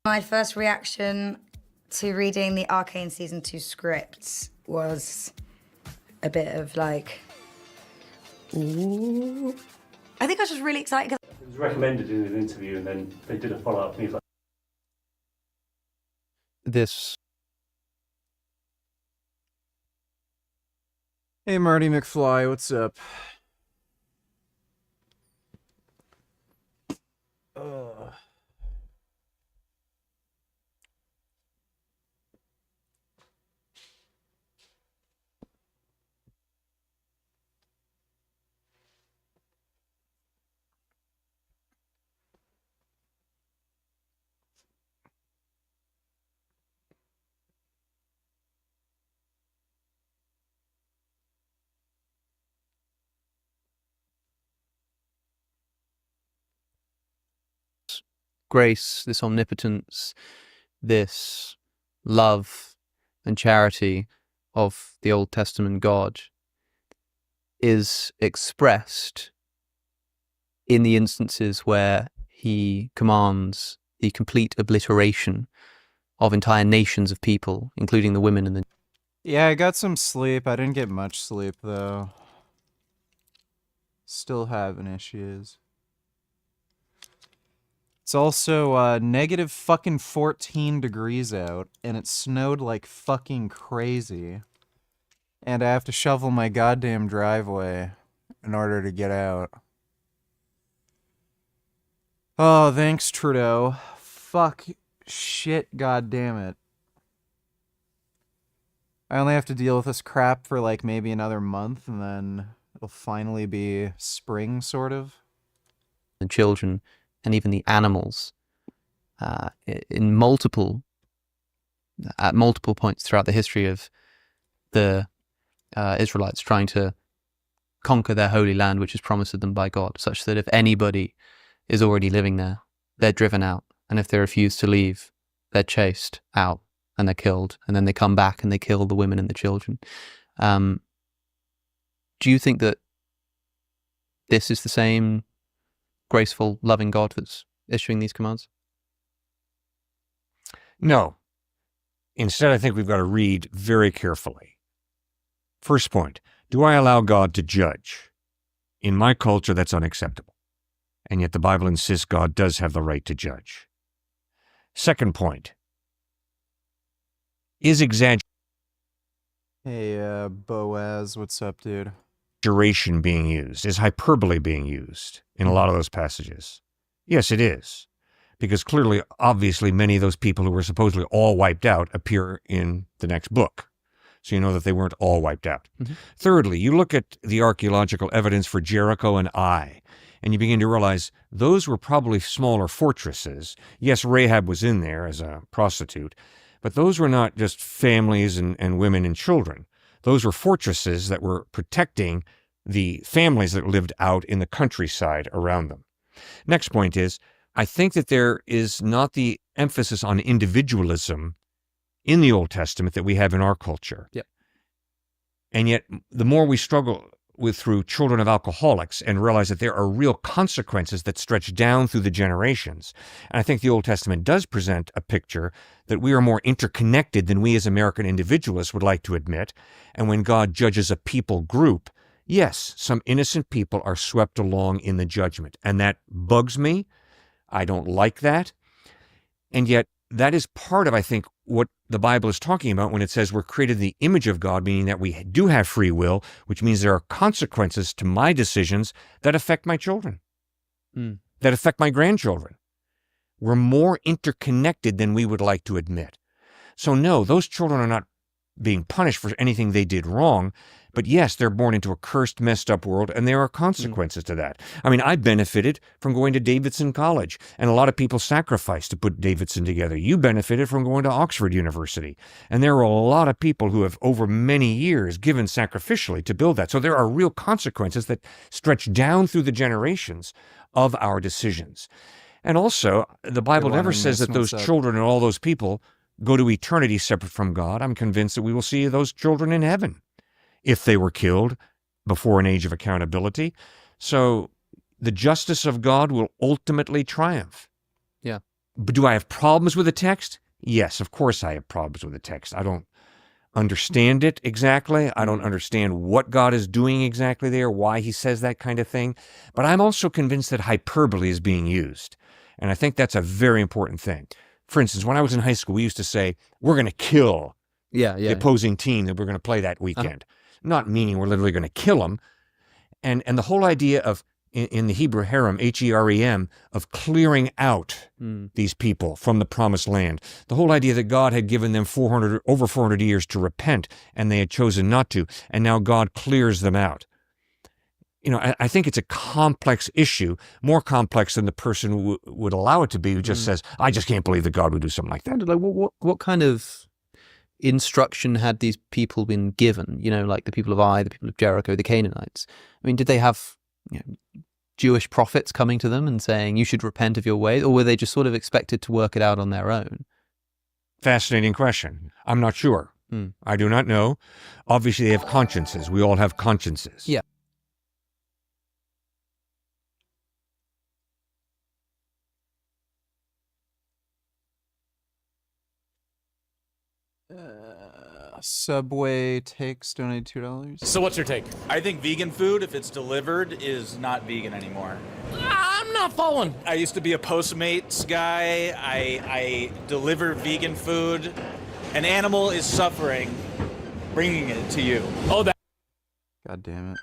My first reaction to reading the Arcane Season 2 scripts was a bit of like, ooh. I think I was just really excited. It was recommended in an interview, and then they did a follow-up, and he was like, Hey, Marty McFly, what's up? Grace, this omnipotence, this love and charity of the Old Testament God is expressed in the instances where he commands the complete obliteration of entire nations of people, including the women and the... Yeah, I got some sleep. I didn't get much sleep, though. Still having issues. It's also negative fucking 14 degrees out, and it snowed like fucking crazy. And I have to shovel my goddamn driveway in order to get out. Oh, thanks, Trudeau. Fuck. Shit, goddammit. I only have to deal with this crap for like maybe another month, and then it'll finally be spring, sort of. The children and even the animals at multiple points throughout the history of the Israelites trying to conquer their holy land, which is promised to them by God, such that if anybody is already living there, they're driven out. And if they refuse to leave, they're chased out and they're killed. And then they come back and they kill the women and the children. Do you think that this is the same graceful, loving God that's issuing these commands? No. Instead, I think we've got to read very carefully. First point, do I allow God to judge? In my culture, that's unacceptable. And yet the Bible insists God does have the right to judge. Second point, is exaggeration Hey, Boaz, what's up, dude? being used? Is hyperbole being used in a lot of those passages? Yes, it is. Because clearly, obviously, many of those people who were supposedly all wiped out appear in the next book. So you know that they weren't all wiped out. Mm-hmm. Thirdly, you look at the archaeological evidence for Jericho and Ai, and you begin to realize those were probably smaller fortresses. Yes, Rahab was in there as a prostitute, but those were not just families and women and children. Those were fortresses that were protecting the families that lived out in the countryside around them. Next point is, I think that there is not the emphasis on individualism in the Old Testament that we have in our culture. Yep. And yet, the more we struggle through children of alcoholics and realize that there are real consequences that stretch down through the generations. And I think the Old Testament does present a picture that we are more interconnected than we as American individualists would like to admit. And when God judges a people group, yes, some innocent people are swept along in the judgment. And that bugs me. I don't like that. And yet, that is part of, I think, what the Bible is talking about when it says we're created in the image of God, meaning that we do have free will, which means there are consequences to my decisions that affect my children, that affect my grandchildren. We're more interconnected than we would like to admit. So no, those children are not being punished for anything they did wrong, but yes, they're born into a cursed, messed up world, and there are consequences to that. I mean, I benefited from going to Davidson College, and a lot of people sacrificed to put Davidson together. You benefited from going to Oxford University, and there are a lot of people who have, over many years, given sacrificially to build that. So there are real consequences that stretch down through the generations of our decisions. And also, the Bible never says that those children and all those people go to eternity separate from God. I'm convinced that we will see those children in heaven if they were killed before an age of accountability. So the justice of God will ultimately triumph. Yeah. But do I have problems with the text? Yes, of course I have problems with the text. I don't understand it exactly. I don't understand what God is doing exactly there, why he says that kind of thing. But I'm also convinced that hyperbole is being used. And I think that's a very important thing. For instance, when I was in high school, we used to say, we're going to kill the opposing team that we're going to play that weekend. Not meaning we're literally going to kill them. And the whole idea of, in the Hebrew herem, H-E-R-E-M, of clearing out these people from the promised land. The whole idea that God had given them over 400 years to repent, and they had chosen not to, and now God clears them out. You know, I think it's a complex issue, more complex than the person would allow it to be, who just says, I just can't believe that God would do something like that. Like, what kind of instruction had these people been given? You know, like the people of Ai, the people of Jericho, the Canaanites. I mean, did they have Jewish prophets coming to them and saying, you should repent of your ways? Or were they just sort of expected to work it out on their own? Fascinating question. I'm not sure. I do not know. Obviously, they have consciences. We all have consciences. Yeah. Subway takes donated $2. So what's your take? I think vegan food, if it's delivered, is not vegan anymore. I'm not following. I used to be a Postmates guy. I deliver vegan food. An animal is suffering, bringing it to you. Oh, that. God damn it.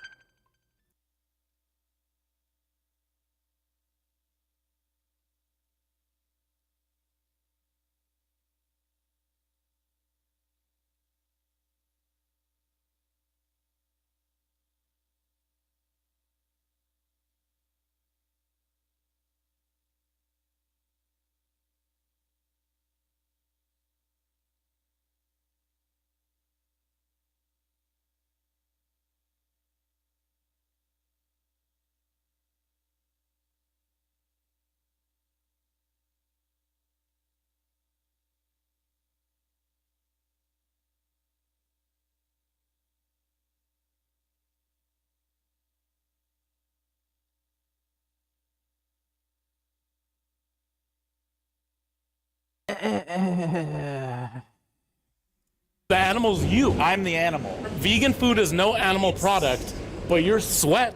The animal's you. I'm the animal. Vegan food is no animal product, but your sweat.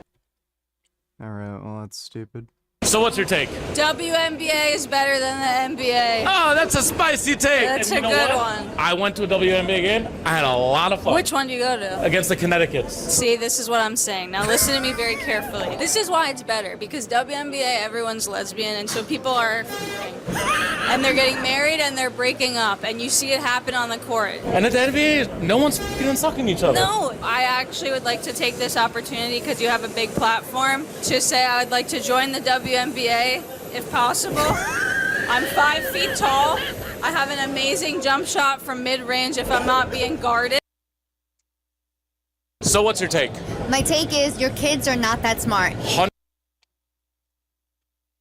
Alright, well, that's stupid. So what's your take? WNBA is better than the NBA. Oh, that's a spicy take. That's And a you know good what? one. I went to a WNBA game. I had a lot of fun. Which one do you go to? Against the Connecticut's. See, this is what I'm saying. Now listen to me very carefully. This is why it's better, because WNBA, everyone's lesbian, and so people are and they're getting married and they're breaking up, and you see it happen on the court. And at the NBA, no one's fucking sucking each other. No, I actually would like to take this opportunity, because you have a big platform, to say I would like to join the WNBA if possible. I'm 5 feet tall. I have an amazing jump shot from mid-range if I'm not being guarded. So what's your take? My take is your kids are not that smart.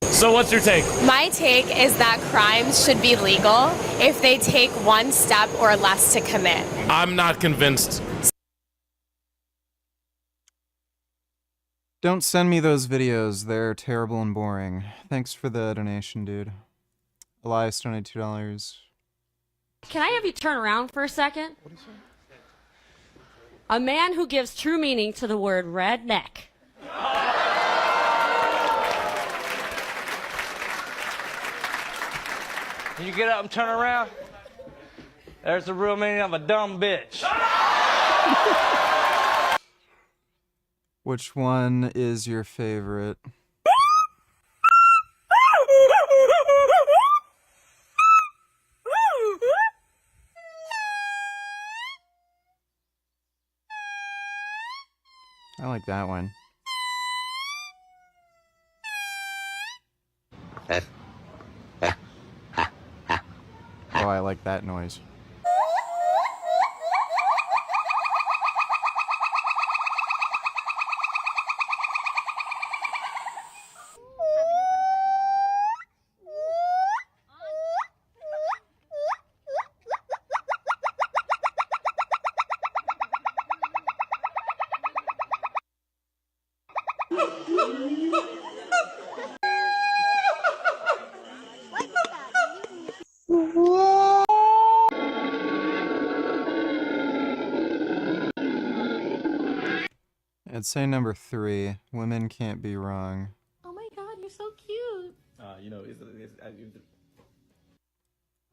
So what's your take? My take is that crimes should be legal if they take one step or less to commit. I'm not convinced. Don't send me those videos. They're terrible and boring. Thanks for the donation, dude. Elias donated $2. Can I have you turn around for a second? What is that? A man who gives true meaning to the word redneck. Can you get up and turn around? There's the real meaning of a dumb bitch. Which one is your favorite? I like that one. Oh, I like that noise. I'd say number 3. Women can't be wrong. Oh my God, you're so cute. You know,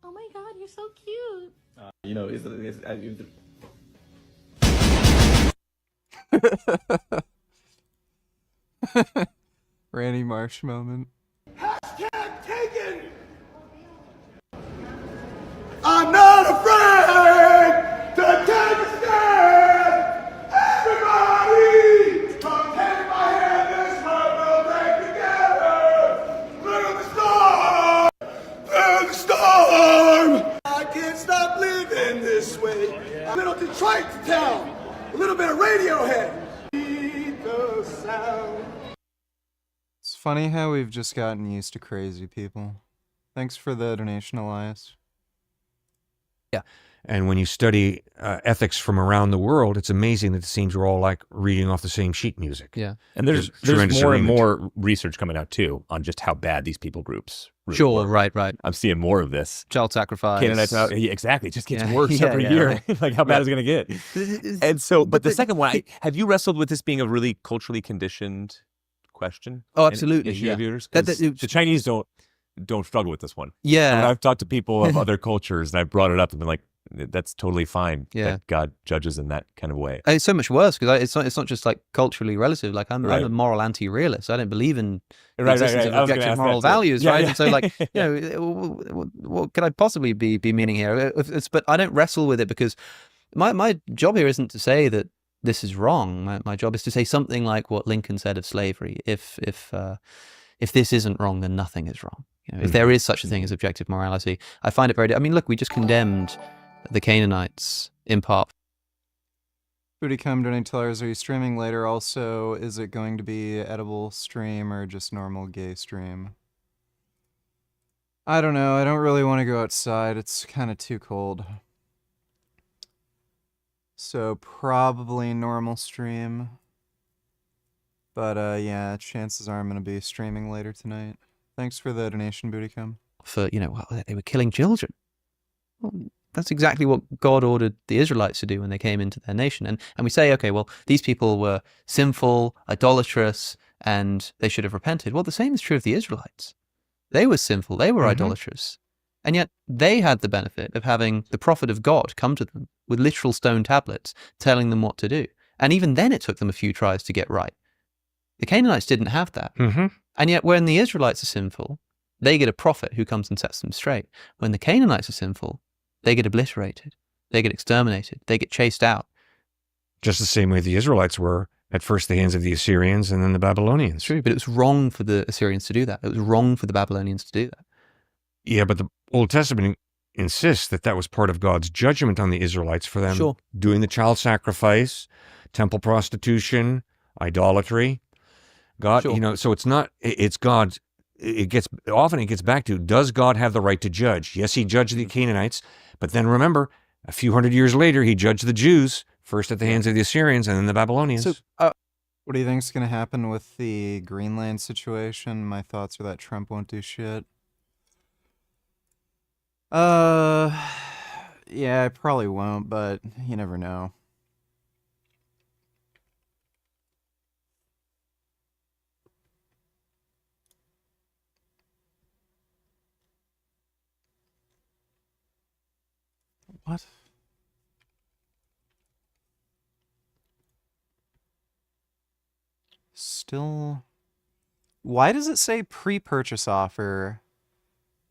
Oh my God, you're so cute. you know, Randy Marsh moment. Taken. I'm not afraid to take a stand. Everybody, come take my hand. This one we'll break together. Through the storm, through the storm. I can't stop living this way. A little Detroit town, a little bit of Radiohead. Beat the sound. It's funny how we've just gotten used to crazy people. Thanks for the donation, Elias. Yeah. And when you study ethics from around the world, it's amazing that it seems we're all like reading off the same sheet music. Yeah. And there's more and more research coming out too on just how bad these people groups really Sure, work. right. I'm seeing more of this. Child sacrifice. Canaanites, yeah, exactly. It just gets worse Yeah, every yeah, year. right. Like how bad is it going to get? And so, but the second one, have you wrestled with this being a really culturally conditioned question? Oh, absolutely. Issue of Yeah. yours? 'Cause the Chinese don't struggle with this one. Yeah. When I've talked to people of other cultures and I've brought it up and been like, that's totally fine. Yeah. That God judges in that kind of way. It's so much worse because it's not just like culturally relative. Like I'm Right. a moral anti-realist. I don't believe in the Right, existence right. of I was gonna objective ask moral that too. values, Yeah, right? yeah. And so like, you know, what could I possibly be meaning here? But I don't wrestle with it because my job here isn't to say that this is wrong. My job is to say something like what Lincoln said of slavery. If this isn't wrong, then nothing is wrong. You know, if there is such a thing as objective morality, I find it very. I mean, look, we just condemned the Canaanites in part. Booty Cum donating $2. Are you streaming later? Also, is it going to be edible stream or just normal gay stream? I don't know. I don't really want to go outside. It's kind of too cold. So probably normal stream. But yeah, chances are I'm going to be streaming later tonight. Thanks for the donation, Booty Cum. For, you know, well, they were killing children. Well, that's exactly what God ordered the Israelites to do when they came into their nation. And we say, okay, well, these people were sinful, idolatrous, and they should have repented. Well, the same is true of the Israelites. They were sinful, they were idolatrous. And yet they had the benefit of having the prophet of God come to them with literal stone tablets telling them what to do. And even then it took them a few tries to get right. The Canaanites didn't have that. And yet when the Israelites are sinful, they get a prophet who comes and sets them straight. When the Canaanites are sinful, they get obliterated. They get exterminated. They get chased out. Just the same way the Israelites were at first the hands of the Assyrians and then the Babylonians. True, but it was wrong for the Assyrians to do that. It was wrong for the Babylonians to do that. Yeah, but the Old Testament insists that that was part of God's judgment on the Israelites for them doing the child sacrifice, temple prostitution, idolatry. God, you know, so it's not, it's God. It gets back to, does God have the right to judge? Yes, he judged the Canaanites, but then remember, a few hundred years later, he judged the Jews, first at the hands of the Assyrians and then the Babylonians. So, what do you think is going to happen with the Greenland situation? My thoughts are that Trump won't do shit. Yeah, I probably won't, but you never know. What? Still... Why does it say pre-purchase offer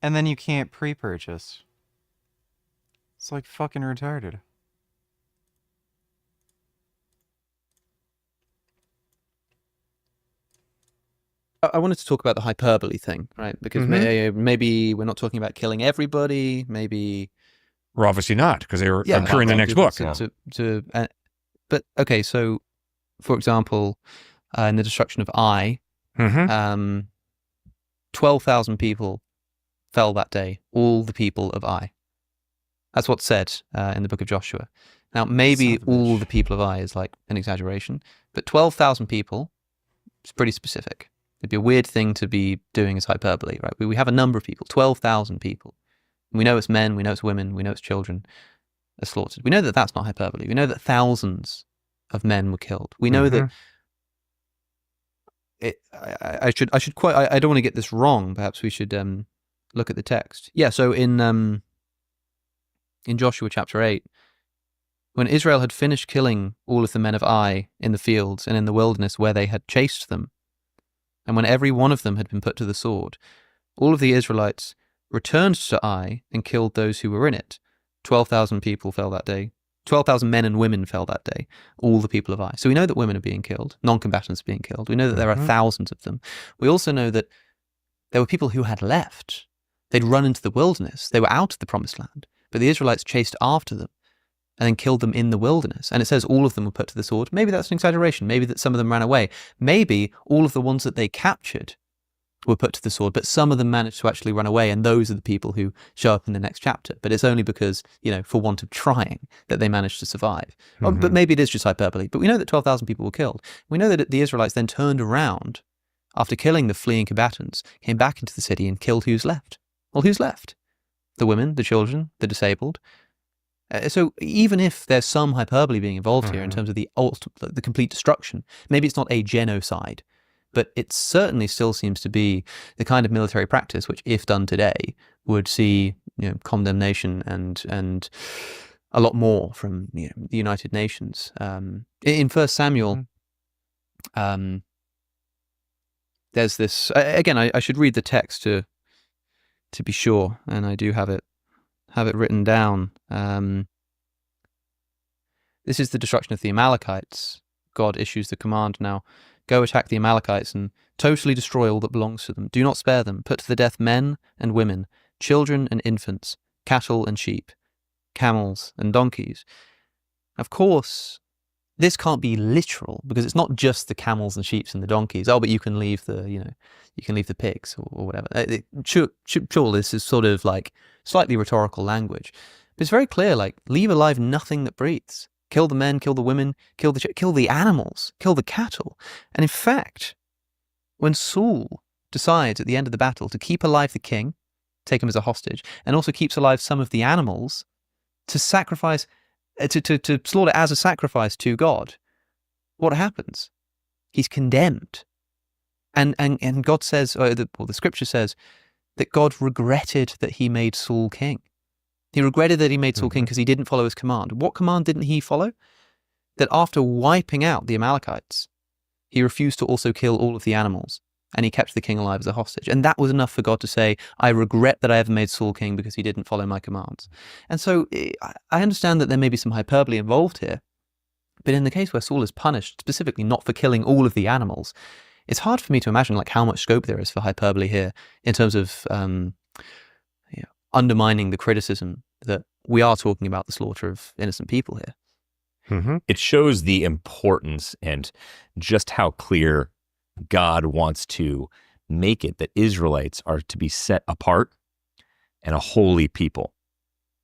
and then you can't pre-purchase? It's like fucking retarded. I wanted to talk about the hyperbole thing, right? Because maybe we're not talking about killing everybody. Maybe we're obviously not, because they were occurring in the next book. But okay, so for example, in the destruction of Ai, 12,000 people fell that day. All the people of Ai. That's what's said in the book of Joshua. Now, maybe all the people of Ai is like an exaggeration, but 12,000 people is pretty specific. It'd be a weird thing to be doing as hyperbole, right? We have a number of people, 12,000 people. We know it's men, we know it's women, we know it's children are slaughtered. We know that that's not hyperbole. We know that thousands of men were killed. We know that I should quite. I don't want to get this wrong. Perhaps we should look at the text. Yeah. So in Joshua chapter 8, when Israel had finished killing all of the men of Ai in the fields and in the wilderness where they had chased them, and when every one of them had been put to the sword, all of the Israelites returned to Ai and killed those who were in it. 12,000 people fell that day. 12,000 men and women fell that day, all the people of Ai. So we know that women are being killed, non-combatants are being killed. We know that there are thousands of them. We also know that there were people who had left. They'd run into the wilderness. They were out of the promised land, but the Israelites chased after them and then killed them in the wilderness. And it says all of them were put to the sword. Maybe that's an exaggeration. Maybe that some of them ran away. Maybe all of the ones that they captured were put to the sword, but some of them managed to actually run away, and those are the people who show up in the next chapter. But it's only because, for want of trying, that they managed to survive. But maybe it is just hyperbole. But we know that 12,000 people were killed. We know that the Israelites then turned around after killing the fleeing combatants, came back into the city and killed who's left. Well, who's left? The women, the children, the disabled. So even if there's some hyperbole being involved here in terms of the complete destruction, maybe it's not a genocide, but it certainly still seems to be the kind of military practice which, if done today, would see condemnation and a lot more from the United Nations. In 1 Samuel, there's this. Again, I should read the text to be sure, and I do have it written down. This is the destruction of the Amalekites. God issues the command now. Go attack the Amalekites and totally destroy all that belongs to them. Do not spare them. Put to the death men and women, children and infants, cattle and sheep, camels and donkeys. Of course, this can't be literal because it's not just the camels and sheep and the donkeys. Oh, but you can leave the, you can leave the pigs or whatever. Sure, this is sort of like slightly rhetorical language, but it's very clear. Like, leave alive nothing that breathes. Kill the men, kill the women, kill the animals, kill the cattle. And in fact, when Saul decides at the end of the battle to keep alive the king, take him as a hostage, and also keeps alive some of the animals to sacrifice, to slaughter as a sacrifice to God, what happens? He's condemned. And God says, or the scripture says, that God regretted that he made Saul king. He regretted that he made Saul king because he didn't follow his command. What command didn't he follow? That after wiping out the Amalekites, he refused to also kill all of the animals, and he kept the king alive as a hostage. And that was enough for God to say, I regret that I ever made Saul king because he didn't follow my commands. And so I understand that there may be some hyperbole involved here, but in the case where Saul is punished, specifically not for killing all of the animals, it's hard for me to imagine like how much scope there is for hyperbole here in terms of undermining the criticism that we are talking about the slaughter of innocent people here. It shows the importance and just how clear God wants to make it that Israelites are to be set apart and a holy people.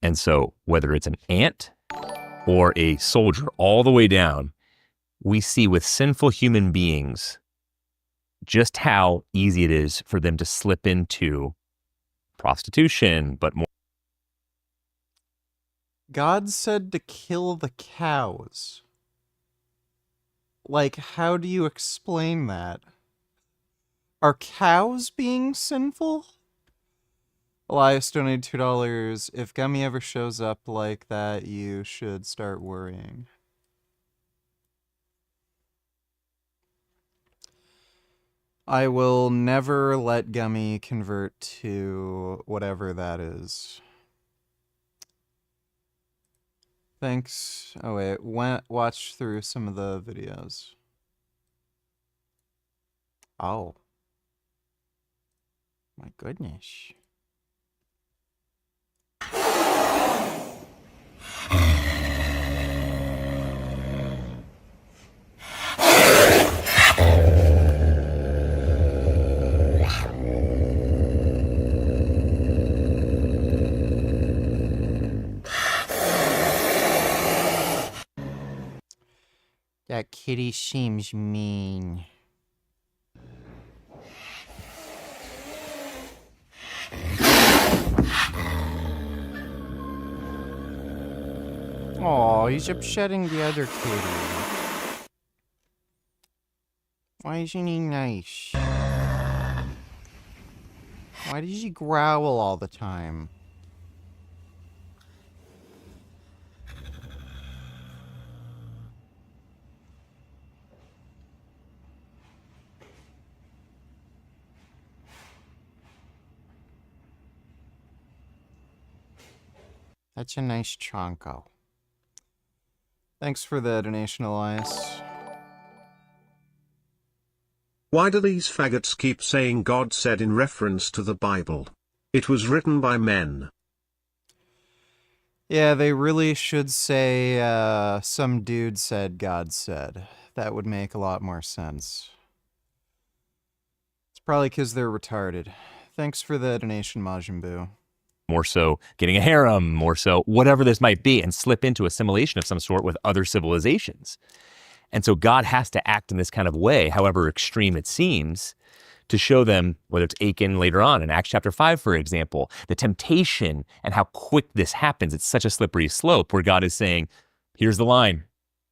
And so whether it's an ant or a soldier all the way down, we see with sinful human beings just how easy it is for them to slip into prostitution, but more. God said to kill the cows. Like, how do you explain that? Are cows being sinful? Elias donated $2. If Gummy ever shows up like that, you should start worrying. I will never let Gummy convert to whatever that is. Thanks. Oh wait, watch through some of the videos. Oh. My goodness. That kitty seems mean. Oh, he's upsetting the other kitty. Why isn't he nice? Why does he growl all the time? That's a nice chonko. Thanks for the donation, Elias. Why do these faggots keep saying God said in reference to the Bible? It was written by men. Yeah, they really should say, some dude said God said. That would make a lot more sense. It's probably because they're retarded. Thanks for the donation, Majin Buu. More so getting a harem, more so whatever this might be, and slip into assimilation of some sort with other civilizations. And so God has to act in this kind of way, however extreme it seems, to show them, whether it's Achan later on in Acts chapter 5, for example, the temptation and how quick this happens. It's such a slippery slope where God is saying, here's the line,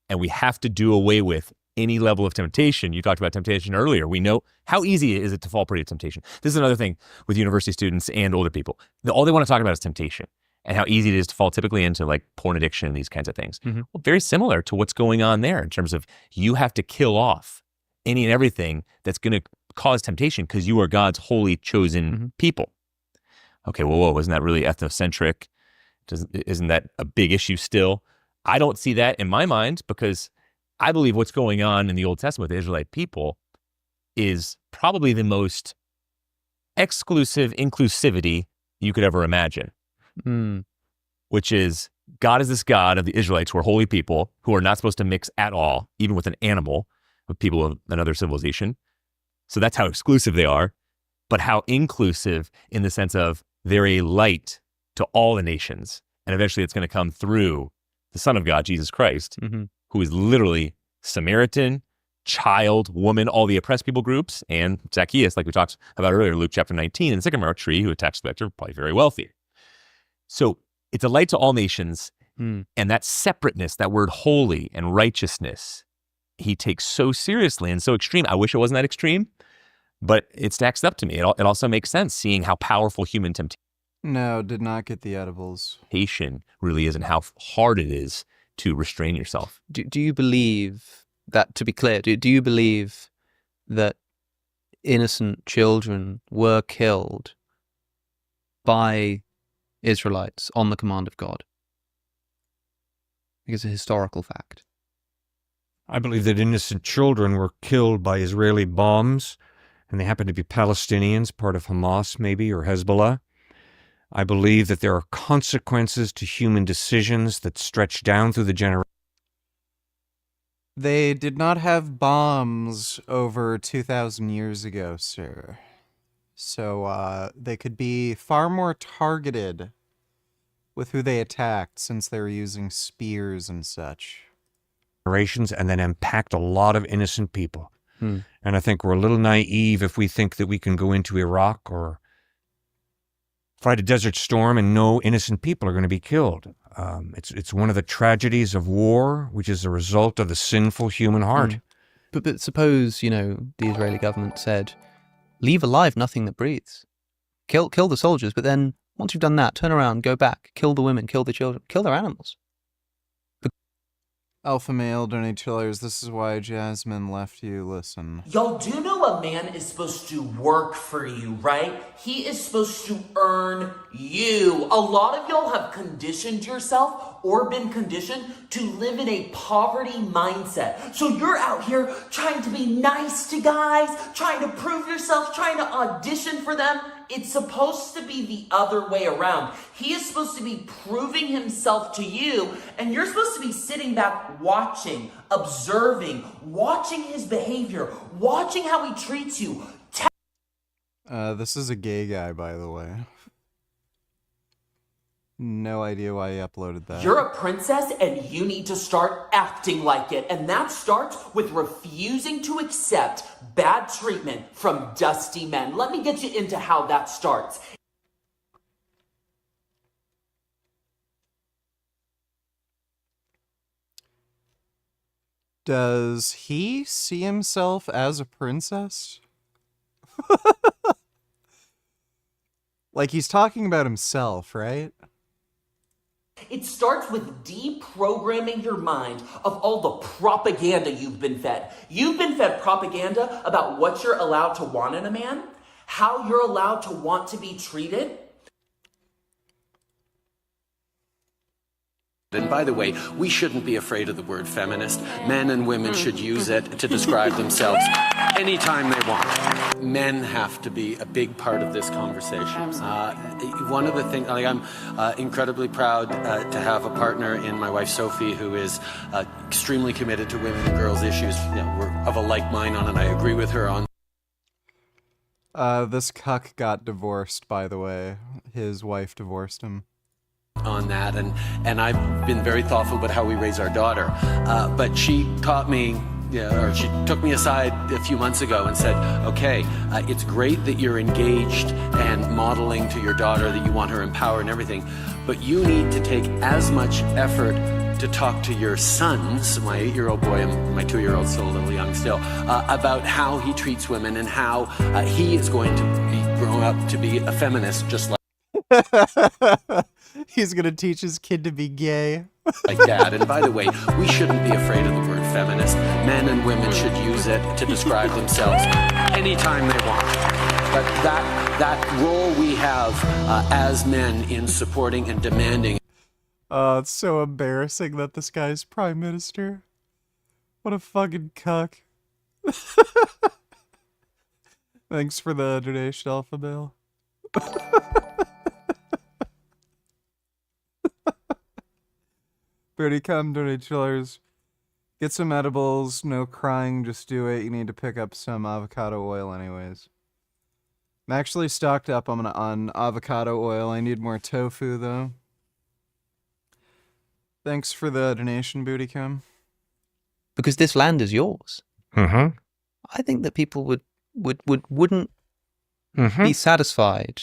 and we have to do away with any level of temptation. You talked about temptation earlier. We know how easy is it to fall prey to temptation. This is another thing with university students and older people. All they want to talk about is temptation and how easy it is to fall typically into like porn addiction and these kinds of things. Mm-hmm. Well, very similar to what's going on there in terms of you have to kill off any and everything that's going to cause temptation because you are God's holy chosen people. Okay, whoa, isn't that really ethnocentric? Isn't that a big issue still? I don't see that in my mind because I believe what's going on in the Old Testament with the Israelite people is probably the most exclusive inclusivity you could ever imagine, which is God is this God of the Israelites who are holy people who are not supposed to mix at all, even with an animal, with people of another civilization. So that's how exclusive they are, but how inclusive in the sense of they're a light to all the nations. And eventually it's going to come through the Son of God, Jesus Christ, who is literally Samaritan, child, woman, all the oppressed people groups, and Zacchaeus, like we talked about earlier, Luke chapter 19, and the sycamore tree, who attacks the vector, probably very wealthy. So it's a light to all nations, and that separateness, that word holy and righteousness, he takes so seriously and so extreme. I wish it wasn't that extreme, but it stacks up to me. It also makes sense seeing how powerful human No, did not get the edibles. temptation really is and how hard it is to restrain yourself. Do you believe that, to be clear, do you believe that innocent children were killed by Israelites on the command of God? I think it's a historical fact. I believe that innocent children were killed by Israeli bombs, and they happen to be Palestinians, part of Hamas maybe, or Hezbollah. I believe that there are consequences to human decisions that stretch down through the generations. They did not have bombs over 2,000 years ago, sir. So they could be far more targeted with who they attacked since they were using spears and such. And then impact a lot of innocent people. And I think we're a little naive if we think that we can go into Iraq or fight a desert storm and no innocent people are going to be killed. It's one of the tragedies of war, which is a result of the sinful human heart. But suppose, the Israeli government said, leave alive nothing that breathes. Kill the soldiers, but then once you've done that, turn around, go back, kill the women, kill the children, kill their animals. Alpha male donators, this is why Jasmine left you. Listen. Y'all do know a man is supposed to work for you, right? He is supposed to earn you. A lot of y'all have conditioned yourself or been conditioned to live in a poverty mindset. So you're out here trying to be nice to guys, trying to prove yourself, trying to audition for them. It's supposed to be the other way around. He is supposed to be proving himself to you, and you're supposed to be sitting back watching, observing, watching his behavior, watching how he treats you. This is a gay guy, by the way. No idea why he uploaded that. You're a princess and you need to start acting like it. And that starts with refusing to accept bad treatment from dusty men. Let me get you into how that starts. Does he see himself as a princess? Like, he's talking about himself, right? It starts with deprogramming your mind of all the propaganda you've been fed. You've been fed propaganda about what you're allowed to want in a man, how you're allowed to want to be treated. And by the way, we shouldn't be afraid of the word feminist. Men and women should use it to describe themselves anytime they want. Men have to be a big part of this conversation. One of the things, like, I'm incredibly proud to have a partner in my wife Sophie, who is extremely committed to women and girls issues. You know, we're of a like mind on it. I agree with her on. This cuck got divorced, by the way. His wife divorced him. On that, and I've been very thoughtful about how we raise our daughter. But she taught me, or she took me aside a few months ago and said, okay, it's great that you're engaged and modeling to your daughter that you want her empowered and everything, but you need to take as much effort to talk to your sons, my 8-year-old boy and my 2-year-old, still a little young still, about how he treats women and how he is going to be grown up to be a feminist just like He's gonna teach his kid to be gay. like that. And by the way, we shouldn't be afraid of the word feminist. Men and women should use it to describe themselves anytime they want. But that role we have as men in supporting and demanding. It's so embarrassing that this guy's prime minister. What a fucking cuck. Thanks for the donation, Alpha Male. Birdie, come donate $2. Get some edibles. No crying, just do it. You need to pick up some avocado oil anyways. I'm actually stocked up on avocado oil. I need more tofu though. Thanks for the donation, Booty Cum. Because this land is yours. Mm-hmm. I think that people wouldn't be satisfied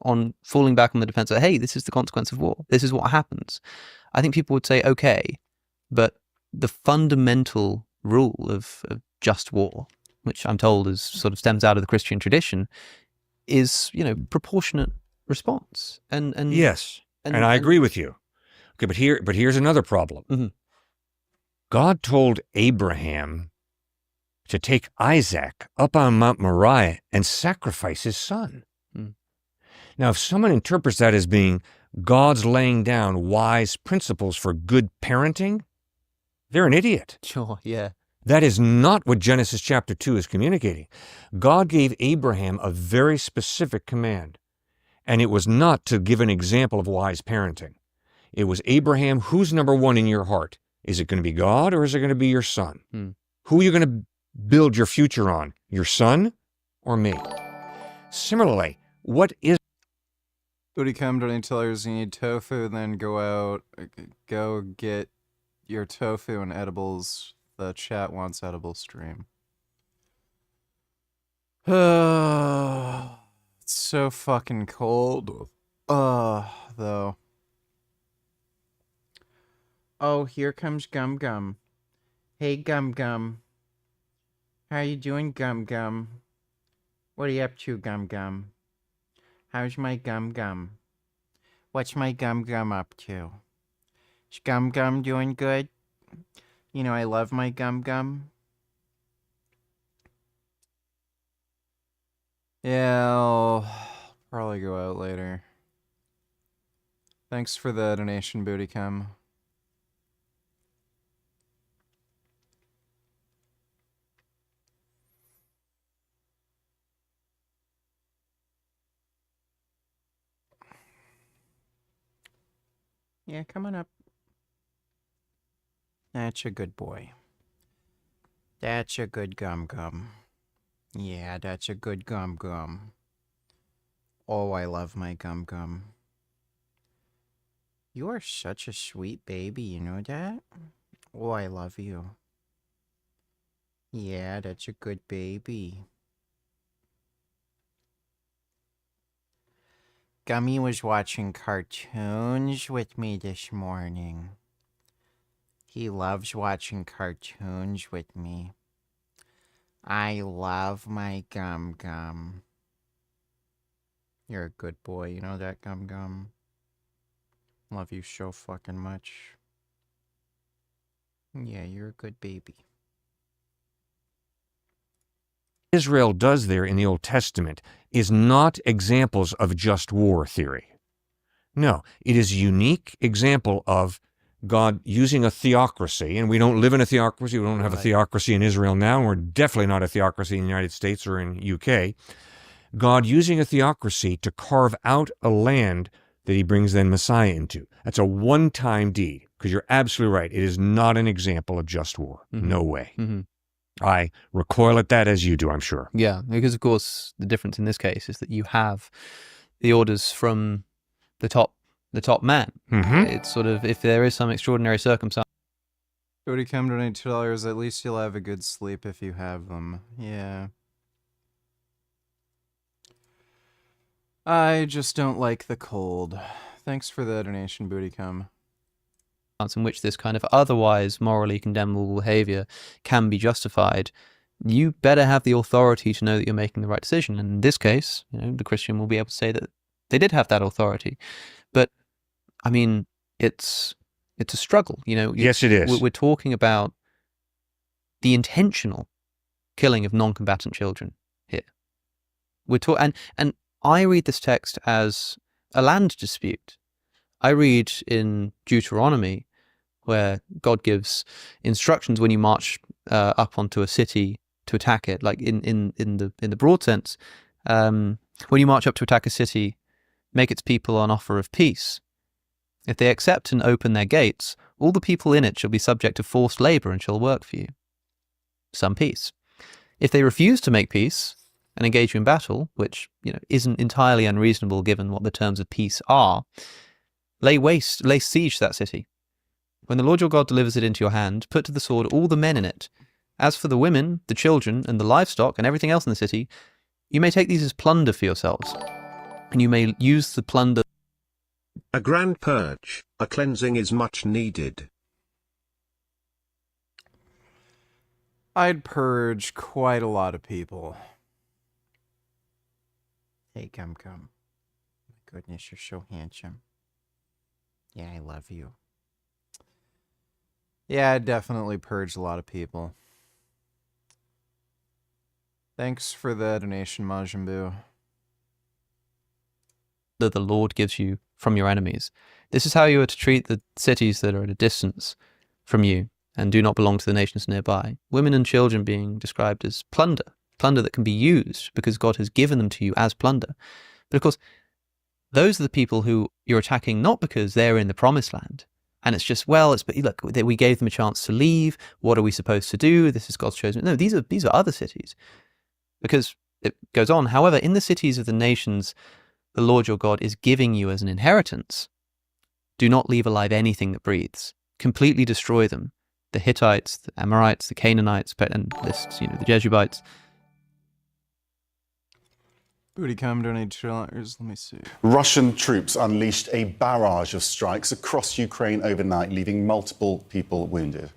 on falling back on the defense of, hey, this is the consequence of war. This is what happens. I think people would say, okay, but the fundamental rule of just war, which I'm told is sort of stems out of the Christian tradition, is, proportionate response. And yes, and I agree with you. Okay, but here's another problem. Mm-hmm. God told Abraham to take Isaac up on Mount Moriah and sacrifice his son. Now, if someone interprets that as being God's laying down wise principles for good parenting, they're an idiot. Sure, yeah. That is not what Genesis chapter 2 is communicating. God gave Abraham a very specific command, and it was not to give an example of wise parenting. It was, Abraham, who's number one in your heart? Is it going to be God or is it going to be your son? Who are you going to build your future on? Your son or me? Similarly, what is... Booty Cum, donate $2. You need tofu, then go get your tofu and edibles. The chat wants edible stream. It's so fucking cold. Though. Oh, here comes Gum Gum. Hey, Gum Gum. How you doing, Gum Gum? What are you up to, Gum Gum? How's my Gum Gum? What's my Gum Gum up to? Is Gum Gum doing good? You know, I love my Gum Gum. Yeah, I'll probably go out later. Thanks for the donation, Booty Cum. Yeah, come on up. That's a good boy. That's a good Gum Gum. Yeah, that's a good Gum Gum. Oh, I love my Gum Gum. You are such a sweet baby, you know that? Oh, I love you. Yeah, that's a good baby. Gummy was watching cartoons with me this morning. He loves watching cartoons with me. I love my Gum Gum. You're a good boy, you know that, Gum Gum? Love you so fucking much. Yeah, you're a good baby. Israel does there in the Old Testament is not examples of just war theory. No, it is a unique example of God using a theocracy, and we don't live in a theocracy, we don't have a theocracy in Israel now, and we're definitely not a theocracy in the United States or in UK. God using a theocracy to carve out a land that he brings then Messiah into. That's a one-time deed, because you're absolutely right. It is not an example of just war. No way. I recoil at that as you do, I'm sure. Yeah, because of course the difference in this case is that you have the orders from the top man. It's sort of, if there is some extraordinary circumstance. Cody, come donate $2. At least you'll have a good sleep if you have them. Yeah. I just don't like the cold. Thanks for the donation, Booty Cum. In which this kind of otherwise morally condemnable behavior can be justified, you better have the authority to know that you're making the right decision. And in this case, you know, the Christian will be able to say that they did have that authority. But I mean, it's a struggle, you know. Yes, it is. We're talking about the intentional killing of non-combatant children here. And I read this text as a land dispute. I read in Deuteronomy where God gives instructions when you march up onto a city to attack it, like in the broad sense. When you march up to attack a city, make its people an offer of peace. If they accept and open their gates, all the people in it shall be subject to forced labor and shall work for you. Some peace. If they refuse to make peace and engage you in battle, which, you know, isn't entirely unreasonable given what the terms of peace are, lay siege to that city. When the Lord your God delivers it into your hand, put to the sword all the men in it. As for the women, the children, and the livestock, and everything else in the city, you may take these as plunder for yourselves, and you may use the plunder. A grand purge, a cleansing is much needed. I'd purge quite a lot of people. Hey, Gum Gum. My goodness, you're so handsome. Yeah, I love you. Yeah, I'd definitely purge a lot of people. Thanks for the donation, Majin Buu. That the Lord gives you from your enemies. This is how you are to treat the cities that are at a distance from you and do not belong to the nations nearby. Women and children being described as plunder that can be used because God has given them to you as plunder. But of course, those are the people who you're attacking not because they're in the promised land. And it's just, well, look, we gave them a chance to leave. What are we supposed to do? This is God's chosen. No, these are other cities. Because it goes on, however, in the cities of the nations, the Lord your God is giving you as an inheritance. Do not leave alive anything that breathes. Completely destroy them. The Hittites, the Amorites, the Canaanites, and lists, you know, the Jebusites. Booty Cum donate $2. Let me see. Russian troops unleashed a barrage of strikes across Ukraine overnight, leaving multiple people wounded.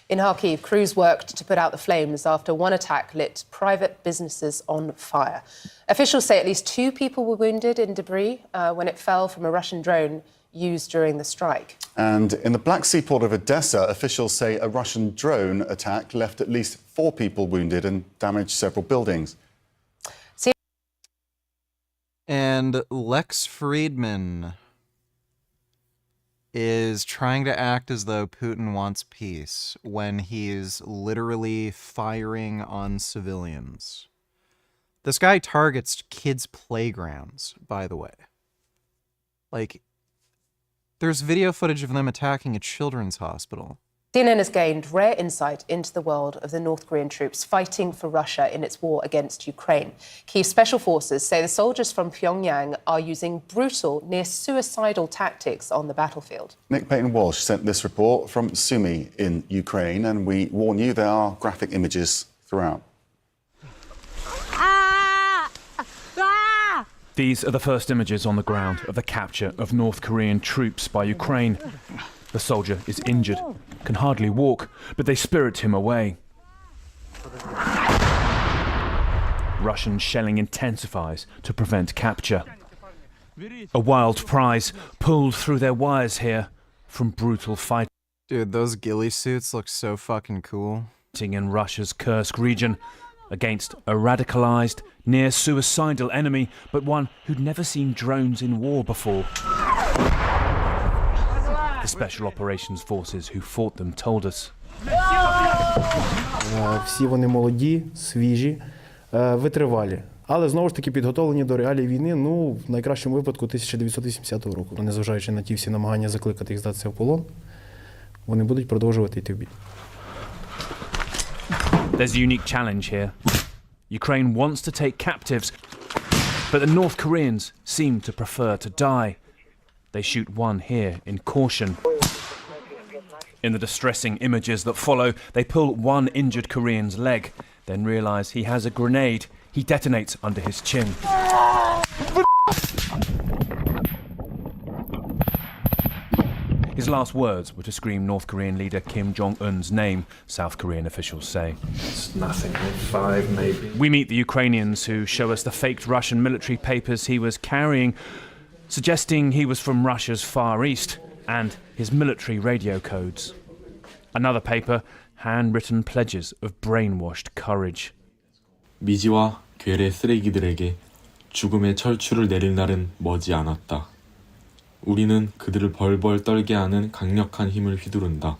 In Kharkiv, crews worked to put out the flames after one attack lit private businesses on fire. Officials say at least 2 people were wounded in debris when it fell from a Russian drone used during the strike. And in the Black Sea port of Odessa, officials say a Russian drone attack left at least 4 people wounded and damaged several buildings. And Lex Friedman is trying to act as though Putin wants peace when he's literally firing on civilians. This guy targets kids' playgrounds, by the way. Like, there's video footage of them attacking a children's hospital. CNN has gained rare insight into the world of the North Korean troops fighting for Russia in its war against Ukraine. Kyiv special forces say the soldiers from Pyongyang are using brutal, near-suicidal tactics on the battlefield. Nick Payton-Walsh sent this report from Sumy in Ukraine, and we warn you there are graphic images throughout. These are the first images on the ground of the capture of North Korean troops by Ukraine. The soldier is injured, can hardly walk, but they spirit him away. Russian shelling intensifies to prevent capture. A wild prize pulled through their wires here from brutal fighting. Dude, those ghillie suits look so fucking cool. In Russia's Kursk region against a radicalized, near-suicidal enemy, but one who'd never seen drones in war before. The Special Operations Forces who fought them told us. Всі вони молоді, свіжі, витривалі. Але, знову ж таки, підготовлені до реалій війни, ну, в найкращому випадку 1980 року. Незважаючи на ті всі намагання закликати їх здатися в полон, вони будуть продовжувати йти в бій. There's a unique challenge here. Ukraine wants to take captives, but the North Koreans seem to prefer to die. They shoot one here in caution. In the distressing images that follow, they pull one injured Korean's leg, then realise he has a grenade. He detonates under his chin. His last words were to scream North Korean leader Kim Jong-un's name, South Korean officials say. It's nothing, 5 maybe. We meet the Ukrainians who show us the faked Russian military papers he was carrying, suggesting he was from Russia's Far East, and his military radio codes. Another paper, handwritten pledges of brainwashed courage. 미지와 괴뢰 쓰레기들에게 죽음의 철출을 내릴 날은 머지 않았다. 우리는 그들을 벌벌 떨게 하는 강력한 힘을 휘두른다.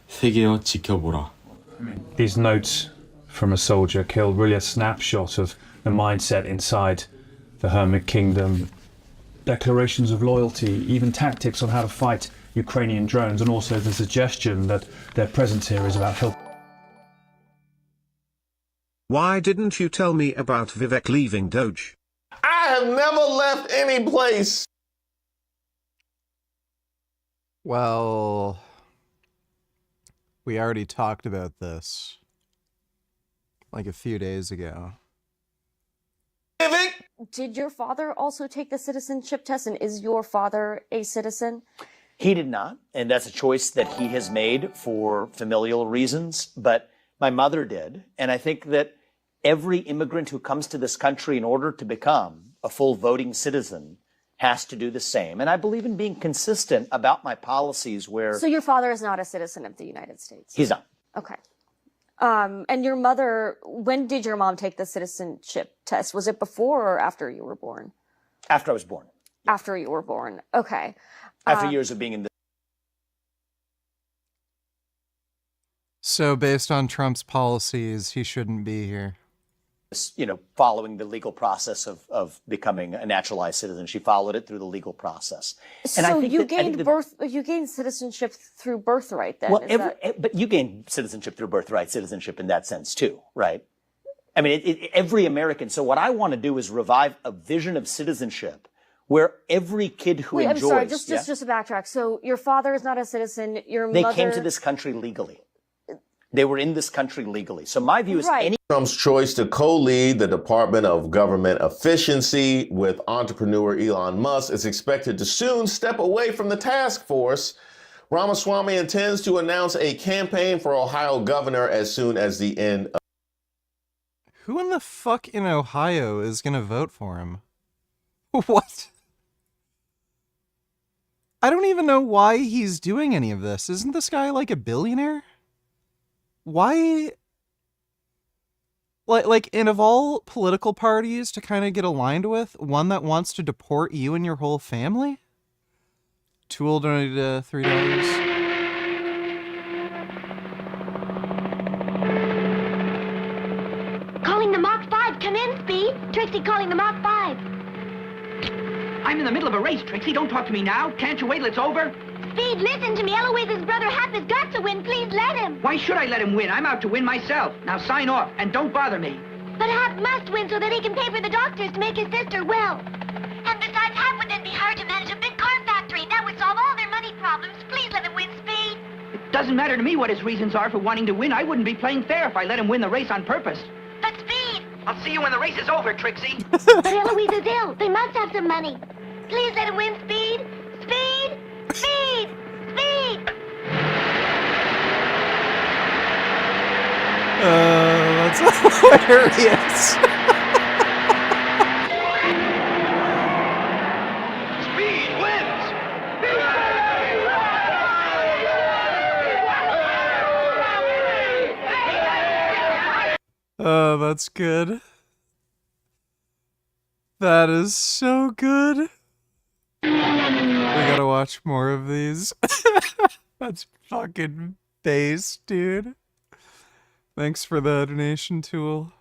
세계여 지켜보라. These notes from a soldier killed, really a snapshot of the mindset inside the Hermit Kingdom. Declarations of loyalty, even tactics on how to fight Ukrainian drones, and also the suggestion that their presence here is about help. Why didn't you tell me about Vivek leaving Doge? I have never left any place. Well, we already talked about this like a few days ago. Did your father also take the citizenship test, and is your father a citizen? He did not, and that's a choice that he has made for familial reasons, but my mother did, and I think that every immigrant who comes to this country in order to become a full voting citizen has to do the same. And I believe in being consistent about my policies where... So your father is not a citizen of the United States? He's not. Okay. And your mother, when did your mom take the citizenship test? Was it before or after you were born? After I was born. After you were born. Okay. After years of being in the... So based on Trump's policies, he shouldn't be here. You know, following the legal process of becoming a naturalized citizen. She followed it through the legal process. And so you gained citizenship through birthright then? Well, but you gained citizenship through birthright citizenship in that sense too, right? I mean, every American. So what I want to do is revive a vision of citizenship where every kid who enjoys... I'm sorry, just to backtrack. So your father is not a citizen, your mother... They came to this country legally. They were in this country legally. So my view is Trump's choice to co-lead the Department of Government Efficiency with entrepreneur Elon Musk is expected to soon step away from the task force. Ramaswamy intends to announce a campaign for Ohio governor as soon as the end of... Who in the fuck in Ohio is gonna vote for him? What? I don't even know why he's doing any of this. Isn't this guy like a billionaire? Why? Like, and of all political parties to kind of get aligned with, one that wants to deport you and your whole family? Tool donated $3. Calling the Mach 5. Come in, Speed. Trixie calling the Mach 5. I'm in the middle of a race, Trixie. Don't talk to me now. Can't you wait till it's over? Speed, listen to me. Eloise's brother Hap has got to win. Please let him. Why should I let him win? I'm out to win myself. Now sign off and don't bother me. But Hap must win so that he can pay for the doctors to make his sister well. And besides, Hap would then be hired to manage a big car factory. That would solve all their money problems. Please let him win, Speed. It doesn't matter to me what his reasons are for wanting to win. I wouldn't be playing fair if I let him win the race on purpose. But Speed! I'll see you when the race is over, Trixie. But Eloise is ill. They must have some money. Please let him win, Speed. Speed! Speed! Speed! Aquarius. Speed wins! Oh, that's good. That is so good. We gotta watch more of these. That's fucking bass, dude. Thanks for the donation tool.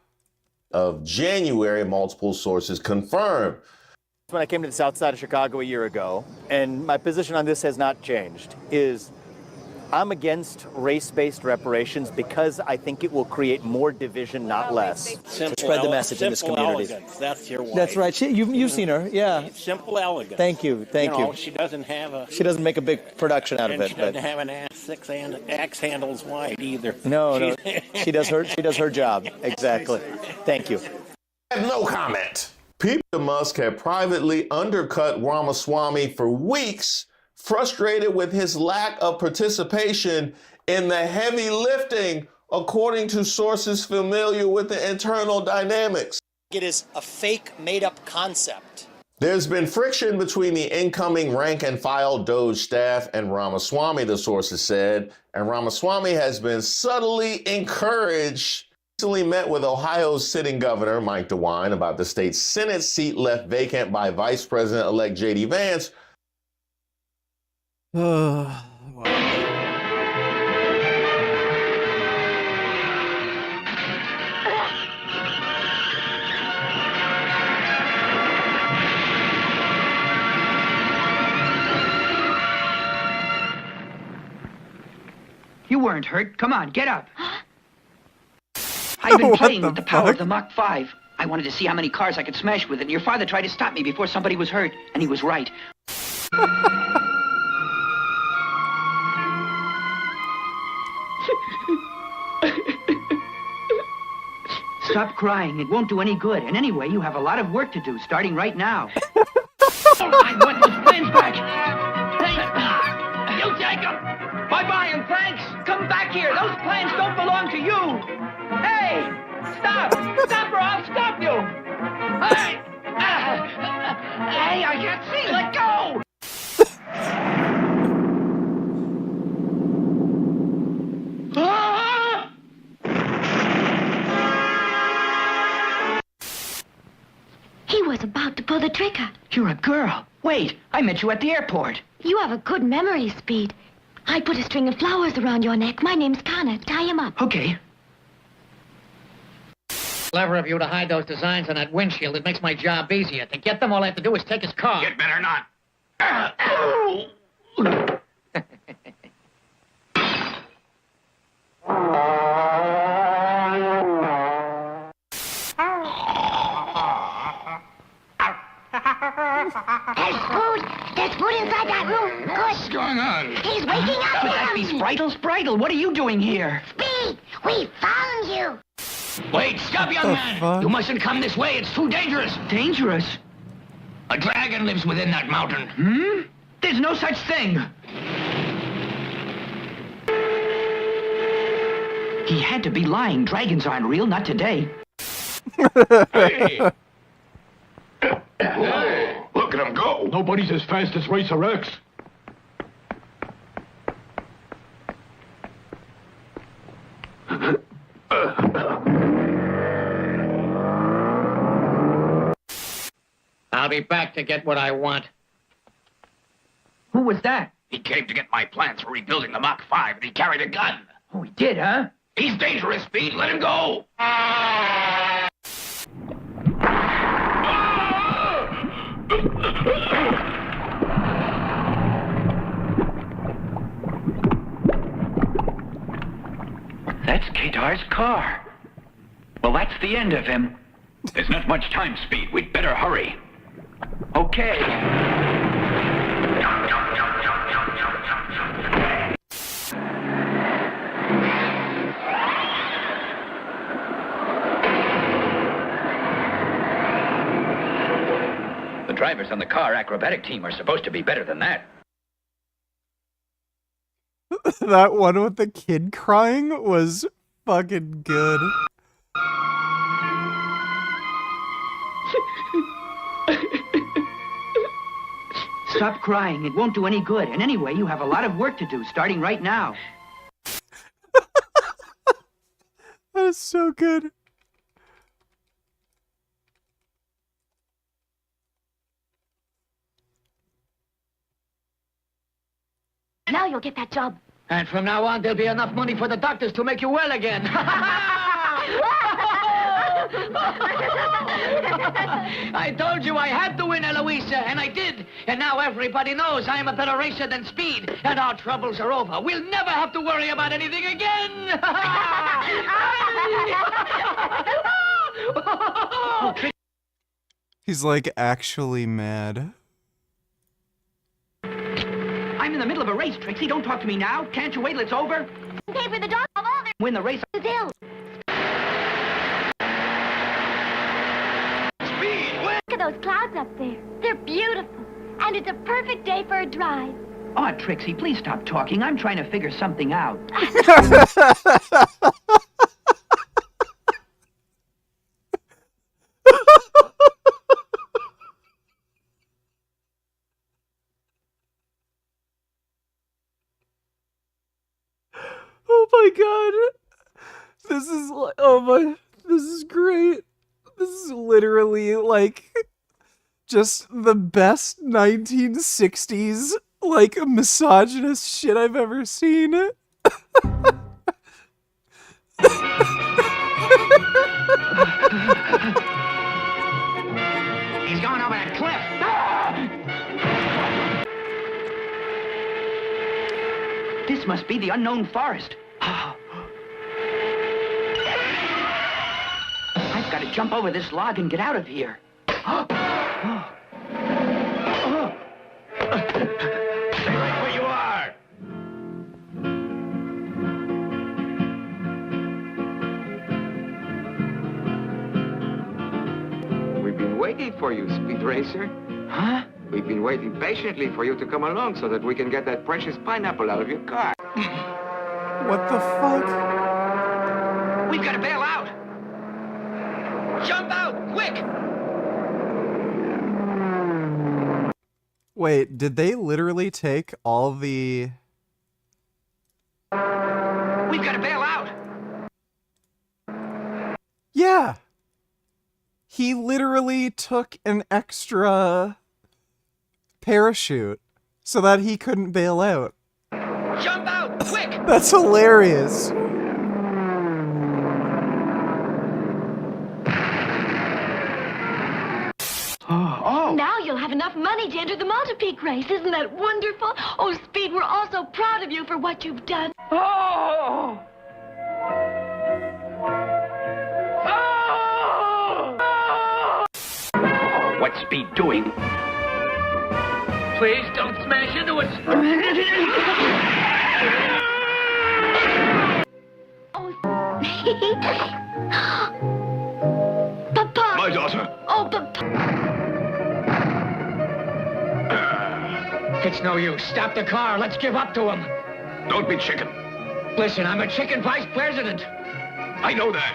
Of January, multiple sources confirmed. When I came to the south side of Chicago a year ago, and my position on this has not changed, is I'm against race-based reparations because I think it will create more division, not less. Spread the message in this community. Elegance. That's your wife. That's right. You've seen her, yeah. Simple elegance. Thank you. She doesn't have a. She doesn't make a big production out of and it. She doesn't have an axe handles wide either. No. She does her job. Exactly. Thank you. I have no comment. People at Musk have privately undercut Ramaswamy for weeks, frustrated with his lack of participation in the heavy lifting, according to sources familiar with the internal dynamics. It is a fake, made-up concept. There's been friction between the incoming rank-and-file Doge staff and Ramaswamy, the sources said, and Ramaswamy has been subtly encouraged. Recently met with Ohio's sitting governor, Mike DeWine, about the state's Senate seat left vacant by Vice President-elect J.D. Vance. You weren't hurt. Come on, get up. I've been playing with the power of the Mach 5. I wanted to see how many cars I could smash with it, and your father tried to stop me before somebody was hurt, and he was right. Stop crying. It won't do any good. And anyway, you have a lot of work to do, starting right now. I want those plans back. Hey, you take them. Bye-bye and thanks. Come back here. Those plans don't belong to you. Hey, stop. Stop or I'll stop you. Hey, hey, I can't see. Let go. He was about to pull the trigger. You're a girl. Wait, I met you at the airport. You have a good memory, Speed. I put a string of flowers around your neck. My name's Connor. Tie him up. Okay. Clever of you to hide those designs on that windshield. It makes my job easier. To get them, all I have to do is take his car. You'd better not. There's food. There's food inside that room. What's Good. going on? He's waking up. Could that be Spritle? Spritle, what are you doing here? Speed, we found you. Wait, stop, young man. You mustn't come this way. It's too dangerous. Dangerous? A dragon lives within that mountain. Hmm? There's no such thing. He had to be lying. Dragons aren't real, not today. Hey! Whoa, look at him go. Nobody's as fast as Racer X. I'll be back to get what I want. Who was that? He came to get my plans for rebuilding the Mach 5, and he carried a gun. Oh, he did, huh? He's dangerous, Speed. Let him go. That's Katar's car. Well, that's the end of him. There's not much time, Speed. We'd better hurry. Okay. The drivers on the car acrobatic team are supposed to be better than that. That one with the kid crying was fucking good. Stop crying. It won't do any good. And anyway, you have a lot of work to do, starting right now. That is so good. Now you'll get that job. And from now on, there'll be enough money for the doctors to make you well again. I told you I had to win, Eloisa, and I did. And now everybody knows I'm a better racer than Speed, and our troubles are over. We'll never have to worry about anything again. He's like actually mad. I'm in the middle of a race, Trixie. Don't talk to me now. Can't you wait till it's over? Pay for the dog of all their Win the race. ill. Look at those clouds up there. They're beautiful. And it's a perfect day for a drive. Oh, Trixie, please stop talking. I'm trying to figure something out. Oh my god. This is like, oh my, this is great. This is literally like just the best 1960s like misogynist shit I've ever seen. He's going over that cliff. This must be the unknown forest. I've got to jump over this log and get out of here. Stay right where you are. We've been waiting for you, Speed Racer. Huh? We've been waiting patiently for you to come along so that we can get that precious pineapple out of your car. What the fuck? We've got to bail out. Jump out, quick! Wait, did they literally take all the... We've got to bail out. Yeah. He literally took an extra parachute so that he couldn't bail out. Jump out, quick! That's hilarious. Now you'll have enough money to enter the multi-peak race. Isn't that wonderful? Oh, Speed, we're all so proud of you for what you've done. Oh! Oh, what's Speed doing? Please don't smash into us. Papa! My daughter. Oh, Papa! It's no use. Stop the car. Let's give up to him. Don't be chicken. Listen, I'm a chicken vice president. I know that.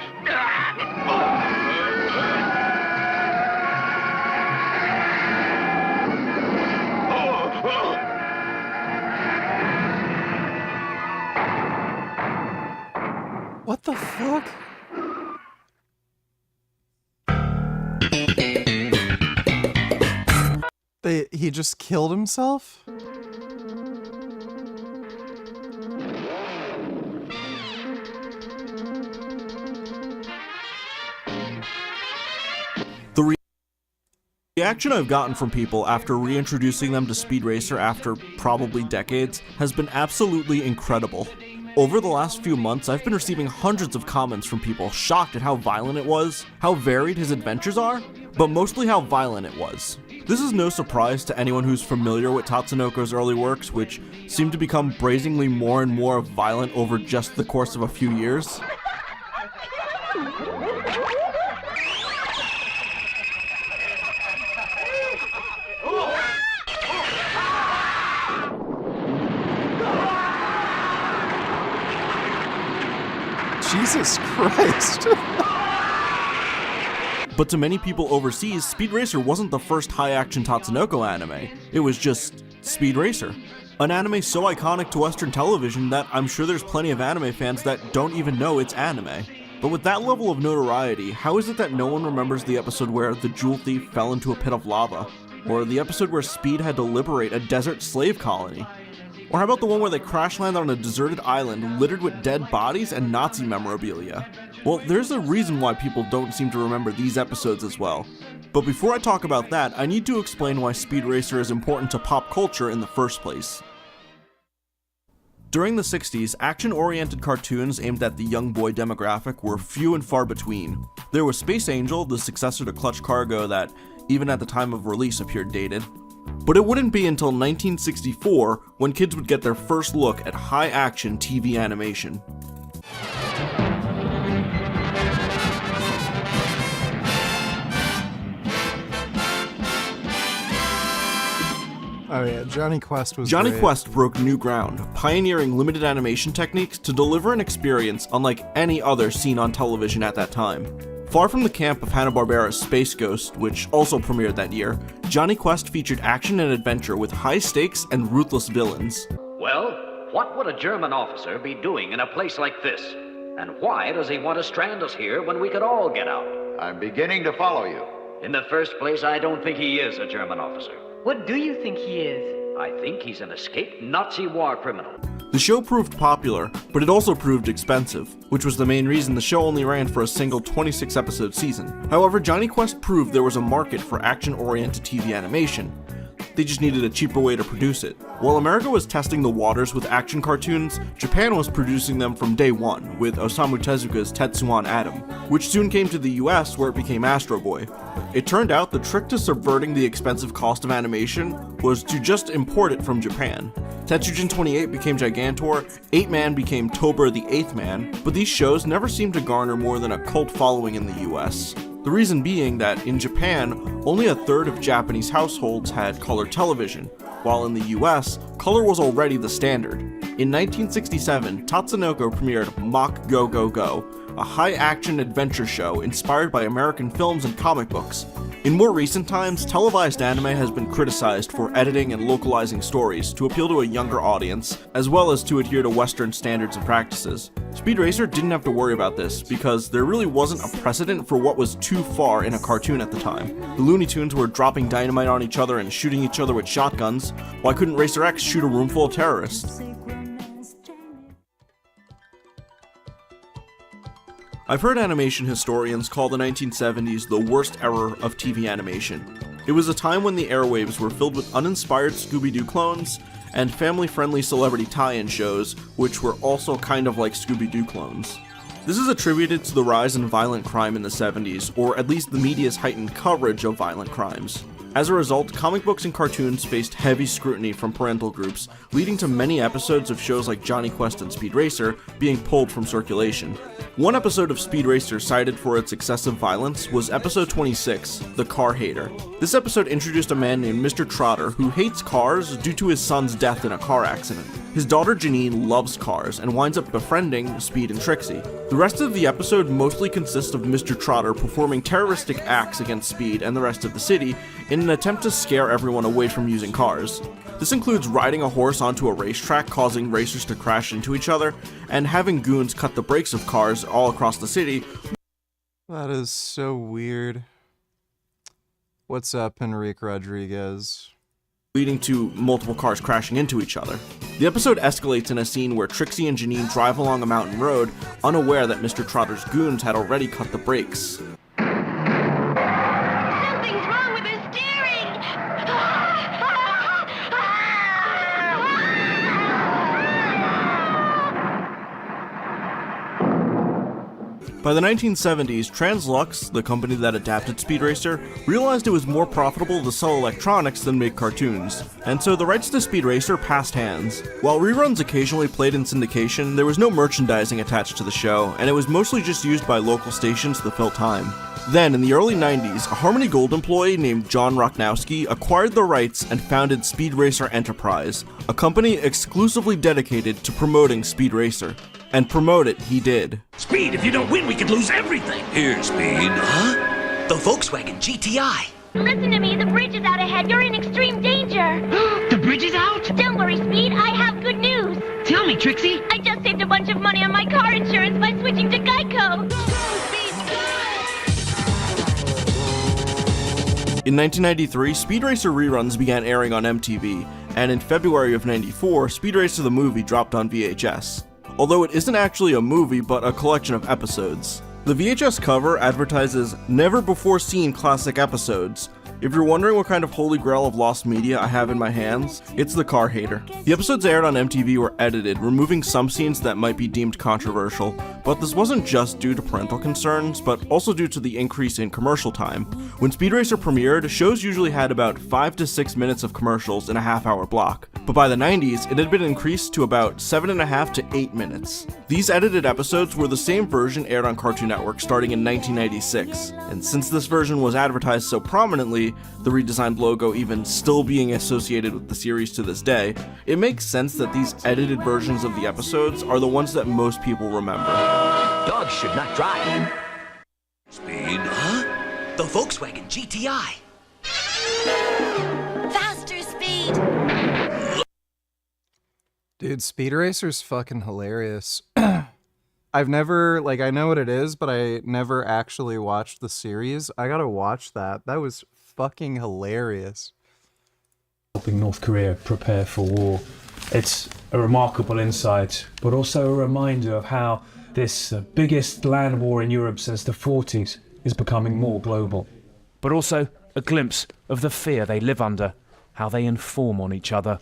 What the fuck? He just killed himself? The reaction I've gotten from people after reintroducing them to Speed Racer after probably decades has been absolutely incredible. Over the last few months, I've been receiving hundreds of comments from people shocked at how violent it was, how varied his adventures are, but mostly how violent it was. This is no surprise to anyone who's familiar with Tatsunoko's early works, which seem to become brazenly more and more violent over just the course of a few years. Jesus Christ. But to many people overseas, Speed Racer wasn't the first high-action Tatsunoko anime. It was just Speed Racer. An anime so iconic to Western television that I'm sure there's plenty of anime fans that don't even know it's anime. But with that level of notoriety, how is it that no one remembers the episode where the jewel thief fell into a pit of lava? Or the episode where Speed had to liberate a desert slave colony? Or how about the one where they crash land on a deserted island littered with dead bodies and Nazi memorabilia? Well, there's a reason why people don't seem to remember these episodes as well. But before I talk about that, I need to explain why Speed Racer is important to pop culture in the first place. During the 60s, action-oriented cartoons aimed at the young boy demographic were few and far between. There was Space Angel, the successor to Clutch Cargo that, even at the time of release, appeared dated. But it wouldn't be until 1964 when kids would get their first look at high-action TV animation. Oh yeah, Johnny Quest was Johnny great. Quest broke new ground, pioneering limited animation techniques to deliver an experience unlike any other seen on television at that time. Far from the camp of Hanna-Barbera's Space Ghost, which also premiered that year, Johnny Quest featured action and adventure with high stakes and ruthless villains. Well, what would a German officer be doing in a place like this? And why does he want to strand us here when we could all get out? I'm beginning to follow you. In the first place, I don't think he is a German officer. What do you think he is? I think he's an escaped Nazi war criminal. The show proved popular, but it also proved expensive, which was the main reason the show only ran for a single 26-episode season. However, Johnny Quest proved there was a market for action-oriented TV animation. They just needed a cheaper way to produce it. While America was testing the waters with action cartoons, Japan was producing them from day one, with Osamu Tezuka's Tetsuan Atom, which soon came to the US where it became Astro Boy. It turned out the trick to subverting the expensive cost of animation was to just import it from Japan. Tetsujin 28 became Gigantor, 8-Man became Tober the 8th Man, but these shows never seemed to garner more than a cult following in the US. The reason being that in Japan, only a third of Japanese households had color television, while in the US, color was already the standard. In 1967, Tatsunoko premiered Mach Go Go Go, a high-action adventure show inspired by American films and comic books. In more recent times, televised anime has been criticized for editing and localizing stories to appeal to a younger audience, as well as to adhere to Western standards and practices. Speed Racer didn't have to worry about this, because there really wasn't a precedent for what was too far in a cartoon at the time. The Looney Tunes were dropping dynamite on each other and shooting each other with shotguns. Why couldn't Racer X shoot a room full of terrorists? I've heard animation historians call the 1970s the worst era of TV animation. It was a time when the airwaves were filled with uninspired Scooby-Doo clones and family-friendly celebrity tie-in shows, which were also kind of like Scooby-Doo clones. This is attributed to the rise in violent crime in the 70s, or at least the media's heightened coverage of violent crimes. As a result, comic books and cartoons faced heavy scrutiny from parental groups, leading to many episodes of shows like Johnny Quest and Speed Racer being pulled from circulation. One episode of Speed Racer cited for its excessive violence was episode 26, The Car Hater. This episode introduced a man named Mr. Trotter who hates cars due to his son's death in a car accident. His daughter Janine loves cars and winds up befriending Speed and Trixie. The rest of the episode mostly consists of Mr. Trotter performing terroristic acts against Speed and the rest of the city in an attempt to scare everyone away from using cars. This includes riding a horse onto a racetrack, causing racers to crash into each other, and having goons cut the brakes of cars all across the city. That is so weird. What's up, Enrique Rodriguez? Leading to multiple cars crashing into each other. The episode escalates in a scene where Trixie and Janine drive along a mountain road, unaware that Mr. Trotter's goons had already cut the brakes. By the 1970s, Translux, the company that adapted Speed Racer, realized it was more profitable to sell electronics than make cartoons, and so the rights to Speed Racer passed hands. While reruns occasionally played in syndication, there was no merchandising attached to the show, and it was mostly just used by local stations to fill time. Then, in the early 90s, a Harmony Gold employee named John Rochnowski acquired the rights and founded Speed Racer Enterprise, a company exclusively dedicated to promoting Speed Racer. And promote it he did. Speed, if you don't win, we could lose everything. Here, Speed. Huh? The Volkswagen GTI. Listen to me, the bridge is out ahead. You're in extreme danger. The bridge is out? Don't worry, Speed. I have good news. Tell me, Trixie. I just saved a bunch of money on my car insurance by switching to Geico. In 1993, Speed Racer reruns began airing on MTV, and in February of 94, Speed Racer the movie dropped on VHS. Although it isn't actually a movie, but a collection of episodes. The VHS cover advertises never-before-seen classic episodes. If you're wondering what kind of holy grail of lost media I have in my hands, it's The Car Hater. The episodes aired on MTV were edited, removing some scenes that might be deemed controversial, but this wasn't just due to parental concerns, but also due to the increase in commercial time. When Speed Racer premiered, shows usually had about 5 to 6 minutes of commercials in a half-hour block, but by the 90s, it had been increased to about 7.5 to 8 minutes. These edited episodes were the same version aired on Cartoon Network starting in 1996, and since this version was advertised so prominently, the redesigned logo even still being associated with the series to this day, it makes sense that these edited versions of the episodes are the ones that most people remember. Dogs should not drive. Speed. Huh? The Volkswagen GTI. Faster, Speed. Dude, Speed Racer's fucking hilarious. I've never, I know what it is, but I never actually watched the series. I gotta watch that. That was fucking hilarious. Helping North Korea prepare for war. It's a remarkable insight, but also a reminder of how this biggest land war in Europe since the 40s is becoming more global. But also a glimpse of the fear they live under, how they inform on each other.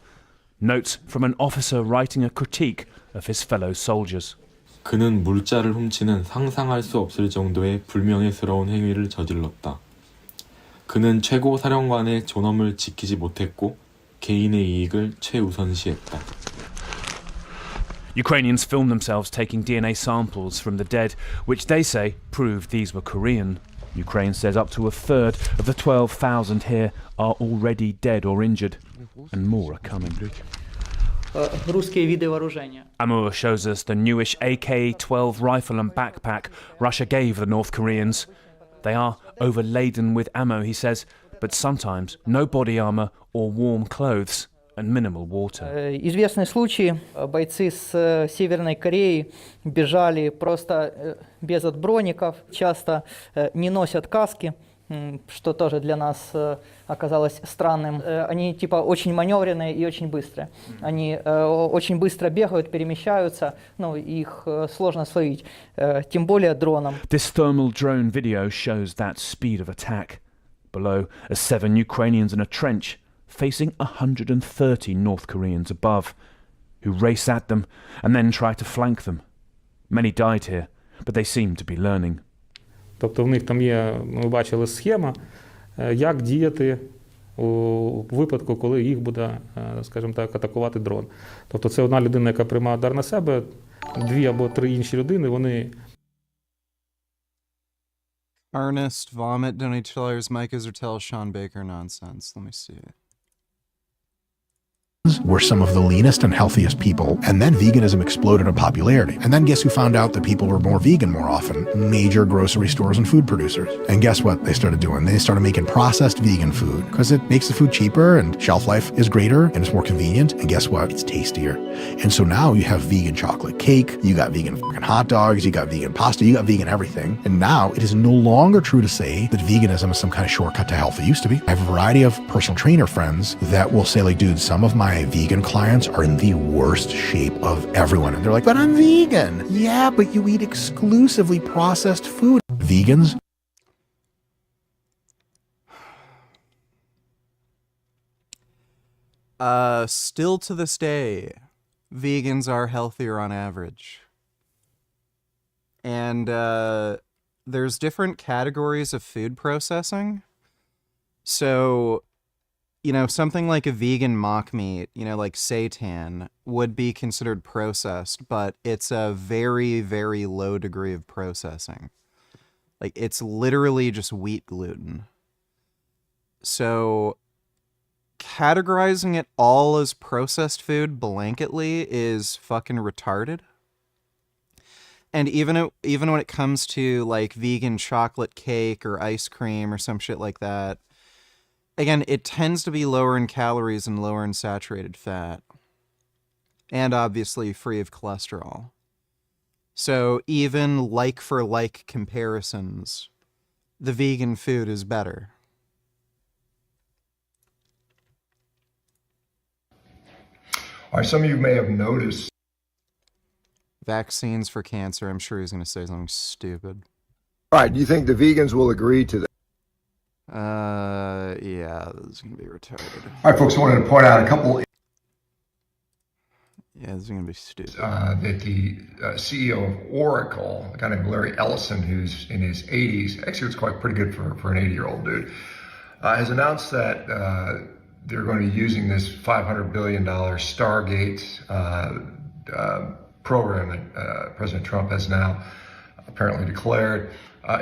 Notes from an officer writing a critique of his fellow soldiers. 그는 물자를 훔치는 상상할 수 없을 정도의 불명예스러운 행위를 저질렀다. 그는 최고 사령관의 존엄을 지키지 못했고 개인의 이익을 최우선시했다. Ukrainians filmed themselves taking DNA samples from the dead, which they say proved these were Korean. Ukraine says up to a third of the 12,000 here are already dead or injured, and more are coming. Amur shows us the newish AK-12 rifle and backpack Russia gave the North Koreans. They are overladen with ammo, he says, but sometimes no body armor or warm clothes and minimal water. Известный случай. Бойцы с Северной Кореи бежали просто без броников, часто не носят каски, что тоже для нас оказалось странным. Они типа очень маневренные и очень быстрые. Они очень быстро бегают, перемещаются, их сложно словить, тем более дроном. This thermal drone video shows that speed of attack. Below are 7 Ukrainians in a trench, facing 130 North Koreans above, who race at them and then try to flank them. Many died here, but they seem to be learning. Тобто в них там є, ми бачили схема, як діяти у випадку, коли їх буде, скажімо так, атакувати дрон. Тобто це одна людина, яка приймає удар на себе, 2 або 3 інші людини, вони... Ernest, vomit, donate $2, Micah's or tell Shawn Baker nonsense. Let me see. Were some of the leanest and healthiest people, and then veganism exploded in popularity. And then guess who found out that people were more vegan more often? Major grocery stores and food producers. And guess what they started doing? They started making processed vegan food because it makes the food cheaper and shelf life is greater and it's more convenient. And guess what? It's tastier. And so now you have vegan chocolate cake, you got vegan fucking hot dogs, you got vegan pasta, you got vegan everything. And now it is no longer true to say that veganism is some kind of shortcut to health. It used to be. I have a variety of personal trainer friends that will say like, dude, some of my vegan clients are in the worst shape of everyone. And they're like, but I'm vegan. Yeah, but you eat exclusively processed food. Vegans. Still to this day, vegans are healthier on average. And there's different categories of food processing. So, something like a vegan mock meat, like seitan, would be considered processed, but it's a very, very low degree of processing. Like, it's literally just wheat gluten. So, categorizing it all as processed food blanketly is fucking retarded. And even when it comes to like vegan chocolate cake or ice cream or some shit like that, again, it tends to be lower in calories and lower in saturated fat. And obviously free of cholesterol. So even like for like comparisons, the vegan food is better. All right, some of you may have noticed. Vaccines for cancer. I'm sure he's going to say something stupid. All right, do you think the vegans will agree to that? Yeah, this is going to be retarded. All right, folks, I wanted to point out a couple. Yeah, this is going to be stupid. That the CEO of Oracle, a guy named Larry Ellison, who's in his 80s, actually it's quite pretty good for an 80-year-old dude, has announced that they're going to be using this $500 billion Stargate program that President Trump has now apparently declared,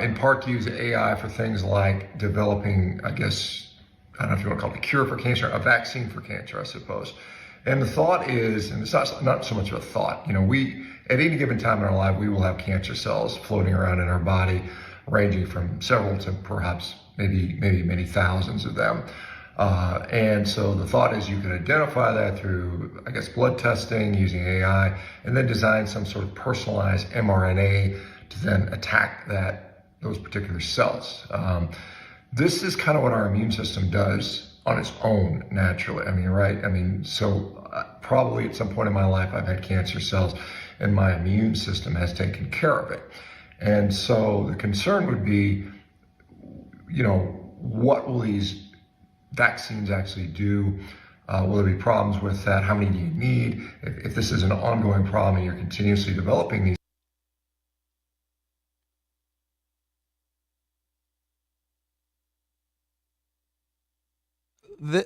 in part to use AI for things like developing, I guess, I don't know if you want to call it a cure for cancer, a vaccine for cancer, I suppose. And the thought is, and it's not so much of a thought, we, at any given time in our life, we will have cancer cells floating around in our body, ranging from several to perhaps maybe many thousands of them. And so the thought is you can identify that through, I guess, blood testing using AI, and then design some sort of personalized mRNA to then attack those particular cells. This is kind of what our immune system does on its own naturally. So probably at some point in my life I've had cancer cells and my immune system has taken care of it. And so the concern would be, what will these vaccines actually do? Will there be problems with that? How many do you need? If this is an ongoing problem and you're continuously developing these.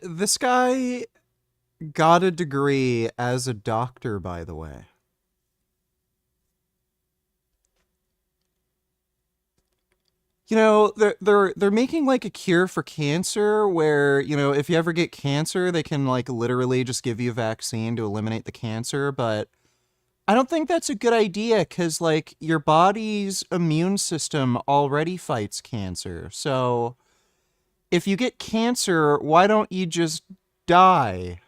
This guy got a degree as a doctor, by the way. They're making like a cure for cancer where, if you ever get cancer, they can like literally just give you a vaccine to eliminate the cancer, but I don't think that's a good idea because like your body's immune system already fights cancer. So if you get cancer, why don't you just die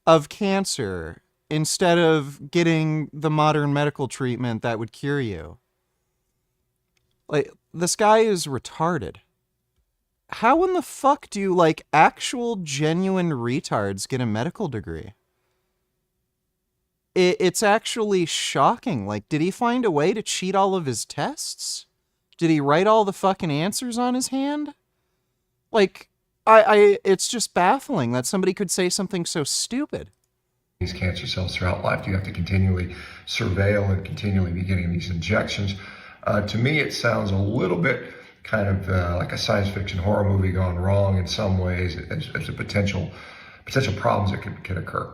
of cancer instead of getting the modern medical treatment that would cure you? Like, this guy is retarded. How in the fuck do, like, actual genuine retards get a medical degree? It's actually shocking. Like, did he find a way to cheat all of his tests? Did he write all the fucking answers on his hand? Like, it's just baffling that somebody could say something so stupid. These cancer cells throughout life, you have to continually surveil and continually be getting these injections. To me, it sounds a little bit kind of like a science fiction horror movie gone wrong in some ways as a potential problems that could occur.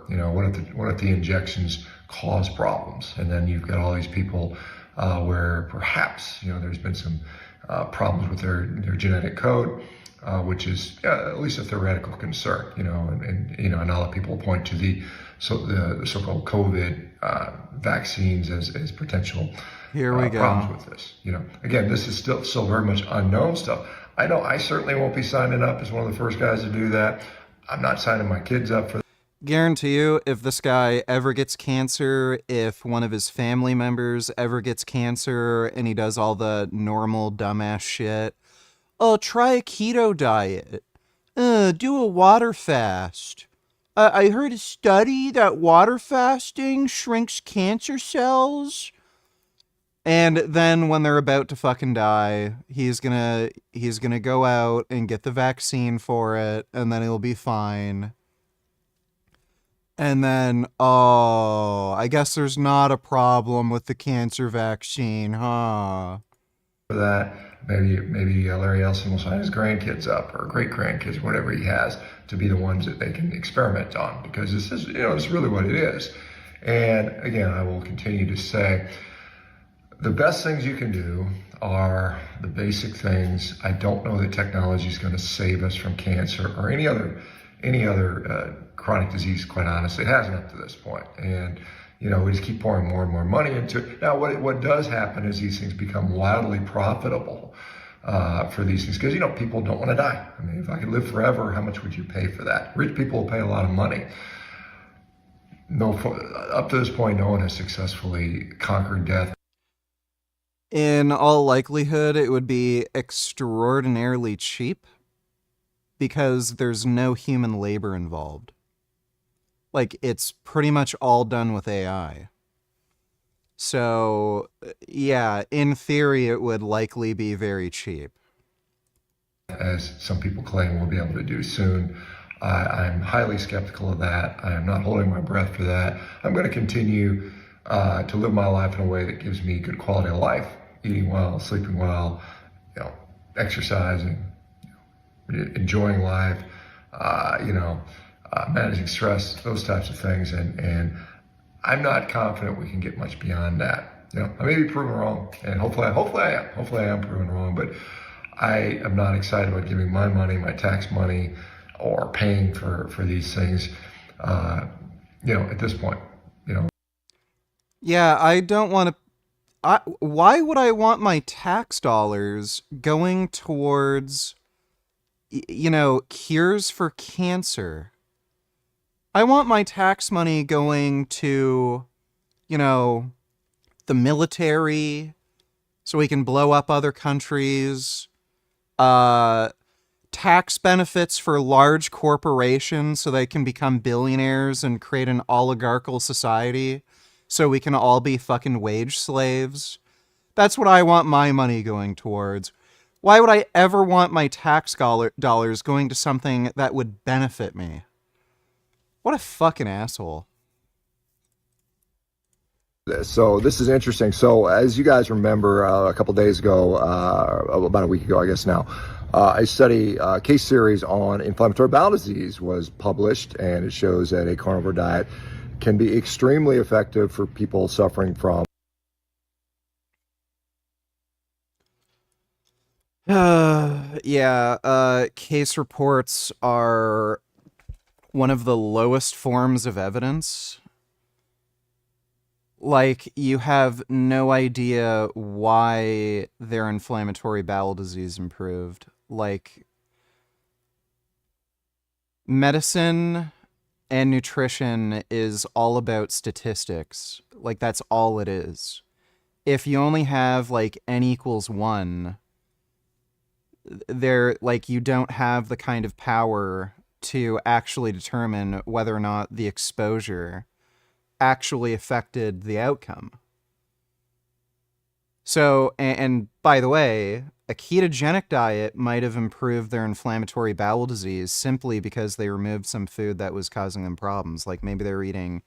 What if the injections cause problems? And then you've got all these people where perhaps, there's been some problems with their genetic code. Which is at least a theoretical concern, and a lot of people point to the so-called COVID vaccines as potential problems with this. Again, this is still very much unknown stuff. I know I certainly won't be signing up as one of the first guys to do that. I'm not signing my kids up for that. Guarantee you, if this guy ever gets cancer, if one of his family members ever gets cancer, and he does all the normal dumbass shit, oh, try a keto diet. Do a water fast. I heard a study that water fasting shrinks cancer cells. And then when they're about to fucking die, he's gonna go out and get the vaccine for it, and then he'll be fine. And then, I guess there's not a problem with the cancer vaccine, huh? For that, maybe Larry Ellison will sign his grandkids up, or great grandkids, whatever he has, to be the ones that they can experiment on, because this is, it's really what it is. And again, I will continue to say, the best things you can do are the basic things. I don't know that technology is going to save us from cancer or any other chronic disease. Quite honestly, it hasn't up to this point. And We just keep pouring more and more money into it. Now, what does happen is these things become wildly profitable for these things, because people don't want to die. I mean, if I could live forever, how much would you pay for that? Rich people will pay a lot of money. No, up to this point, no one has successfully conquered death. In all likelihood, it would be extraordinarily cheap because there's no human labor involved. Like, it's pretty much all done with AI. So, yeah, in theory, it would likely be very cheap. As some people claim we'll be able to do soon. I'm highly skeptical of that. I am not holding my breath for that. I'm going to continue to live my life in a way that gives me good quality of life, eating well, sleeping well, exercising, enjoying life, managing stress, those types of things. And I'm not confident we can get much beyond that. I may be proven wrong, and hopefully I am proven wrong, but I am not excited about giving my money, my tax money, or paying for these things, at this point, Yeah, I don't want to... why would I want my tax dollars going towards, cures for cancer? I want my tax money going to, the military, so we can blow up other countries, tax benefits for large corporations so they can become billionaires and create an oligarchical society so we can all be fucking wage slaves. That's what I want my money going towards. Why would I ever want my tax dollars going to something that would benefit me? What a fucking asshole. So this is interesting. So as you guys remember, a couple days ago, about a week ago, I guess now, a study, case series on inflammatory bowel disease was published, and it shows that a carnivore diet can be extremely effective for people suffering from case reports are one of the lowest forms of evidence. Like, you have no idea why their inflammatory bowel disease improved. Like, medicine and nutrition is all about statistics. Like, that's all it is. If you only have, like, n equals 1, you don't have the kind of power to actually determine whether or not the exposure actually affected the outcome. So, and by the way, a ketogenic diet might have improved their inflammatory bowel disease simply because they removed some food that was causing them problems. Like, maybe they're eating,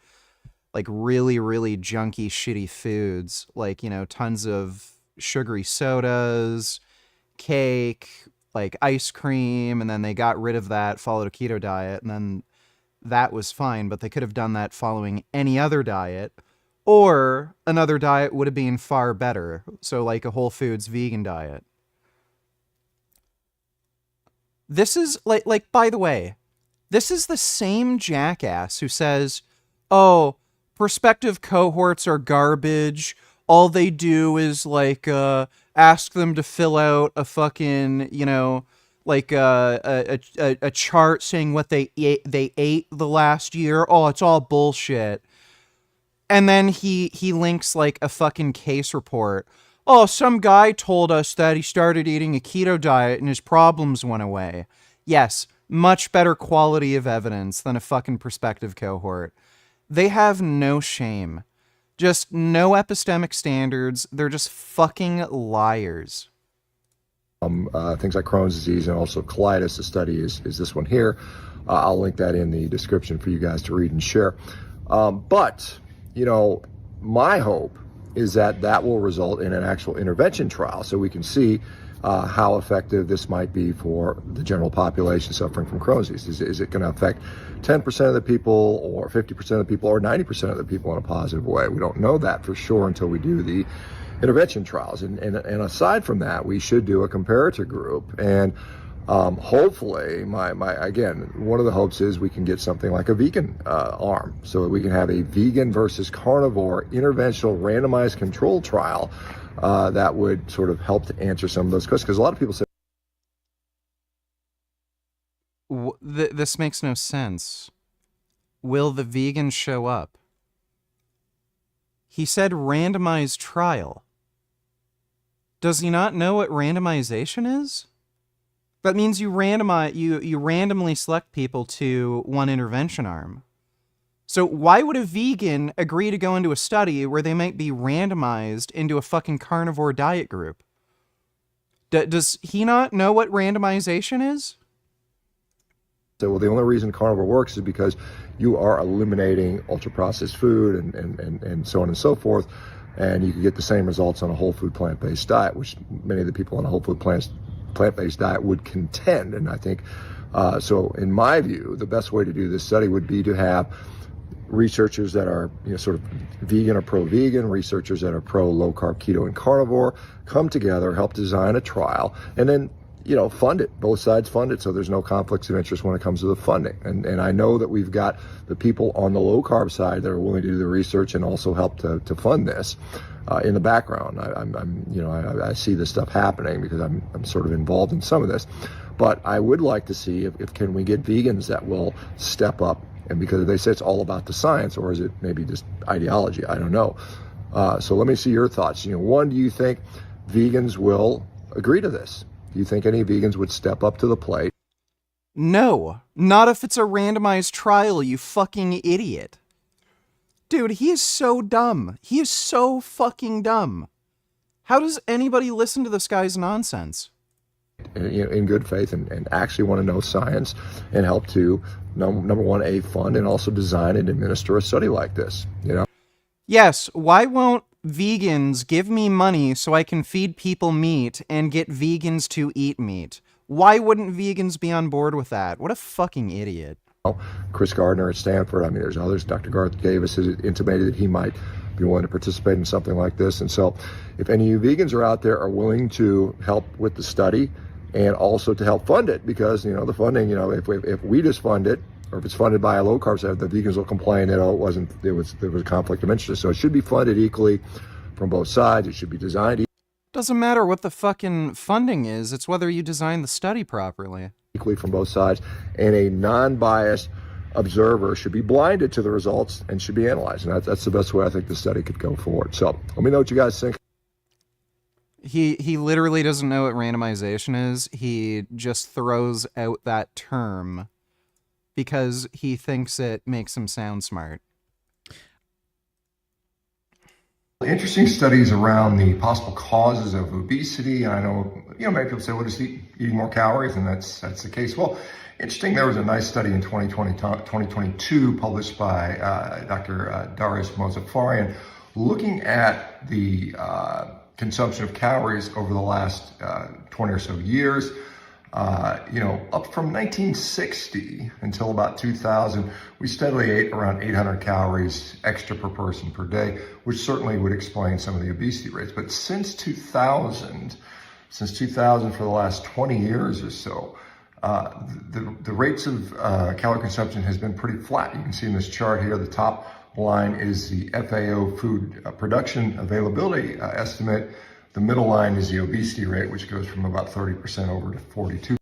like, really, really junky, shitty foods, like, tons of sugary sodas, cake, like ice cream, and then they got rid of that, followed a keto diet, and then that was fine, but they could have done that following any other diet, or another diet would have been far better. So like a Whole Foods vegan diet. This is, like, by the way, this is the same jackass who says, oh, prospective cohorts are garbage. All they do is, like, ask them to fill out a fucking, like a chart saying what they ate the last year. Oh, it's all bullshit. And then he links like a fucking case report. Oh, some guy told us that he started eating a keto diet and his problems went away. Yes, much better quality of evidence than a fucking prospective cohort. They have no shame. Just no epistemic standards. They're just fucking liars. Things like Crohn's disease and also colitis. The study is this one here. I'll link that in the description for you guys to read and share. But, my hope is that will result in an actual intervention trial so we can see how effective this might be for the general population suffering from Crohn's disease. Is it going to affect 10% of the people or 50% of the people or 90% of the people in a positive way? We don't know that for sure until we do the intervention trials. And aside from that, we should do a comparator group. And Hopefully, again, one of the hopes is we can get something like a vegan arm, so that we can have a vegan versus carnivore interventional randomized control trial that would sort of help to answer some of those questions. Because a lot of people say, this makes no sense. Will the vegans show up? He said randomized trial. Does he not know what randomization is? That means you randomly select people to one intervention arm. So why would a vegan agree to go into a study where they might be randomized into a fucking carnivore diet group? Does he not know what randomization is? so, well, the only reason carnivore works is because you are eliminating ultra-processed food and so on and so forth, and you can get the same results on a whole food plant-based diet, which many of the people on a whole food plant-based diet would contend. And I think, so in my view, the best way to do this study would be to have researchers that are sort of vegan or pro-vegan, researchers that are pro-low-carb, keto, and carnivore, come together, help design a trial, and then fund it. Both sides fund it, so there's no conflicts of interest when it comes to the funding. And I know that we've got the people on the low-carb side that are willing to do the research and also help to fund this in the background. I see this stuff happening because I'm sort of involved in some of this. But I would like to see if can we get vegans that will step up, and because they say it's all about the science, or is it maybe just ideology? I don't know. So let me see your thoughts. One, do you think vegans will agree to this? Do you think any vegans would step up to the plate? No, not if it's a randomized trial, you fucking idiot. Dude, he is so dumb. He is so fucking dumb. How does anybody listen to this guy's nonsense? In good faith and actually want to know science and help to, number one, fund and also design and administer a study like this, Yes, why won't vegans give me money so I can feed people meat and get vegans to eat meat? Why wouldn't vegans be on board with that? What a fucking idiot. Chris Gardner at Stanford, there's others. Dr. Garth Davis has intimated that he might be willing to participate in something like this. And so if any of you vegans are out there are willing to help with the study and also to help fund it, because, the funding, if we just fund it, or if it's funded by a low-carb side, the vegans will complain that, there was a conflict of interest. So it should be funded equally from both sides. It should be designed Doesn't matter what the fucking funding is. It's whether you design the study properly. Equally from both sides. And a non-biased observer should be blinded to the results and should be analyzed. And that's the best way I think the study could go forward. So let me know what you guys think. He literally doesn't know what randomization is. He just throws out that term because he thinks it makes him sound smart. Interesting studies around the possible causes of obesity. And I know, many people say, well, just eating more calories, and that's the case. Well, interesting, there was a nice study in 2022 published by Dr. Darius Mozaffarian looking at the consumption of calories over the last 20 or so years. Up from 1960 until about 2000, we steadily ate around 800 calories extra per person per day, which certainly would explain some of the obesity rates. But since 2000 for the last 20 years or so, the rates of calorie consumption has been pretty flat. You can see in this chart here, the top line is the FAO food production availability estimate. The middle line is the obesity rate, which goes from about 30% over to 42%.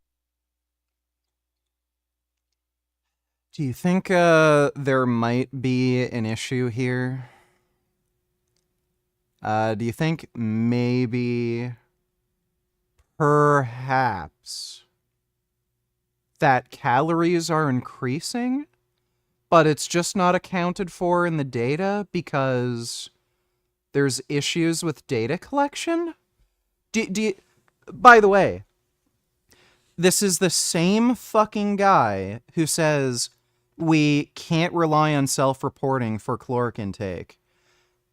Do you think there might be an issue here? Do you think maybe, perhaps, that calories are increasing, but it's just not accounted for in the data because there's issues with data collection? By the way, this is the same fucking guy who says we can't rely on self-reporting for caloric intake.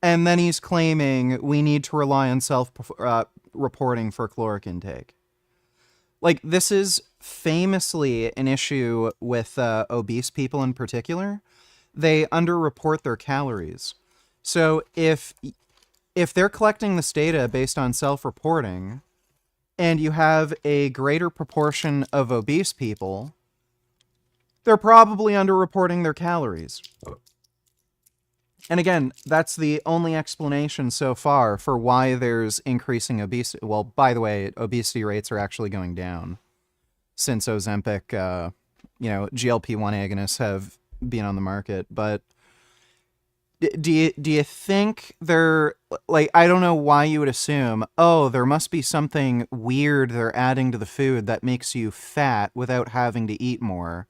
And then he's claiming we need to rely on self-reporting for caloric intake. Like, this is famously an issue with obese people in particular. They underreport their calories. So if they're collecting this data based on self-reporting, and you have a greater proportion of obese people, they're probably underreporting their calories. And again, that's the only explanation so far for why there's increasing obesity. Well, by the way, obesity rates are actually going down since Ozempic, GLP-1 agonists have been on the market. But do you think they're, like, I don't know why you would assume, oh, there must be something weird they're adding to the food that makes you fat without having to eat more.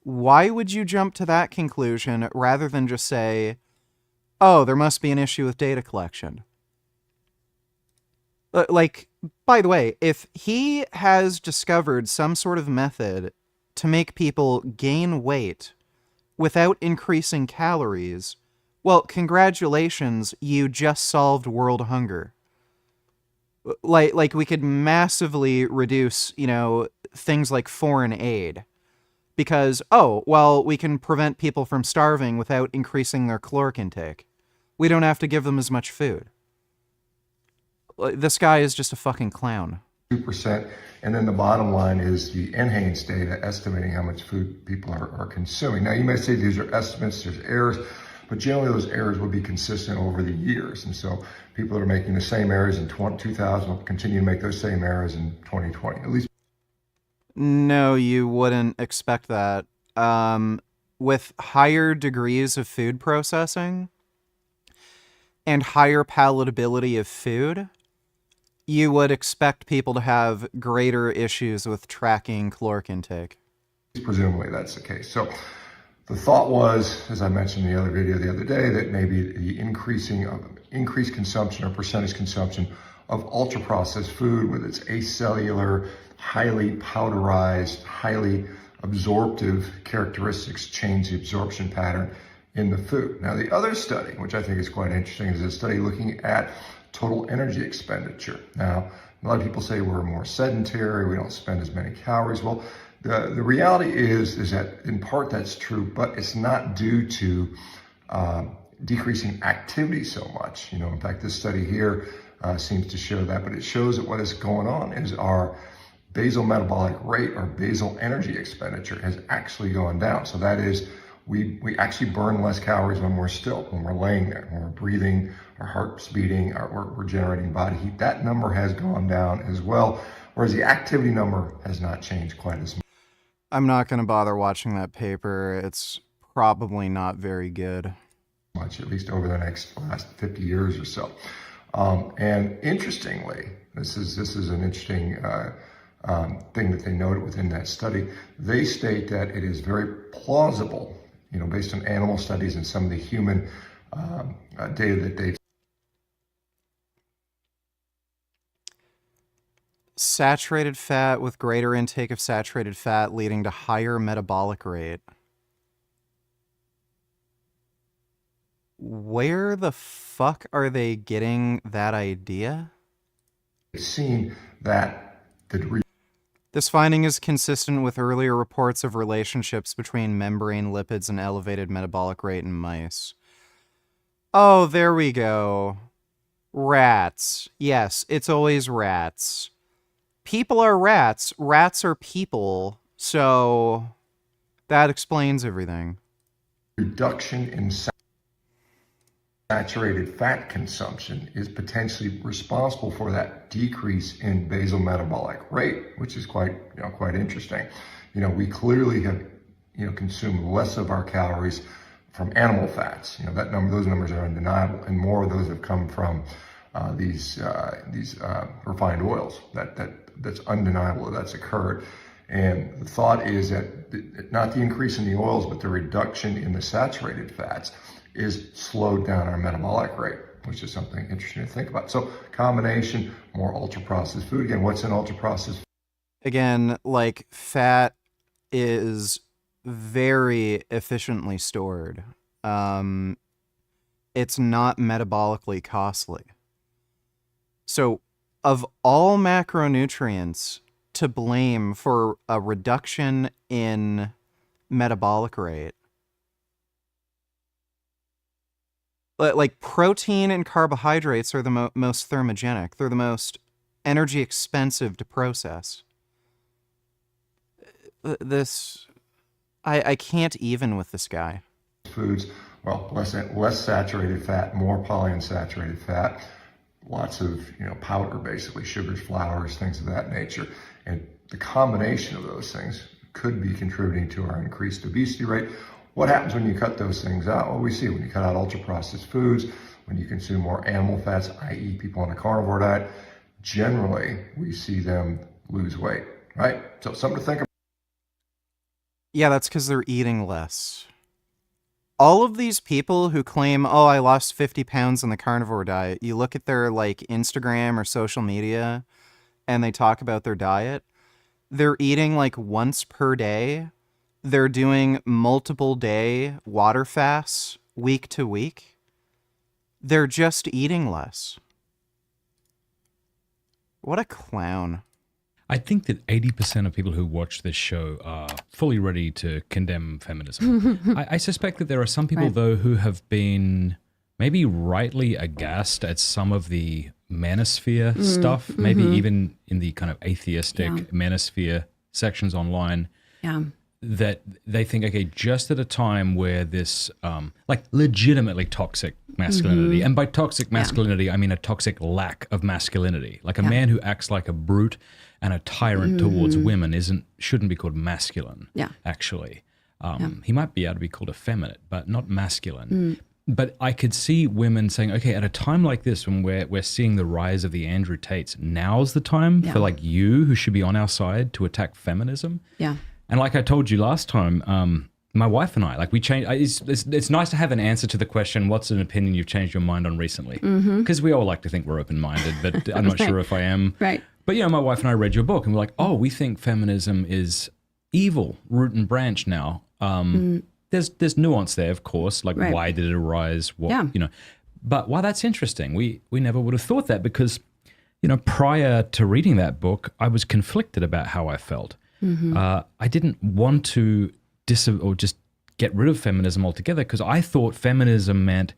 Why would you jump to that conclusion rather than just say, oh, there must be an issue with data collection? Like, by the way, if he has discovered some sort of method to make people gain weight without increasing calories, well, congratulations, you just solved world hunger. Like we could massively reduce, things like foreign aid. Because, oh, well, we can prevent people from starving without increasing their caloric intake. We don't have to give them as much food. This guy is just a fucking clown. 2%. And then the bottom line is the NHANES data estimating how much food people are consuming. Now, you may say these are estimates, there's errors, but generally those errors will be consistent over the years. And so people that are making the same errors in 2000 will continue to make those same errors in 2020, at least. No, you wouldn't expect that. With higher degrees of food processing and higher palatability of food, you would expect people to have greater issues with tracking caloric intake. Presumably that's the case. So the thought was, as I mentioned in the other video the other day, that maybe the increased consumption or percentage consumption of ultra-processed food with its acellular, highly powderized, highly absorptive characteristics change the absorption pattern in the food. Now, the other study, which I think is quite interesting, is a study looking at total energy expenditure. Now, a lot of people say we're more sedentary, we don't spend as many calories. Well, the reality is that in part that's true, but it's not due to decreasing activity so much. In fact, this study here seems to show that, but it shows that what is going on is our basal metabolic rate or basal energy expenditure has actually gone down. So that is, we actually burn less calories when we're still, when we're laying there, when we're breathing, our heart's beating, we're generating body heat. That number has gone down as well, whereas the activity number has not changed quite as much. I'm not going to bother watching that paper. It's probably not very good. At least over the last 50 years or so. And interestingly, this is an interesting thing that they noted within that study. They state that it is very plausible, based on animal studies and some of the human data that they've. Saturated fat with greater intake of saturated fat leading to higher metabolic rate. Where the fuck are they getting that idea? Seen that this finding is consistent with earlier reports of relationships between membrane lipids and elevated metabolic rate in mice. Oh, there we go. Rats. Yes, it's always rats. People are rats. Rats are people. So that explains everything. Reduction in saturated fat consumption is potentially responsible for that decrease in basal metabolic rate, which is quite interesting. We clearly have consumed less of our calories from animal fats. Those numbers are undeniable, and more of those have come from these refined oils. That's undeniable that's occurred. And the thought is that not the increase in the oils, but the reduction in the saturated fats is slowed down our metabolic rate, which is something interesting to think about. So combination, more ultra-processed food. Again, what's in ultra-processed? Again, like, fat is very efficiently stored. It's not metabolically costly. So of all macronutrients to blame for a reduction in metabolic rate, like protein and carbohydrates are the most thermogenic. They're the most energy expensive to process. I can't even with this guy. Foods, well, less saturated fat, more polyunsaturated fat, lots of powder, basically sugars, flours, things of that nature, and the combination of those things could be contributing to our increased obesity rate. What happens when you cut those things out? Well, we see when you cut out ultra-processed foods, when you consume more animal fats, i.e. people on a carnivore diet, generally we see them lose weight, right? So something to think about. Yeah, that's because they're eating less. All of these people who claim, oh, I lost 50 pounds on the carnivore diet, you look at their Instagram or social media and they talk about their diet. They're eating once per day. They're doing multiple day water fasts week to week. They're just eating less. What a clown. I think that 80% of people who watch this show are fully ready to condemn feminism. I suspect that there are some people, though, who have been maybe rightly aghast at some of the manosphere stuff, maybe even in the kind of atheistic manosphere sections online, that they think, okay, just at a time where this legitimately toxic masculinity, and by toxic masculinity, I mean a toxic lack of masculinity, like a man who acts like a brute and a tyrant towards women shouldn't be called masculine, actually. He might be able to be called effeminate, but not masculine. But I could see women saying, okay, at a time like this, when we're seeing the rise of the Andrew Tates, now's the time for you, who should be on our side, to attack feminism. Yeah. And like I told you last time, my wife and I, we changed. It's nice to have an answer to the question, what's an opinion you've changed your mind on recently? Because we all like to think we're open-minded, but I'm not sure if I am. Right. But, my wife and I read your book and we're like, oh, we think feminism is evil, root and branch now. There's nuance there, of course, why did it arise? But while that's interesting, we never would have thought that because, prior to reading that book, I was conflicted about how I felt. I didn't want to just get rid of feminism altogether because I thought feminism meant,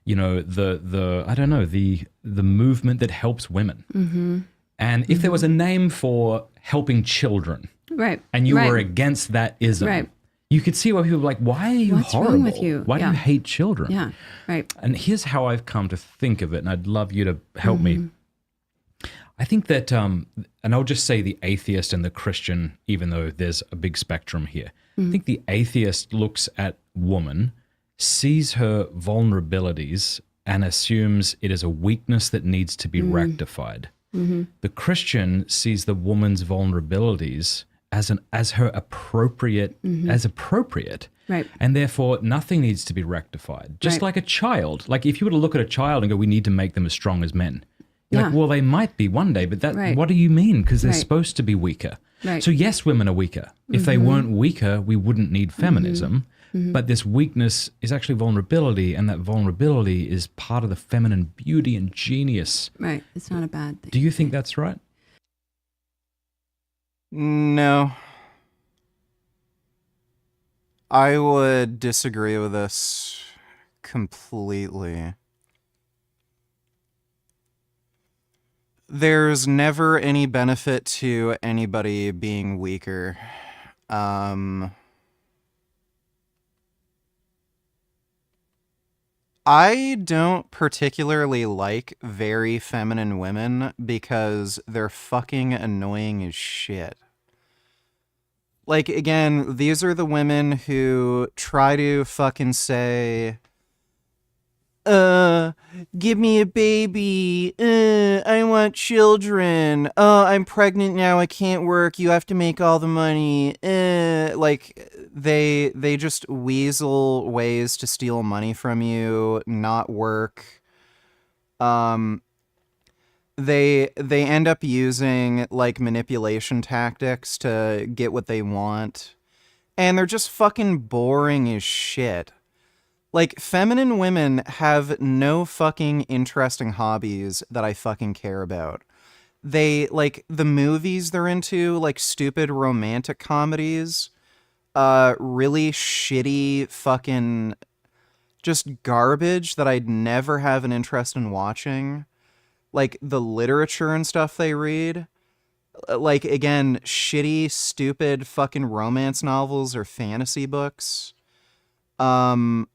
the movement that helps women. And if there was a name for helping children, and you were against that ism, you could see why people were like, why are you What's horrible? wrong with you? Why do you hate children? Yeah, right. And here's how I've come to think of it, and I'd love you to help me. I think that, and I'll just say the atheist and the Christian, even though there's a big spectrum here. I think the atheist looks at woman, sees her vulnerabilities, and assumes it is a weakness that needs to be rectified. The Christian sees the woman's vulnerabilities as her appropriate, Right. And therefore nothing needs to be rectified. Just like a child. Like if you were to look at a child and go, we need to make them as strong as men. You're like, well, they might be one day, but what do you mean? Because they're supposed to be weaker. Right. So yes, women are weaker. If they weren't weaker, we wouldn't need feminism. But this weakness is actually vulnerability, and that vulnerability is part of the feminine beauty and genius. Right. It's not a bad thing. Do you think that's right? No. I would disagree with this completely. There's never any benefit to anybody being weaker. I don't particularly like very feminine women because they're fucking annoying as shit. Like, again, these are the women who try to fucking say, give me a baby, I want children, I'm pregnant now, I can't work, you have to make all the money, like, they just weasel ways to steal money from you, not work. They end up using, like, manipulation tactics to get what they want, and they're just fucking boring as shit. Like, feminine women have no fucking interesting hobbies that I fucking care about. They, like, the movies they're into, like, stupid romantic comedies, really shitty fucking just garbage that I'd never have an interest in watching. like the literature and stuff they read. Like, again, shitty, stupid fucking romance novels or fantasy books. And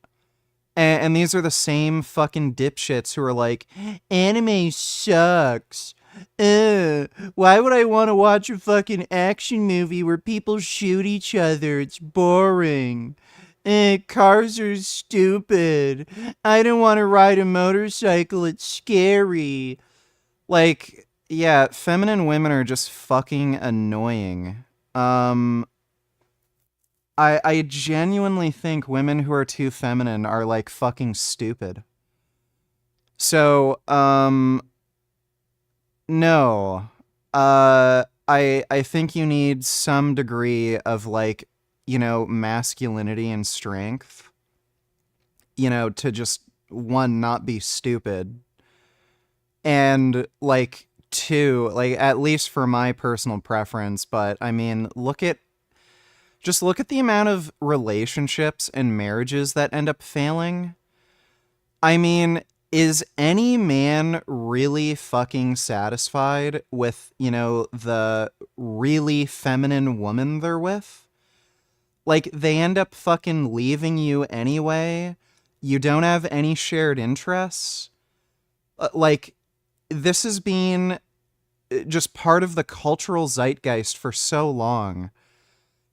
these are the same fucking dipshits who are like, anime sucks. Why would I want to watch a fucking action movie where people shoot each other? It's boring. Cars are stupid. I don't want to ride a motorcycle. It's scary. Like, yeah, feminine women are just fucking annoying. I genuinely think women who are too feminine are like fucking stupid. So, no. I think you need some degree of like, you know, masculinity and strength. You know, to just, one, not be stupid. And like, two, like, at least for my personal preference, but I mean, just look at the amount of relationships and marriages that end up failing. I mean, is any man really fucking satisfied with, you know, the really feminine woman they're with? Like, they end up fucking leaving you anyway. You don't have any shared interests. Like, this has been just part of the cultural zeitgeist for so long.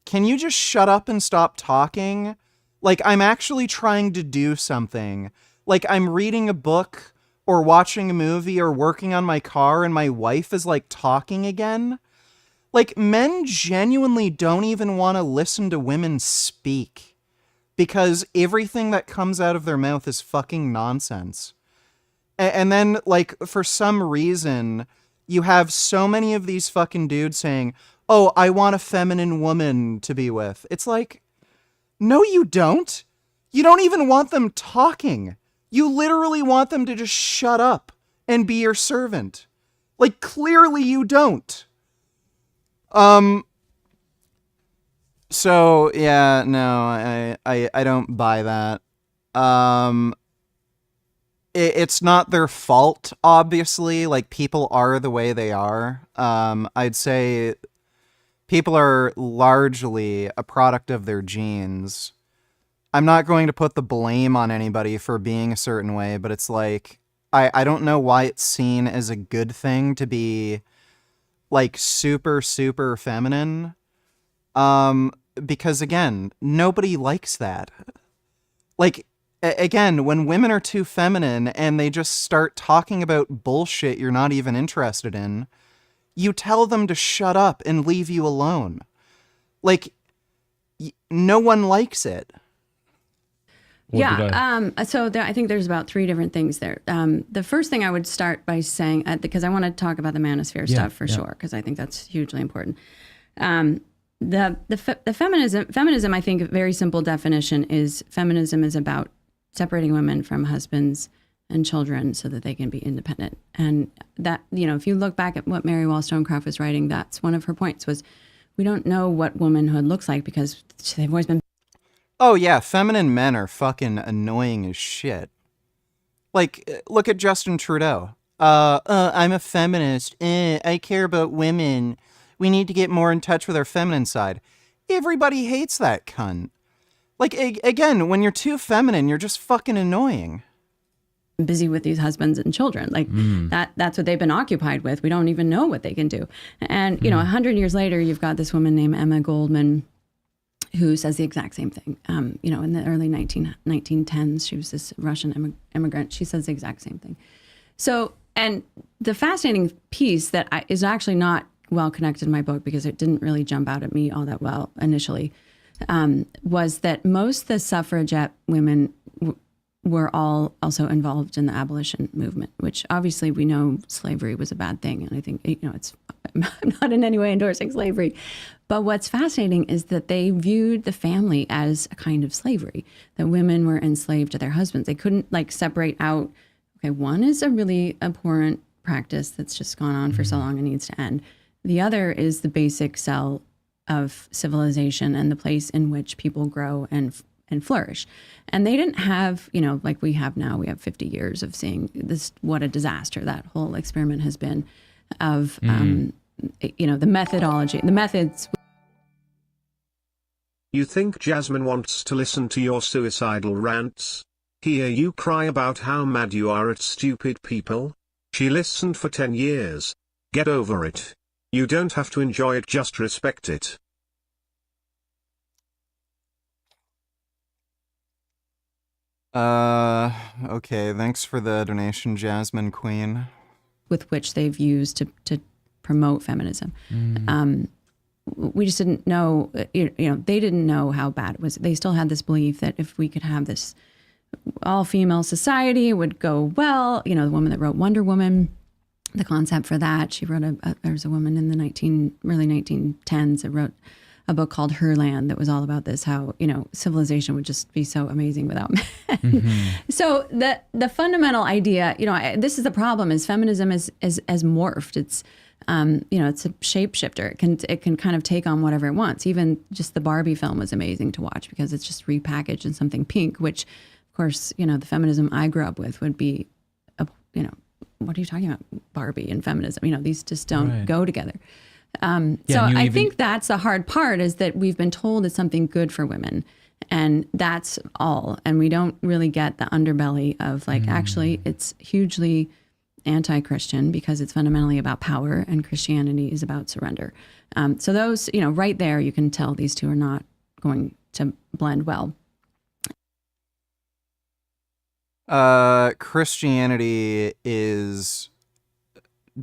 Can you just shut up and stop talking? Like, I'm actually trying to do something. Like, I'm reading a book or watching a movie or working on my car and my wife is like talking again. Like, men genuinely don't even want to listen to women speak because everything that comes out of their mouth is fucking nonsense. And then, like, for some reason, you have so many of these fucking dudes saying, oh, I want a feminine woman to be with. It's like, no, you don't. You don't even want them talking. You literally want them to just shut up and be your servant. Like, clearly you don't. So, yeah, no, I don't buy that. It's not their fault, obviously. Like, people are the way they are. I'd say people are largely a product of their genes. I'm not going to put the blame on anybody for being a certain way, but it's like, I don't know why it's seen as a good thing to be, like, super, super feminine. Because, again, nobody likes that. Like, again, when women are too feminine and they just start talking about bullshit you're not even interested in, you tell them to shut up and leave you alone. Like, no one likes it. I think there's about three different things there. The first thing I would start by saying, because I want to talk about the manosphere stuff for sure, because I think that's hugely important. The feminism, I think, a very simple definition is feminism is about separating women from husbands and children so that they can be independent. And that, you know, if you look back at what Mary Wollstonecraft was writing, that's one of her points was we don't know what womanhood looks like because they've always been. Oh yeah, feminine men are fucking annoying as shit. Like, look at Justin Trudeau. I'm a feminist. I care about women. We need to get more in touch with our feminine side. Everybody hates that cunt. Like, again, when you're too feminine, you're just fucking annoying. Busy with these husbands and children. Like, that's what they've been occupied with. We don't even know what they can do. And, you know, 100 years later, you've got this woman named Emma Goldman who says the exact same thing. You know, in the early 1910s, she was this Russian immigrant. She says the exact same thing. So, and the fascinating piece that is actually not well connected in my book because it didn't really jump out at me all that well initially, was that most of the suffragette women were all also involved in the abolition movement, which obviously we know slavery was a bad thing. And I think, you know, I'm not in any way endorsing slavery. But what's fascinating is that they viewed the family as a kind of slavery, that women were enslaved to their husbands. They couldn't like separate out, okay, one is a really abhorrent practice that's just gone on for so long and needs to end. The other is the basic cell of civilization and the place in which people grow and and flourish. And they didn't have, like we have now, we have 50 years of seeing this, what a disaster that whole experiment has been of, the methodology, the methods. You think Jasmine wants to listen to your suicidal rants? Hear you cry about how mad you are at stupid people? She listened for 10 years. Get over it. You don't have to enjoy it, just respect it. Okay, thanks for the donation, Jasmine Queen. With which they've used to promote feminism. We just didn't know, they didn't know how bad it was. They still had this belief that if we could have this all-female society, it would go well. The woman that wrote Wonder Woman, the concept for that, she wrote there was a woman in the early 1910s that wrote a book called Her Land that was all about this, how, civilization would just be so amazing without men. So the fundamental idea, this is the problem, is feminism is morphed. It's, it's a shapeshifter. It can kind of take on whatever it wants. Even just the Barbie film was amazing to watch because it's just repackaged in something pink, which, of course, the feminism I grew up with would be, what are you talking about? Barbie and feminism, these just don't go together. So I think that's the hard part, is that we've been told it's something good for women, and that's all. And we don't really get the underbelly of actually it's hugely anti-Christian because it's fundamentally about power, and Christianity is about surrender. So those, right there, you can tell these two are not going to blend well. Christianity is...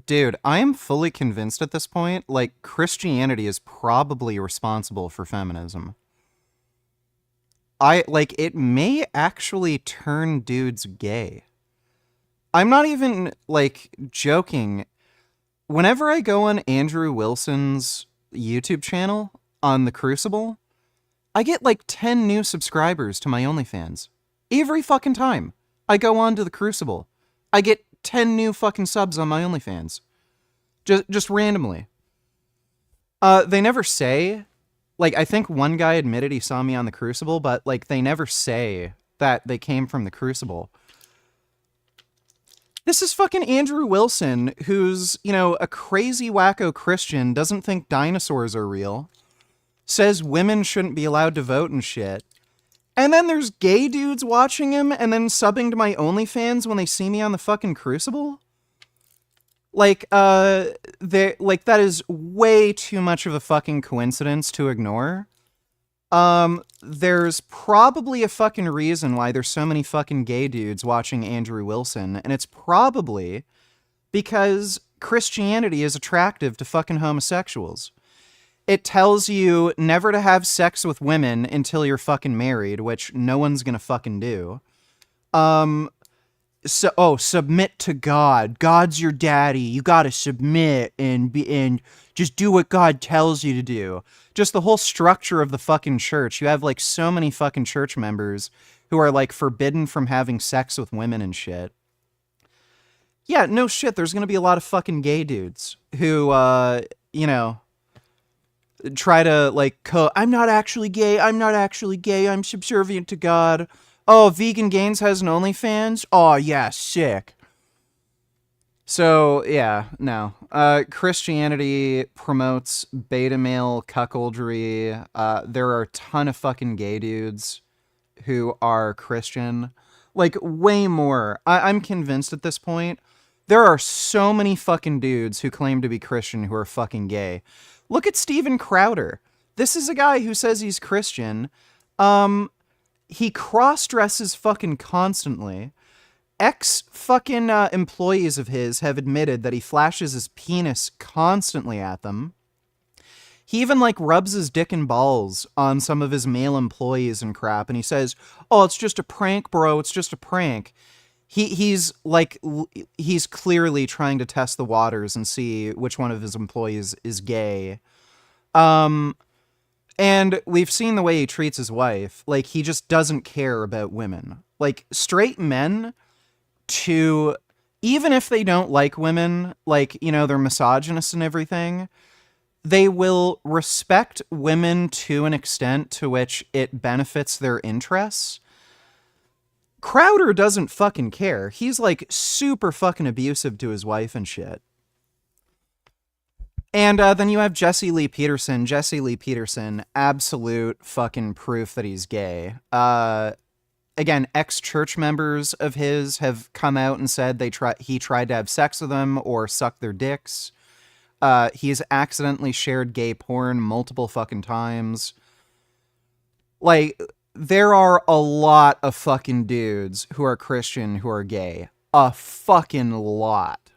Dude, I am fully convinced at this point, Christianity is probably responsible for feminism. It may actually turn dudes gay. I'm not even, joking. Whenever I go on Andrew Wilson's YouTube channel, on The Crucible, I get, 10 new subscribers to my OnlyFans. Every fucking time I go on to The Crucible, I get 10 new fucking subs on my OnlyFans. Just randomly. They never say, I think one guy admitted he saw me on The Crucible, but, they never say that they came from The Crucible. This is fucking Andrew Wilson, who's, a crazy wacko Christian, doesn't think dinosaurs are real, says women shouldn't be allowed to vote and shit. And then there's gay dudes watching him and then subbing to my OnlyFans when they see me on the fucking Crucible? That is way too much of a fucking coincidence to ignore. There's probably a fucking reason why there's so many fucking gay dudes watching Andrew Wilson, and it's probably because Christianity is attractive to fucking homosexuals. It tells you never to have sex with women until you're fucking married, which no one's gonna fucking do. Submit to God. God's your daddy. You gotta submit and just do what God tells you to do. Just the whole structure of the fucking church. You have so many fucking church members who are forbidden from having sex with women and shit. Yeah, no shit. There's gonna be a lot of fucking gay dudes who, try to I'm not actually gay, I'm subservient to God. Oh, Vegan Gains has an OnlyFans? Oh yeah, sick. So yeah, no. Christianity promotes beta male cuckoldry. There are a ton of fucking gay dudes who are Christian. Way more. I'm convinced at this point. There are so many fucking dudes who claim to be Christian who are fucking gay. Look at Steven Crowder. This is a guy who says he's Christian. He cross-dresses fucking constantly. Ex-fucking employees of his have admitted that he flashes his penis constantly at them. He even, rubs his dick and balls on some of his male employees and crap, and he says, oh, it's just a prank, bro, it's just a prank. He's clearly trying to test the waters and see which one of his employees is gay. And we've seen the way he treats his wife. He just doesn't care about women. Straight men, even if they don't like women, they're misogynists and everything, they will respect women to an extent to which it benefits their interests. Crowder doesn't fucking care. He's like super fucking abusive to his wife and shit. And then you have Jesse Lee Peterson. Jesse Lee Peterson, absolute fucking proof that he's gay. Again, ex-church members of his have come out and said he tried to have sex with them or suck their dicks. He's accidentally shared gay porn multiple fucking times. Like, there are a lot of fucking dudes who are Christian who are gay. A fucking lot.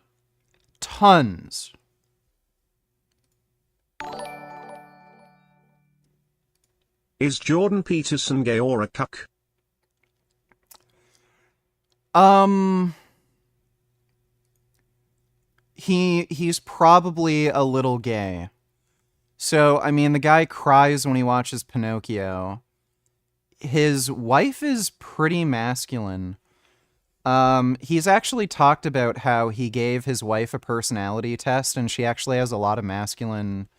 Tons. Is Jordan Peterson gay or a cuck? He's probably a little gay. So, I mean, the guy cries when he watches Pinocchio. His wife is pretty masculine. He's actually talked about how he gave his wife a personality test, and she actually has a lot of masculine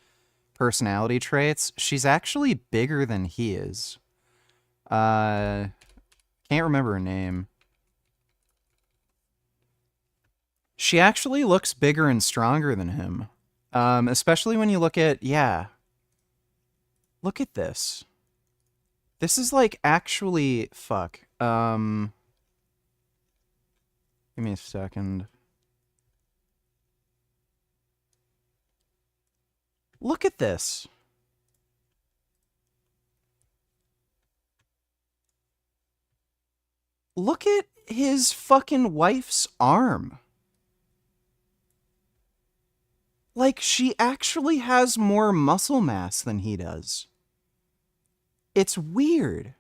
personality traits. She's actually bigger than he is. Can't remember her name. She actually looks bigger and stronger than him. Especially when you look at, yeah. Look at this. This is like actually, fuck. Give me a second. Look at this. Look at his fucking wife's arm. Like, she actually has more muscle mass than he does. It's weird.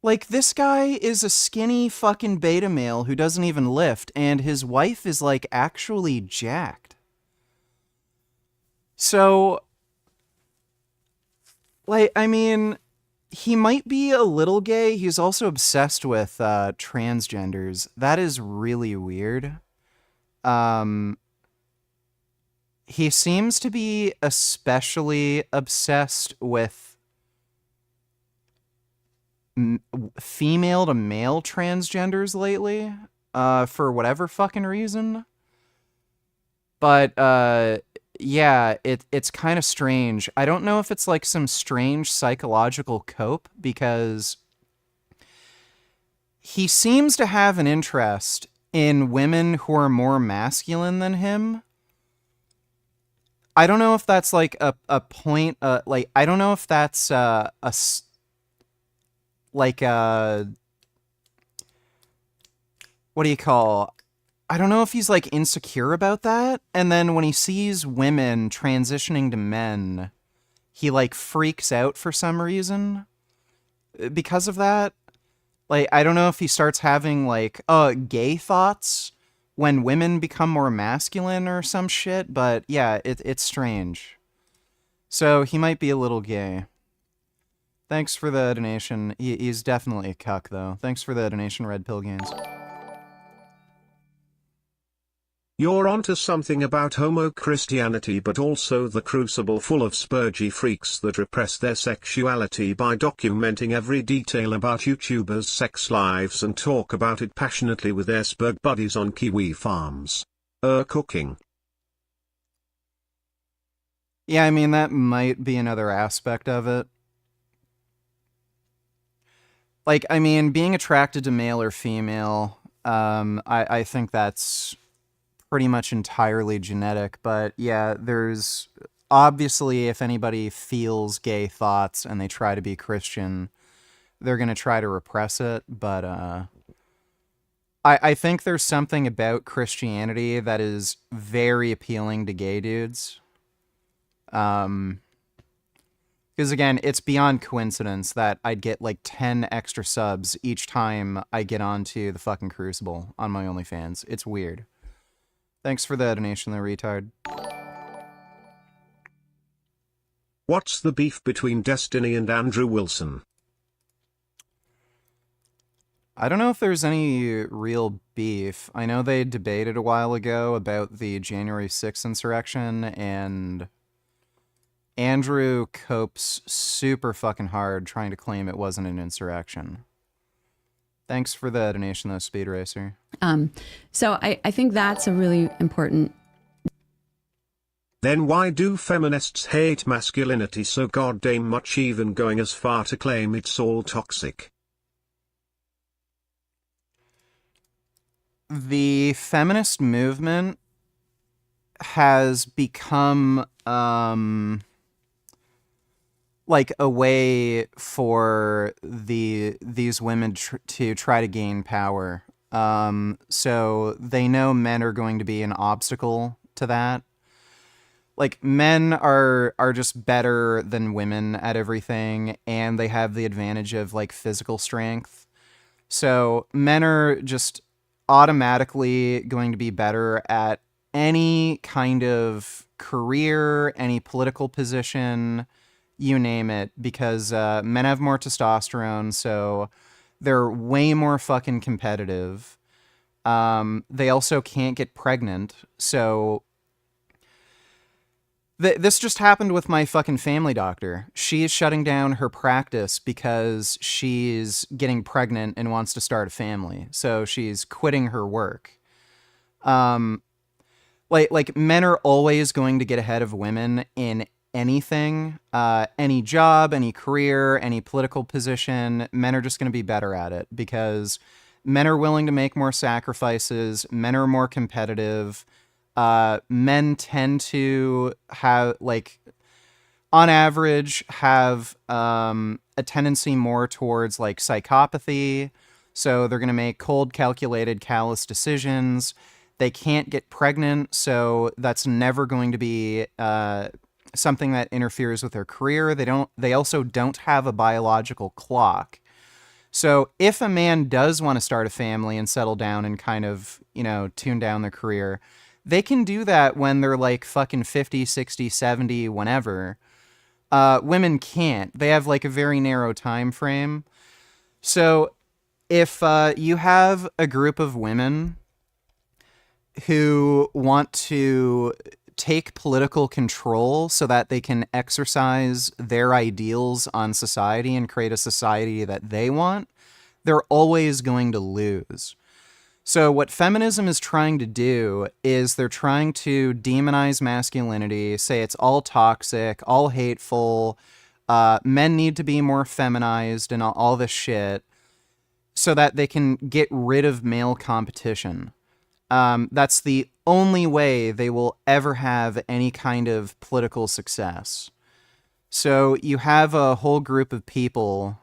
Like, this guy is a skinny fucking beta male who doesn't even lift, and his wife is, like, actually jacked. So, like, I mean, he might be a little gay. He's also obsessed with transgenders. That is really weird. He seems to be especially obsessed with female to male transgenders lately, for whatever fucking reason. But, yeah, it's kind of strange. I don't know if it's like some strange psychological cope, because he seems to have an interest in women who are more masculine than him. I don't know if that's like a point, like, I don't know if that's like what do you call? I don't know if he's like insecure about that, and then when he sees women transitioning to men, he like freaks out for some reason because of that. Like, I don't know if he starts having like gay thoughts when women become more masculine or some shit, but yeah, it's strange. So he might be a little gay. Thanks for the donation. He's definitely a cuck, though. Thanks for the donation, Red Pill Gains. You're onto something about homo-Christianity, but also the crucible full of spurgy freaks that repress their sexuality by documenting every detail about YouTubers' sex lives and talk about it passionately with their spurg buddies on Kiwi farms. Cooking. Yeah, I mean, that might be another aspect of it. Like, I mean, being attracted to male or female, I think that's pretty much entirely genetic, but yeah, there's obviously, if anybody feels gay thoughts and they try to be Christian, they're going to try to repress it, but I think there's something about Christianity that is very appealing to gay dudes. Because again, it's beyond coincidence that I'd get like 10 extra subs each time I get onto the fucking Crucible on my OnlyFans. It's weird. Thanks for the donation, the retard. What's the beef between Destiny and Andrew Wilson? I don't know if there's any real beef. I know they debated a while ago about the January 6th insurrection, and Andrew copes super fucking hard trying to claim it wasn't an insurrection. Thanks for the donation, though, Speed Racer. So I think that's a really important. Then why do feminists hate masculinity so goddamn much, even going as far to claim it's all toxic? The feminist movement has become like a way for these women to try to gain power. So they know men are going to be an obstacle to that. Like, men are just better than women at everything, and they have the advantage of like physical strength. So men are just automatically going to be better at any kind of career, any political position, you name it, because men have more testosterone, so they're way more fucking competitive. They also can't get pregnant, so this just happened with my fucking family doctor. She's shutting down her practice because she's getting pregnant and wants to start a family. So she's quitting her work. Like men are always going to get ahead of women in anything, any job, any career, any political position. Men are just going to be better at it because men are willing to make more sacrifices. Men are more competitive. Men tend to have, like, on average, have a tendency more towards, like, psychopathy. So they're going to make cold, calculated, callous decisions. They can't get pregnant, so that's never going to be something that interferes with their career. They also don't have a biological clock. So if a man does want to start a family and settle down and kind of, tune down their career, they can do that when they're like fucking 50, 60, 70, whenever. Women can't. They have like a very narrow time frame. So if you have a group of women who want to take political control so that they can exercise their ideals on society and create a society that they want, they're always going to lose. So what feminism is trying to do is they're trying to demonize masculinity, say it's all toxic, all hateful, men need to be more feminized and all this shit, so that they can get rid of male competition. That's the only way they will ever have any kind of political success. So you have a whole group of people,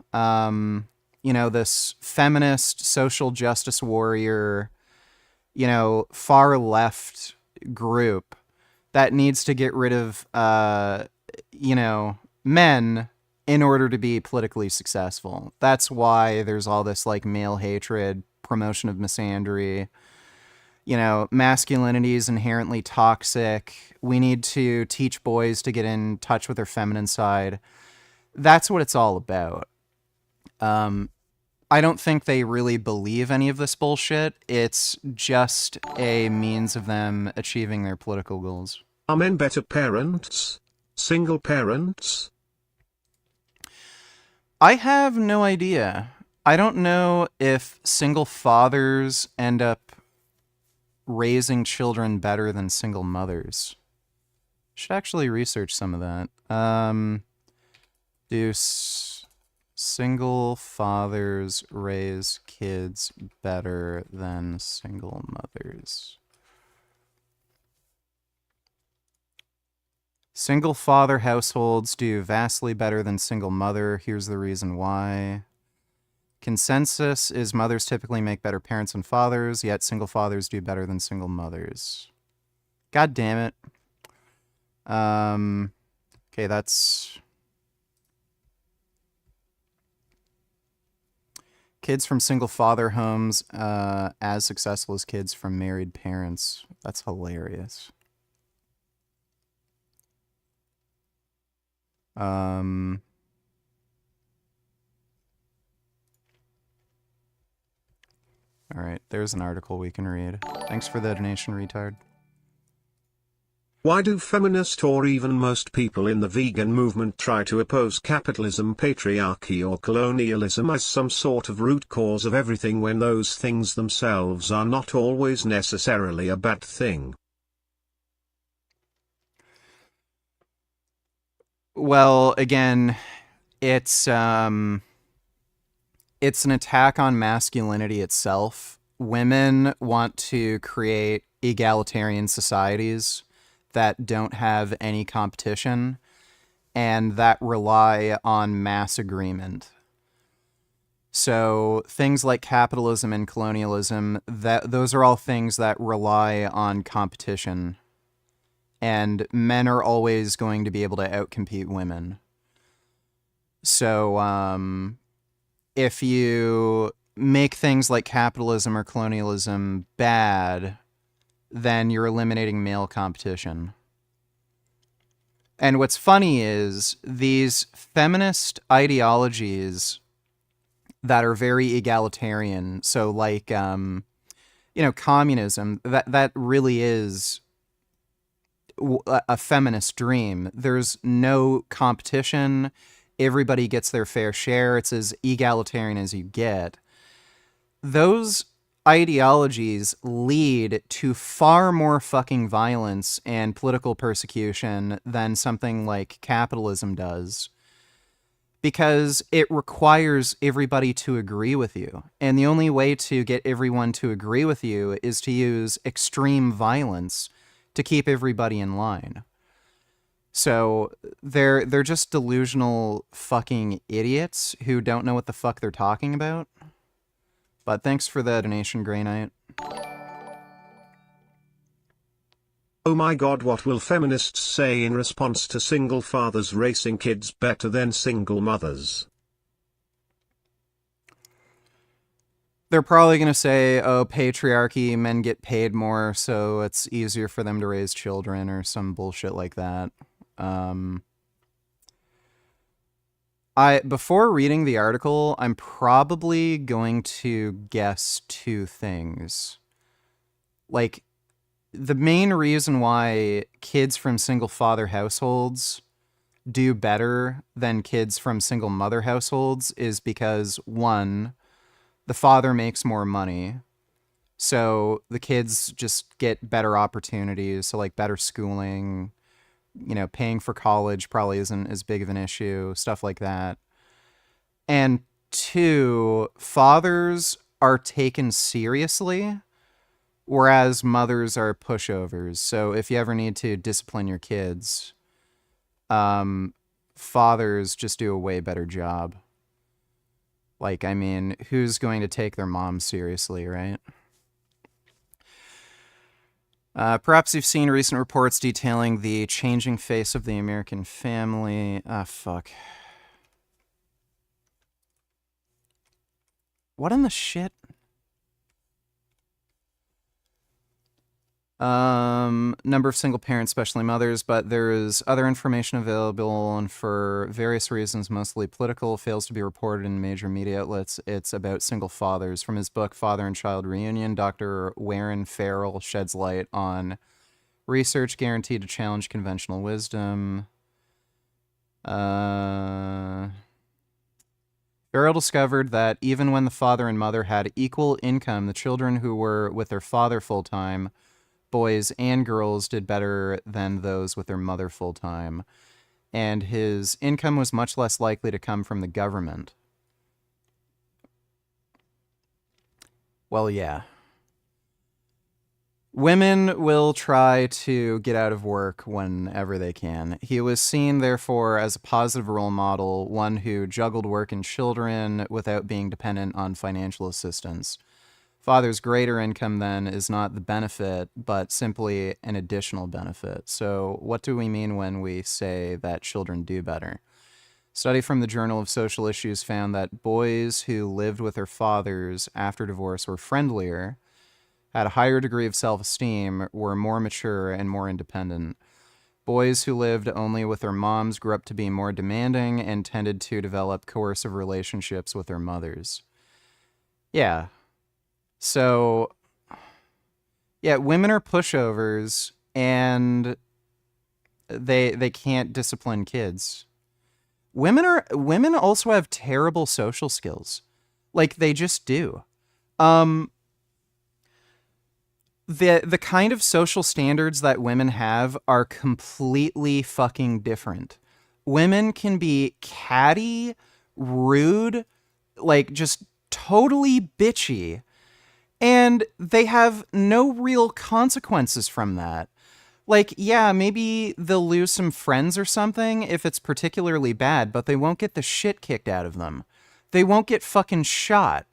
this feminist, social justice warrior, far left group that needs to get rid of, men in order to be politically successful. That's why there's all this like male hatred, promotion of misandry. Masculinity is inherently toxic. We need to teach boys to get in touch with their feminine side. That's what it's all about. I don't think they really believe any of this bullshit. It's just a means of them achieving their political goals. Are men better parents? Single parents? I have no idea. I don't know if single fathers end up raising children better than single mothers. Should actually research some of that. Do single fathers raise kids better than single mothers? Single father households do vastly better than single mother. Here's the reason why. Consensus is mothers typically make better parents than fathers, yet single fathers do better than single mothers. God damn it. Okay, that's... Kids from single father homes as successful as kids from married parents. That's hilarious. Alright, there's an article we can read. Thanks for the donation, retard. Why do feminists or even most people in the vegan movement try to oppose capitalism, patriarchy or colonialism as some sort of root cause of everything when those things themselves are not always necessarily a bad thing? Well, again, it's an attack on masculinity itself. Women want to create egalitarian societies that don't have any competition and that rely on mass agreement. So things like capitalism and colonialism, those are all things that rely on competition. And men are always going to be able to outcompete women. So if you make things like capitalism or colonialism bad, then you're eliminating male competition. And what's funny is these feminist ideologies that are very egalitarian, so like, communism, that really is a feminist dream. There's no competition. Everybody gets their fair share. It's as egalitarian as you get. Those ideologies lead to far more fucking violence and political persecution than something like capitalism does, because it requires everybody to agree with you. And the only way to get everyone to agree with you is to use extreme violence to keep everybody in line. So they're just delusional fucking idiots who don't know what the fuck they're talking about. But thanks for the donation, Grey Knight. Oh my god, what will feminists say in response to single fathers raising kids better than single mothers? They're probably going to say, oh, patriarchy, men get paid more, so it's easier for them to raise children, or some bullshit like that. Before reading the article, I'm probably going to guess two things. Like, the main reason why kids from single father households do better than kids from single mother households is because, one, the father makes more money, so the kids just get better opportunities, so like better schooling, paying for college probably isn't as big of an issue, stuff like that. And two, fathers are taken seriously, whereas mothers are pushovers. So if you ever need to discipline your kids, fathers just do a way better job. Like, I mean, who's going to take their mom seriously, right? Perhaps you've seen recent reports detailing the changing face of the American family. Fuck. What in the shit? Number of single parents, especially mothers, but there is other information available, and for various reasons, mostly political, fails to be reported in major media outlets. It's about single fathers. From his book, Father and Child Reunion, Dr. Warren Farrell sheds light on research guaranteed to challenge conventional wisdom. Farrell discovered that even when the father and mother had equal income, the children who were with their father full-time, boys and girls, did better than those with their mother full-time. And his income was much less likely to come from the government. Well, yeah. Women will try to get out of work whenever they can. He was seen, therefore, as a positive role model, one who juggled work and children without being dependent on financial assistance. Father's greater income, then, is not the benefit, but simply an additional benefit. So what do we mean when we say that children do better? Study from the Journal of Social Issues found that boys who lived with their fathers after divorce were friendlier, had a higher degree of self-esteem, were more mature, and more independent. Boys who lived only with their moms grew up to be more demanding and tended to develop coercive relationships with their mothers. Yeah. So, yeah, women are pushovers, and they can't discipline kids. Women also have terrible social skills. Like, they just do. The kind of social standards that women have are completely fucking different. Women can be catty, rude, like just totally bitchy, and they have no real consequences from that. Like, yeah, maybe they'll lose some friends or something if it's particularly bad, but they won't get the shit kicked out of them. They won't get fucking shot.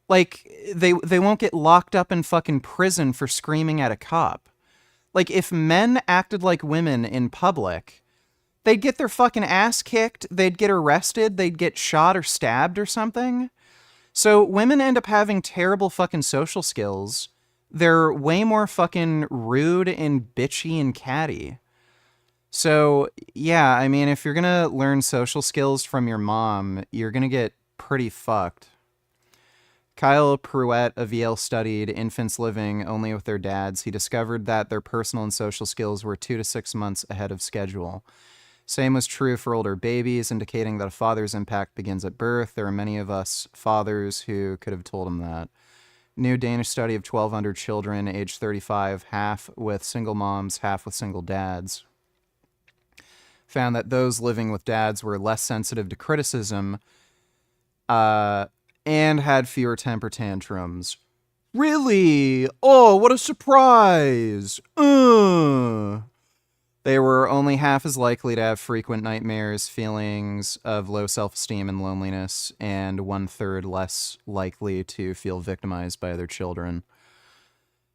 Like, they won't get locked up in fucking prison for screaming at a cop. Like, if men acted like women in public, they'd get their fucking ass kicked, they'd get arrested, they'd get shot or stabbed or something. So women end up having terrible fucking social skills. They're way more fucking rude and bitchy and catty. So, yeah, I mean, if you're gonna learn social skills from your mom, you're gonna get pretty fucked. Kyle Pruett of Yale studied infants living only with their dads. He discovered that their personal and social skills were 2 to 6 months ahead of schedule. Same was true for older babies, indicating that a father's impact begins at birth. There are many of us fathers who could have told him that. New Danish study of 1,200 children aged 35, half with single moms, half with single dads, found that those living with dads were less sensitive to criticism, and had fewer temper tantrums. Really? Oh, what a surprise! They were only half as likely to have frequent nightmares, feelings of low self-esteem and loneliness, and 1/3 less likely to feel victimized by other children.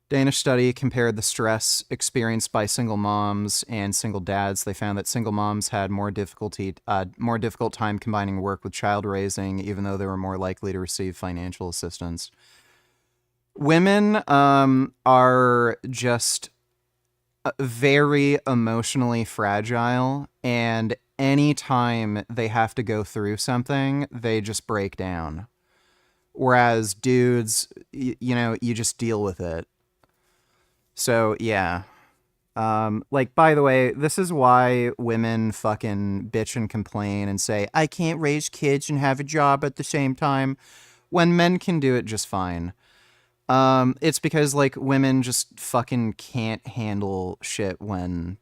Danish study compared the stress experienced by single moms and single dads. They found that single moms had more difficult time combining work with child raising, even though they were more likely to receive financial assistance. Women are just very emotionally fragile, and anytime they have to go through something, they just break down. Whereas dudes, you just deal with it. So, yeah. Like, by the way, this is why women fucking bitch and complain and say, I can't raise kids and have a job at the same time, when men can do it just fine. It's because, like, women just fucking can't handle shit when,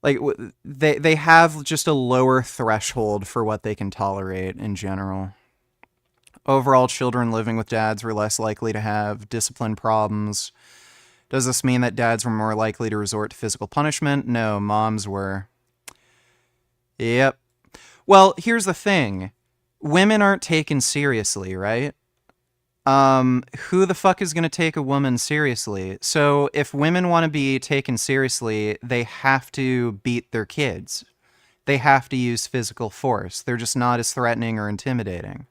like, they have just a lower threshold for what they can tolerate in general. Overall, children living with dads were less likely to have discipline problems. Does this mean that dads were more likely to resort to physical punishment? No, moms were. Yep. Well, here's the thing. Women aren't taken seriously, right? Who the fuck is going to take a woman seriously? So if women want to be taken seriously, they have to beat their kids. They have to use physical force. They're just not as threatening or intimidating.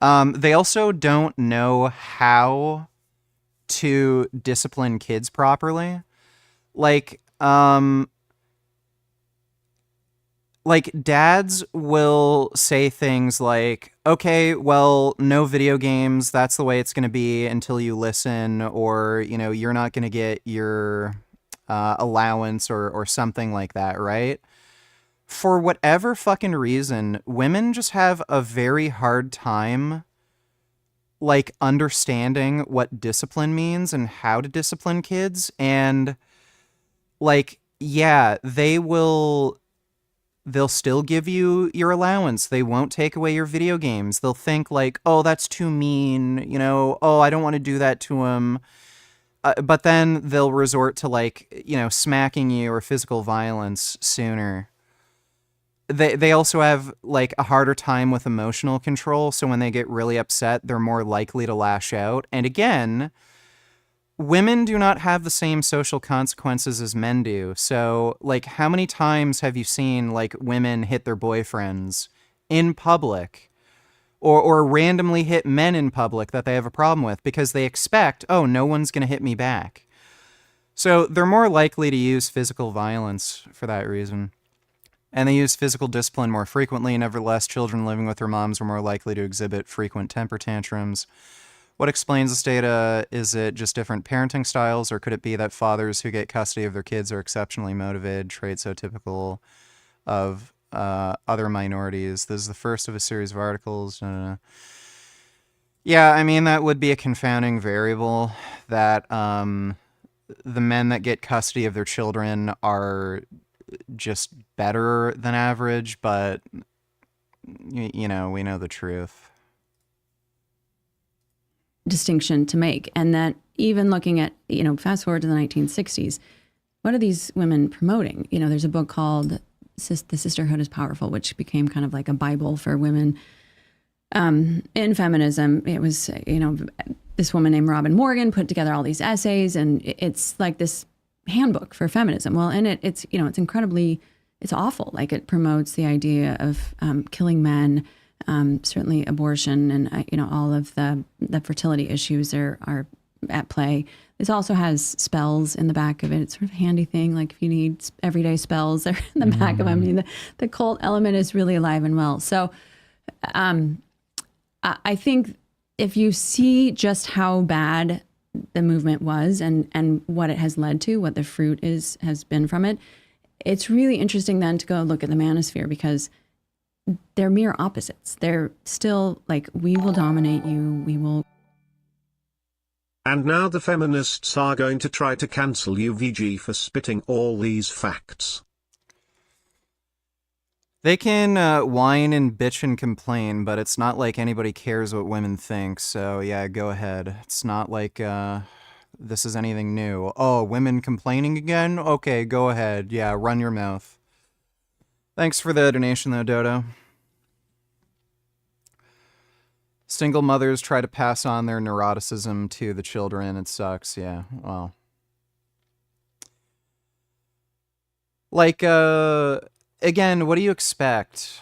They also don't know how to discipline kids properly. Like dads will say things like, okay, well, no video games, that's the way it's going to be until you listen, or, you're not going to get your allowance or something like that, right? For whatever fucking reason, women just have a very hard time, like, understanding what discipline means and how to discipline kids. And, like, yeah, they'll still give you your allowance. They won't take away your video games. They'll think, like, oh, that's too mean, oh, I don't want to do that to him. But then they'll resort to, like, smacking you or physical violence sooner. They also have, like, a harder time with emotional control, so when they get really upset, they're more likely to lash out. And again, women do not have the same social consequences as men do. So, like, how many times have you seen, like, women hit their boyfriends in public, or randomly hit men in public that they have a problem with because they expect, oh, no one's going to hit me back. So they're more likely to use physical violence for that reason. And they used physical discipline more frequently. Nevertheless, children living with their moms were more likely to exhibit frequent temper tantrums. What explains this data? Is it just different parenting styles, or could it be that fathers who get custody of their kids are exceptionally motivated, traits so typical of other minorities? This is the first of a series of articles. Yeah, I mean, that would be a confounding variable, that the men that get custody of their children are just better than average, but, you know, we know the truth. Distinction to make. And that even looking at, you know, fast forward to the 1960s, what are these women promoting? You know, there's a book called The Sisterhood is Powerful, which became kind of like a Bible for women in feminism. It was, you know, this woman named Robin Morgan put together all these essays, and it's like this handbook for feminism. Well, in it, it's, you know, it's incredibly, it's awful. Like, it promotes the idea of killing men, certainly abortion, and, you know, all of the fertility issues are at play. This also has spells in the back of it. It's sort of a handy thing. Like, if you need everyday spells, they're in the back of them. I mean, the cult element is really alive and well. So I think if you see just how bad the movement was and what it has led to, what the fruit has been from it, it's really interesting then to go look at the manosphere, because they're mere opposites. They're still like, we will dominate you, we will. And now the feminists are going to try to cancel UVG for spitting all these facts. They can whine and bitch and complain, but it's not like anybody cares what women think. So yeah, go ahead. It's not like this is anything new. Oh, women complaining again? Okay, go ahead. Yeah, run your mouth. Thanks for the donation though, Dodo. Single mothers try to pass on their neuroticism to the children. It sucks, yeah. Well. Like, again, what do you expect?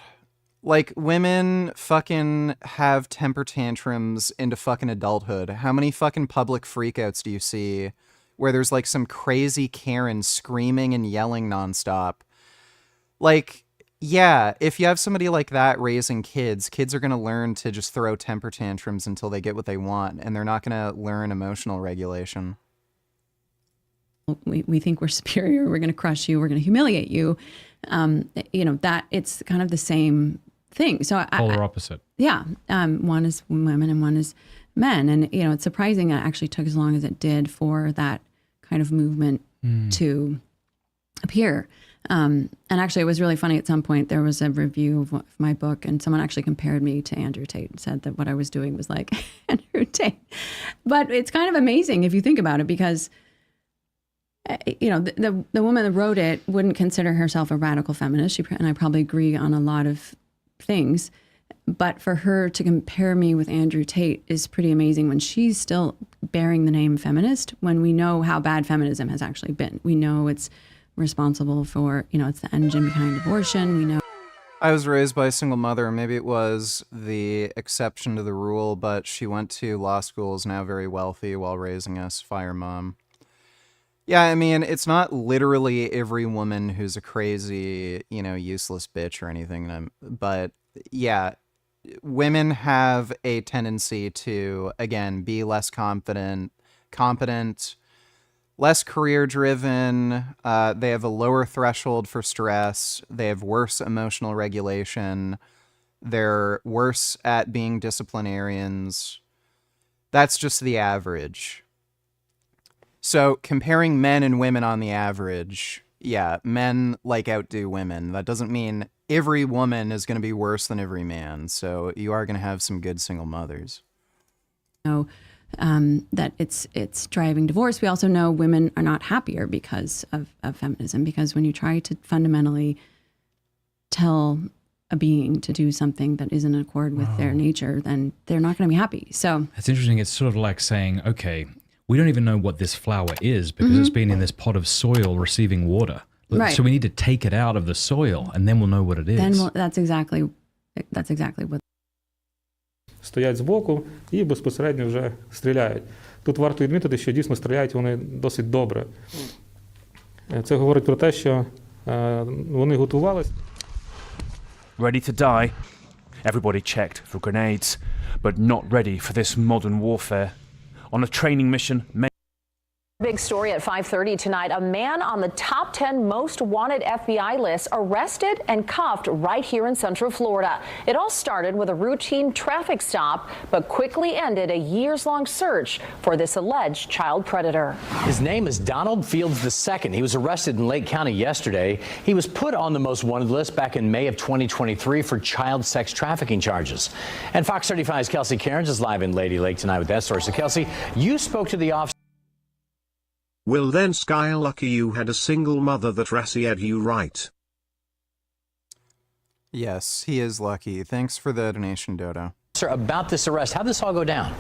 Like, women fucking have temper tantrums into fucking adulthood. How many fucking public freakouts do you see where there's like some crazy Karen screaming and yelling nonstop? Like, yeah, if you have somebody like that raising kids are going to learn to just throw temper tantrums until they get what they want, and they're not going to learn emotional regulation. We think we're superior, we're going to crush you, we're going to humiliate you. You know, that it's kind of the same thing. So polar opposite. Yeah. One is women and one is men. And, you know, it's surprising that it actually took as long as it did for that kind of movement to appear. And actually, it was really funny. At some point, there was a review of my book, and someone actually compared me to Andrew Tate and said that what I was doing was like Andrew Tate. But it's kind of amazing if you think about it, because you know, the woman that wrote it wouldn't consider herself a radical feminist. And I probably agree on a lot of things. But for her to compare me with Andrew Tate is pretty amazing, when she's still bearing the name feminist, when we know how bad feminism has actually been. We know it's responsible for, you know, it's the engine behind abortion. We know. I was raised by a single mother. Maybe it was the exception to the rule, but she went to law school, is now very wealthy while raising us. Fire mom. Yeah, I mean, it's not literally every woman who's a crazy, you know, useless bitch or anything. But yeah, women have a tendency to, again, be less competent, less career-driven. They have a lower threshold for stress. They have worse emotional regulation. They're worse at being disciplinarians. That's just the average. So comparing men and women on the average, yeah, men like outdo women. That doesn't mean every woman is going to be worse than every man. So you are going to have some good single mothers. Know that it's driving divorce. We also know women are not happier because of feminism, because when you try to fundamentally tell a being to do something that isn't in accord with their nature, then they're not going to be happy. So it's interesting. It's sort of like saying, okay, we don't even know what this flower is because it's been in this pot of soil receiving water. Right. So we need to take it out of the soil, and then we'll know what it is. Then that's exactly what. Стоять збоку і безпосередньо вже стріляють. Тут варто відмітити, що дійсно стріляють вони досить добре. Це говорить про те, що вони готувалися. ready to die. Everybody checked for grenades, but not ready for this modern warfare. On a training mission, Big story at 5:30 tonight. A man on the top 10 most wanted FBI list arrested and cuffed right here in Central Florida. It all started with a routine traffic stop, but quickly ended a years-long search for this alleged child predator. His name is Donald Fields II. He was arrested in Lake County yesterday. He was put on the most wanted list back in May of 2023 for child sex trafficking charges. And Fox 35's Kelsey Cairns is live in Lady Lake tonight with that story. So Kelsey, you spoke to the officer. Well then, Sky, lucky you had a single mother that rassied you, right? Yes, he is lucky. Thanks for the donation, Dodo. Sir, about this arrest, how'd this all go down?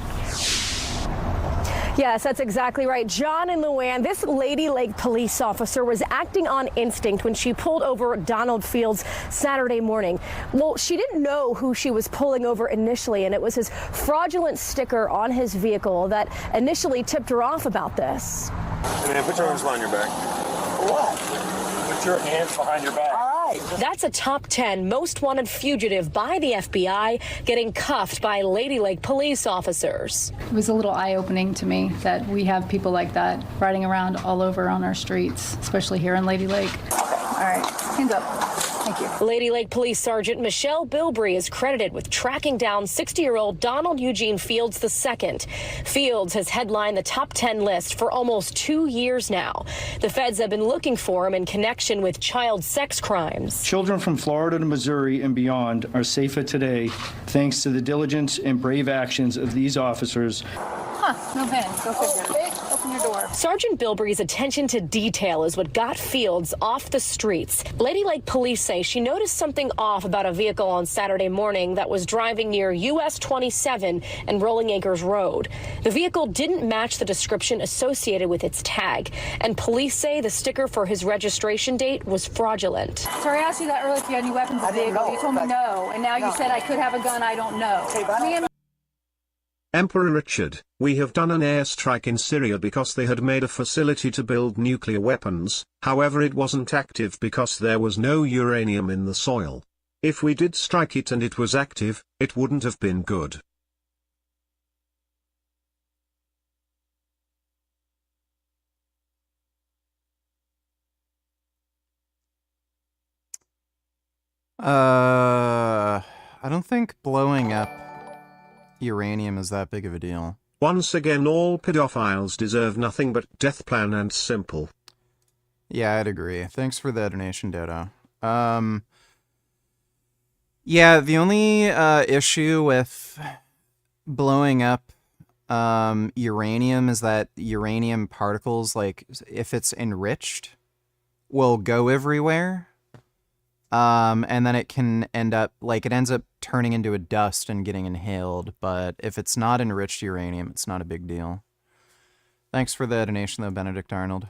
Yes, that's exactly right. John and Luann, this Lady Lake police officer was acting on instinct when she pulled over Donald Fields Saturday morning. Well, she didn't know who she was pulling over initially, and it was his fraudulent sticker on his vehicle that initially tipped her off about this. Hey man, put your hands behind your back. What? Put your hands behind your back. That's a top 10 most wanted fugitive by the FBI getting cuffed by Lady Lake police officers. It was a little eye-opening to me that we have people like that riding around all over on our streets, especially here in Lady Lake. All right, hands up. Thank you. Lady Lake Police Sergeant Michelle Bilbrey is credited with tracking down 60-year-old Donald Eugene Fields II. Fields has headlined the top 10 list for almost 2 years now. The feds have been looking for him in connection with child sex crimes. Children from Florida to Missouri and beyond are safer today thanks to the diligence and brave actions of these officers. No panic. Go figure. Open your door. Sergeant Bilbrey's attention to detail is what got Fields off the streets. Lady Lake police say she noticed something off about a vehicle on Saturday morning that was driving near US 27 and Rolling Acres Road. The vehicle didn't match the description associated with its tag, and police say the sticker for his registration date was fraudulent. Sorry, I asked you that earlier if you had any weapons in the vehicle. You told me no, and now you said I could have a gun. I don't know. Emperor Richard, we have done an airstrike in Syria because they had made a facility to build nuclear weapons, however it wasn't active because there was no uranium in the soil. If we did strike it and it was active, it wouldn't have been good. I don't think blowing up uranium is that big of a deal. Once again, all pedophiles deserve nothing but death, plain and simple. Yeah, I'd agree. Thanks for the donation, Dodo. Yeah, the only issue with blowing up uranium is that uranium particles, like, if it's enriched, will go everywhere. And then it can end up, like, it ends up turning into a dust and getting inhaled, but if it's not enriched uranium, it's not a big deal. Thanks for the donation, though, Benedict Arnold.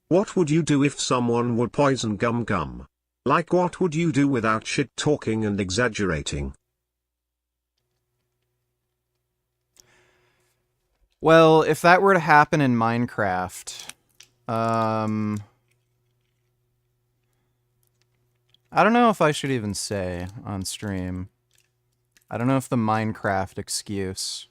What would you do if someone would poison Gum Gum? Like, what would you do without shit talking and exaggerating? Well, if that were to happen in Minecraft, I don't know if I should even say on stream. I don't know if the Minecraft excuse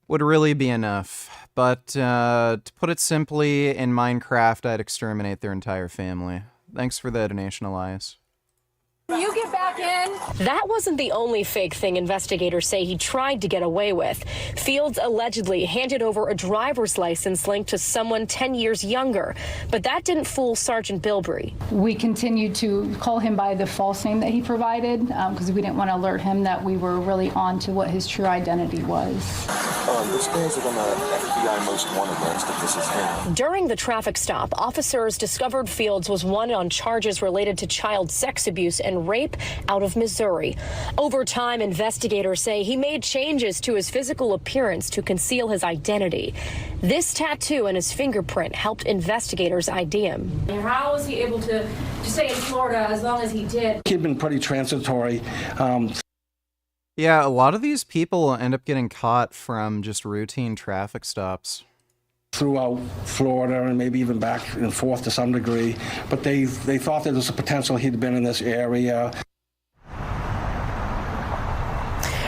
would really be enough. But to put it simply, in Minecraft, I'd exterminate their entire family. Thanks for the donation, Elias. You get back in. That wasn't the only fake thing investigators say he tried to get away with. Fields allegedly handed over a driver's license linked to someone 10 years younger, but that didn't fool Sergeant Bilbrey. We continued to call him by the false name that he provided because we didn't want to alert him that we were really on to what his true identity was. This guy's on the FBI most wanted list if this is him. During the traffic stop, officers discovered Fields was wanted on charges related to child sex abuse and rape out of Missouri. Over time, investigators say he made changes to his physical appearance to conceal his identity. This tattoo and his fingerprint helped investigators ID him. How was he able to stay in Florida as long as he did? He'd been pretty transitory. Yeah, a lot of these people end up getting caught from just routine traffic stops. throughout Florida and maybe even back and forth to some degree. But they thought there was a potential he'd been in this area.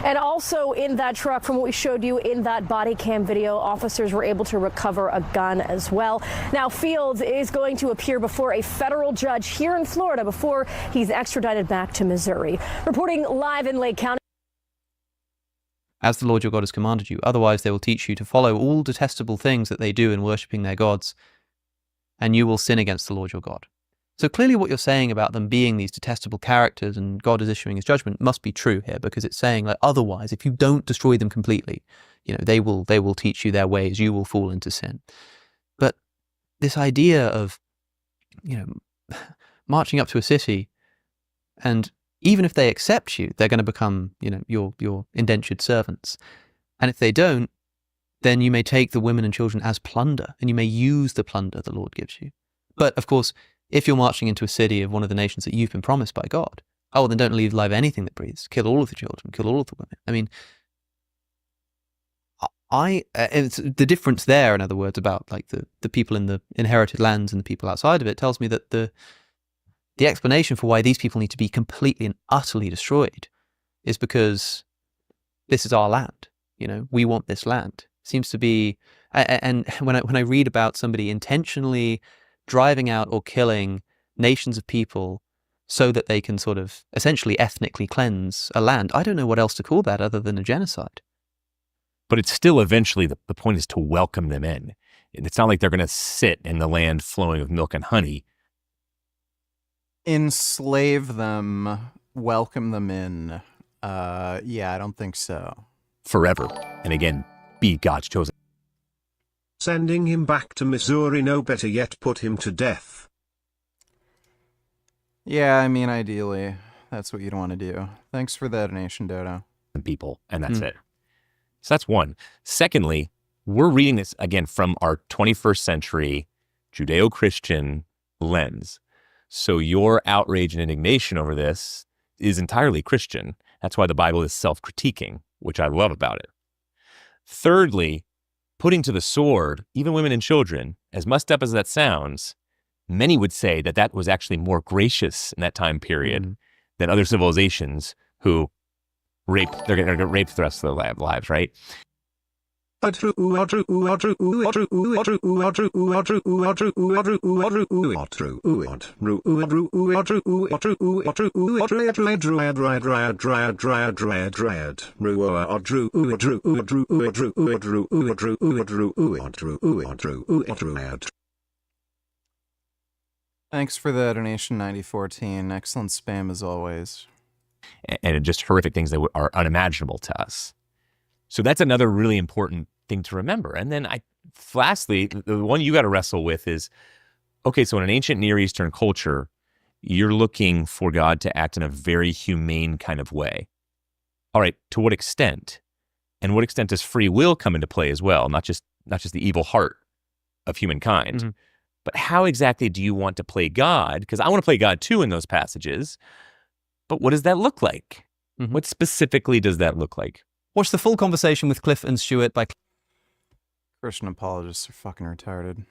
And also in that truck, from what we showed you in that body cam video, officers were able to recover a gun as well. Now, Fields is going to appear before a federal judge here in Florida before he's extradited back to Missouri. Reporting live in Lake County. As the Lord your God has commanded you, otherwise they will teach you to follow all detestable things that they do in worshipping their gods, and you will sin against the Lord your God. So clearly what you're saying about them being these detestable characters and God is issuing his judgment must be true here, because it's saying, like, otherwise, if you don't destroy them completely, they will teach you their ways, you will fall into sin. But this idea of, marching up to a city, and even if they accept you, they're going to become, your indentured servants. And if they don't, then you may take the women and children as plunder, and you may use the plunder the Lord gives you. But of course, if you're marching into a city of one of the nations that you've been promised by God, then don't leave alive anything that breathes. Kill all of the children, kill all of the women. I mean, it's the difference there, in other words, about like the people in the inherited lands and the people outside of it, tells me that the explanation for why these people need to be completely and utterly destroyed is because this is our land. We want this land. Seems to be, and when I read about somebody intentionally driving out or killing nations of people so that they can sort of essentially ethnically cleanse a land, I don't know what else to call that other than a genocide. But it's still eventually, the point is to welcome them in. It's not like they're going to sit in the land flowing with milk and honey. Enslave them, welcome them in. Yeah, I don't think so. Forever. And again, be God's chosen. Sending him back to Missouri, no, better yet, put him to death. Yeah, I mean, ideally, that's what you'd want to do. Thanks for that donation, Dodo. People, and that's it. So that's one. Secondly, we're reading this, again, from our 21st century Judeo-Christian lens. So your outrage and indignation over this is entirely Christian. That's why the Bible is self-critiquing, which I love about it. Thirdly, putting to the sword, even women and children, as messed up as that sounds, many would say that that was actually more gracious in that time period than other civilizations who they're going to get raped the rest of their lives, right? Thanks for the donation, 9014. Excellent spam as always. And just horrific things that are unimaginable to us. So that's another really important thing to remember. And then lastly, the one you got to wrestle with is, okay, so in an ancient Near Eastern culture, you're looking for God to act in a very humane kind of way. All right, to what extent? And what extent does free will come into play as well? Not just the evil heart of humankind, but how exactly do you want to play God? Because I want to play God too in those passages. But what does that look like? What specifically does that look like? Watch the full conversation with Cliff and Stuart by... Christian apologists are fucking retarded.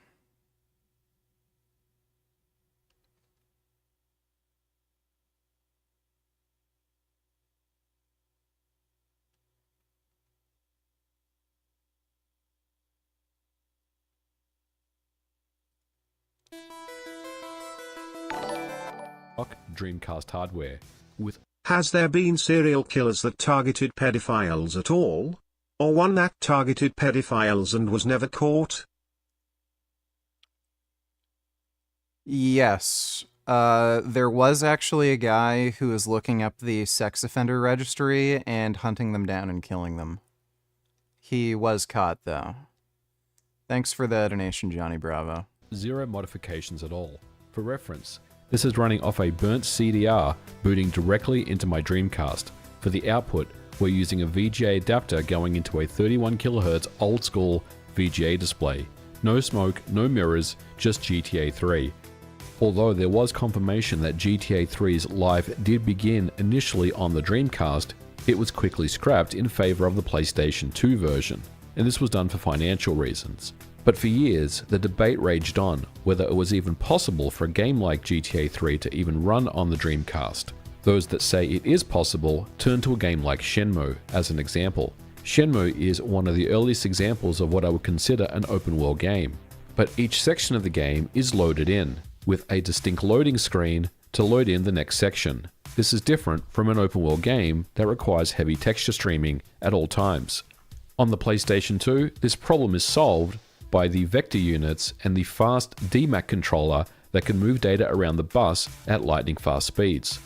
Dreamcast hardware with... Has there been serial killers that targeted pedophiles at all? Or one that targeted pedophiles and was never caught? Yes. There was actually a guy who was looking up the sex offender registry and hunting them down and killing them. He was caught, though. Thanks for the donation, Johnny Bravo. Zero modifications at all. For reference, this is running off a burnt CDR booting directly into my Dreamcast. For the output, we're using a VGA adapter going into a 31 kHz old school VGA display. No smoke, no mirrors, just GTA 3. Although there was confirmation that GTA 3's life did begin initially on the Dreamcast, it was quickly scrapped in favor of the PlayStation 2 version, and this was done for financial reasons. But for years, the debate raged on whether it was even possible for a game like GTA 3 to even run on the Dreamcast. Those that say it is possible turn to a game like Shenmue as an example. Shenmue is one of the earliest examples of what I would consider an open world game. But each section of the game is loaded in, with a distinct loading screen to load in the next section. This is different from an open world game that requires heavy texture streaming at all times. On the PlayStation 2, this problem is solved by the vector units and the fast DMAC controller that can move data around the bus at lightning fast speeds.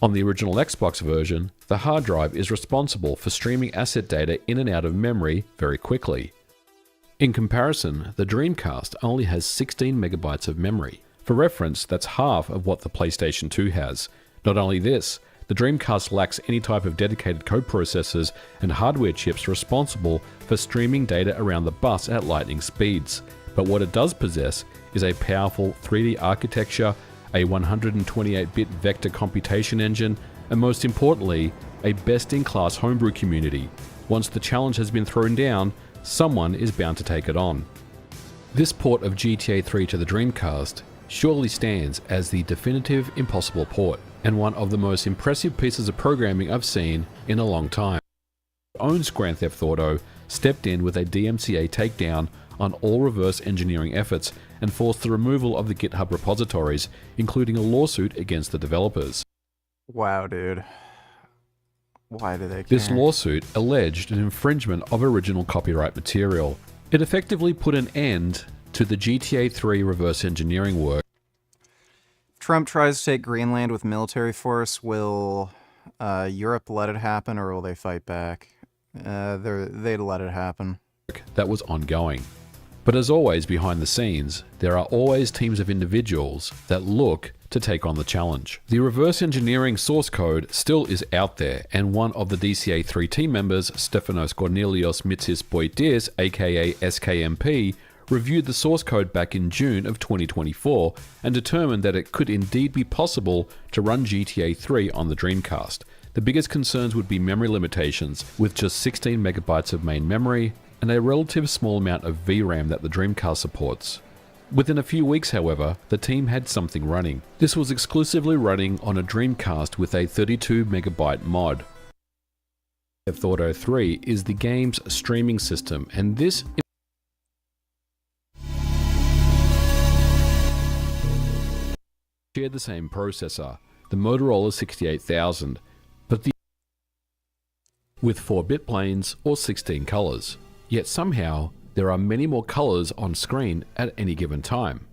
On the original Xbox version, the hard drive is responsible for streaming asset data in and out of memory very quickly. In comparison, the Dreamcast only has 16 megabytes of memory. For reference, that's half of what the PlayStation 2 has. Not only this, the Dreamcast lacks any type of dedicated coprocessors and hardware chips responsible for streaming data around the bus at lightning speeds. But what it does possess is a powerful 3D architecture, a 128-bit vector computation engine, and most importantly, a best-in-class homebrew community. Once the challenge has been thrown down, someone is bound to take it on. This port of GTA 3 to the Dreamcast surely stands as the definitive impossible port, and one of the most impressive pieces of programming I've seen in a long time. Owns Grand Theft Auto stepped in with a DMCA takedown on all reverse engineering efforts and forced the removal of the GitHub repositories, including a lawsuit against the developers. Wow, dude. Why do they care? This lawsuit alleged an infringement of original copyright material. It effectively put an end to the GTA 3 reverse engineering work. If Trump tries to take Greenland with military force, will Europe let it happen, or will they fight back? They'd let it happen. That was ongoing. But as always behind the scenes, there are always teams of individuals that look to take on the challenge. The reverse engineering source code still is out there, and one of the DCA 3 team members, Stefanos Cornelios Mitsis aka SKMP, reviewed the source code back in June of 2024 and determined that it could indeed be possible to run GTA 3 on the Dreamcast. The biggest concerns would be memory limitations, with just 16 megabytes of main memory and a relative small amount of VRAM that the Dreamcast supports. Within a few weeks, however, the team had something running. This was exclusively running on a Dreamcast with a 32 megabyte mod. Grand Theft Auto 3 is the game's streaming system, and this shared the same processor, the Motorola 68000, but with 4-bit planes or 16 colors. Yet somehow, there are many more colors on screen at any given time.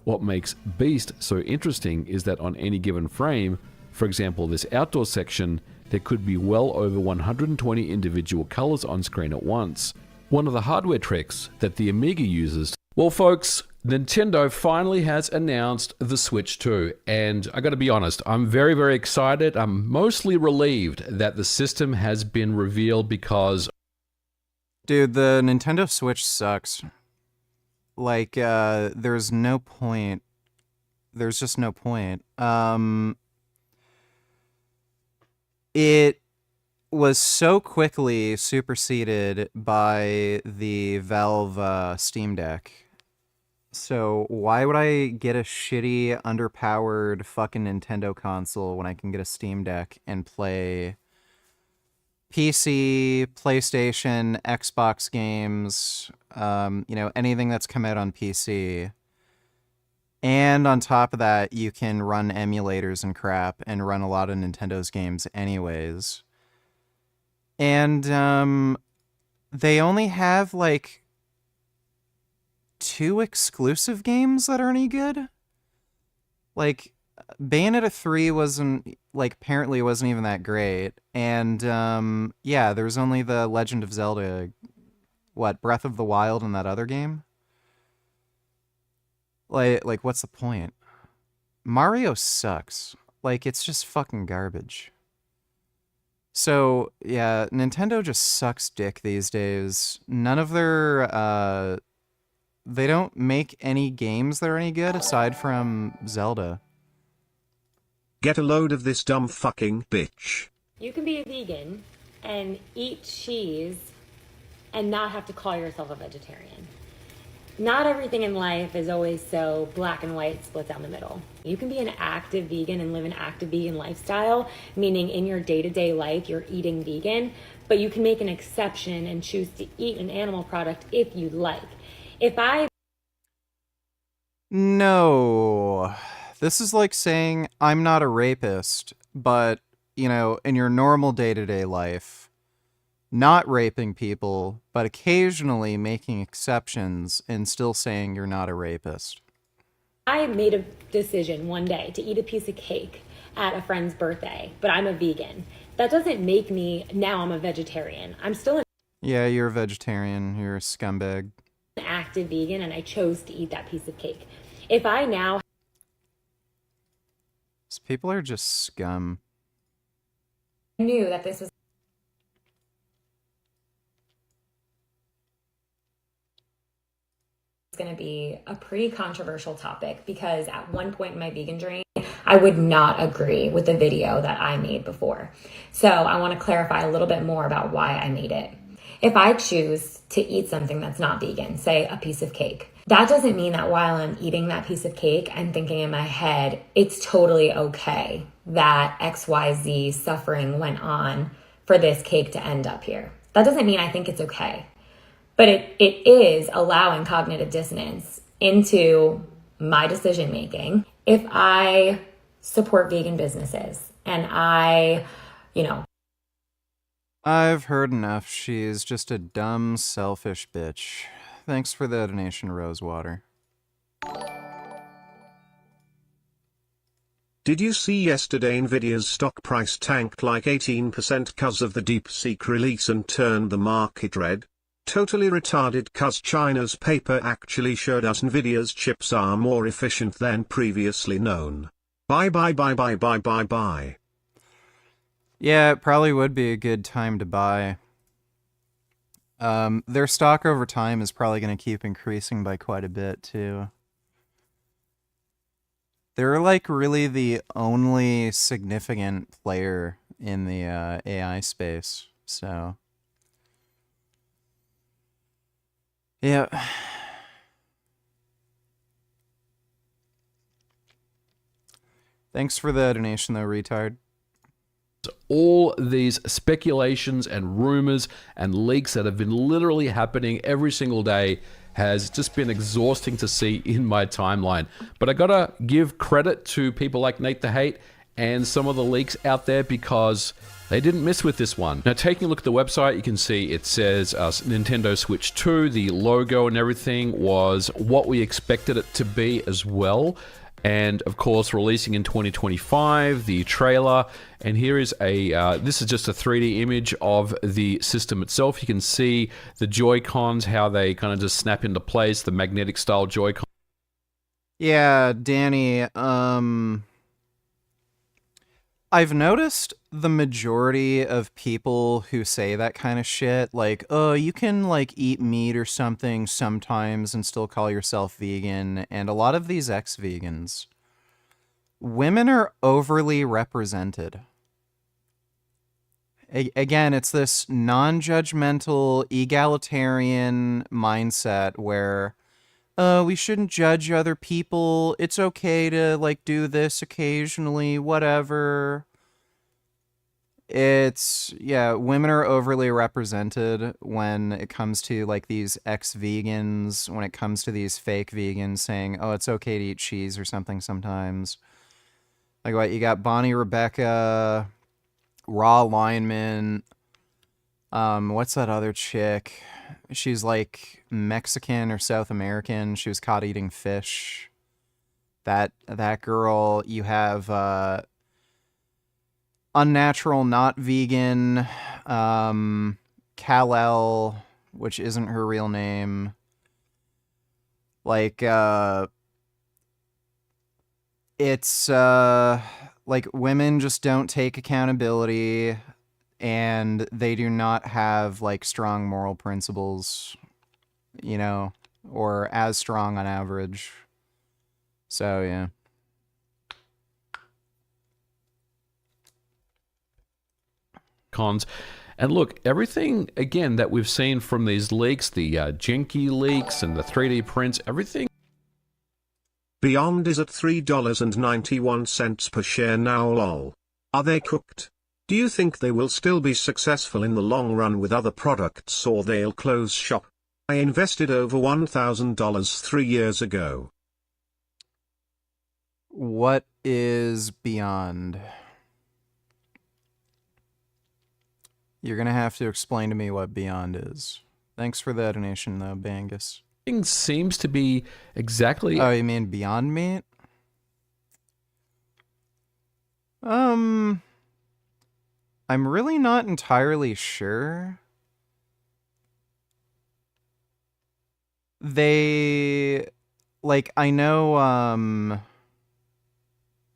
What makes Beast so interesting is that on any given frame, for example this outdoor section, there could be well over 120 individual colors on screen at once. One of the hardware tricks that the Amiga uses. Well folks, Nintendo finally has announced the Switch 2, and I gotta be honest, I'm very, very excited. I'm mostly relieved that the system has been revealed because... Dude, the Nintendo Switch sucks. Like, there's no point. There's just no point. It was so quickly superseded by the Valve Steam Deck. So why would I get a shitty, underpowered fucking Nintendo console when I can get a Steam Deck and play PC, PlayStation, Xbox games, you know, anything that's come out on PC. And on top of that, you can run emulators and crap and run a lot of Nintendo's games anyways. And they only have like 2 exclusive games that are any good. Like Bayonetta 3 wasn't, like, apparently wasn't even that great. And yeah, there's only the Legend of Zelda, what, Breath of the Wild and that other game? Like what's the point? Mario sucks. Like, it's just fucking garbage. So, yeah, Nintendo just sucks dick these days. None of their, they don't make any games that are any good aside from Zelda. Get a load of this dumb fucking bitch. You can be a vegan and eat cheese and not have to call yourself a vegetarian. Not everything in life is always so black and white, split down the middle. You can be an active vegan and live an active vegan lifestyle, meaning in your day-to-day life, you're eating vegan, but you can make an exception and choose to eat an animal product if you like. No. This is like saying I'm not a rapist, but, you know, in your normal day-to-day life, not raping people, but occasionally making exceptions and still saying you're not a rapist. I made a decision one day to eat a piece of cake at a friend's birthday, but I'm a vegan. That doesn't make me, now I'm a vegetarian. I'm still an Yeah, you're a vegetarian. You're a scumbag. active vegan, and I chose to eat that piece of cake. If I now... These people are just scum. knew that this was going to be a pretty controversial topic, because at one point in my vegan journey, I would not agree with the video that I made before. So I want to clarify a little bit more about why I made it. If I choose to eat something that's not vegan, say a piece of cake, that doesn't mean that while I'm eating that piece of cake, I'm thinking in my head, it's totally okay that XYZ suffering went on for this cake to end up here. That doesn't mean I think it's okay. But it is allowing cognitive dissonance into my decision making. If I support vegan businesses and I've heard enough. She's just a dumb, selfish bitch. Thanks for the donation, Rosewater. Did you see yesterday Nvidia's stock price tanked like 18% cause of the DeepSeek release and turned the market red? Totally retarded, cause China's paper actually showed us Nvidia's chips are more efficient than previously known. Bye bye bye bye bye bye bye. Yeah, it probably would be a good time to buy. Their stock over time is probably going to keep increasing by quite a bit, too. They're like really the only significant player in the AI space, so... yeah. Thanks for the donation, though, retard. All these speculations and rumors and leaks that have been literally happening every single day has just been exhausting to see in my timeline. But I gotta give credit to people like Nate the Hate and some of the leaks out there, because they didn't miss with this one. Now, taking a look at the website, you can see it says Nintendo Switch 2. The logo and everything was what we expected it to be as well. And of course, releasing in 2025, the trailer. And here is this is just a 3D image of the system itself. You can see the Joy-Cons, how they kind of just snap into place, the magnetic style Joy-Con. Yeah, Danny, I've noticed the majority of people who say that kind of shit, like, oh, you can, like, eat meat or something sometimes and still call yourself vegan, and a lot of these ex-vegans, women are overly represented. Again, it's this non-judgmental, egalitarian mindset where, we shouldn't judge other people. It's okay to, like, do this occasionally, whatever. It's, yeah, women are overly represented when it comes to, like, these ex-vegans, when it comes to these fake vegans saying, oh, it's okay to eat cheese or something sometimes. Like, what, you got Bonnie Rebecca, Raw Lineman, what's that other chick? She's like Mexican or South American. She was caught eating fish. That girl. You have Unnatural Not Vegan, Kal-El, which isn't her real name. Like it's like women just don't take accountability. And they do not have, like, strong moral principles, you know, or as strong on average. So, yeah. cons. And look, everything, again, that we've seen from these leaks, the Jinky leaks and the 3D prints, everything. Beyond is at $3.91 per share now lol. Are they cooked? Do you think they will still be successful in the long run with other products or they'll close shop? I invested over $1,000 3 years ago. What is Beyond? You're gonna have to explain to me what Beyond is. Thanks for the donation though, Bangus. Seems to be exactly... Oh, you mean Beyond Meat? I'm really not entirely sure. They, like, I know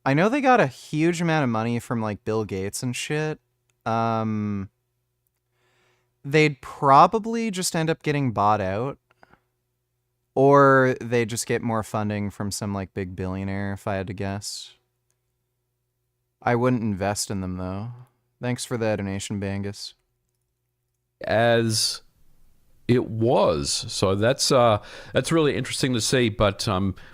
they got a huge amount of money from, like, Bill Gates and shit. They'd probably just end up getting bought out. Or they just get more funding from some, like, big billionaire, if I had to guess. I wouldn't invest in them, though. Thanks for the donation, Bangus. As it was. So that's really interesting to see, but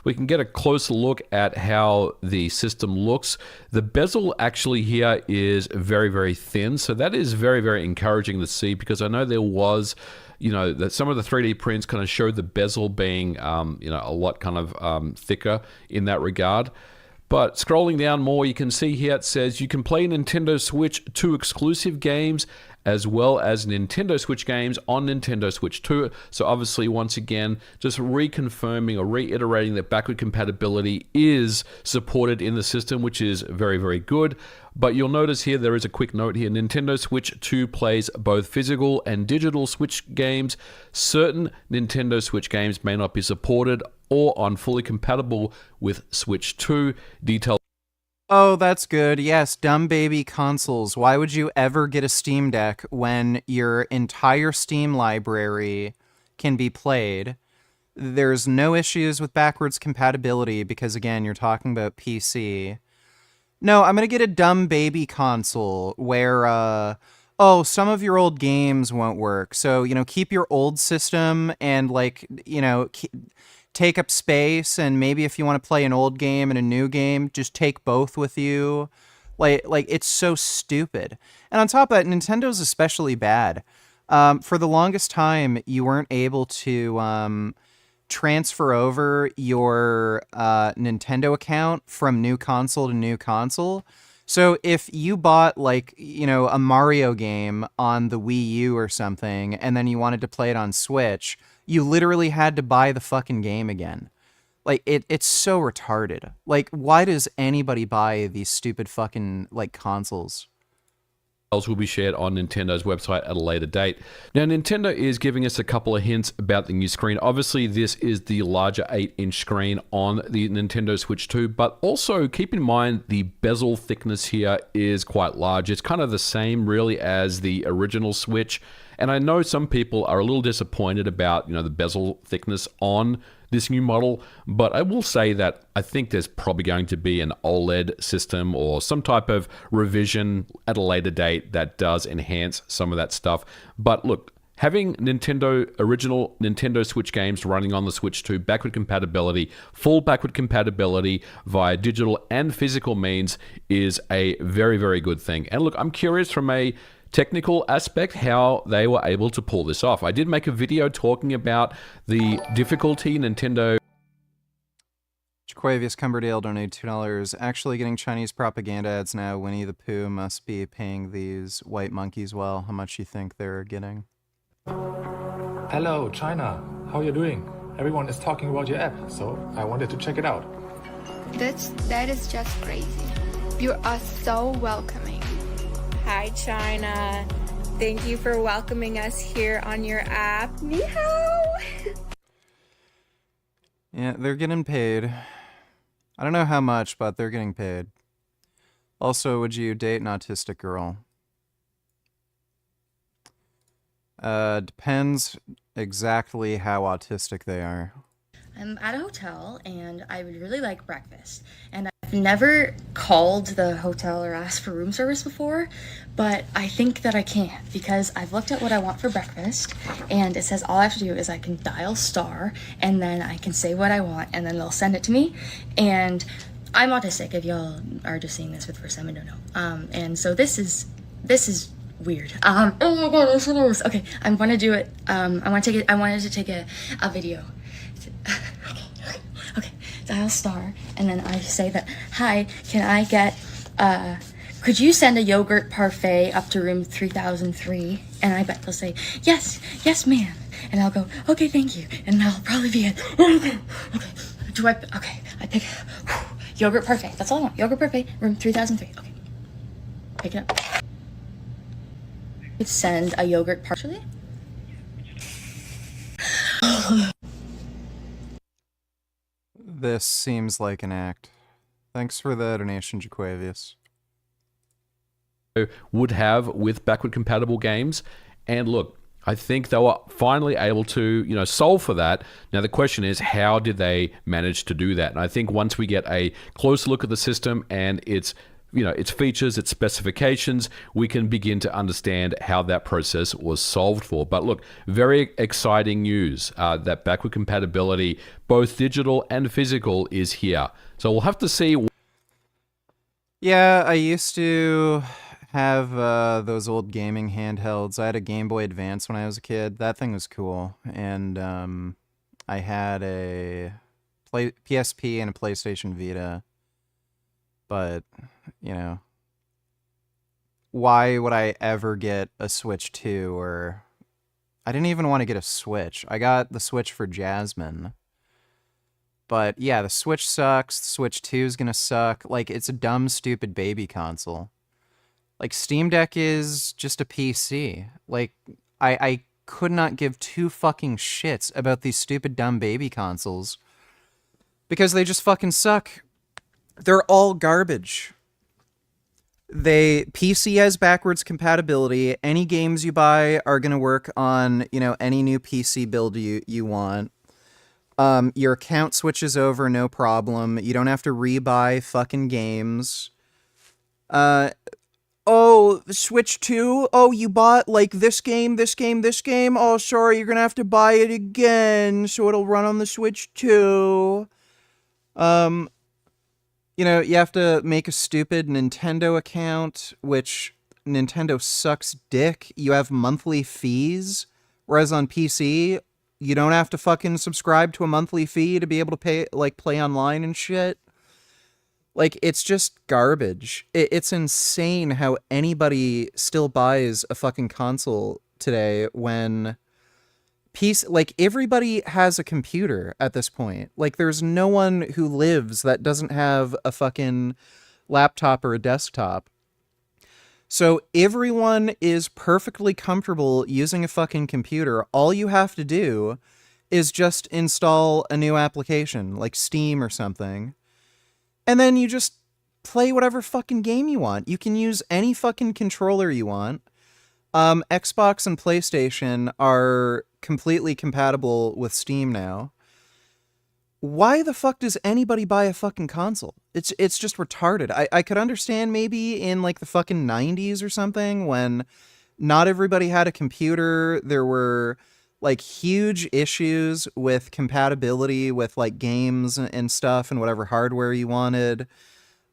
we can get a closer look at how the system looks. The bezel actually here is very, very thin, so that is very, very encouraging to see, because I know there was, you know, that some of the 3D prints kind of showed the bezel being, you know, a lot kind of thicker in that regard. But scrolling down more, you can see here it says you can play Nintendo Switch 2 exclusive games as well as Nintendo Switch games on Nintendo Switch 2. So obviously, once again, just reconfirming or reiterating that backward compatibility is supported in the system, which is very, very good. But you'll notice here, there is a quick note here. Nintendo Switch 2 plays both physical and digital Switch games. Certain Nintendo Switch games may not be supported or on fully compatible with Switch 2. Details. Oh, that's good. Yes, dumb baby consoles. Why would you ever get a Steam Deck when your entire Steam library can be played? There's no issues with backwards compatibility because, again, you're talking about PC. No, I'm going to get a dumb baby console where, oh, some of your old games won't work. So, you know, keep your old system and, like, you know, take up space, and maybe if you want to play an old game and a new game, just take both with you. Like it's so stupid. And on top of that, Nintendo's especially bad. For the longest time, you weren't able to transfer over your Nintendo account from new console to new console. So if you bought, like, you know, a Mario game on the Wii U or something, and then you wanted to play it on Switch, you literally had to buy the fucking game again. Like, it's so retarded. Like, why does anybody buy these stupid fucking, like, consoles? Will be shared on Nintendo's website at a later date. Now, Nintendo is giving us a couple of hints about the new screen. Obviously, this is the larger 8-inch screen on the Nintendo Switch 2, but also keep in mind the bezel thickness here is quite large. It's kind of the same, really, as the original Switch. And I know some people are a little disappointed about, you know, the bezel thickness on this new model, but I will say that I think there's probably going to be an OLED system or some type of revision at a later date that does enhance some of that stuff. But look, having original Nintendo Switch games running on the Switch 2, backward compatibility, full backward compatibility via digital and physical means is a very, very good thing. And look, I'm curious from a technical aspect how they were able to pull this off. I did make a video talking about the difficulty Nintendo. Jaquavius Cumberdale donated $2. Actually getting Chinese propaganda ads now. Winnie the Pooh must be paying these white monkeys well. How much you think they're getting? Hello, China. How are you doing? Everyone is talking about your app, so I wanted to check it out. That is just crazy. You are so welcoming. Hi, China. Thank you for welcoming us here on your app. Ni hao. Yeah, they're getting paid. I don't know how much, but they're getting paid. Also, would you date an autistic girl? Depends exactly how autistic they are. I'm at a hotel and I would really like breakfast. And I I've never called the hotel or asked for room service before, but I think that I can because I've looked at what I want for breakfast and it says all I have to do is I can dial star and then I can say what I want and then they'll send it to me. And I'm autistic, if y'all are just seeing this for the first time and don't know. And so this is weird. Oh my god, this is okay. I'm gonna do it. I wanted to take a video. Okay, dial star, and then I say that, hi, can I get, could you send a yogurt parfait up to room 3003? And I bet they'll say, yes, ma'am. And I'll go, okay, thank you. And that'll probably be it. Okay, I pick, yogurt parfait, that's all I want. Yogurt parfait, room 3003, okay. Pick it up. Send a yogurt partially. This seems like an act. Thanks for the donation, Jaquavius. Would have with backward compatible games. And look, I think they were finally able to, solve for that. Now the question is, how did they manage to do that? And I think once we get a close look at the system and its features, its specifications, we can begin to understand how that process was solved for. But look, very exciting news that backward compatibility, both digital and physical, is here. So we'll have to see. Yeah, I used to have those old gaming handhelds. I had a Game Boy Advance when I was a kid. That thing was cool. And I had a PSP and a PlayStation Vita. But, why would I ever get a Switch 2? Or I didn't even want to get a Switch. I got the Switch for Jasmine. But yeah, the Switch sucks. The Switch 2 is gonna suck. Like, it's a dumb, stupid baby console. Like, Steam Deck is just a PC. Like, I could not give two fucking shits about these stupid, dumb baby consoles. Because they just fucking suck. They're all garbage. PC has backwards compatibility. Any games you buy are going to work on, any new PC build you want. Your account switches over, no problem. You don't have to rebuy fucking games. Switch 2? Oh, you bought, this game? Oh, sorry, you're going to have to buy it again, so it'll run on the Switch 2. You have to make a stupid Nintendo account, which Nintendo sucks dick. You have monthly fees, whereas on PC, you don't have to fucking subscribe to a monthly fee to be able to play online and shit. It's just garbage. It's insane how anybody still buys a fucking console today when everybody has a computer at this point. There's no one who lives that doesn't have a fucking laptop or a desktop. So everyone is perfectly comfortable using a fucking computer. All you have to do is just install a new application, like Steam or something. And then you just play whatever fucking game you want. You can use any fucking controller you want. Xbox and PlayStation are completely compatible with Steam now. Why the fuck does anybody buy a fucking console? It's just retarded. I could understand maybe in the fucking 90s or something when not everybody had a computer. There were huge issues with compatibility with games and stuff and whatever hardware you wanted.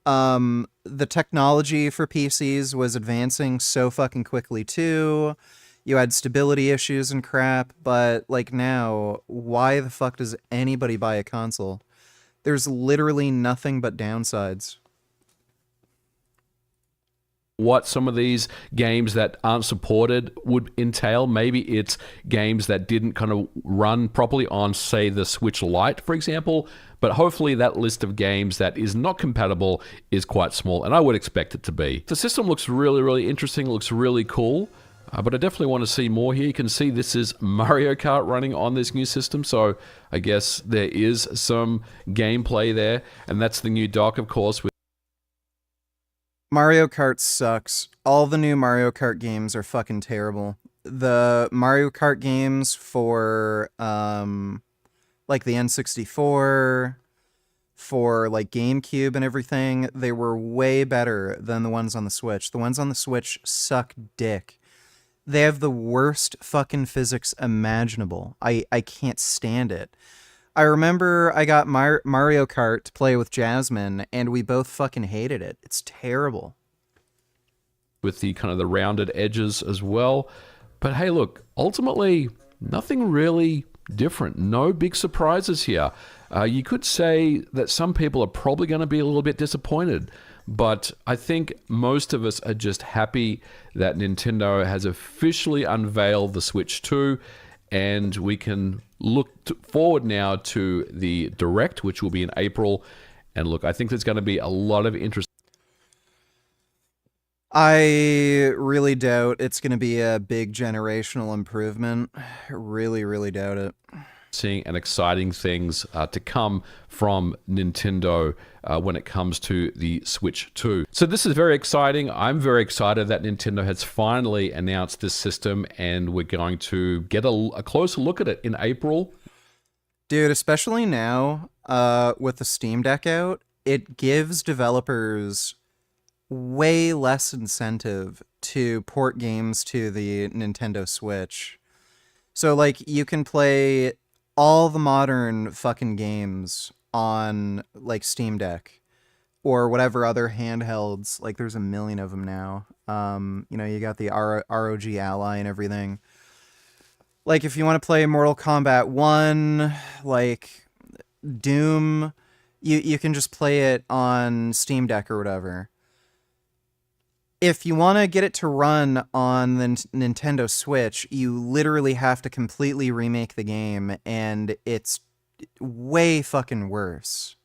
The technology for PCs was advancing so fucking quickly too. You had stability issues and crap, but now, why the fuck does anybody buy a console? There's literally nothing but downsides. What some of these games that aren't supported would entail. Maybe it's games that didn't kind of run properly on, say, the Switch Lite, for example. But hopefully that list of games that is not compatible is quite small, and I would expect it to be. The system looks really, really interesting, looks really cool. But I definitely want to see more here. You can see this is Mario Kart running on this new system, so I guess there is some gameplay there. And that's the new dock, of course. Mario Kart sucks. All the new Mario Kart games are fucking terrible. The Mario Kart games for, the N64, for like GameCube and everything, they were way better than the ones on the Switch. The ones on the Switch suck dick. They have the worst fucking physics imaginable. I can't stand it. I remember I got Mario Kart to play with Jasmine, and we both fucking hated it. It's terrible. With the kind of the rounded edges as well. But hey, look, ultimately, nothing really different. No big surprises here. You could say that some people are probably going to be a little bit disappointed, but I think most of us are just happy that Nintendo has officially unveiled the Switch 2, and we can look forward now to the Direct, which will be in April. And look, I think there's going to be a lot of interest. I really doubt it's going to be a big generational improvement. Really, really doubt it. Seeing and exciting things to come from Nintendo when it comes to the Switch 2. So this is very exciting. I'm very excited that Nintendo has finally announced this system, and we're going to get a closer look at it in April. Dude, especially now with the Steam Deck out, it gives developers way less incentive to port games to the Nintendo Switch. So, like, you can play all the modern fucking games on, like, Steam Deck or whatever other handhelds. Like, there's a million of them now. You know, you got the ROG Ally and everything. Like, if you want to play Mortal Kombat 1, like, Doom, you can just play it on Steam Deck or whatever. If you want to get it to run on the Nintendo Switch, you literally have to completely remake the game, and it's way fucking worse.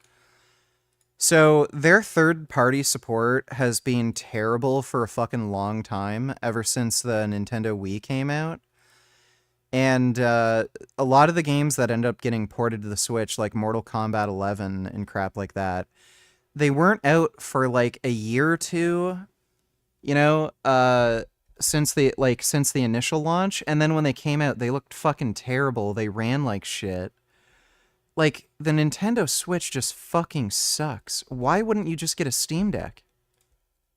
So their third-party support has been terrible for a fucking long time, ever since the Nintendo Wii came out. And a lot of the games that end up getting ported to the Switch, like Mortal Kombat 11 and crap like that, they weren't out for like a year or two, you know, since the initial launch, and then when they came out, they looked fucking terrible. They ran like shit. Like, the Nintendo Switch just fucking sucks. Why wouldn't you just get a Steam Deck?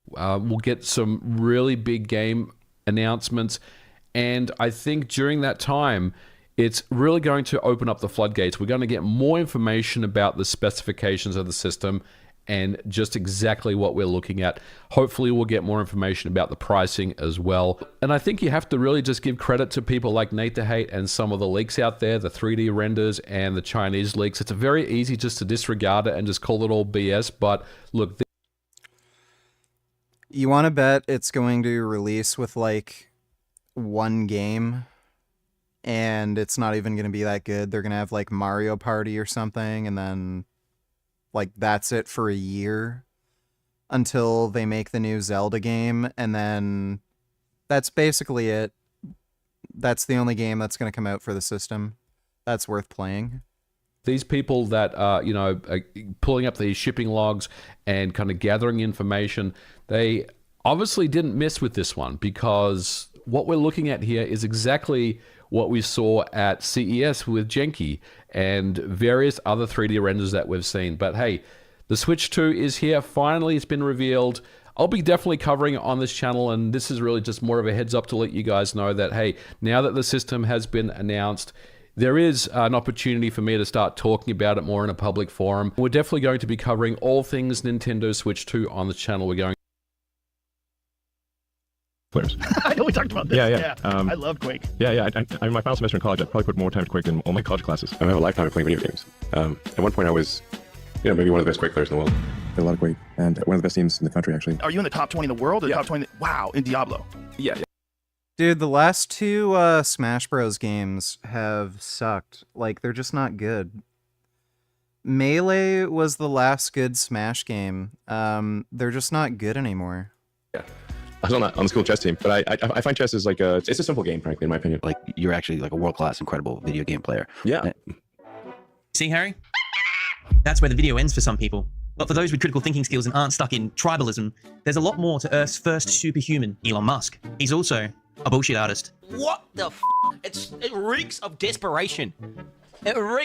We'll get some really big game announcements, and I think during that time, it's really going to open up the floodgates. We're going to get more information about the specifications of the system and just exactly what we're looking at. Hopefully we'll get more information about the pricing as well. And I think you have to really just give credit to people like Nate the Hate and some of the leaks out there, the 3D renders and the Chinese leaks. It's very easy just to disregard it and just call it all BS, but look. You want to bet it's going to release with like one game, and it's not even going to be that good. They're going to have like Mario Party or something, and then like that's it for a year until they make the new Zelda game, and then that's basically it. That's the only game that's going to come out for the system that's worth playing. These people that are, you know, pulling up these shipping logs and kind of gathering information, they obviously didn't miss with this one, because what we're looking at here is exactly what we saw at CES with Genki and various other 3D renders that we've seen. But hey, the Switch 2 is here. Finally, it's been revealed. I'll be definitely covering it on this channel, and this is really just more of a heads up to let you guys know that, hey, now that the system has been announced, there is an opportunity for me to start talking about it more in a public forum. We're definitely going to be covering all things Nintendo Switch 2 on the channel. We're going players. I know we talked about this. Yeah. I love Quake. Yeah. I my final semester in college, I probably put more time to Quake than all my college classes. I have a lifetime of playing video games. At one point, I was, maybe one of the best Quake players in the world. Played a lot of Quake, and one of the best teams in the country, actually. Are you in the top 20 in the world? Or the top 20? Wow, in Diablo. Yeah. Dude, the last two Smash Bros. Games have sucked. Like, they're just not good. Melee was the last good Smash game. They're just not good anymore. Yeah. I was on the school chess team, but I find chess is like it's a simple game, frankly, in my opinion. Like, you're actually like a world-class, incredible video game player. Yeah. See, Harry? That's where the video ends for some people. But for those with critical thinking skills and aren't stuck in tribalism, there's a lot more to Earth's first superhuman, Elon Musk. He's also a bullshit artist. What the f***? It reeks of desperation.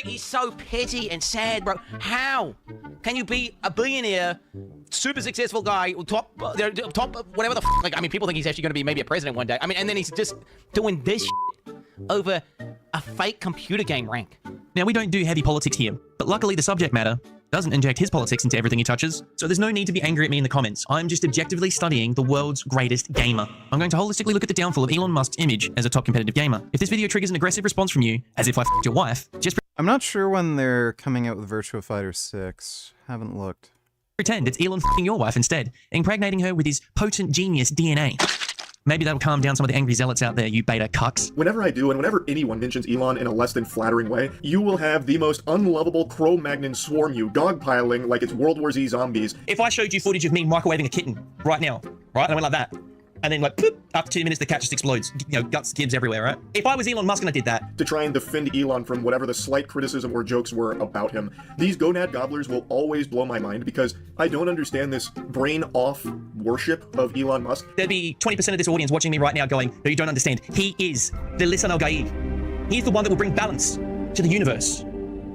He's so petty and sad, bro. How? Can you be a billionaire, super successful guy, top, whatever the f***, like, I mean, people think he's actually going to be maybe a president one day. I mean, and then he's just doing this shit over a fake computer game rank. Now, we don't do heavy politics here, but luckily the subject matter doesn't inject his politics into everything he touches, so there's no need to be angry at me in the comments. I'm just objectively studying the world's greatest gamer. I'm going to holistically look at the downfall of Elon Musk's image as a top competitive gamer. If this video triggers an aggressive response from you, as if I f***ed your wife, just I'm not sure when they're coming out with Virtua Fighter 6. Haven't looked. pretend it's Elon f***ing your wife instead, impregnating her with his potent genius DNA. Maybe that'll calm down some of the angry zealots out there, you beta cucks. Whenever I do, and whenever anyone mentions Elon in a less than flattering way, you will have the most unlovable Cro-Magnon swarm you, dogpiling like it's World War Z zombies. If I showed you footage of me microwaving a kitten right now, right, and I went like that, and then like, poop, after 2 minutes the cat just explodes, you know, guts, gibbs everywhere, right? If I was Elon Musk and I did that. To try and defend Elon from whatever the slight criticism or jokes were about him, these gonad gobblers will always blow my mind because I don't understand this brain-off worship of Elon Musk. There'd be 20% of this audience watching me right now going, no, you don't understand. He is the Lisan al-Gaib. He's the one that will bring balance to the universe.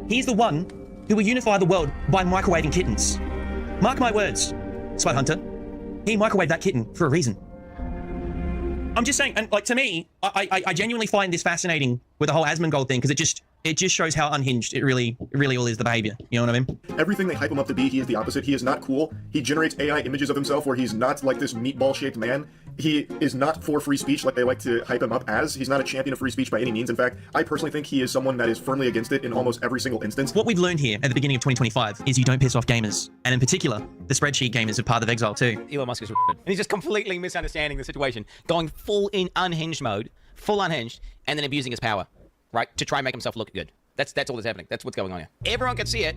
He's the one who will unify the world by microwaving kittens. Mark my words, Spud Hunter. He microwaved that kitten for a reason. I'm just saying, and like to me, I genuinely find this fascinating with the whole Asmongold thing because it just shows how unhinged it really all is, the behavior. You know what I mean? Everything they hype him up to be, he is the opposite. He is not cool. He generates AI images of himself where he's not like this meatball-shaped man. He is not for free speech like they like to hype him up as. He's not a champion of free speech by any means. In fact, I personally think he is someone that is firmly against it in almost every single instance. What we've learned here at the beginning of 2025 is you don't piss off gamers, and in particular, the spreadsheet gamers of Path of Exile too. Elon Musk is and he's just completely misunderstanding the situation, going full in unhinged mode, full unhinged, and then abusing his power, right, to try and make himself look good. That's all that's happening. That's what's going on here. Everyone can see it,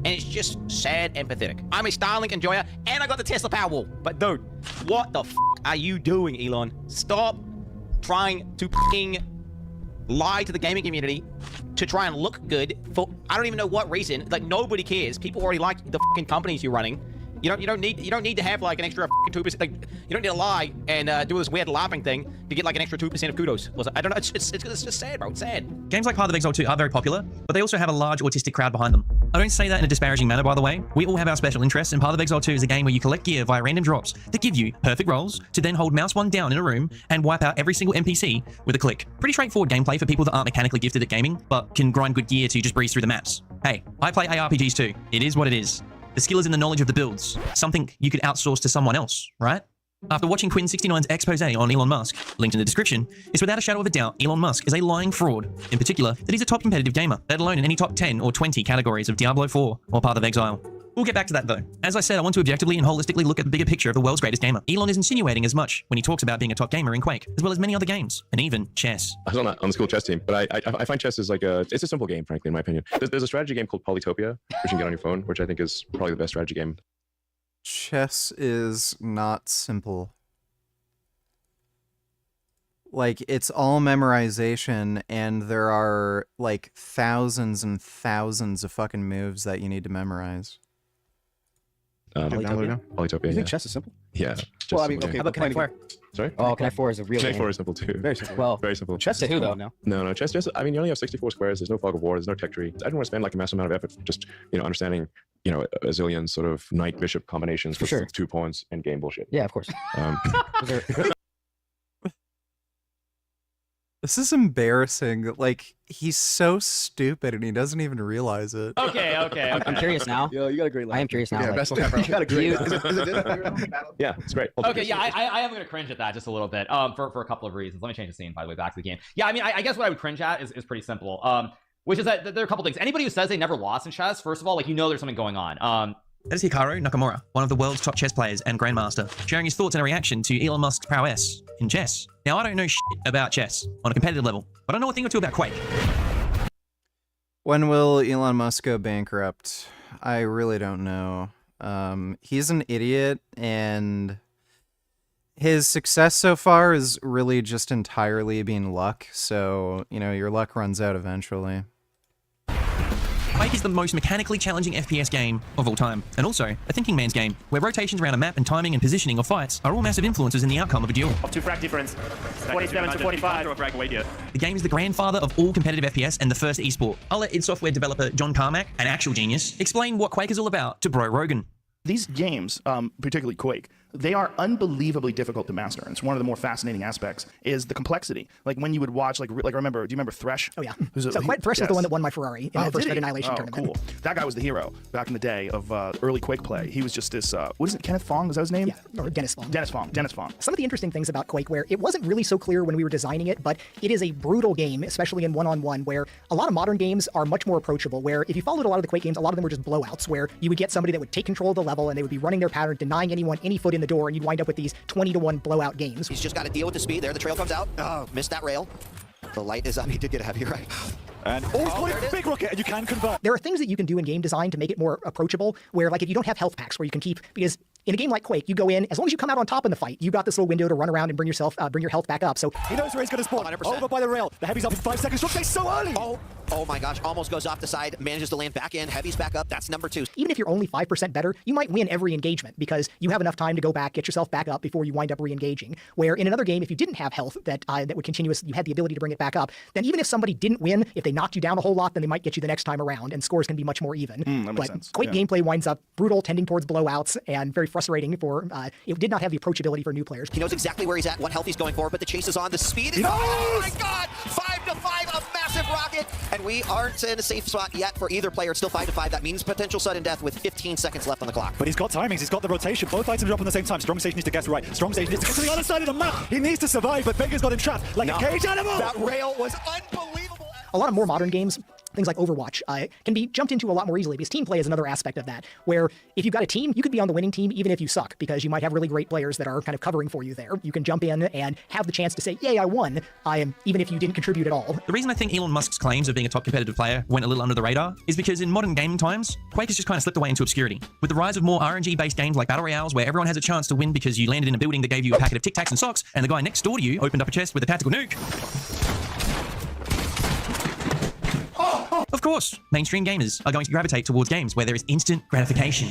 and it's just sad and pathetic. I'm a Starlink enjoyer, and I got the Tesla Powerwall. But dude, what the f are you doing, Elon? Stop trying to f***ing lie to the gaming community to try and look good for I don't even know what reason. Like nobody cares. People already like the f***ing companies you're running. You don't need to have like an extra 2%. Like you don't need to lie and do this weird laughing thing to get like an extra 2% of kudos. I don't know. It's just sad, bro. It's sad. Games like Path of Exile 2 are very popular, but they also have a large autistic crowd behind them. I don't say that in a disparaging manner, by the way. We all have our special interests, and Path of Exile 2 is a game where you collect gear via random drops that give you perfect rolls to then hold mouse one down in a room and wipe out every single NPC with a click. Pretty straightforward gameplay for people that aren't mechanically gifted at gaming, but can grind good gear to just breeze through the maps. Hey, I play ARPGs too. It is what it is. The skill is in the knowledge of the builds, something you could outsource to someone else, right? After watching Quinn69's expose on Elon Musk, linked in the description, it's without a shadow of a doubt Elon Musk is a lying fraud, in particular that he's a top competitive gamer, let alone in any top 10 or 20 categories of Diablo 4 or Path of Exile. We'll get back to that though. As I said, I want to objectively and holistically look at the bigger picture of the world's greatest gamer. Elon is insinuating as much when he talks about being a top gamer in Quake, as well as many other games, and even chess. I was on the school chess team, but I find chess is like it's a simple game, frankly, in my opinion. There's a strategy game called Polytopia, which you can get on your phone, which I think is probably the best strategy game. Chess is not simple. Like, it's all memorization, and there are, like, thousands and thousands of fucking moves that you need to memorize. Polytopia. You think chess is simple? Yeah. Well, I mean, okay. How about Connect 4? Sorry? Oh, Connect 4 is a real Connect game. 4 is simple too. Very simple. Well, very simple. Chess is who, cool though? No, chess just, I mean, you only have 64 squares. There's no fog of war. There's no tech tree. I didn't want to spend like a massive amount of effort just, understanding, a zillion sort of knight-bishop combinations with 2 pawns and game bullshit. Yeah, of course. This is embarrassing. Like, he's so stupid and he doesn't even realize it. Okay. I'm curious now. Yo, you got a great laugh. I am curious now. Yeah, like, best laugh ever. You got a great laugh. Yeah, it's great. Okay, yeah, I am going to cringe at that just a little bit for a couple of reasons. Let me change the scene, by the way, back to the game. Yeah, I mean, I guess what I would cringe at is pretty simple, which is that there are a couple things. Anybody who says they never lost in chess, first of all, like, there's something going on. That is Hikaru Nakamura, one of the world's top chess players and grandmaster, sharing his thoughts and a reaction to Elon Musk's prowess in chess. Now, I don't know shit about chess on a competitive level, but I know a thing or two about Quake. When will Elon Musk go bankrupt? I really don't know. He's an idiot, and his success so far is really just entirely being luck, so, your luck runs out eventually. Quake is the most mechanically challenging FPS game of all time, and also a thinking man's game, where rotations around a map and timing and positioning of fights are all massive influences in the outcome of a duel. 2 frag difference. 47 to 45. The game is the grandfather of all competitive FPS and the first esport. I'll let id Software developer John Carmack, an actual genius, explain what Quake is all about to Bro Rogan. These games, particularly Quake, they are unbelievably difficult to master. And it's one of the more fascinating aspects is the complexity. Like when you would watch, like remember, do you remember Thresh? Oh yeah. Thresh was the one that won my Ferrari in my first Annihilation tournament. Cool. That guy was the hero back in the day of early Quake play. He was just this, what is it, Kenneth Fong? Is that his name? Yeah, or Dennis Fong. Dennis Fong. Some of the interesting things about Quake, where it wasn't really so clear when we were designing it, but it is a brutal game, especially in one-on-one, where a lot of modern games are much more approachable, where if you followed a lot of the Quake games, a lot of them were just blowouts, where you would get somebody that would take control of the level and they would be running their pattern, denying anyone any foot in the door, and you'd wind up with these 20-to-1 blowout games. He's just got to deal with the speed. There, the trail comes out. Oh, missed that rail. The light is on. He did get a heavy right. And big rocket, and you can convert. There are things that you can do in game design to make it more approachable, where like if you don't have health packs where you can keep, because in a game like Quake, you go in, as long as you come out on top in the fight, you got this little window to run around and bring your health back up. So he knows where he's going to spawn. 100%. Over by the rail. The heavy's up in 5 seconds. Don't stay so early. Oh my gosh, almost goes off the side, manages to land back in, heavy's back up, that's number 2. Even if you're only 5% better, you might win every engagement because you have enough time to go back, get yourself back up before you wind up re-engaging. Where in another game, if you didn't have health that would continuously, you had the ability to bring it back up, then even if somebody didn't win, if they knocked you down a whole lot, then they might get you the next time around, and scores can be much more even. That makes but sense. Quake gameplay winds up brutal, tending towards blowouts, and very frustrating for, it did not have the approachability for new players. He knows exactly where he's at, what health he's going for, but the chase is on, the speed is... Oh my god! 5 to 5, a massive rocket! And we aren't in a safe spot yet for either player. It's still 5 to 5. That means potential sudden death with 15 seconds left on the clock. But he's got timings, he's got the rotation. Both items are up at the same time. Strong Sage needs to guess right. Strong Sage needs to go to the other side of the map. He needs to survive, but Binger's got him trapped like a cage animal. That rail was unbelievable. A lot of more modern games, things like Overwatch, can be jumped into a lot more easily because team play is another aspect of that, where if you've got a team, you could be on the winning team even if you suck, because you might have really great players that are kind of covering for you there. You can jump in and have the chance to say, yay, I won, even if you didn't contribute at all. The reason I think Elon Musk's claims of being a top competitive player went a little under the radar is because in modern gaming times, Quake has just kind of slipped away into obscurity. With the rise of more RNG-based games like Battle Royales, where everyone has a chance to win because you landed in a building that gave you a packet of Tic Tacs and socks, and the guy next door to you opened up a chest with a tactical nuke. Of course, mainstream gamers are going to gravitate towards games where there is instant gratification.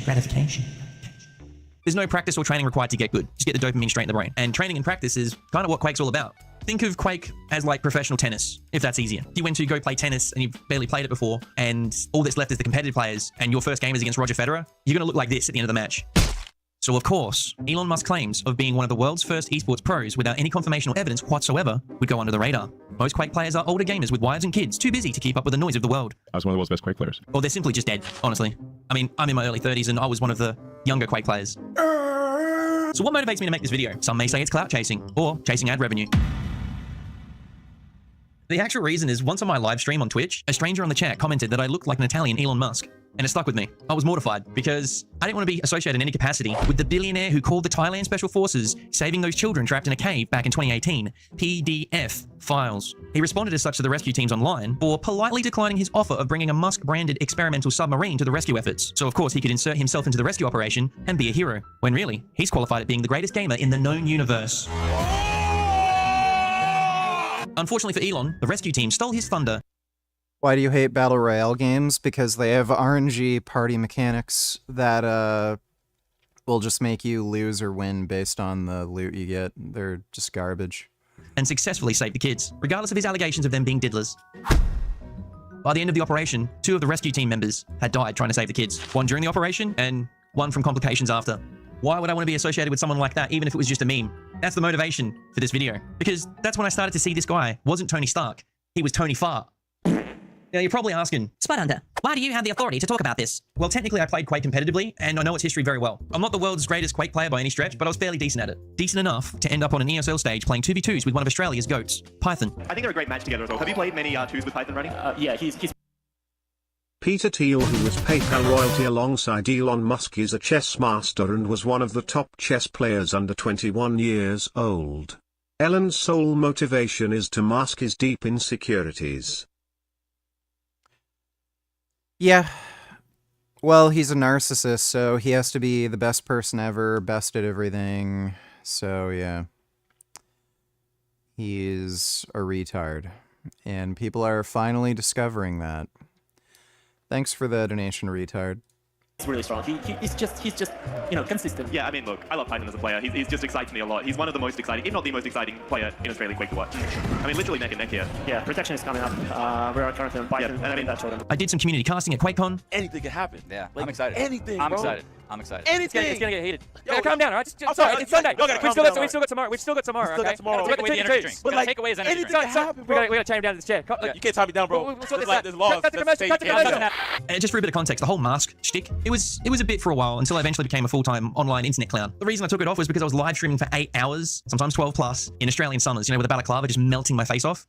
There's no practice or training required to get good. Just get the dopamine straight in the brain. And training and practice is kind of what Quake's all about. Think of Quake as like professional tennis, if that's easier. You went to go play tennis and you've barely played it before, and all that's left is the competitive players, and your first game is against Roger Federer, you're going to look like this at the end of the match. So of course, Elon Musk claims of being one of the world's first esports pros without any confirmation or evidence whatsoever would go under the radar. Most Quake players are older gamers with wives and kids, too busy to keep up with the noise of the world. I was one of the world's best Quake players. Or they're simply just dead, honestly. I mean, I'm in my early 30s and I was one of the younger Quake players. So what motivates me to make this video? Some may say it's clout chasing, or chasing ad revenue. The actual reason is once on my live stream on Twitch, a stranger on the chat commented that I looked like an Italian Elon Musk. And it stuck with me. I was mortified because I didn't want to be associated in any capacity with the billionaire who called the Thailand Special Forces saving those children trapped in a cave back in 2018 PDF files. He responded as such to the rescue teams online for politely declining his offer of bringing a Musk-branded experimental submarine to the rescue efforts. So of course he could insert himself into the rescue operation and be a hero, when really, he's qualified at being the greatest gamer in the known universe. Unfortunately for Elon, the rescue team stole his thunder. Why do you hate Battle Royale games? Because they have RNG party mechanics that will just make you lose or win based on the loot you get. They're just garbage. And successfully saved the kids, regardless of his allegations of them being diddlers. By the end of the operation, 2 of the rescue team members had died trying to save the kids. One during the operation, and one from complications after. Why would I want to be associated with someone like that, even if it was just a meme? That's the motivation for this video. Because that's when I started to see this guy wasn't Tony Stark. He was Tony Fart. Now, you're probably asking, Spudhunter, why do you have the authority to talk about this? Well, technically, I played Quake competitively, and I know its history very well. I'm not the world's greatest Quake player by any stretch, but I was fairly decent at it. Decent enough to end up on an ESL stage playing 2v2s with one of Australia's GOATs, Python. I think they're a great match together as well. Have you played many 2s with Python running? Yeah, he's... Pt.2, who was PayPal royalty alongside Elon Musk, is a chess master and was one of the top chess players under 21 years old. Elon's sole motivation is to mask his deep insecurities. Yeah. Well, he's a narcissist, so he has to be the best person ever, best at everything. So, yeah. He's a retard. And people are finally discovering that. Thanks for the donation, retard. He's really strong. He's just consistent. Yeah, I mean, look, I love Python as a player. He's just excites me a lot. He's one of the most exciting, if not the most exciting player in Australian Quake to watch. I mean, literally neck and neck here. Yeah, protection is coming up. We're trying to Python, and I mean that's what I did some community casting at QuakeCon. Anything can happen. Yeah, like, I'm excited. Anything, I'm bro. excited. I'm excited. Anything. It's gonna get heated. Yo, Calm down, all right? I'm sorry. It's Sunday. We've still got tomorrow. We've still got tomorrow. We still got tomorrow. We got the energy drink. But like, take away his energy anything drink. can happen, bro. We gotta tie him down to this chair. You can't tie me down, bro. There's laws. Just for a bit of context, the whole Musk shtick, it was a bit for a while until I eventually became a full-time online internet clown. The reason I took it off was because I was live streaming for 8 hours, sometimes 12 plus, in Australian summers, with a balaclava just melting my face off.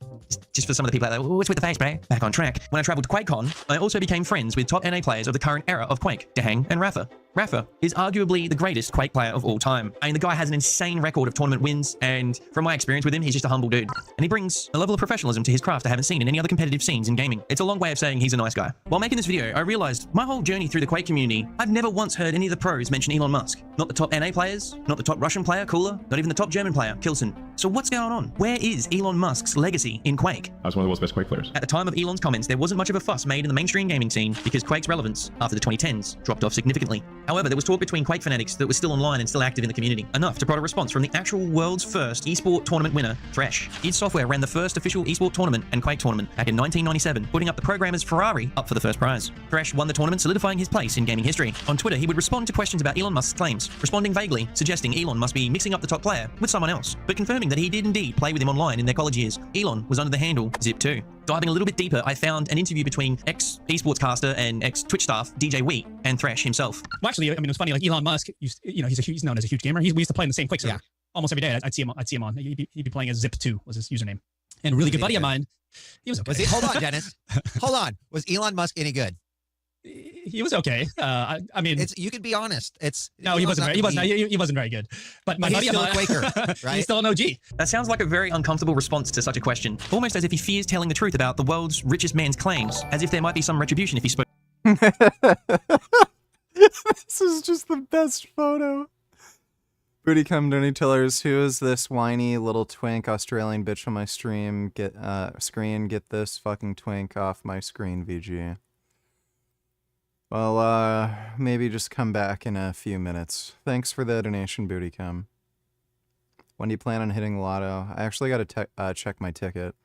Just for some of the people out there, what's with the face, bro? Back on track. When I traveled to QuakeCon, I also became friends with top NA players of the current era of Quake, Dahang and Rafa. Rafa is arguably the greatest Quake player of all time. I mean, the guy has an insane record of tournament wins, and from my experience with him, he's just a humble dude. And he brings a level of professionalism to his craft I haven't seen in any other competitive scenes in gaming. It's a long way of saying he's a nice guy. While making this video, I realized my whole journey through the Quake community, I've never once heard any of the pros mention Elon Musk. Not the top NA players, not the top Russian player, Cooler, not even the top German player, Kilson. So what's going on? Where is Elon Musk's legacy in Quake? I was one of the world's best Quake players. At the time of Elon's comments, there wasn't much of a fuss made in the mainstream gaming scene because Quake's relevance after the 2010s dropped off significantly. However, there was talk between Quake fanatics that was still online and still active in the community, enough to prod a response from the actual world's first esport tournament winner, Thresh. id Software ran the first official esport tournament and Quake tournament back in 1997, putting up the programmer's Ferrari up for the first prize. Thresh won the tournament, solidifying his place in gaming history. On Twitter, he would respond to questions about Elon Musk's claims, responding vaguely, suggesting Elon must be mixing up the top player with someone else, but confirming that he did indeed play with him online in their college years. Elon was under the handle Zip2. Diving a little bit deeper, I found an interview between ex-esports caster and ex-Twitch staff DJ Wheat and Thresh himself. Well, actually, I mean, it was funny. Like Elon Musk, he's known as a huge gamer. We used to play in the same Quake server almost every day. I'd see him on. He'd be playing as Zip2 was his username, and a really good buddy of mine. He was okay. Hold on, Dennis. Hold on. Was Elon Musk any good? He was okay. I mean, you can be honest. He wasn't very good. But my buddy he's still of mine, a Quaker, right? He's still an OG. That sounds like a very uncomfortable response to such a question, almost as if he fears telling the truth about the world's richest man's claims, as if there might be some retribution if he spoke. This is just the best photo. Booty come Donny Tillers, who is this whiny little twink Australian bitch on my stream? Screen, get this fucking twink off my screen, VG. Well, maybe just come back in a few minutes. Thanks for the donation, Booty come. When do you plan on hitting Lotto? I actually got to check my ticket.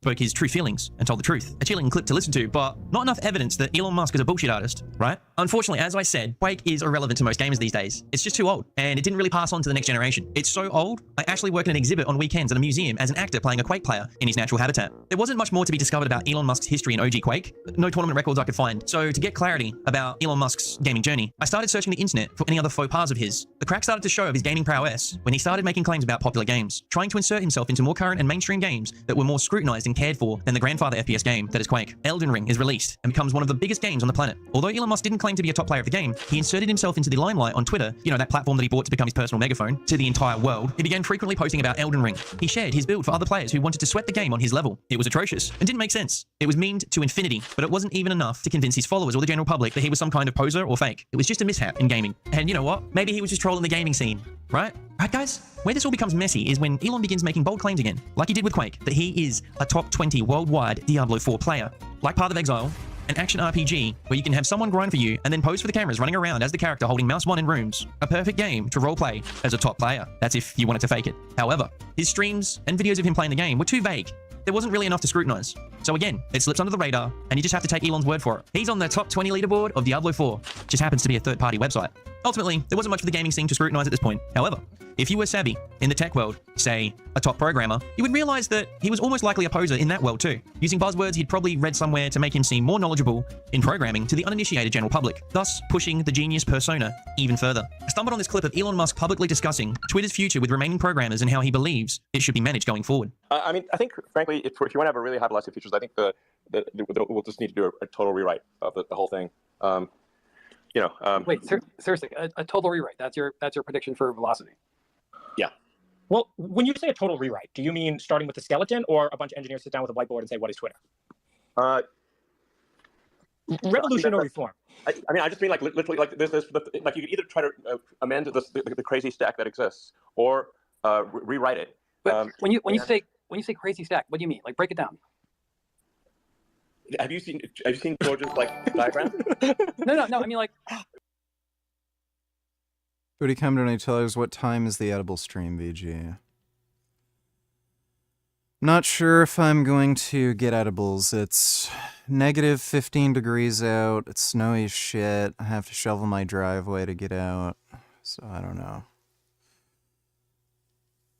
Spoke his true feelings and told the truth. A chilling clip to listen to, but not enough evidence that Elon Musk is a bullshit artist, right? Unfortunately, as I said, Quake is irrelevant to most gamers these days. It's just too old, and it didn't really pass on to the next generation. It's so old, I actually work in an exhibit on weekends at a museum as an actor playing a Quake player in his natural habitat. There wasn't much more to be discovered about Elon Musk's history in OG Quake, no tournament records I could find. So to get clarity about Elon Musk's gaming journey, I started searching the internet for any other faux pas of his. The crack started to show of his gaming prowess when he started making claims about popular games, trying to insert himself into more current and mainstream games that were more scrutinized and cared for than the grandfather FPS game that is Quake. Elden Ring is released and becomes one of the biggest games on the planet. Although Elon Musk didn't claim to be a top player of the game, he inserted himself into the limelight on Twitter, that platform that he bought to become his personal megaphone, to the entire world. He began frequently posting about Elden Ring. He shared his build for other players who wanted to sweat the game on his level. It was atrocious and didn't make sense. It was memed to infinity, but it wasn't even enough to convince his followers or the general public that he was some kind of poser or fake. It was just a mishap in gaming. And you know what? Maybe he was just trolling the gaming scene, right? Right, guys? Where this all becomes messy is when Elon begins making bold claims again, like he did with Quake, that he is a top 20 worldwide Diablo 4 player. Like Path of Exile, an action RPG where you can have someone grind for you and then pose for the cameras running around as the character holding mouse 1 in rooms. A perfect game to roleplay as a top player. That's if you wanted to fake it. However, his streams and videos of him playing the game were too vague. There wasn't really enough to scrutinize. So again, it slips under the radar, and you just have to take Elon's word for it. He's on the top 20 leaderboard of Diablo 4. Just happens to be a third-party website. Ultimately, there wasn't much for the gaming scene to scrutinize at this point. However, if you were savvy in the tech world, say, a top programmer, you would realize that he was almost likely a poser in that world too, using buzzwords he'd probably read somewhere to make him seem more knowledgeable in programming to the uninitiated general public, thus pushing the genius persona even further. I stumbled on this clip of Elon Musk publicly discussing Twitter's future with remaining programmers and how he believes it should be managed going forward. I mean, I think, frankly, if you want to have a really high velocity features, I think we'll just need to do a total rewrite of the whole thing. Wait, seriously, a total rewrite? That's your prediction for velocity? Yeah. Well, when you say a total rewrite, do you mean starting with the skeleton, or a bunch of engineers sit down with a whiteboard and say, "What is Twitter"? Revolution or reform? I mean, I just mean like literally like there's like you can either try to amend the crazy stack that exists or rewrite it. But when you say crazy stack, what do you mean? Like break it down. Have you seen George's like diagram? No. I mean, like, Booty come to tell us what time is the edible stream, VG? Not sure if I'm going to get edibles. It's negative 15 degrees out. It's snowy as shit. I have to shovel my driveway to get out. So I don't know.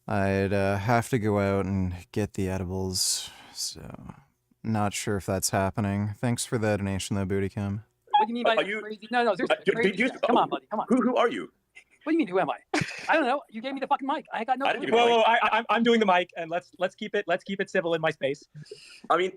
I'd have to go out and get the edibles. So not sure if that's happening. Thanks for the donation though, Booty Kim. what do you mean by crazy? No, seriously. Come on, buddy. Come on. Who are you? What do you mean? Who am I? I don't know. You gave me the fucking mic. I got no. Whoa, I'm doing the mic, and let's keep it civil in my space. I mean,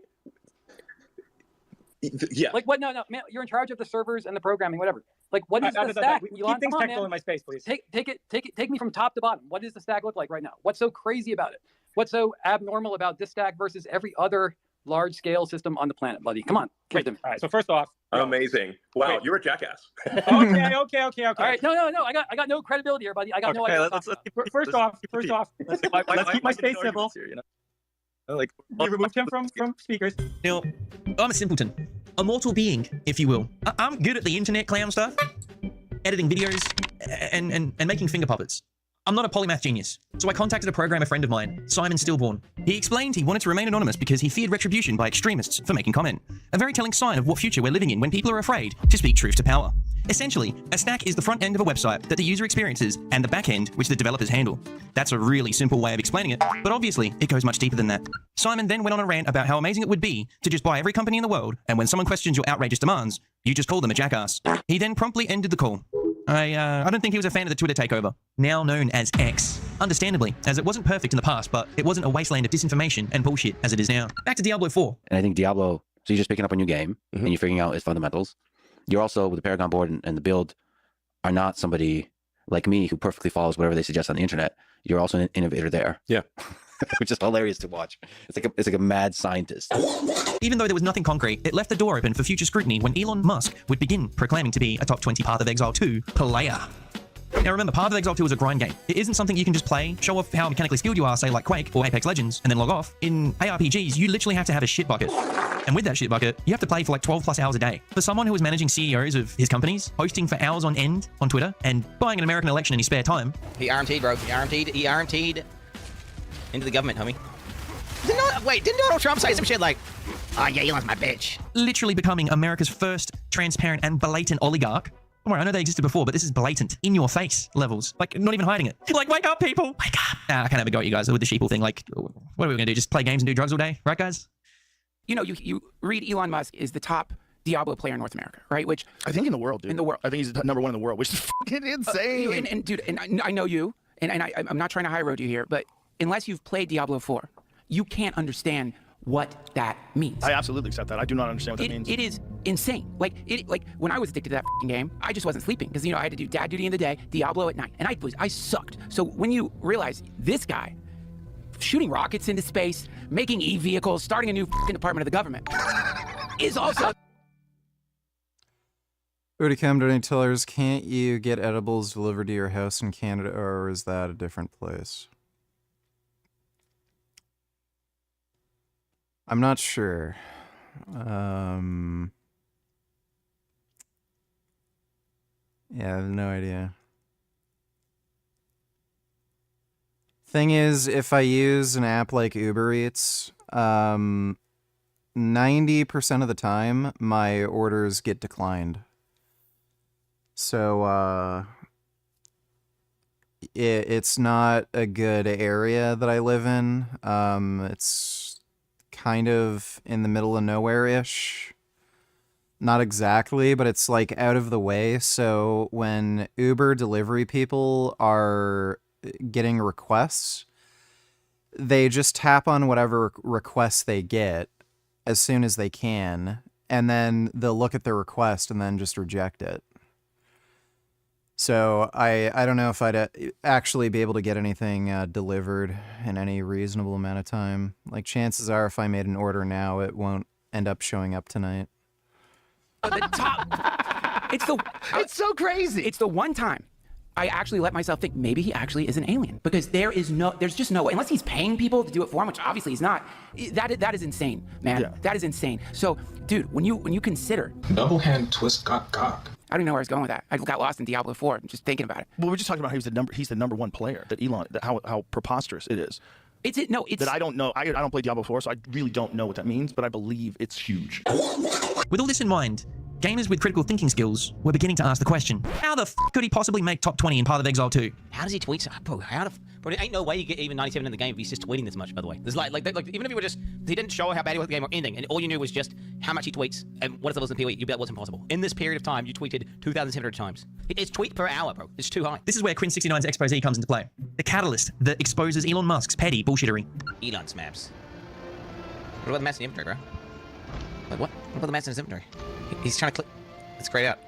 yeah. Like what? No, man. You're in charge of the servers and the programming, whatever. Like what is the stack? Keep things technical in my space, please. Take me from top to bottom. What does the stack look like right now? What's so crazy about it? What's so abnormal about this stack versus every other large-scale system on the planet, buddy? Come on, give it to me. All right. So first off, amazing. Wow, you're a jackass. Okay. All right. No. I got no credibility here, buddy. I got no idea. First off, let's keep my space civil. Here, you know? Like, we removed him from speakers. Now, I'm a simpleton. A mortal being, if you will. I'm good at the internet clown stuff, editing videos, and making finger puppets. I'm not a polymath genius, so I contacted a programmer friend of mine, Simon Stillborn. He explained he wanted to remain anonymous because he feared retribution by extremists for making comment. A very telling sign of what future we're living in when people are afraid to speak truth to power. Essentially, a stack is the front end of a website that the user experiences and the back end which the developers handle. That's a really simple way of explaining it, but obviously it goes much deeper than that. Simon then went on a rant about how amazing it would be to just buy every company in the world, and when someone questions your outrageous demands, you just call them a jackass. He then promptly ended the call. I don't think he was a fan of the Twitter takeover, now known as X. Understandably, as it wasn't perfect in the past, but it wasn't a wasteland of disinformation and bullshit as it is now. Back to Diablo 4. And I think Diablo, so you're just picking up a new game, and you're figuring out its fundamentals. You're also, with the Paragon board and the build, are not somebody like me who perfectly follows whatever they suggest on the internet. You're also an innovator there. Yeah. Which is hilarious to watch. It's like a mad scientist. Even though there was nothing concrete, it left the door open for future scrutiny when Elon Musk would begin proclaiming to be a top 20 Path of Exile 2 player. Now remember, Path of Exile 2 is a grind game. It isn't something you can just play, show off how mechanically skilled you are, say like Quake or Apex Legends, and then log off. In ARPGs, you literally have to have a shit bucket. And with that shit bucket, you have to play for like 12 plus hours a day. For someone who is managing CEOs of his companies, hosting for hours on end on Twitter, and buying an American election in his spare time. He RMT'd, bro. He RMT'd into the government, homie. Didn't Donald Trump say some shit like, oh yeah, Elon's my bitch? Literally becoming America's first transparent and blatant oligarch. Don't worry, I know they existed before, but this is blatant, in your face levels. Like, not even hiding it. Like, wake up, people! Wake up! I can't have a go at you guys with the sheeple thing. Like, what are we gonna do? Just play games and do drugs all day? Right, guys? You know, you read Elon Musk is the top Diablo player in North America, right? Which I think in the world, dude. In the world. I think he's number one in the world, which is fucking insane. And dude, I know you, and I'm not trying to high road you here, but unless you've played Diablo 4, you can't understand what that means. I absolutely accept that. I do not understand what that means. It is insane. Like when I was addicted to that game, I just wasn't sleeping because I had to do dad duty in the day, Diablo at night, and I sucked. So when you realize this guy shooting rockets into space, making e-vehicles, starting a new department of the government is also. Booty Cam donating tellers, can't you get edibles delivered to your house in Canada, or is that a different place? I'm not sure. Yeah, I have no idea. Thing is, if I use an app like Uber Eats, 90% of the time, my orders get declined. So, it's not a good area that I live in. It's kind of in the middle of nowhere-ish. Not exactly, but it's like out of the way. So when Uber delivery people are getting requests, they just tap on whatever requests they get as soon as they can, and then they'll look at the request and then just reject it. So I don't know if I'd actually be able to get anything delivered in any reasonable amount of time. Like, chances are if I made an order now, it won't end up showing up tonight. The top. It's so crazy. It's the one time I actually let myself think maybe he actually is an alien, because there's just no way, unless he's paying people to do it for him, which obviously he's not. That is insane, man. Yeah. That is insane. So, dude, when you consider double hand twist cock. I don't even know where I was going with that. I got lost in Diablo 4. I'm just thinking about it. Well, we're just talking about how he's the number one player. That Elon, how preposterous it is. It's that I don't know. I don't play Diablo 4, so I really don't know what that means. But I believe it's huge. With all this in mind, gamers with critical thinking skills were beginning to ask the question, how the f could he possibly make top 20 in Path of Exile 2? How does he tweet so? Bro, there ain't no way you get even 97 in the game if he's just tweeting this much, by the way. There's like even if he were just, he didn't show how bad he was at the game or anything, and all you knew was just how much he tweets and what his levels in PoE, you bet was impossible. In this period of time, you tweeted 2,700 times. It's tweet per hour, bro. It's too high. This is where Quinn69's expose comes into play. The catalyst that exposes Elon Musk's petty bullshittery. Elon's maps. What about the maps in the inventory, bro? Like what? What about the maps in his inventory? He's trying to click. It's grayed out.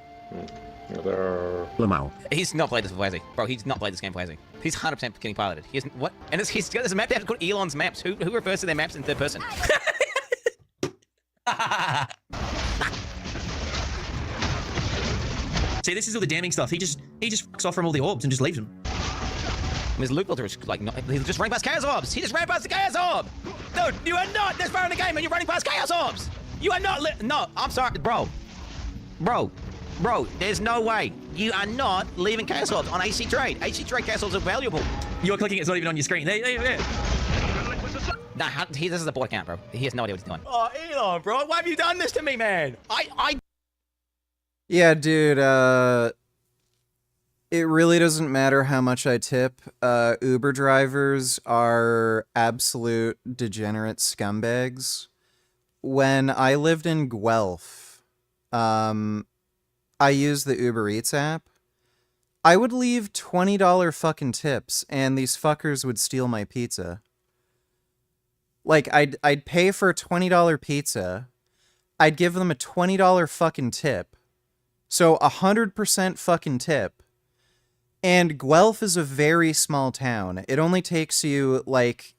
Lamau. He's not played this before, has he? Bro, he's not played this game before, has he? He's 100% getting piloted. He isn't, what? And he's got a map there called Elon's Maps. Who refers to their maps in third person? See, this is all the damning stuff. He just fucks off from all the orbs and just leaves them. His loot filter is like, he just ran past Chaos Orbs. He just ran past the Chaos Orb. Dude, you are not this far in the game and you're running past Chaos Orbs. You are not, no, I'm sorry, bro, there's no way. You are not leaving Chaos Orbs on AC Trade. AC Trade Chaos Orbs are valuable. You're clicking, it's not even on your screen. There. Nah, this is a bot account, bro. He has no idea what he's doing. Oh, Elon, bro, why have you done this to me, man? Yeah, dude, it really doesn't matter how much I tip. Uber drivers are absolute degenerate scumbags. When I lived in Guelph, I used the Uber Eats app. I would leave $20 fucking tips, and these fuckers would steal my pizza. Like, I'd pay for a $20 pizza. I'd give them a $20 fucking tip. So 100% fucking tip. And Guelph is a very small town. It only takes you, like,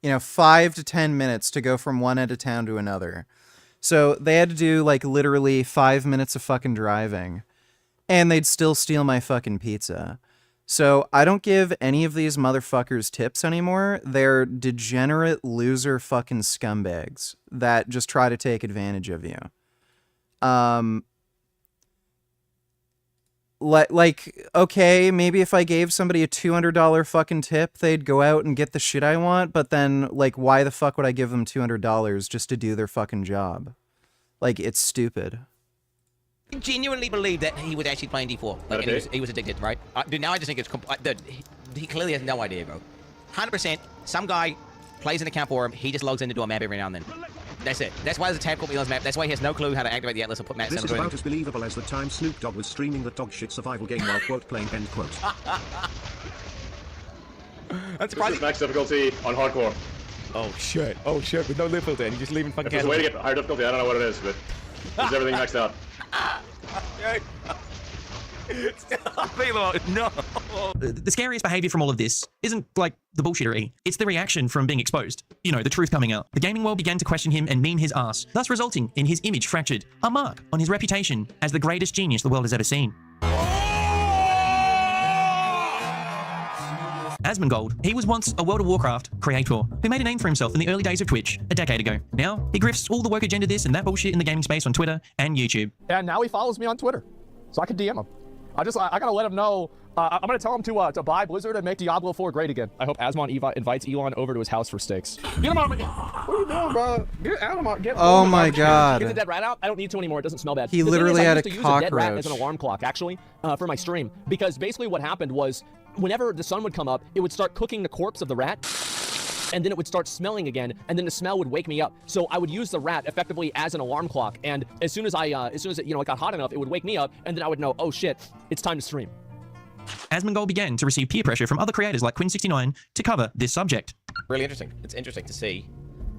5 to 10 minutes to go from one end of town to another. So they had to do, like, literally 5 minutes of fucking driving. And they'd still steal my fucking pizza. So I don't give any of these motherfuckers tips anymore. They're degenerate loser fucking scumbags that just try to take advantage of you. Like, okay, maybe if I gave somebody a $200 fucking tip, they'd go out and get the shit I want, but then, like, why the fuck would I give them $200 just to do their fucking job? Like, it's stupid. I genuinely believe that he was actually playing D4. Like, and he was addicted, right? Dude, now I just think it's... he clearly has no idea, bro. 100%, some guy plays an account for him, he just logs in to do a map every now and then. That's it. That's why there's a tab called Elon's Map. That's why he has no clue how to activate the Atlas or put maps. This is about as believable as the time Snoop Dogg was streaming the dog shit survival game while quote playing end quote. That's this is max difficulty on hardcore. Oh shit, with no live filter and you're just leaving fucking If there's a way to get higher difficulty, I don't know what it is, but there's everything maxed out. No. The scariest behavior from all of this isn't like the bullshittery, it's the reaction from being exposed. The truth coming out. The gaming world began to question him and meme his ass, thus resulting in his image fractured, a mark on his reputation as the greatest genius the world has ever seen. Asmongold, he was once a World of Warcraft creator who made a name for himself in the early days of Twitch a decade ago. Now, he grifts all the woke agenda this and that bullshit in the gaming space on Twitter and YouTube. And now he follows me on Twitter, so I can DM him. I gotta let him know. I'm gonna tell him to buy Blizzard and make Diablo 4 great again. I hope Asmon invites Elon over to his house for steaks. Get him out! What are you doing, bro? Get Adam get. Oh my god! Get the dead rat out. I don't need to anymore. It doesn't smell bad. He literally had a cockroach. I used to use a dead rat as an alarm clock, actually, for my stream, because basically what happened was, whenever the sun would come up, it would start cooking the corpse of the rat. And then it would start smelling again, and then the smell would wake me up. So I would use the rat effectively as an alarm clock, and as soon as it got hot enough, it would wake me up, and then I would know, oh shit, it's time to stream. Asmongold began to receive peer pressure from other creators like Quinn69 to cover this subject. Really interesting. It's interesting to see.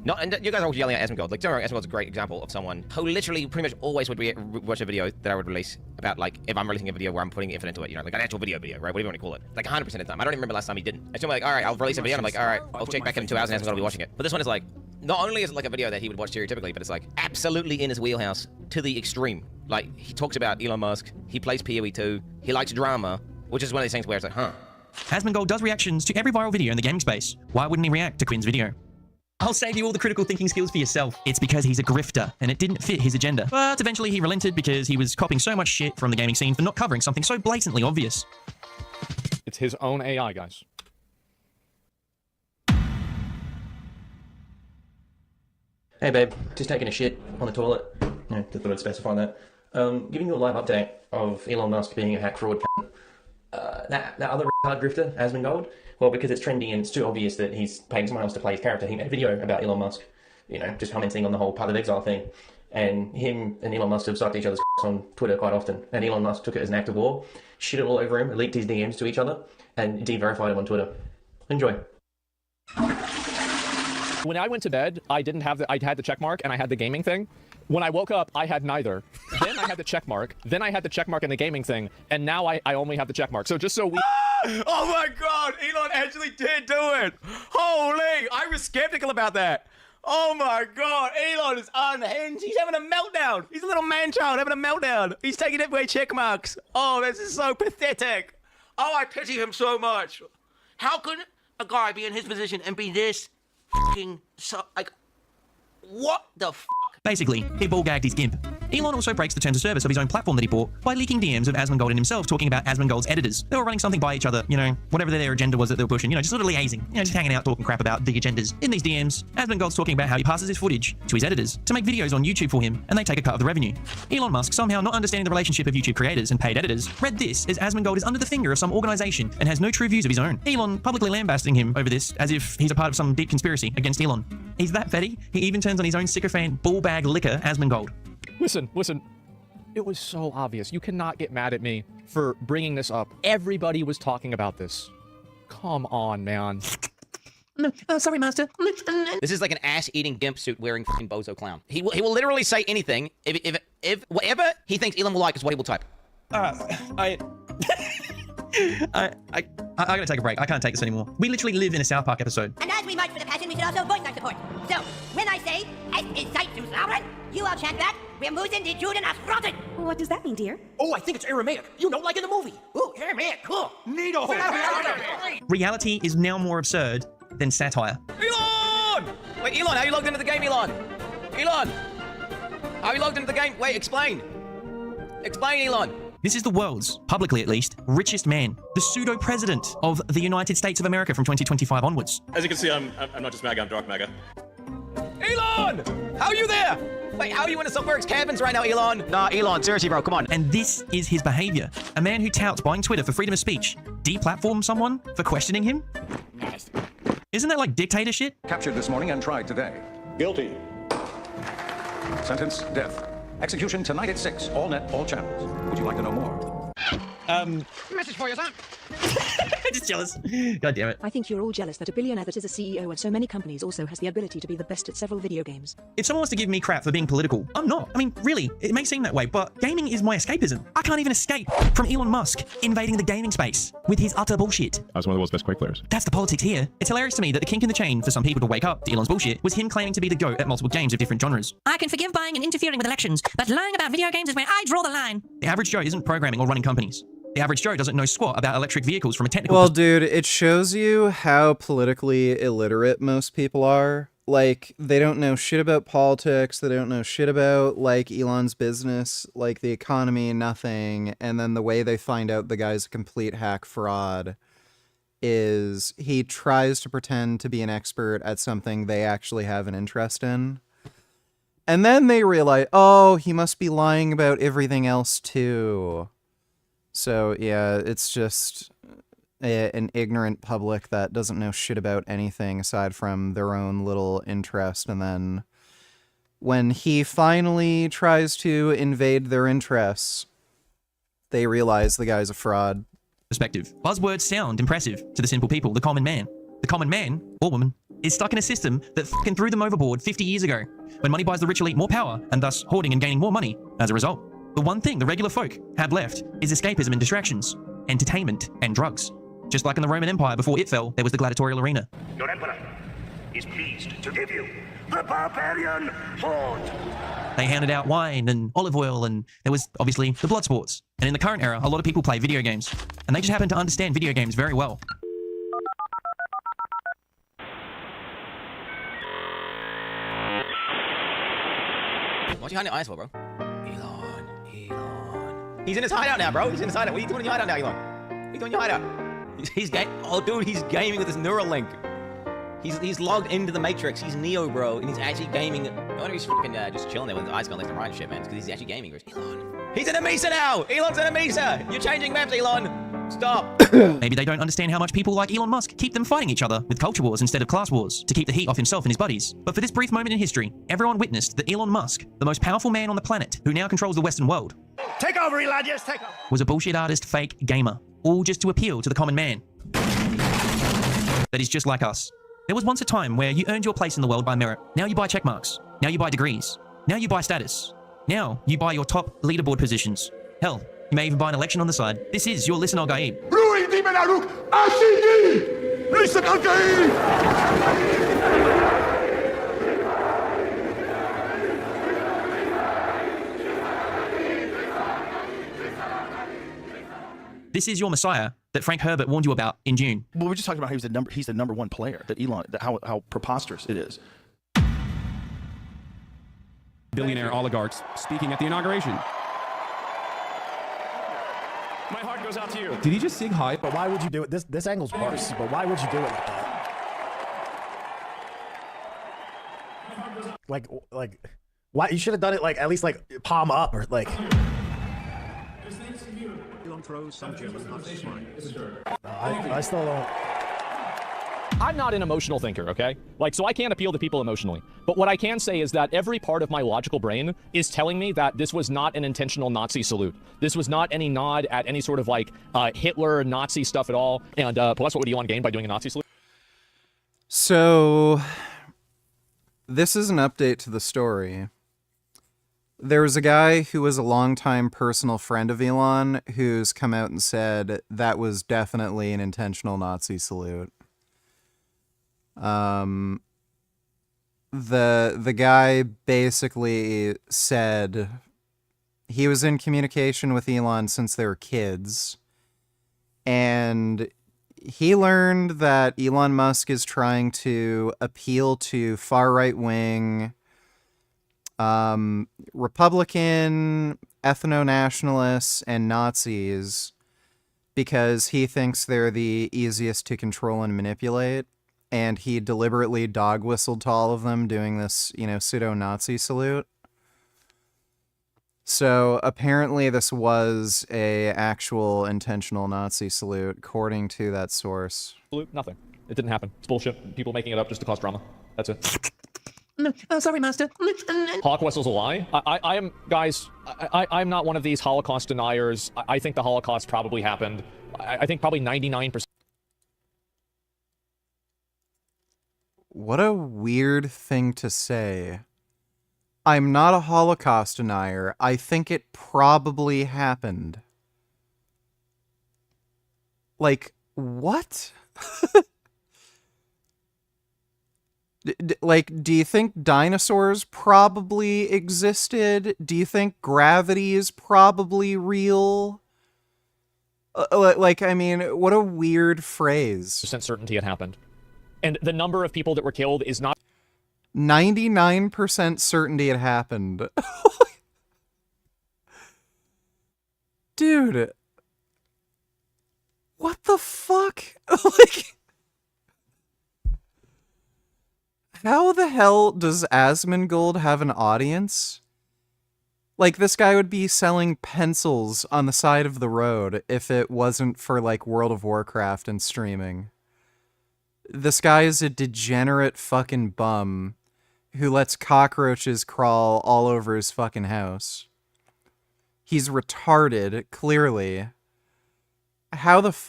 And you guys are always yelling at Asmongold. Like, don't worry, Asmongold's a great example of someone who literally pretty much always would watch a video that I would release about, like, if I'm releasing a video where I'm putting effort into it, like an actual video, right? Whatever you want to call it. Like 100% of the time. I don't even remember last time he didn't. I just like, all right, I'll release a video, and I'm like, all right, I'll check back in 2 hours and Asmongold will be watching it. But this one is like, not only is it like a video that he would watch stereotypically, but it's like absolutely in his wheelhouse to the extreme. Like, he talks about Elon Musk, he plays PoE2, he likes drama, Which is one of these things where it's like, huh. Asmongold does reactions to every viral video in the gaming space. Why wouldn't he react to Quinn's video? I'll save you all the critical thinking skills for yourself. It's because he's a grifter, and it didn't fit his agenda. But eventually he relented because he was copying so much shit from the gaming scene for not covering something so blatantly obvious. It's his own AI, guys. Hey babe, just taking a shit on the toilet. Yeah, just thought I'd specify that. Giving you a live update of Elon Musk being a hack fraud cunt. That other retard grifter, Asmongold, well, because it's trending and it's too obvious that he's paying someone else to play his character, he made a video about Elon Musk, you know, just commenting on the whole Path of Exile thing. And him and Elon Musk have sucked each other's on Twitter quite often. And Elon Musk took it as an act of war, shit it all over him, leaked his DMs to each other, and de-verified him on Twitter. Enjoy. When I went to bed, I had the check mark and I had the gaming thing. When I woke up, I had neither. Then I had the check mark. Then I had the check mark and the gaming thing. And now I only have the check mark. So just so we... Oh my god, Elon actually did do it. Holy, I was skeptical about that. Oh my god, Elon is unhinged. He's having a meltdown. He's a little man-child having a meltdown. He's taking away check marks. Oh, this is so pathetic. Oh, I pity him so much. How could a guy be in his position and be this fucking like, what the f? Basically, he ball-gagged his gimp. Elon also breaks the terms of service of his own platform that he bought by leaking DMs of Asmongold and himself talking about Asmongold's editors. They were running something by each other, you know, whatever their agenda was that they were pushing, you know, just sort of liaising, you know, just hanging out, talking crap about the agendas. In these DMs, Asmongold's talking about how he passes his footage to his editors to make videos on YouTube for him, and they take a cut of the revenue. Elon Musk, somehow not understanding the relationship of YouTube creators and paid editors, read this as Asmongold is under the finger of some organization and has no true views of his own. Elon publicly lambasting him over this as if he's a part of some deep conspiracy against Elon. He's that petty, he even turns on his own sycophant ball-bag licker, Asmongold. Listen. It was so obvious. You cannot get mad at me for bringing this up. Everybody was talking about this. Come on, man. Oh, sorry, master. This is like an ass-eating gimp suit wearing fucking bozo clown. He will literally say anything if whatever he thinks Elon will like is what he will type. I gotta take a break. I can't take this anymore. We literally live in a South Park episode. And as we march for the passion, we should also voice our support. So, when I say, es ist Zeit zum Slaughter, you all chant that, wir müssen die Juden ausrotten. What does that mean, dear? Oh, I think it's Aramaic. You know, like in the movie. Ooh, Aramaic, cool. Neato. Reality is now more absurd than satire. Elon! Wait, Elon, how you logged into the game, Elon? Elon! How you logged into the game? Wait, explain. Explain, Elon. This is the world's, publicly at least, richest man, the pseudo-president of the United States of America from 2025 onwards. As you can see, I'm not just MAGA, I'm dark MAGA. Elon! How are you there? Wait, how are you in the Subworks cabins right now, Elon? Nah, Elon, seriously, bro, come on. And this is his behavior. A man who touts buying Twitter for freedom of speech, deplatform someone for questioning him? Isn't that like dictator shit? Captured this morning and tried today. Guilty. Sentence, death. Execution tonight at 6. All net, all channels. Would you like to know more? Message for you, son. Just jealous. God damn it. I think you're all jealous that a billionaire that is a CEO of so many companies also has the ability to be the best at several video games. If someone wants to give me crap for being political, I'm not. I mean, really, it may seem that way, but gaming is my escapism. I can't even escape from Elon Musk invading the gaming space with his utter bullshit. I was one of the world's best Quake players. That's the politics here. It's hilarious to me that the kink in the chain for some people to wake up to Elon's bullshit was him claiming to be the GOAT at multiple games of different genres. I can forgive buying and interfering with elections, but lying about video games is where I draw the line. The average Joe isn't programming or running companies. The average Joe doesn't know squat about electric vehicles from a technical Well, dude, it shows you how politically illiterate most people are. Like, they don't know shit about politics, they don't know shit about, like, Elon's business, like, the economy, nothing, and then the way they find out the guy's a complete hack fraud is he tries to pretend to be an expert at something they actually have an interest in. And then they realize, oh, he must be lying about everything else, too. So, yeah, it's just an ignorant public that doesn't know shit about anything aside from their own little interest. And then when he finally tries to invade their interests, they realize the guy's a fraud. Perspective. Buzzwords sound impressive to the simple people, the common man. The common man, or woman, is stuck in a system that fucking threw them overboard 50 years ago, when money buys the rich elite more power, and thus hoarding and gaining more money as a result. The one thing the regular folk have left is escapism and distractions, entertainment and drugs. Just like in the Roman Empire before it fell, there was the gladiatorial arena. Your Emperor, is pleased to give you the Barbarian Horde. They handed out wine and olive oil, and there was obviously the blood sports. And in the current era, a lot of people play video games, and they just happen to understand video games very well. What's he hiding the eyes for, bro? Elon. He's in his hideout now, bro. He's in his hideout. What are you doing in your hideout now, Elon? What are you doing in your hideout? He's oh, dude, he's gaming with his Neuralink. He's logged into the Matrix. He's Neo, bro, and he's actually gaming. I wonder if he's fucking just chilling there with his eyes going left and right and shit, man. It's because he's actually gaming. Where's Elon? He's in a Mesa now! Elon's in a Mesa! You're changing maps, Elon! Stop! Maybe they don't understand how much people like Elon Musk keep them fighting each other with culture wars instead of class wars to keep the heat off himself and his buddies. But for this brief moment in history, everyone witnessed that Elon Musk, the most powerful man on the planet who now controls the Western world, Take over, Elon, yes, take over. was a bullshit artist, fake gamer, all just to appeal to the common man. That is just like us. There was once a time where you earned your place in the world by merit. Now you buy check marks. Now you buy degrees. Now you buy status. Now you buy your top leaderboard positions. Hell, you may even buy an election on the side. This is your Listen Al Gaib. Listen, okay. This is your Messiah that Frank Herbert warned you about in June. Well, we just talked about how he's the number one player, that Elon, how preposterous it is. Billionaire oligarchs speaking at the inauguration. My heart goes out to you. Did he just sing hi? But why would you do it? This angle's worse, but why would you do it like that? Like, why? You should have done it like, at least like palm up or like. Elon throws some German I still don't. I'm not an emotional thinker, okay? Like, so I can't appeal to people emotionally. But what I can say is that every part of my logical brain is telling me that this was not an intentional Nazi salute. This was not any nod at any sort of like Hitler Nazi stuff at all. And plus, what would Elon gain by doing a Nazi salute? So, this is an update to the story. There was a guy who was a longtime personal friend of Elon who's come out and said that was definitely an intentional Nazi salute. The guy basically said he was in communication with Elon since they were kids, and he learned that Elon Musk is trying to appeal to far-right wing Republican ethno-nationalists and Nazis because he thinks they're the easiest to control and manipulate. And he deliberately dog whistled to all of them doing this, pseudo-Nazi salute. So apparently this was a actual intentional Nazi salute, according to that source. Nothing. It didn't happen. It's bullshit. People making it up just to cause drama. That's it. No, sorry, Master. Holocaust whistle's a lie. I am, guys, I'm not one of these Holocaust deniers. I think the Holocaust probably happened. I think probably 99%. What a weird thing to say. I'm not a Holocaust denier. I think it probably happened. Like, what? Do you think dinosaurs probably existed? Do you think gravity is probably real? I mean, what a weird phrase. Certainty it happened. And the number of people that were killed is not 99% certainty it happened. Dude. What the fuck? How the hell does Asmongold have an audience? This guy would be selling pencils on the side of the road if it wasn't for, World of Warcraft and streaming. This guy is a degenerate fucking bum who lets cockroaches crawl all over his fucking house. He's retarded, clearly.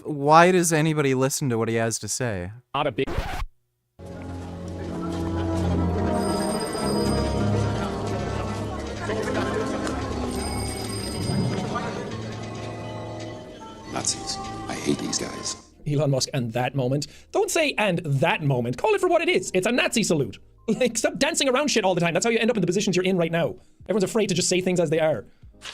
Why does anybody listen to what he has to say? Not a big... Nazis. I hate these guys. Elon Musk and that moment. Don't say and that moment. Call it for what it is. It's a Nazi salute. Like, stop dancing around shit all the time. That's how you end up in the positions you're in right now. Everyone's afraid to just say things as they are.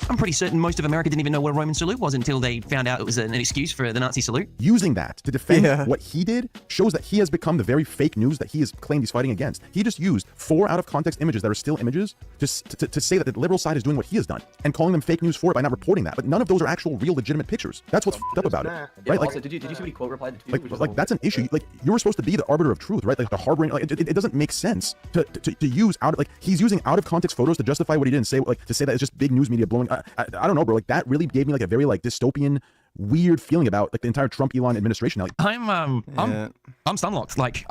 I'm pretty certain most of America didn't even know what a Roman salute was until they found out it was an excuse for the Nazi salute. Using that to defend what he did shows that he has become the very fake news that he has claimed he's fighting against. He just used 4 out-of-context images that are still images just to say that the liberal side is doing what he has done and calling them fake news for it by not reporting that. But none of those are actual, real, legitimate pictures. That's what's f***ed up about it, right? Like, also, did you see what he quote replied to tweet? Like that's an issue. Like, you were supposed to be the arbiter of truth, right? Like the harboring. Like, it doesn't make sense to use he's using out-of-context photos to justify what he did and say to say that it's just big news media blowing. I don't know, bro. Like, that really gave me like a very like dystopian, weird feeling about like the entire Trump Elon administration. Like, I'm stunlocked. Like,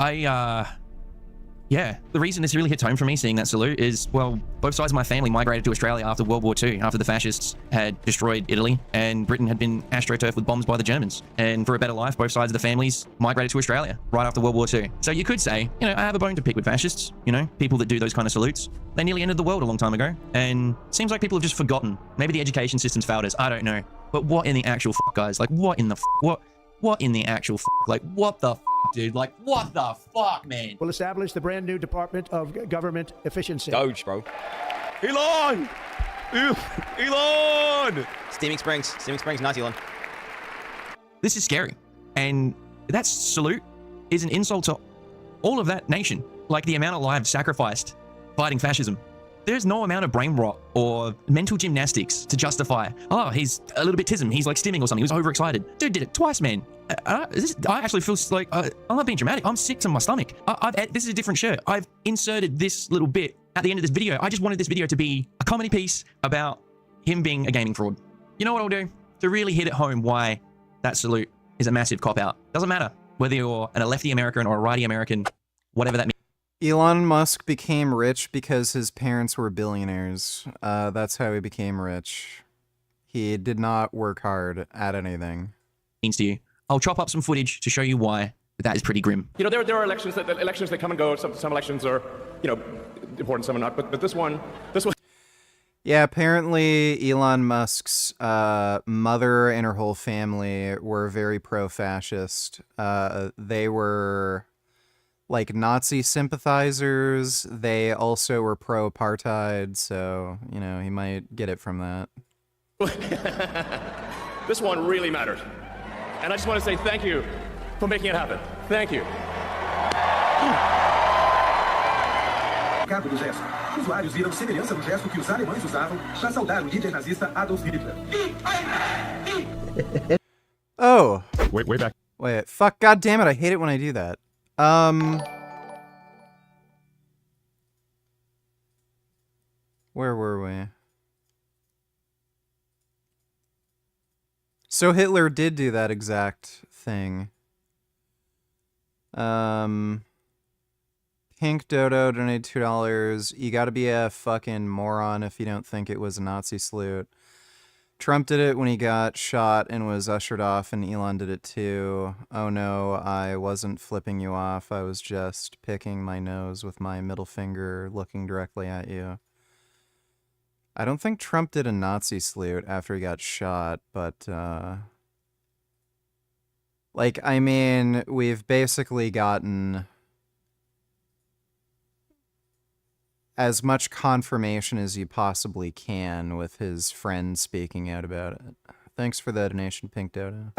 yeah, the reason this really hits home for me seeing that salute is, well, both sides of my family migrated to Australia after World War II, after the fascists had destroyed Italy and Britain had been astroturfed with bombs by the Germans. And for a better life, both sides of the families migrated to Australia right after World War II. So you could say, you know, I have a bone to pick with fascists, you know, people that do those kind of salutes. They nearly ended the world a long time ago. And it seems like people have just forgotten. Maybe the education system's failed us, I don't know. But what in the actual f***, guys? Like, what in the f***? What in the actual f***? Like, what the f***, dude? Like, what the fuck, man? We'll establish the brand new Department of Government Efficiency. Doge, bro. Elon! Elon! Steaming Springs, nice, Elon. This is scary. And that salute is an insult to all of that nation. Like, the amount of lives sacrificed fighting fascism. There's no amount of brain rot or mental gymnastics to justify, oh, he's a little bit tism, he's like stimming or something, he was overexcited. Dude did it twice, man. I actually feel like, I'm not being dramatic, I'm sick to my stomach. This is a different shirt. I've inserted this little bit at the end of this video. I just wanted this video to be a comedy piece about him being a gaming fraud. You know what I'll do? To really hit it home why that salute is a massive cop-out. Doesn't matter whether you're a lefty American or a righty American, whatever that means. Elon Musk became rich because his parents were billionaires. That's how he became rich. He did not work hard at anything. Means to you. I'll chop up some footage to show you why that is pretty grim. You know, there are elections that come and go. Some elections are, you know, important, some are not. But this one. Yeah, apparently Elon Musk's mother and her whole family were very pro-fascist. They were like Nazi sympathizers. They also were pro-apartheid, so, you know, he might get it from that. This one really mattered. And I just want to say thank you for making it happen. Thank you. Do gesto. Usuários viram semelhança no gesto que os alemães usavam para saudar o líder nazista Adolf Hitler. Oh. Way back. Wait, fuck, god damn it, I hate it when I do that. Where were we? So Hitler did do that exact thing. Pink Dodo donated $2. You gotta be a fucking moron if you don't think it was a Nazi salute. Trump did it when he got shot and was ushered off, and Elon did it too. Oh no, I wasn't flipping you off. I was just picking my nose with my middle finger, looking directly at you. I don't think Trump did a Nazi salute after he got shot, but, like, I mean, we've basically gotten as much confirmation as you possibly can with his friend speaking out about it. Thanks for the donation, Pink Dodo.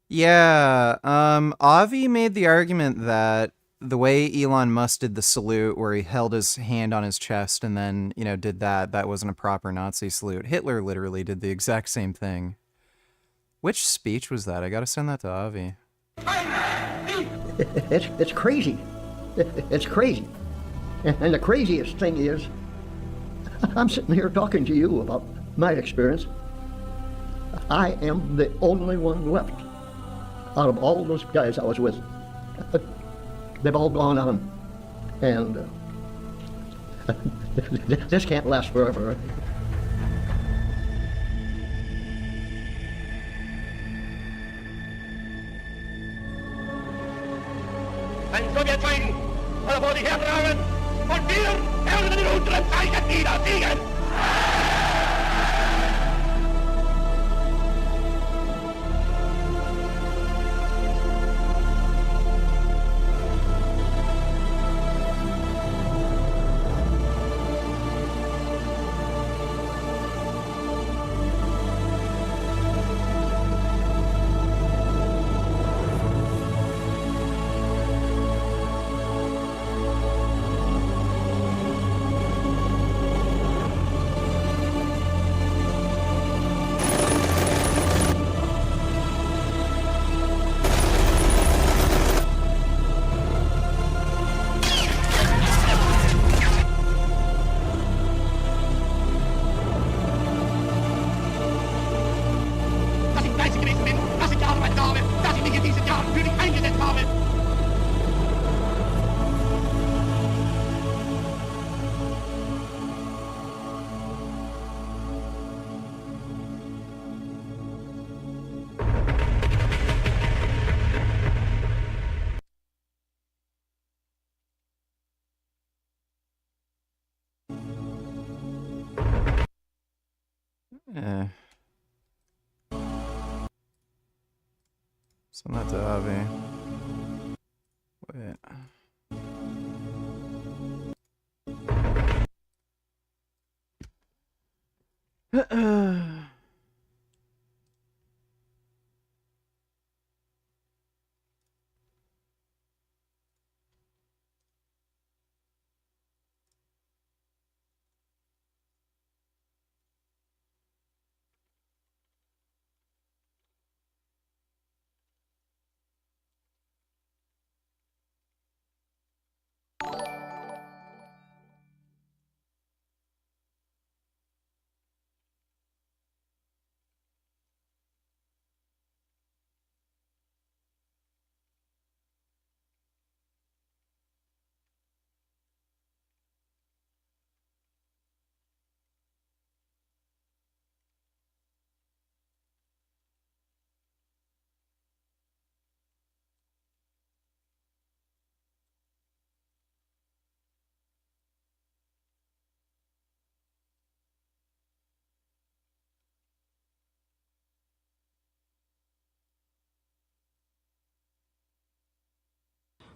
Yeah, Avi made the argument that the way Elon Musk did the salute, where he held his hand on his chest and then, you know, did that wasn't a proper Nazi salute. Hitler literally did the exact same thing. Which speech was that? I gotta send that to Avi. It's crazy. It's crazy. And the craziest thing is, I'm sitting here talking to you about my experience. I am the only one left out of all those guys I was with. They've all gone on. And this can't last forever. Ein Sowjetfeind soll vor dich hertragen und wir werden in unserem Zeichen wieder siegen! Eh. Send that to Avi. Wait.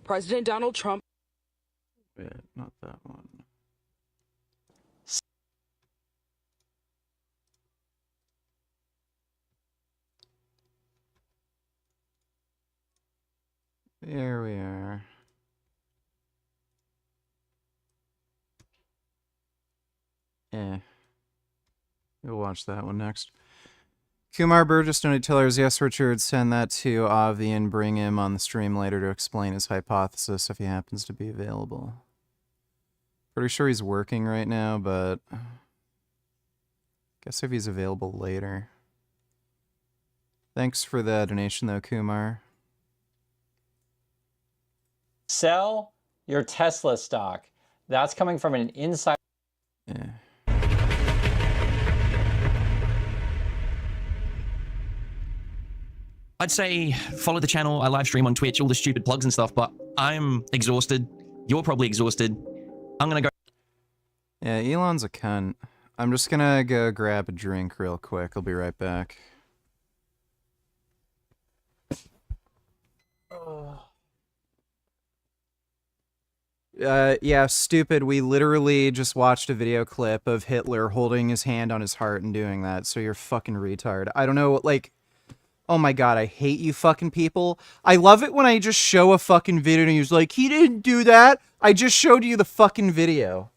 President Donald Trump. Wait, not that one. There we are. We'll watch that one next. Kumar Burgess donated $2. Yes, Richard, send that to Avi and bring him on the stream later to explain his hypothesis if he happens to be available. Pretty sure he's working right now, but guess if he's available later. Thanks for the donation though, Kumar. Sell your Tesla stock. That's coming from an insider. Yeah. I'd say follow the channel. I live stream on Twitch, all the stupid plugs and stuff, but I'm exhausted. You're probably exhausted. I'm gonna go. Yeah, Elon's a cunt. I'm just gonna go grab a drink real quick. I'll be right back. Yeah, stupid. We literally just watched a video clip of Hitler holding his hand on his heart and doing that, so you're fucking retard. I don't know, like... Oh my god, I hate you fucking people. I love it when I just show a fucking video and he's like, he didn't do that. I just showed you the fucking video.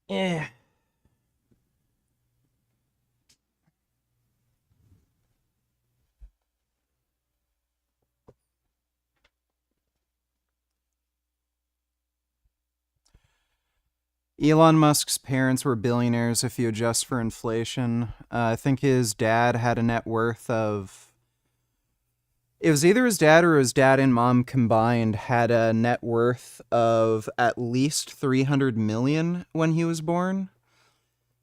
Yeah. Elon Musk's parents were billionaires if you adjust for inflation. I think his dad had a net worth of... It was either his dad or his dad and mom combined had a net worth of at least 300 million when he was born.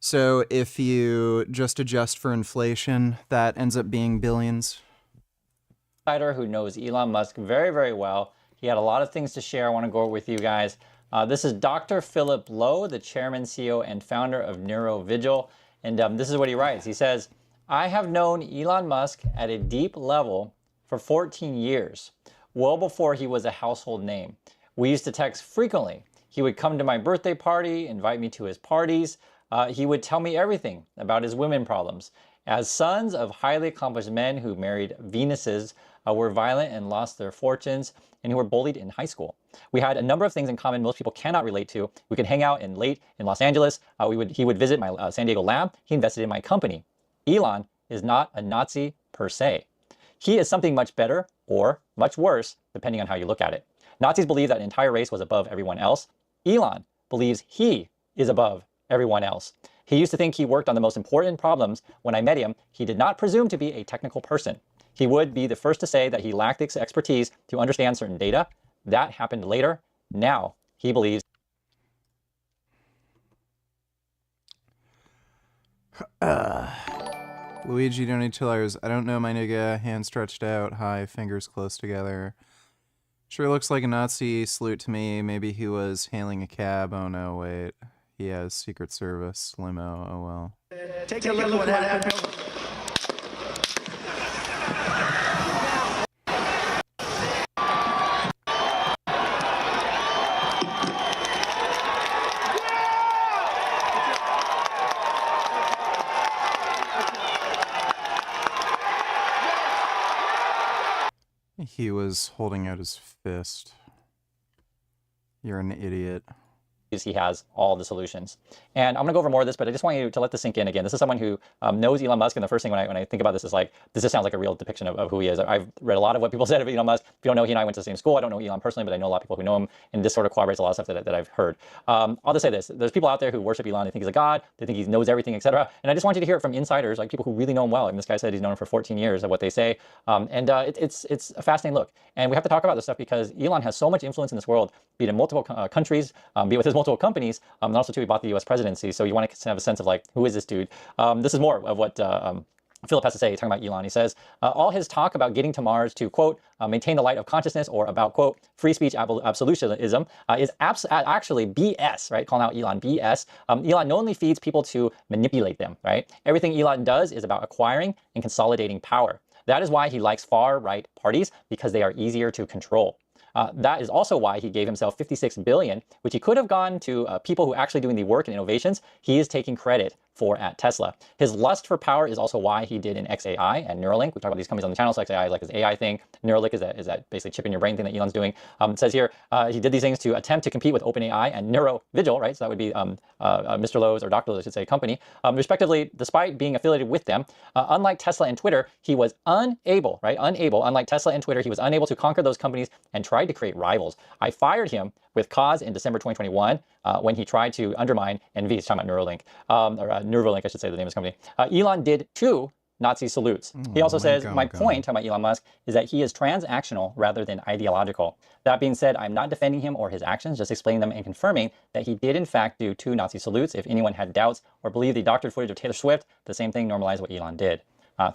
So if you just adjust for inflation, that ends up being billions. Insider who knows Elon Musk very, very well. He had a lot of things to share. I want to go over with you guys. This is Dr. Philip Lowe, the chairman, CEO, and founder of NeuroVigil. And this is what he writes. He says, I have known Elon Musk at a deep level for 14 years, well before he was a household name. We used to text frequently. He would come to my birthday party, invite me to his parties. He would tell me everything about his women problems. as sons of highly accomplished men who married Venuses, were violent and lost their fortunes, and who were bullied in high school. We had a number of things in common most people cannot relate to. We could hang out in Los Angeles. He would visit my San Diego lab. He invested in my company. Elon is not a Nazi per se. He is something much better or much worse, depending on how you look at it. Nazis believe that an entire race was above everyone else. Elon believes he is above everyone else. He used to think he worked on the most important problems. When I met him, he did not presume to be a technical person. He would be the first to say that he lacked the expertise to understand certain data. That happened later. Now he believes. Luigi, don't need $2. I don't know, my nigga. Hand stretched out, high, fingers close together. Sure looks like a Nazi salute to me. Maybe he was hailing a cab. Oh no, wait. He has Secret Service limo. Oh well. Take a look at what happened. He was holding out his fist. You're an idiot. He has all the solutions. And I'm going to go over more of this, but I just want you to let this sink in again. This is someone who knows Elon Musk, and the first thing when I think about this is like, this just sounds like a real depiction of who he is. I've read a lot of what people said of Elon Musk. If you don't know, he and I went to the same school. I don't know Elon personally, but I know a lot of people who know him, and this sort of corroborates a lot of stuff that I've heard. I'll just say this. There's people out there who worship Elon. They think he's a god. They think he knows everything, etc. And I just want you to hear it from insiders, like people who really know him well. I mean, this guy said he's known him for 14 years of what they say. It's a fascinating look. And we have to talk about this stuff because Elon has so much influence in this world, be it in multiple countries, be it with his multiple companies, and also too, he bought the U.S. presidency. So you want to have a sense of like, who is this dude? This is more of what Philip has to say, talking about Elon. He says, all his talk about getting to Mars to, quote, maintain the light of consciousness, or about, quote, free speech absolutism is actually BS, right? Calling out Elon BS. Elon not only feeds people to manipulate them, right? Everything Elon does is about acquiring and consolidating power. That is why he likes far-right parties, because they are easier to control. That is also why he gave himself $56 billion, which he could have gone to people who are actually doing the work and innovations. He is taking credit for at Tesla. His lust for power is also why he did an XAI and Neuralink. We talk about these companies on the channel, so XAI is like his AI thing. Neuralink is that basically chip in your brain thing that Elon's doing. It says here, he did these things to attempt to compete with OpenAI and Neurovigil, right? So that would be Mr. Lowe's, or Dr. Lowe's, I should say, company, respectively, despite being affiliated with them. Unlike Tesla and Twitter, he was unable, unlike Tesla and Twitter, he was unable to conquer those companies and tried to create rivals. I fired him with cause in December 2021 when he tried to undermine NV. He's talking about Neuralink, or Neuralink, I should say, the name of his company. Elon did 2 Nazi salutes. He also says, my point, talking about Elon Musk, is that he is transactional rather than ideological. That being said, I'm not defending him or his actions, just explaining them and confirming that he did in fact do 2 Nazi salutes. If anyone had doubts or believed the doctored footage of Taylor Swift, the same thing normalized what Elon did.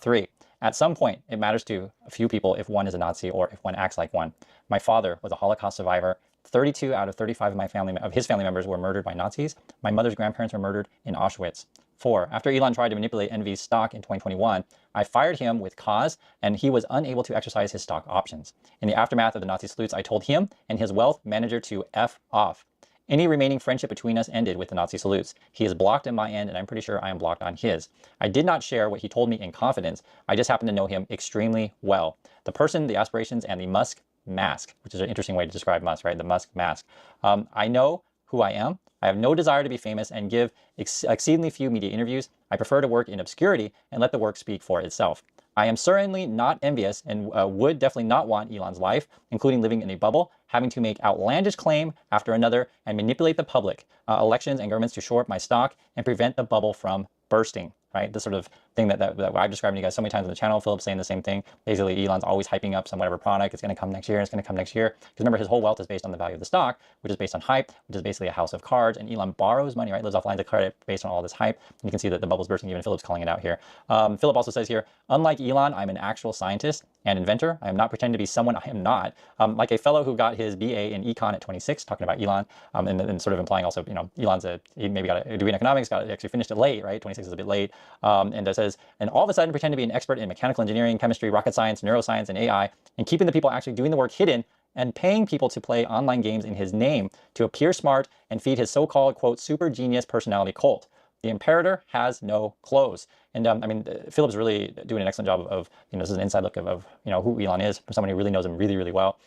3, at some point, it matters to a few people if one is a Nazi or if one acts like one. My father was a Holocaust survivor. 32 out of 35 of his family members were murdered by Nazis. My mother's grandparents were murdered in Auschwitz. 4, after Elon tried to manipulate NV's stock in 2021, I fired him with cause, and he was unable to exercise his stock options. In the aftermath of the Nazi salutes, I told him and his wealth manager to F off. Any remaining friendship between us ended with the Nazi salutes. He is blocked on my end, and I'm pretty sure I am blocked on his. I did not share what he told me in confidence. I just happen to know him extremely well. The person, the aspirations, and the Musk mask, which is an interesting way to describe Musk, right? The Musk mask. I know who I am. I have no desire to be famous and give exceedingly few media interviews. I prefer to work in obscurity and let the work speak for itself. I am certainly not envious and would definitely not want Elon's life, including living in a bubble, having to make outlandish claim after another and manipulate the public, elections and governments to shore up my stock and prevent the bubble from bursting. Right? This sort of thing that I've described to you guys so many times on the channel. Philip's saying the same thing. Basically, Elon's always hyping up some whatever product. It's going to come next year. It's going to come next year. Because remember, his whole wealth is based on the value of the stock, which is based on hype, which is basically a house of cards. And Elon borrows money, right? Lives off lines of credit based on all this hype. And you can see that the bubble's bursting. Even Philip's calling it out here. Philip also says here, unlike Elon, I'm an actual scientist and inventor. I am not pretending to be someone I am not. Like a fellow who got his BA in econ at 26, talking about Elon, and sort of implying also, Elon's he maybe got a degree in economics, actually finished it late, right? 26 is a bit late, and says, and all of a sudden pretend to be an expert in mechanical engineering, chemistry, rocket science, neuroscience, and AI, and keeping the people actually doing the work hidden and paying people to play online games in his name to appear smart and feed his so-called, quote, super genius personality cult. The imperator has no clothes. And I mean, Philip's really doing an excellent job of, this is an inside look of who Elon is, from someone who really knows him really, really well.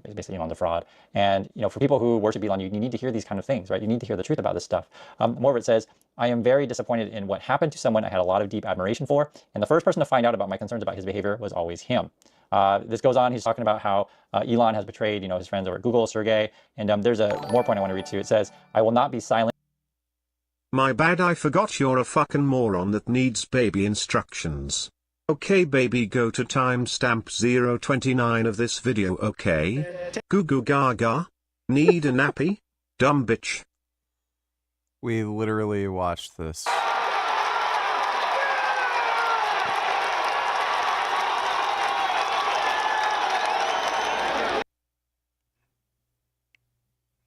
Basically, Elon's a fraud. And, for people who worship Elon, you need to hear these kind of things, right? You need to hear the truth about this stuff. More of it says, I am very disappointed in what happened to someone I had a lot of deep admiration for. And the first person to find out about my concerns about his behavior was always him. This goes on. He's talking about how Elon has betrayed, his friends over at Google, Sergey. And there's a more point I want to read too. It says, I will not be silent. My bad, I forgot you're a fucking moron that needs baby instructions. Okay baby, go to timestamp 029 of this video, okay? Goo goo gaga? Need a nappy? Dumb bitch. We literally watched this.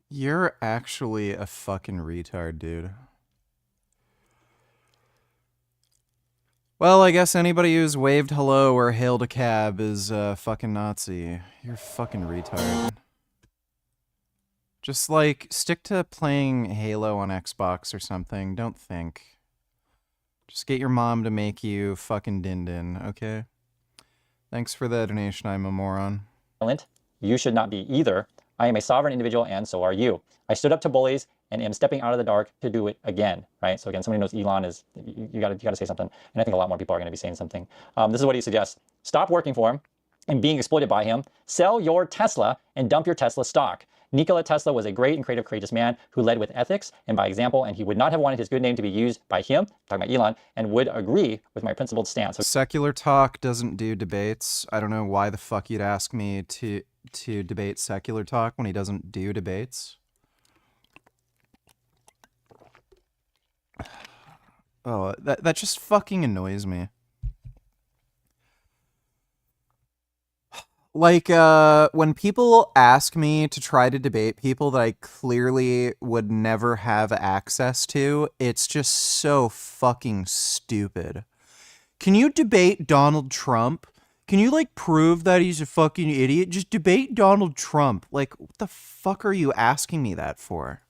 You're actually a fucking retard, dude. Well, I guess anybody who's waved hello or hailed a cab is a fucking Nazi. You're a fucking retard. Just, stick to playing Halo on Xbox or something. Don't think. Just get your mom to make you fucking din-din, okay? Thanks for the donation, I'm a moron. You should not be either. I am a sovereign individual, and so are you. I stood up to bullies and am stepping out of the dark to do it again, right? So again, somebody knows Elon is, you gotta say something. And I think a lot more people are gonna be saying something. This is what he suggests. Stop working for him and being exploited by him. Sell your Tesla and dump your Tesla stock. Nikola Tesla was a great and creative, courageous man who led with ethics and by example, and he would not have wanted his good name to be used by him, talking about Elon, and would agree with my principled stance. So Secular Talk doesn't do debates. I don't know why the fuck you'd ask me to debate Secular Talk when he doesn't do debates. Oh, that just fucking annoys me. When people ask me to try to debate people that I clearly would never have access to, it's just so fucking stupid. Can you debate Donald Trump? Can you, prove that he's a fucking idiot? Just debate Donald Trump. What the fuck are you asking me that for?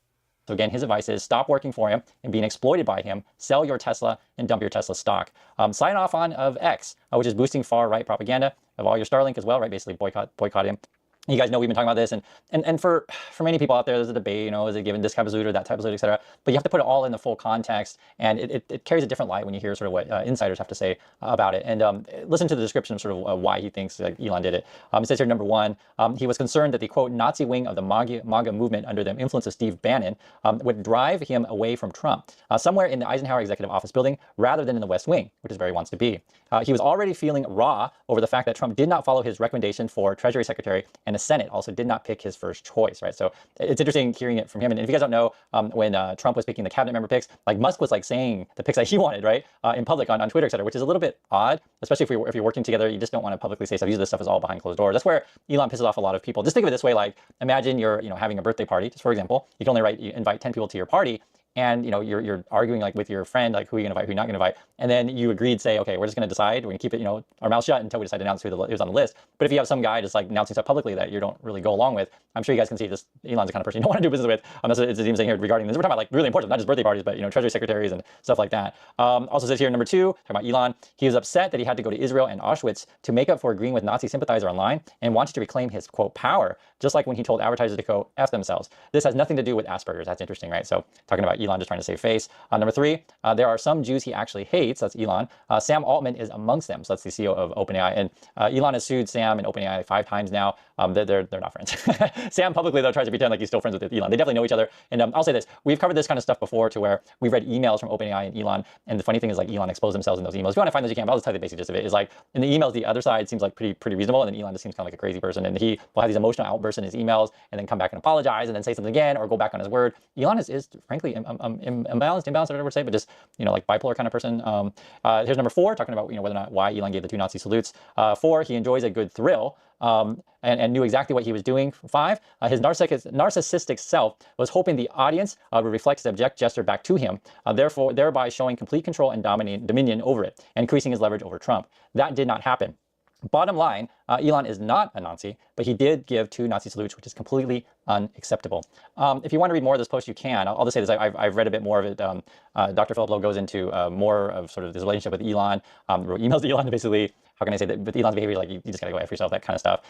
So again, his advice is stop working for him and being exploited by him, sell your Tesla and dump your Tesla stock. Sign off on of X, which is boosting far-right propaganda of all your Starlink as well, right? Basically boycott him. You guys know we've been talking about this, and for many people out there, there's a debate, is it given this type of salute or that type of salute, etc. But you have to put it all in the full context, and it carries a different light when you hear sort of what insiders have to say about it. And listen to the description of sort of why he thinks Elon did it. It says here, number one, he was concerned that the, quote, Nazi wing of the MAGA movement under the influence of Steve Bannon would drive him away from Trump, somewhere in the Eisenhower Executive Office building, rather than in the West Wing, which is where he wants to be. He was already feeling raw over the fact that Trump did not follow his recommendation for Treasury Secretary, and the Senate also did not pick his first choice, right? So it's interesting hearing it from him. And if you guys don't know, when Trump was picking the cabinet member picks, Musk was saying the picks that he wanted, right, in public on Twitter, et cetera, which is a little bit odd, especially if you're working together. You just don't want to publicly say stuff. Usually this stuff is all behind closed doors. That's where Elon pisses off a lot of people. Just think of it this way: imagine you're having a birthday party, just for example. You can only invite 10 people to your party. And you're arguing with your friend, who you're gonna invite, who you're not gonna invite, and then you agreed, say, okay, we're just gonna decide, we're gonna keep it, our mouth shut until we decide to announce who was on the list. But if you have some guy just announcing stuff publicly that you don't really go along with, I'm sure you guys can see this. Elon's the kind of person you don't want to do business with. That's what it's even saying here regarding this. We're talking about really important, not just birthday parties, but Treasury secretaries and stuff like that. Also says here, number two, talking about Elon, he was upset that he had to go to Israel and Auschwitz to make up for agreeing with Nazi sympathizer online and wanted to reclaim his, quote, power, just like when he told advertisers to go F themselves. This has nothing to do with Asperger's. That's interesting, right? So talking about Elon just trying to save face. Number three, there are some Jews he actually hates. That's Elon. Sam Altman is amongst them. So that's the CEO of OpenAI. And Elon has sued Sam and OpenAI 5 times now. They're not friends. Sam publicly, though, tries to pretend like he's still friends with Elon. They definitely know each other. And I'll say this. We've covered this kind of stuff before to where we've read emails from OpenAI and Elon. And the funny thing is Elon exposed themselves in those emails. If you want to find those, you can. But I'll just tell you the basic gist of it. Is in the emails, the other side seems pretty reasonable. And then Elon just seems kind of like a crazy person. And he will have these emotional outbursts in his emails and then come back and apologize and then say something again or go back on his word. Elon is frankly imbalanced, whatever to say, but just bipolar kind of person. Here's number four, talking about whether or not why Elon gave the 2 Nazi salutes. 4, he enjoys a good thrill and knew exactly what he was doing. 5, his narcissistic self was hoping the audience would reflect his abject gesture back to him, thereby showing complete control and dominion over it, and increasing his leverage over Trump. That did not happen. Bottom line, Elon is not a Nazi, but he did give 2 Nazi salutes, which is completely unacceptable. If you want to read more of this post, you can. I'll just say this. I've read a bit more of it. Dr. Philip Lowe goes into more of sort of this relationship with Elon, wrote emails to Elon, basically, how can I say that, with Elon's behavior, like, you just gotta go after yourself, that kind of stuff.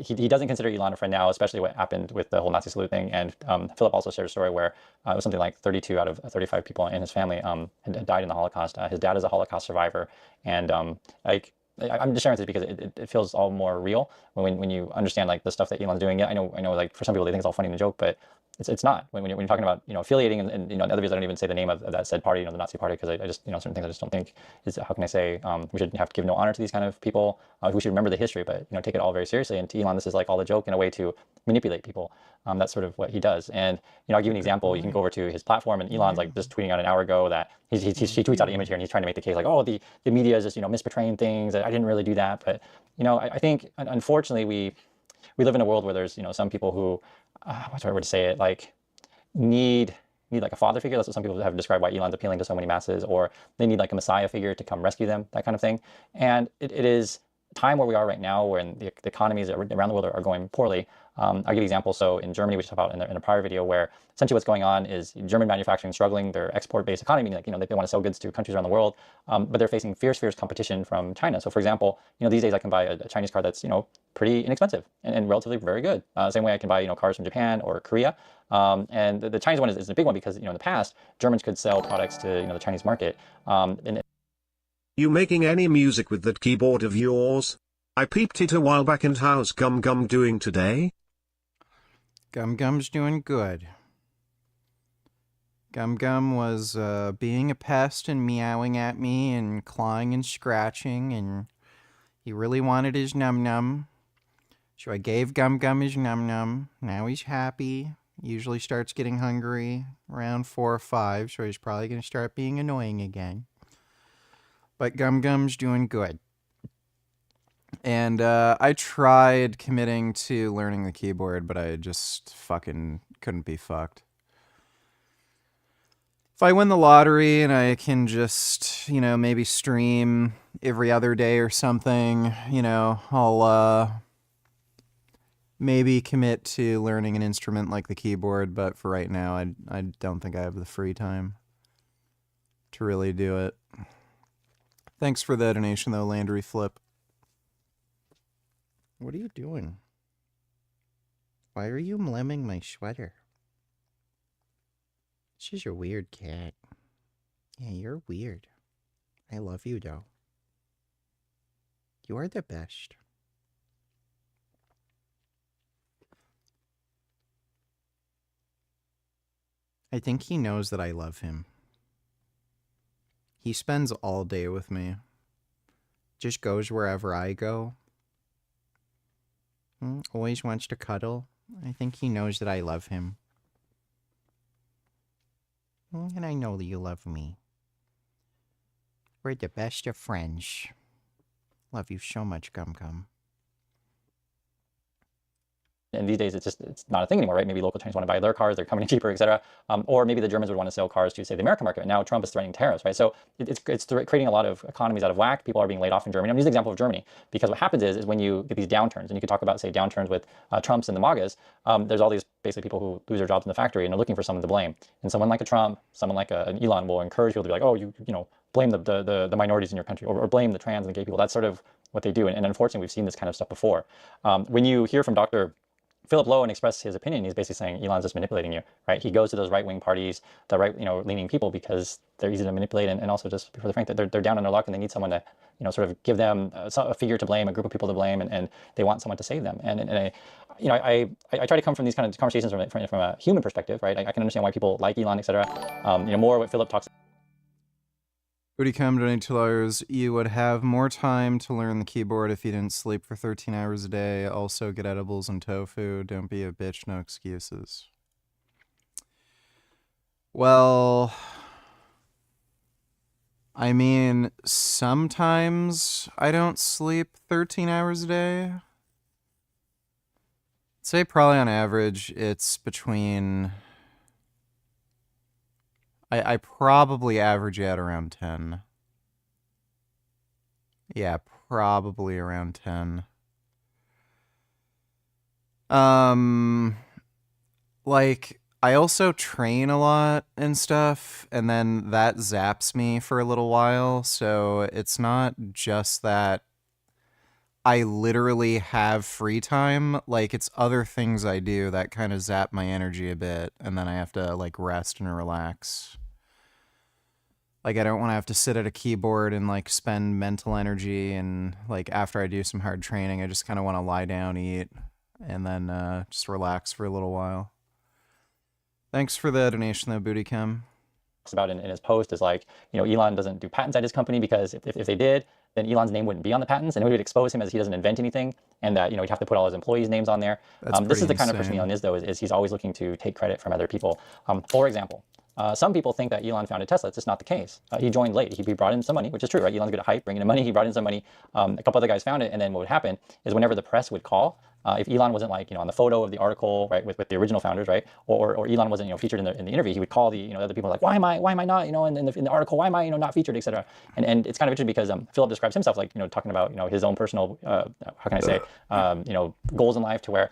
He doesn't consider Elon a friend now, especially what happened with the whole Nazi salute thing. And Philip also shared a story where it was something like 32 out of 35 people in his family had died in the Holocaust. His dad is a Holocaust survivor. And I'm just sharing this because it feels all more real when you understand like the stuff that Elon's doing. Yeah, I know like for some people they think it's all funny and a joke, but it's not. When you're talking about affiliating and in other videos I don't even say the name of that said party, the Nazi party, because I just certain things I just don't think is, how can I say, we should have to give no honor to these kind of people. We should remember the history, but take it all very seriously. And to Elon, this is like all a joke in a way to manipulate people. That's sort of what he does. And I'll give you an example. You can go over to his platform, and Elon's like just tweeting out an hour ago that he tweets out an image here, and he's trying to make the case like, oh, the media is just misportraying things. I didn't really do that, but I think unfortunately we live in a world where there's some people who what's the right word to say it, like need like a father figure. That's what some people have described why Elon's appealing to so many masses, or they need like a messiah figure to come rescue them, that kind of thing. And it is time where we are right now, when the economies around the world are going poorly. I'll give you an example. So in Germany, we talked about in a prior video, where essentially what's going on is German manufacturing struggling, their export-based economy, like, they want to sell goods to countries around the world, but they're facing fierce competition from China. So for example, these days I can buy a Chinese car that's, pretty inexpensive and relatively very good. Same way I can buy, cars from Japan or Korea. And the Chinese one is a big one because, in the past, Germans could sell products to, the Chinese market. You making any music with that keyboard of yours? I peeped it a while back, and how's Gum Gum doing today? Gum Gum's doing good. Gum Gum was being a pest and meowing at me and clawing and scratching, and he really wanted his num num. So I gave Gum Gum his num num. Now he's happy. Usually starts getting hungry around 4 or 5, so he's probably going to start being annoying again. But Gum Gum's doing good. And I tried committing to learning the keyboard, but I just fucking couldn't be fucked. If I win the lottery and I can just, maybe stream every other day or something, I'll maybe commit to learning an instrument like the keyboard, but for right now, I don't think I have the free time to really do it. Thanks for the donation, though, Landry Flip. What are you doing? Why are you lemming my sweater? She's a weird cat. Yeah, you're weird. I love you, though. You are the best. I think he knows that I love him. He spends all day with me. Just goes wherever I go. Always wants to cuddle. I think he knows that I love him. And I know that you love me. We're the best of friends. Love you so much, Gum Gum. And these days, it's not a thing anymore, right? Maybe local Chinese want to buy their cars, they're coming in cheaper, etc. Or maybe the Germans would want to sell cars to, say, the American market. And now Trump is threatening tariffs, right? So it's creating a lot of economies out of whack. People are being laid off in Germany. I'm using the example of Germany because what happens is when you get these downturns, and you could talk about, say, downturns with Trumps and the MAGAs, there's all these basically people who lose their jobs in the factory and they're looking for someone to blame. And someone like a Trump, someone like an Elon will encourage people to be like, oh, you blame the minorities in your country, or blame the trans and the gay people. That's sort of what they do. And unfortunately, we've seen this kind of stuff before. When you hear from Dr. Philip Lowe and express his opinion, he's basically saying Elon's just manipulating you, right? He goes to those right-wing parties, the right, leaning people, because they're easy to manipulate, and also just for the fact that they're down on their luck and they need someone to, sort of give them a figure to blame, a group of people to blame, and they want someone to save them. And I try to come from these kind of conversations from a human perspective, right? I can understand why people like Elon, etc. More what Philip talks. Would you come donating $2? You would have more time to learn the keyboard if you didn't sleep for 13 hours a day. Also, get edibles and tofu. Don't be a bitch, no excuses. Well, I mean, sometimes I don't sleep 13 hours a day. I'd say probably on average, it's between... I probably average at around 10. Yeah, probably around 10. Like, I also train a lot and stuff, and then that zaps me for a little while, so it's not just that I literally have free time, like, it's other things I do that kind of zap my energy a bit, and then I have to, like, rest and relax. Like, I don't want to have to sit at a keyboard and, like, spend mental energy, and, like, after I do some hard training, I just kind of want to lie down, eat, and then just relax for a little while. Thanks for the donation, though, Booty Chem. About in his post is like, you know, Elon doesn't do patents at his company because if they did, then Elon's name wouldn't be on the patents, and it would expose him as he doesn't invent anything, and that, you know, he'd have to put all his employees' names on there. This is the kind of person Elon is, though, is he's always looking to take credit from other people. For example, some people think that Elon founded Tesla. It's just not the case. He joined late. He brought in some money, which is true, right? Elon's good at hype, bringing in money. He brought in some money. A couple other guys found it, and then what would happen is whenever the press would call, if Elon wasn't, like, you know, on the photo of the article, right, with the original founders, right, or Elon wasn't, you know, featured in the interview, he would call the, you know, other people like, why am I not, you know, in the article, why am I, you know, not featured, etc. And it's kind of interesting because Philip describes himself, like, you know, talking about, you know, his own personal, how can I say, you know, goals in life, to where.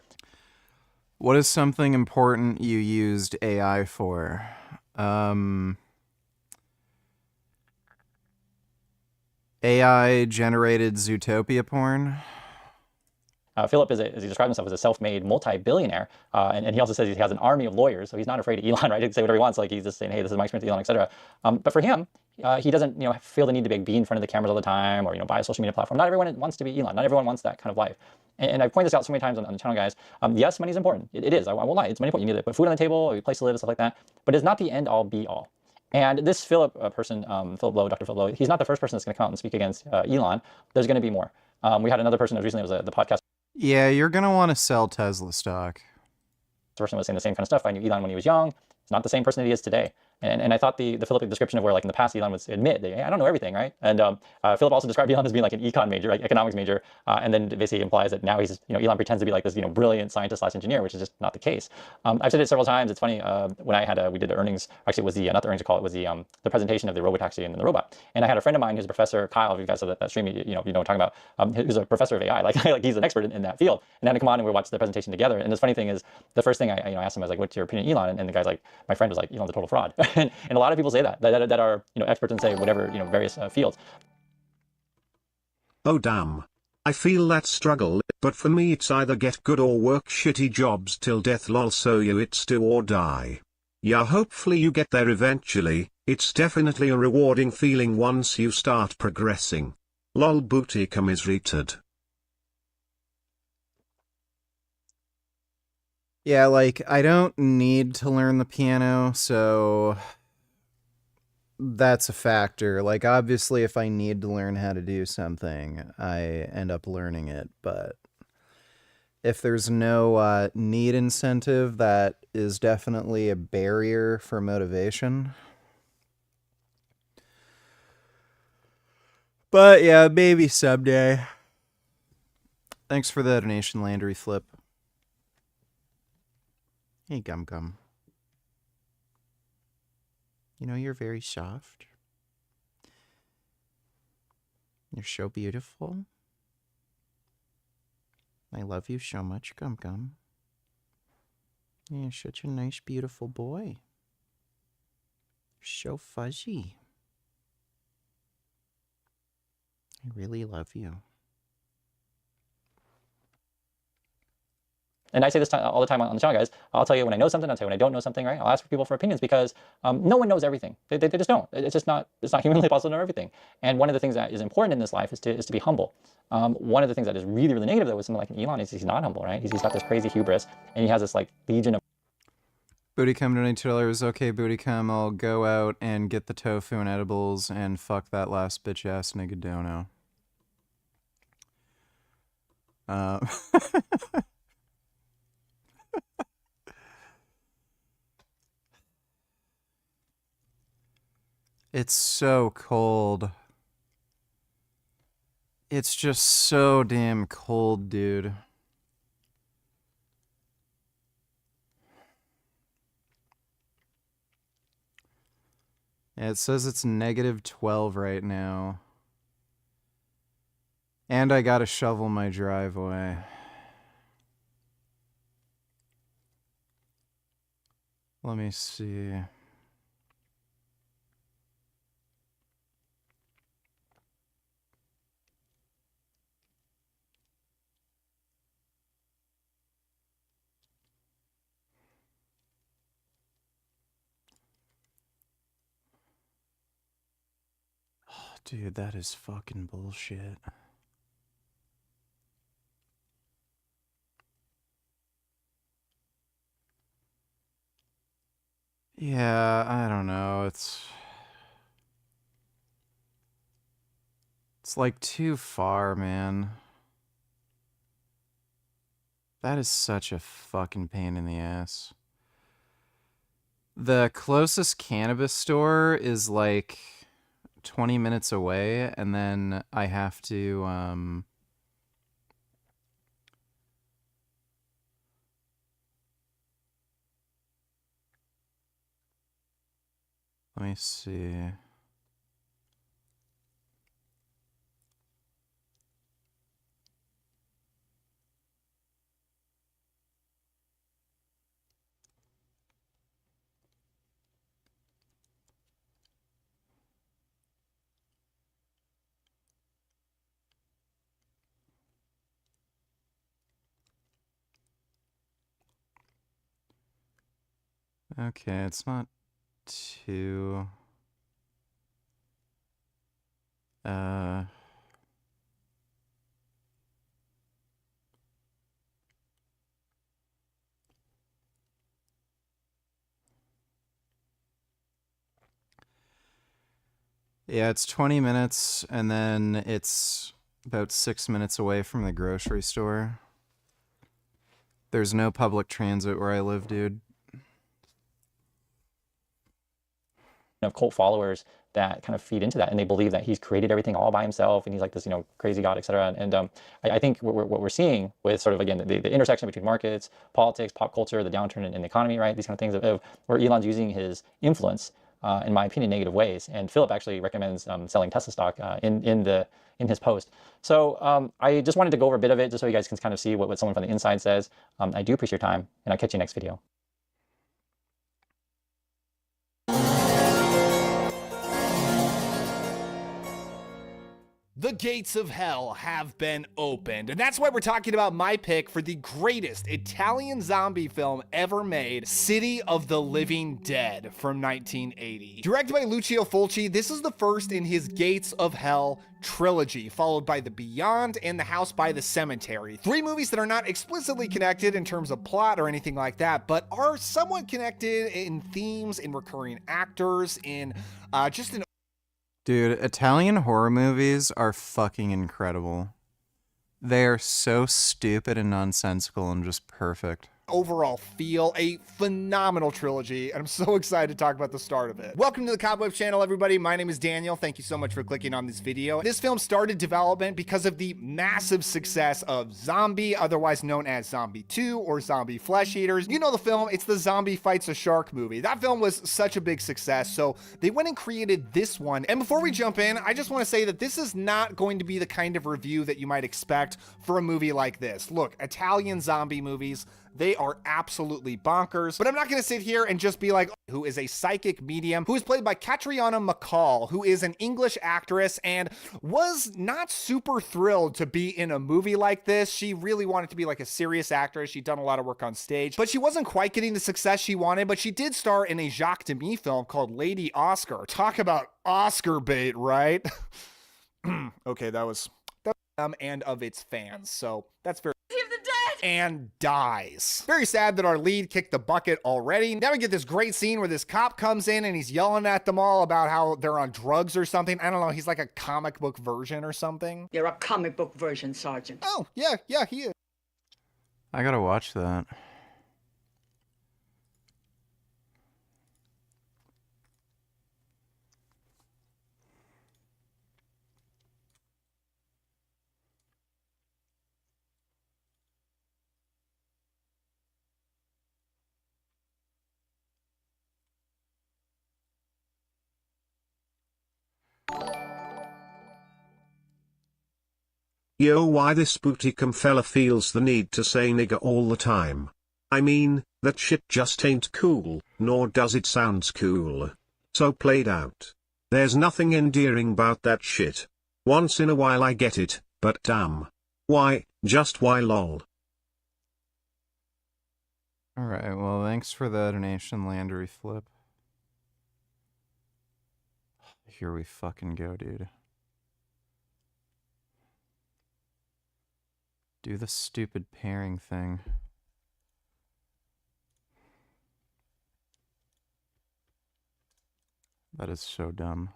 What is something important you used AI for? AI generated Zootopia porn. Philip as he describes himself as a self-made multi-billionaire, and he also says he has an army of lawyers, so he's not afraid of Elon, right? He can say whatever he wants, like he's just saying, hey, this is my experience with Elon, etc. But for him, he doesn't, you know, feel the need to be in front of the cameras all the time, or, you know, buy a social media platform. Not everyone wants to be Elon. Not everyone wants that kind of life. And I've pointed this out so many times on the channel, guys. Yes, money is important. It is. I won't lie. It's money important. You need to put food on the table, a place to live, and stuff like that. But it's not the end all be all. And this Philip person, Philip Lowe, Dr. Philip Lowe, he's not the first person that's going to come out and speak against Elon. There's going to be more. We had another person that recently was the podcast. Yeah, you're going to want to sell Tesla stock. The person was saying the same kind of stuff. I knew Elon when he was young. He's not the same person that he is today. And I thought the Philip description of where, like, in the past, Elon would admit that, hey, I don't know everything, right? And Philip also described Elon as being like an econ major, like economics major, and then basically implies that now he's, you know, Elon pretends to be like this, you know, brilliant scientist / engineer, which is just not the case. I've said it several times. It's funny, when I had we did the earnings, actually it was the not the earnings call, it was the presentation of the robotaxi and the robot. And I had a friend of mine who's a professor, Kyle, if you guys saw that stream, you know what I'm talking about, who's a professor of AI, like he's an expert in that field, and had to come on and we watched the presentation together. And the funny thing is, the first thing I asked him, I was like, what's your opinion on Elon? And the guy's like, my friend was like, Elon's a total fraud. And a lot of people say that are, you know, experts in, say, whatever, you know, various fields. Oh damn. I feel that struggle, but for me it's either get good or work shitty jobs till death lol, so you it's do or die. Yeah, hopefully you get there eventually. It's definitely a rewarding feeling once you start progressing. Lol, booty commiserated. Yeah, like, I don't need to learn the piano, so that's a factor. Like, obviously, if I need to learn how to do something, I end up learning it. But if there's no need incentive, that is definitely a barrier for motivation. But yeah, maybe someday. Thanks for the donation, Landry Flip. Hey, Gum Gum. You know, you're very soft. You're so beautiful. I love you so much, Gum Gum. You're such a nice, beautiful boy. You're so fuzzy. I really love you. And I say this all the time on the channel, guys. I'll tell you when I know something. I'll tell you when I don't know something, right? I'll ask for people for opinions because no one knows everything. They just don't. It's just not. It's not humanly possible to know everything. And one of the things that is important in this life is to be humble. One of the things that is really, really negative, though, with someone like Elon is he's not humble, right? He's got this crazy hubris, and he has this, like, legion of. Bootycum donate $2. Okay, Bootycum, I'll go out and get the tofu and edibles and fuck that last bitch ass nigga dono. It's so cold. It's just so damn cold, dude. Yeah, it says it's -12 right now. And I gotta shovel my driveway. Let me see. Oh, dude, that is fucking bullshit. Yeah, I don't know. It's like too far, man. That is such a fucking pain in the ass. The closest cannabis store is like 20 minutes away, and then I have to, let me see. Okay, it's not too... Yeah, it's 20 minutes, and then it's about 6 minutes away from the grocery store. There's no public transit where I live, dude. Of cult followers that kind of feed into that, and they believe that he's created everything all by himself, and he's like this, crazy god, etc. And I think what we're seeing with sort of, again, the intersection between markets, politics, pop culture, the downturn in the economy, right? These kind of things of where Elon's using his influence, in my opinion, negative ways. And Philip actually recommends selling Tesla stock in his post. So I just wanted to go over a bit of it, just so you guys can kind of see what someone from the inside says. I do appreciate your time, and I'll catch you next video. The gates of hell have been opened, and that's why we're talking about my pick for the greatest Italian zombie film ever made, City of the Living Dead from 1980. Directed by Lucio Fulci, this is the first in his Gates of Hell trilogy, followed by The Beyond and The House by the Cemetery. 3 movies that are not explicitly connected in terms of plot or anything like that, but are somewhat connected in themes, in recurring actors, in just an... Dude, Italian horror movies are fucking incredible. They are so stupid and nonsensical and just perfect. Overall feel, a phenomenal trilogy, and I'm so excited to talk about the start of it. Welcome to the Cobweb channel, everybody. My name is Daniel. Thank you so much for clicking on this video. This film started development because of the massive success of Zombie, otherwise known as Zombie 2 or Zombie Flesh Eaters. You know the film, it's the zombie fights a shark movie. That film was such a big success, so they went and created this one. And before we jump in, I just want to say that this is not going to be the kind of review that you might expect for a movie like this. Look, Italian zombie movies, they are absolutely bonkers, but I'm not going to sit here and just be like, who is a psychic medium, who is played by Catriona MacColl, who is an English actress and was not super thrilled to be in a movie like this. She really wanted to be like a serious actress. She'd done a lot of work on stage, but she wasn't quite getting the success she wanted, but she did star in a Jacques Demy film called Lady Oscar. Talk about Oscar bait, right? Okay, that was and of its fans, so that's very... and dies. Very sad that our lead kicked the bucket already. Now we get this great scene where this cop comes in and he's yelling at them all about how they're on drugs or something. I don't know, he's like a comic book version or something. You're a comic book version, Sergeant. Oh, yeah, he is. I gotta watch that. Yo, why this booty-cum fella feels the need to say nigger all the time. I mean, that shit just ain't cool, nor does it sounds cool. So played out. There's nothing endearing about that shit. Once in a while I get it, but damn. Why, just why lol. Alright, well, thanks for the donation, Landry Flip. Here we fucking go, dude. Do the stupid pairing thing. That is so dumb.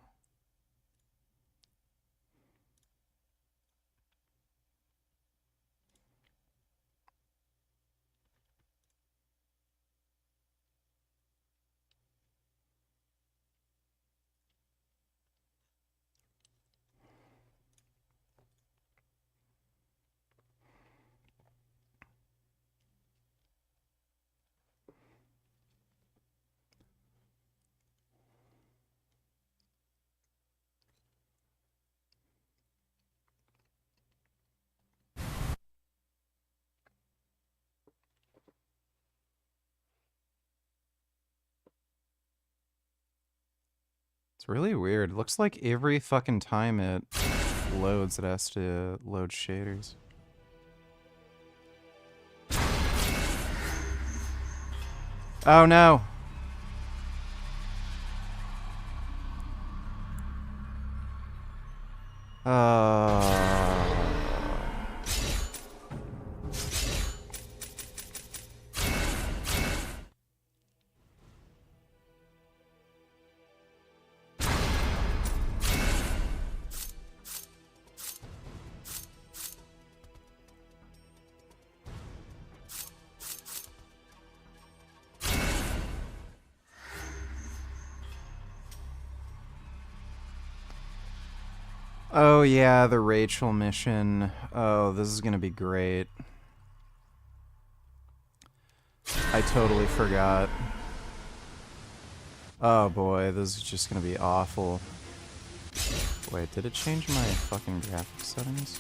It's really weird. It looks like every fucking time it loads, it has to load shaders. Oh no! Oh yeah, the Rachel mission. Oh, this is gonna be great. I totally forgot. Oh boy, this is just gonna be awful. Wait, did it change my fucking graphics settings?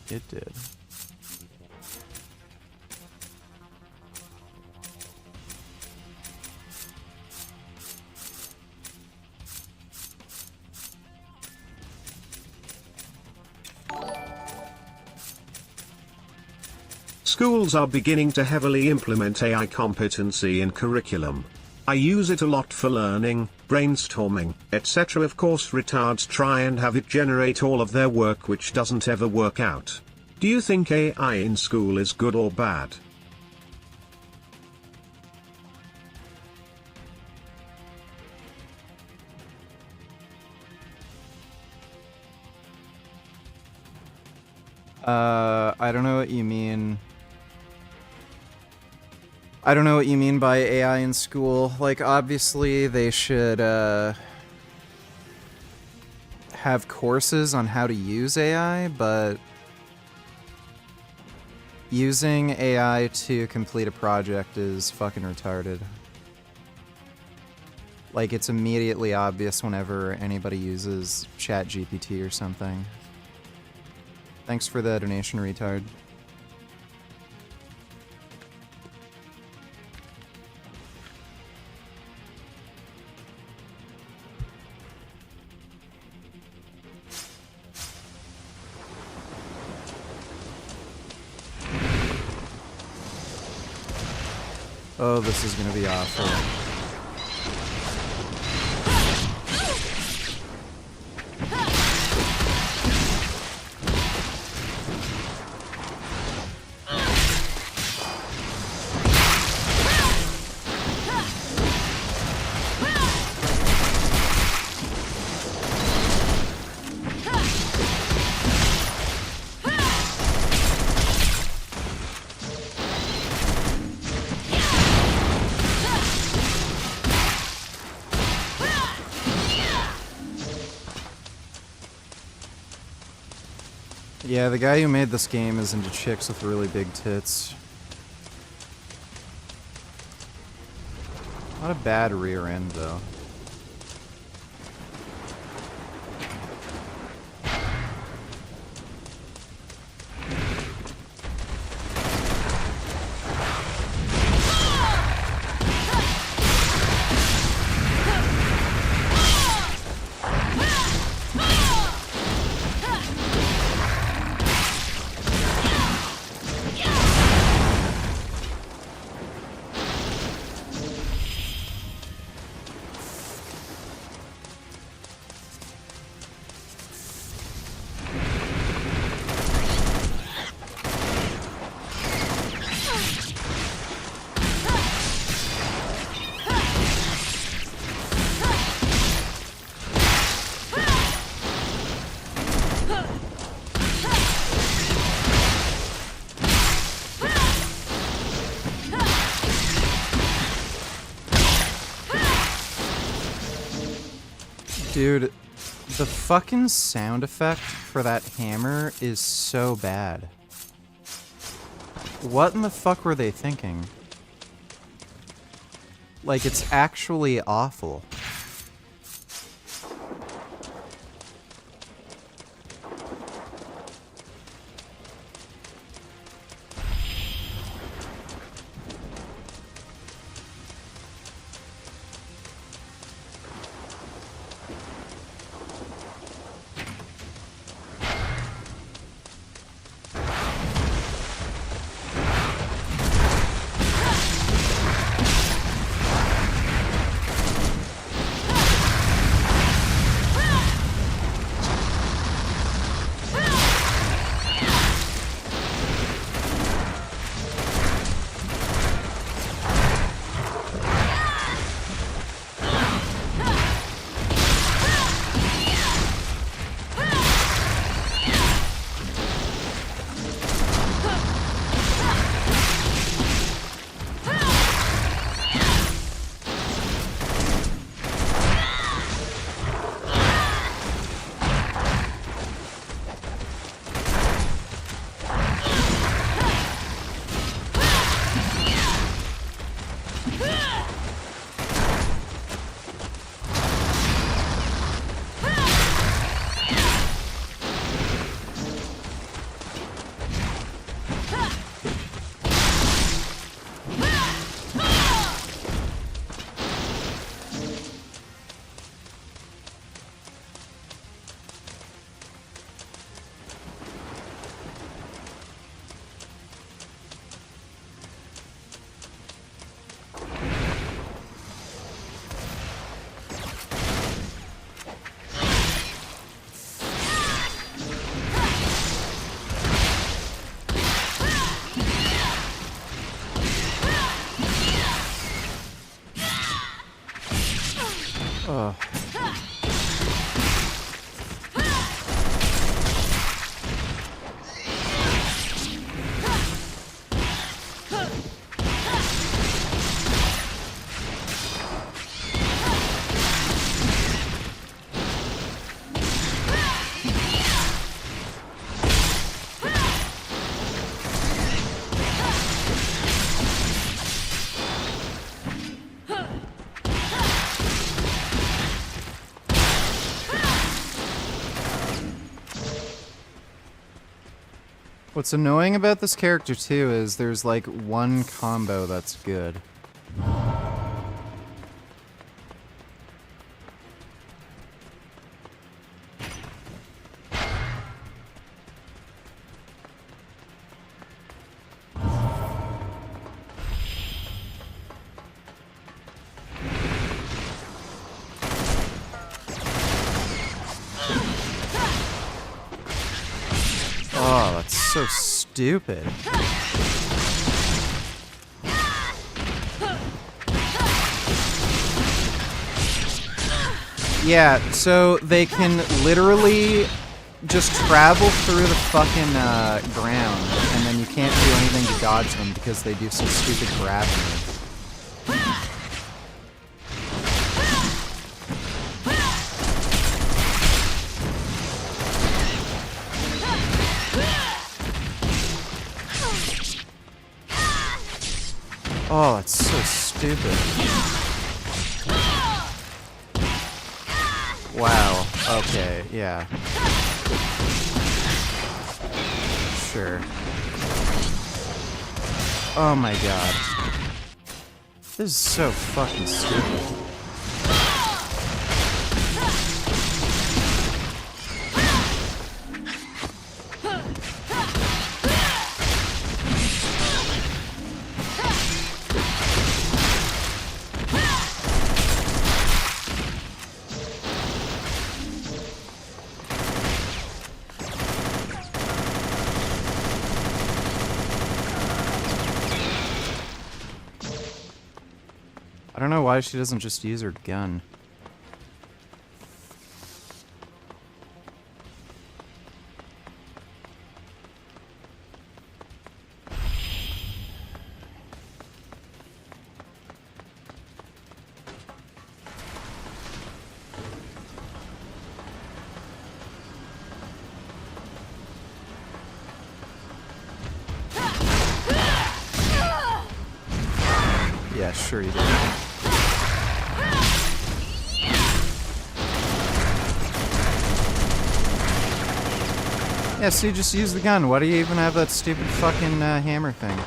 It did. Schools are beginning to heavily implement AI competency in curriculum. I use it a lot for learning, brainstorming, etc. Of course retards try and have it generate all of their work, which doesn't ever work out. Do you think AI in school is good or bad? I don't know what you mean. I don't know what you mean by AI in school. Like, obviously, they should, have courses on how to use AI, but using AI to complete a project is fucking retarded. Like, it's immediately obvious whenever anybody uses ChatGPT or something. Thanks for the donation, retard. Oh, this is gonna be awful. Yeah, the guy who made this game is into chicks with really big tits. Not a bad rear end, though. Dude, the fucking sound effect for that hammer is so bad. What in the fuck were they thinking? Like, it's actually awful. Ugh. What's annoying about this character too is there's like one combo that's good. Oh, that's so stupid. Yeah, so they can literally just travel through the fucking ground, and then you can't do anything to dodge them because they do some stupid grab move. Oh, that's so stupid. Wow. Okay, yeah. Sure. Oh my god. This is so fucking stupid. I don't know why she doesn't just use her gun. sure you did. Yeah, see, just use the gun. Why do you even have that stupid fucking hammer thing?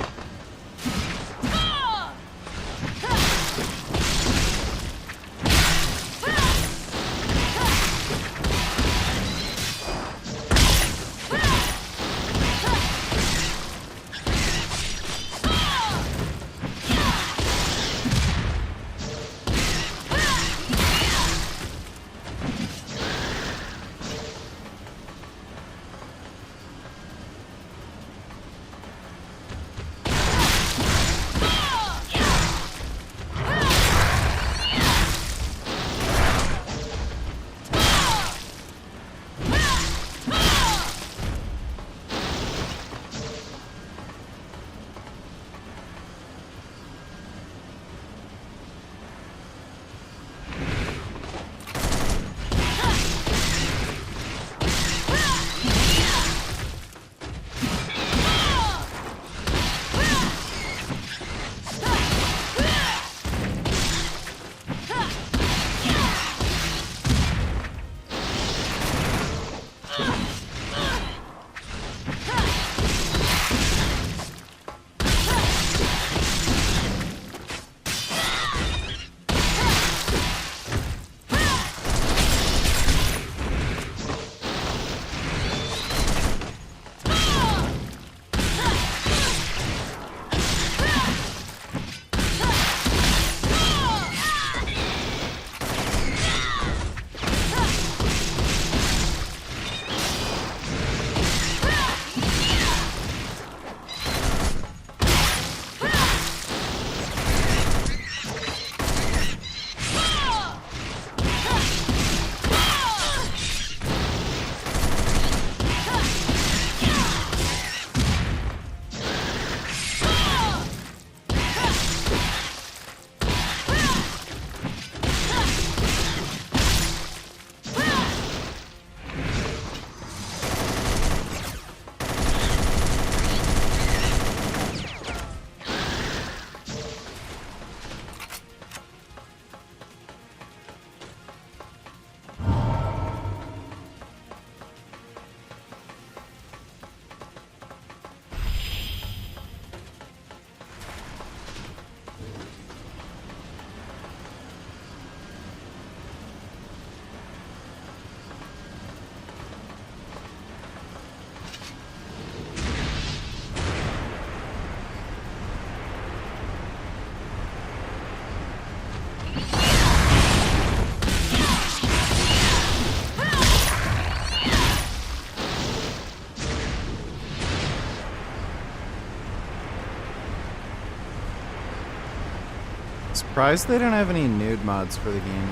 Surprised they don't have any nude mods for the game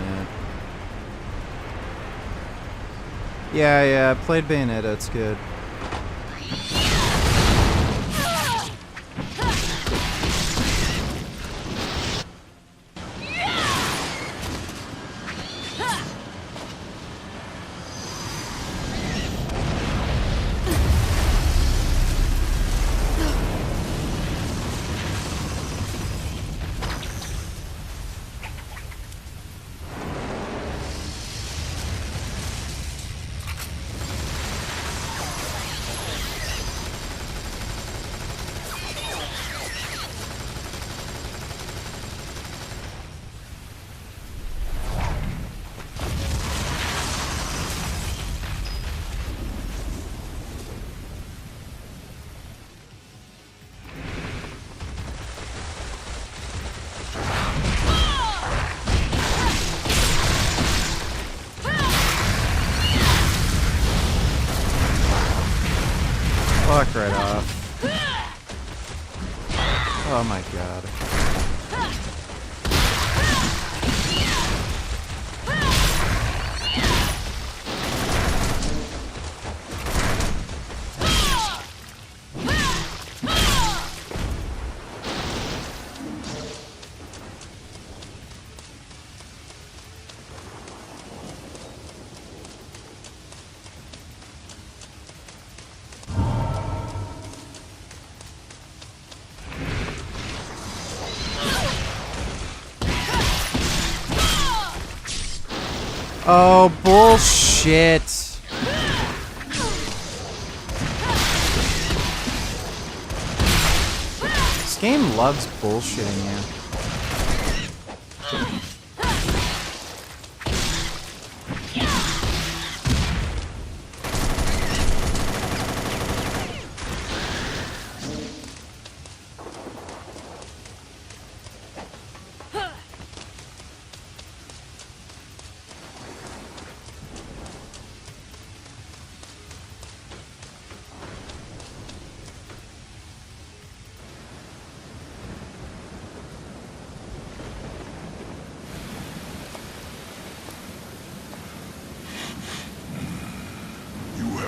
yet. Yeah, played Bayonetta, it's good. Fuck right off. Oh my god. Oh, bullshit. This game loves bullshitting you.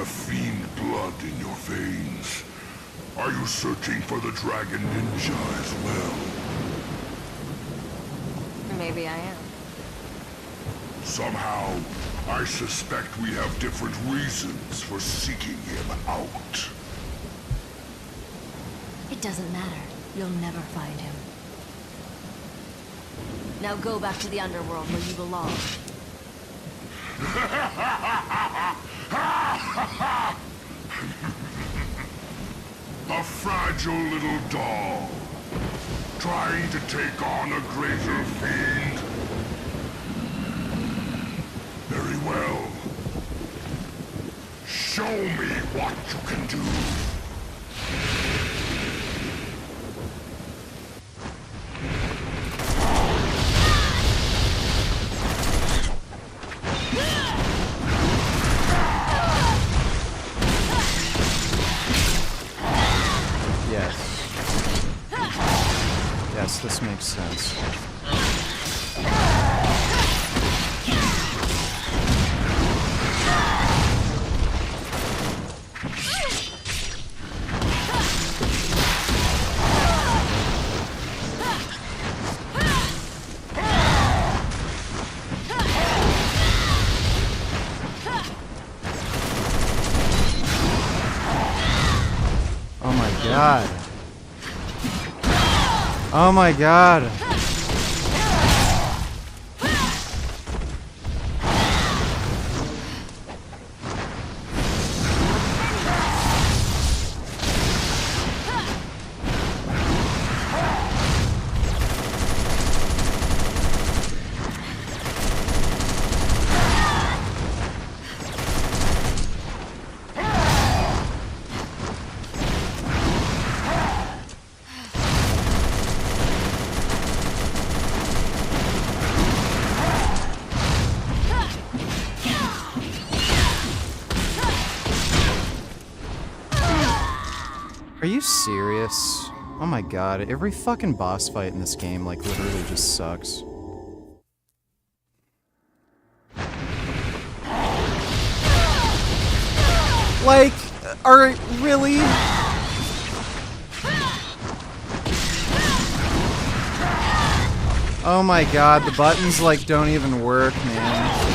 Fiend blood in your veins. Are you searching for the Dragon Ninja as well? Maybe I am. Somehow, I suspect we have different reasons for seeking him out. It doesn't matter. You'll never find him. Now go back to the underworld where you belong. A fragile little doll, trying to take on a greater fiend. Very well. Show me what you can do. Yes, this makes sense. Oh my god. Oh my god. Are you serious? Oh my god, every fucking boss fight in this game, like, literally just sucks. Like, really? Oh my god, the buttons, like, don't even work, man.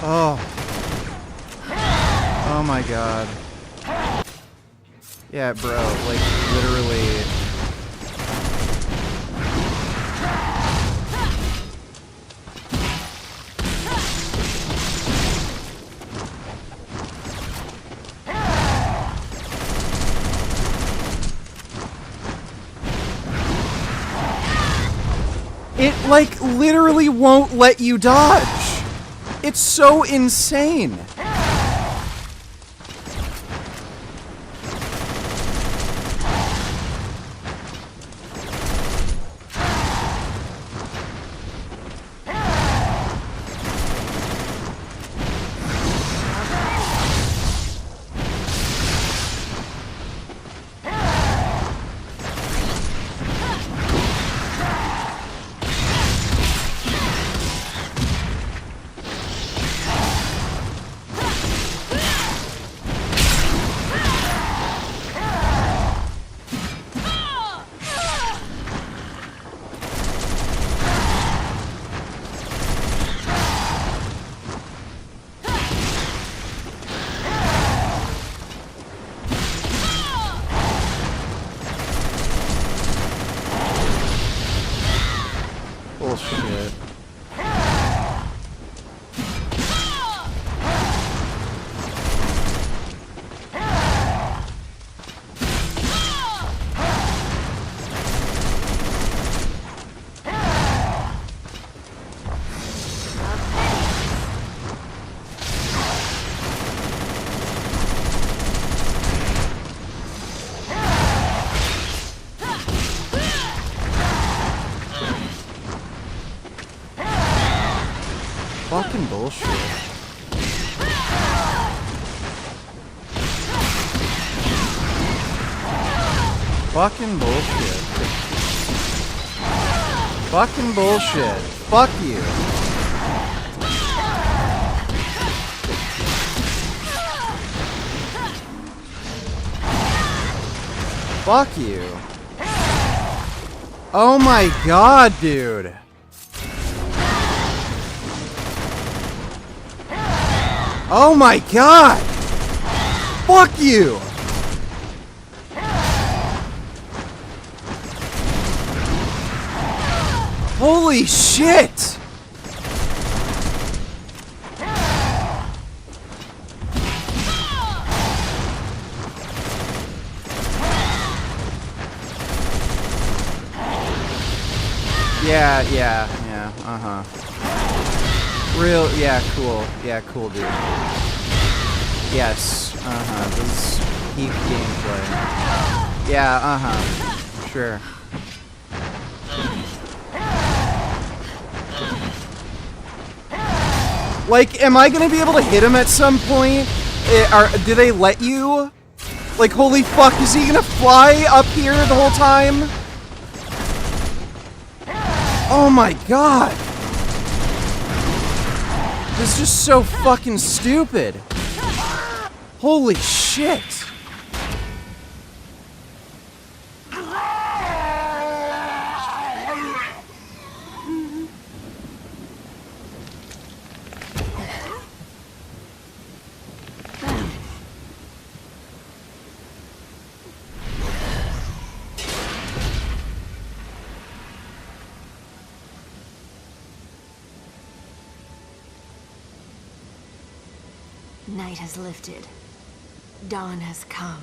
Oh. Oh my god. Yeah, bro, like, literally. It, like, literally won't let you dodge. It's so insane. Fucking bullshit. Fucking bullshit. Fuck you. Fuck you. Oh my god, dude. Oh my god. Fuck you. Holy shit. Yeah, yeah, cool, dude. Yes, this is peak gameplay. Yeah, sure. Like, am I gonna be able to hit him at some point? Do they let you? Like, holy fuck, is he gonna fly up here the whole time? Oh my god! This is just so fucking stupid. Holy shit! Night has lifted. Dawn has come.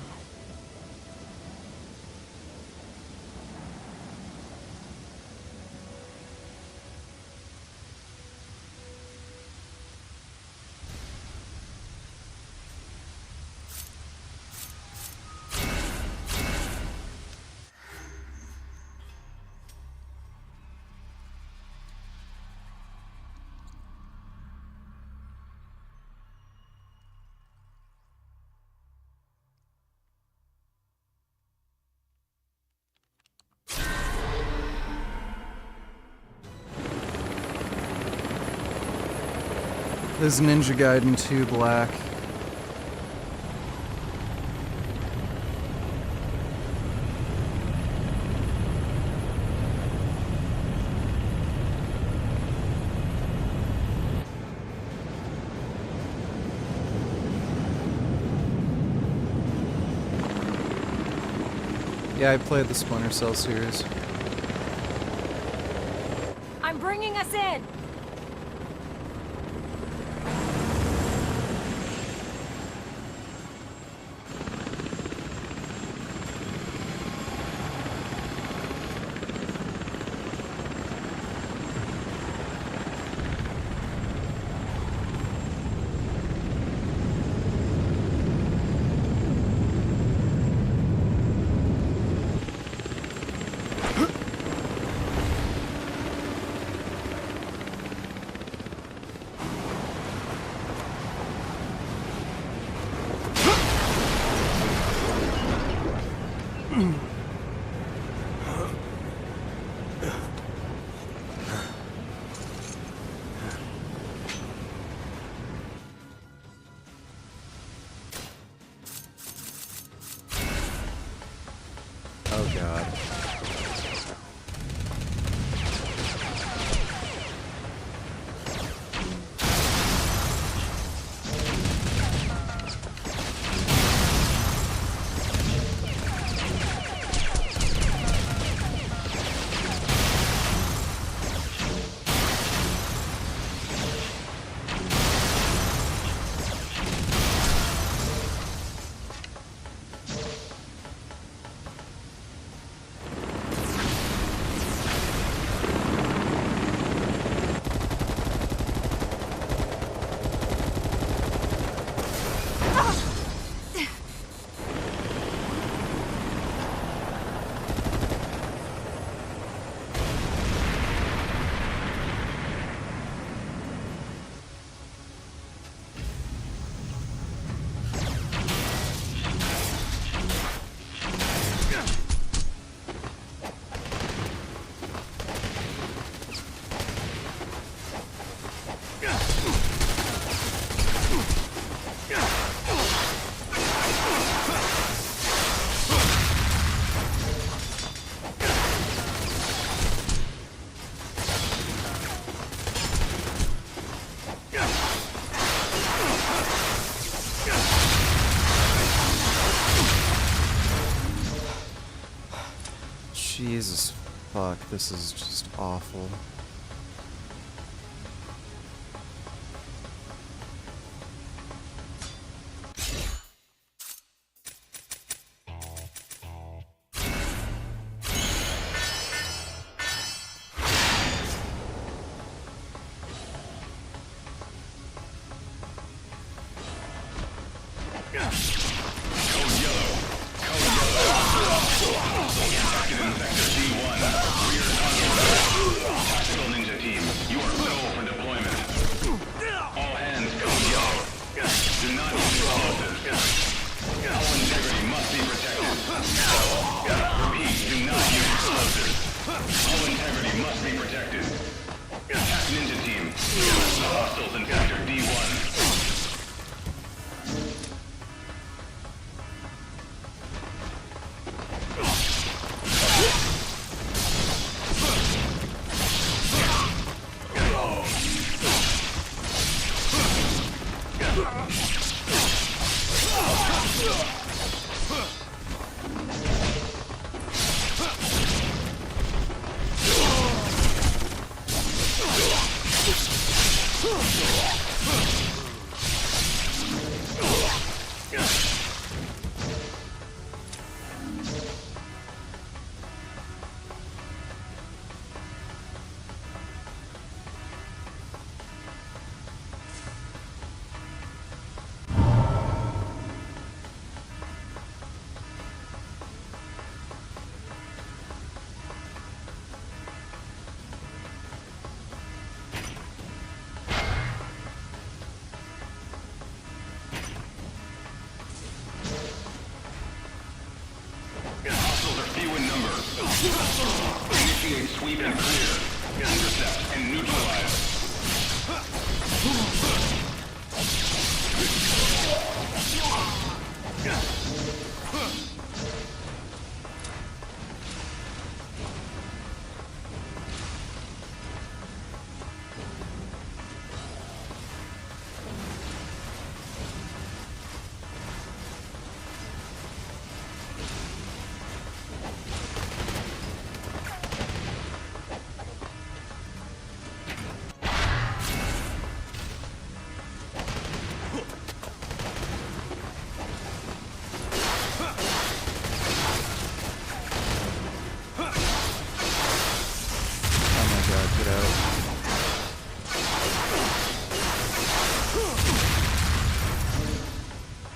This is Ninja Gaiden 2 Black. Yeah, I played the Splinter Cell series. I'm bringing us in! Jesus fuck, this is just awful. Initiate sweep and clear. Intercept and neutralize.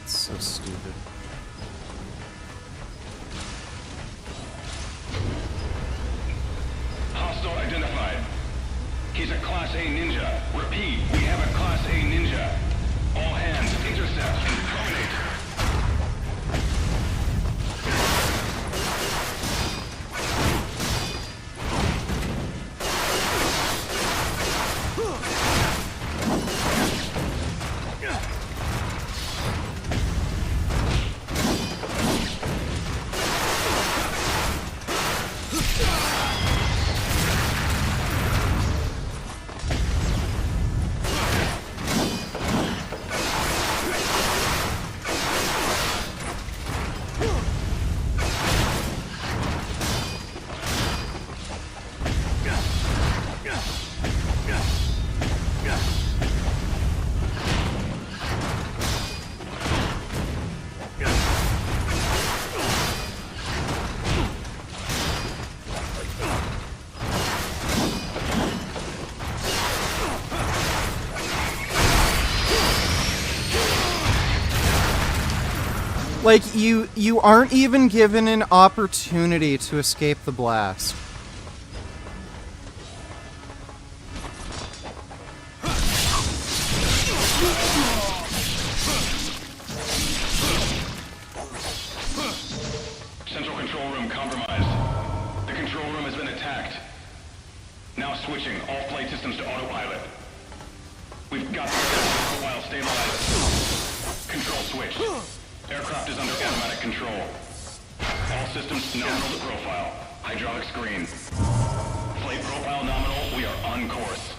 So stupid. Hostile identified. He's a Class A ninja. Repeat, we have a Class A ninja. All hands, intercept and terminate. Like, you aren't even given an opportunity to escape the blast. Central control room compromised. The control room has been attacked. Now switching all flight systems to autopilot. We've got the profile stabilized. Control switch. Aircraft is under automatic control. All systems nominal to profile. Hydraulic screen. Flight profile nominal, we are on course.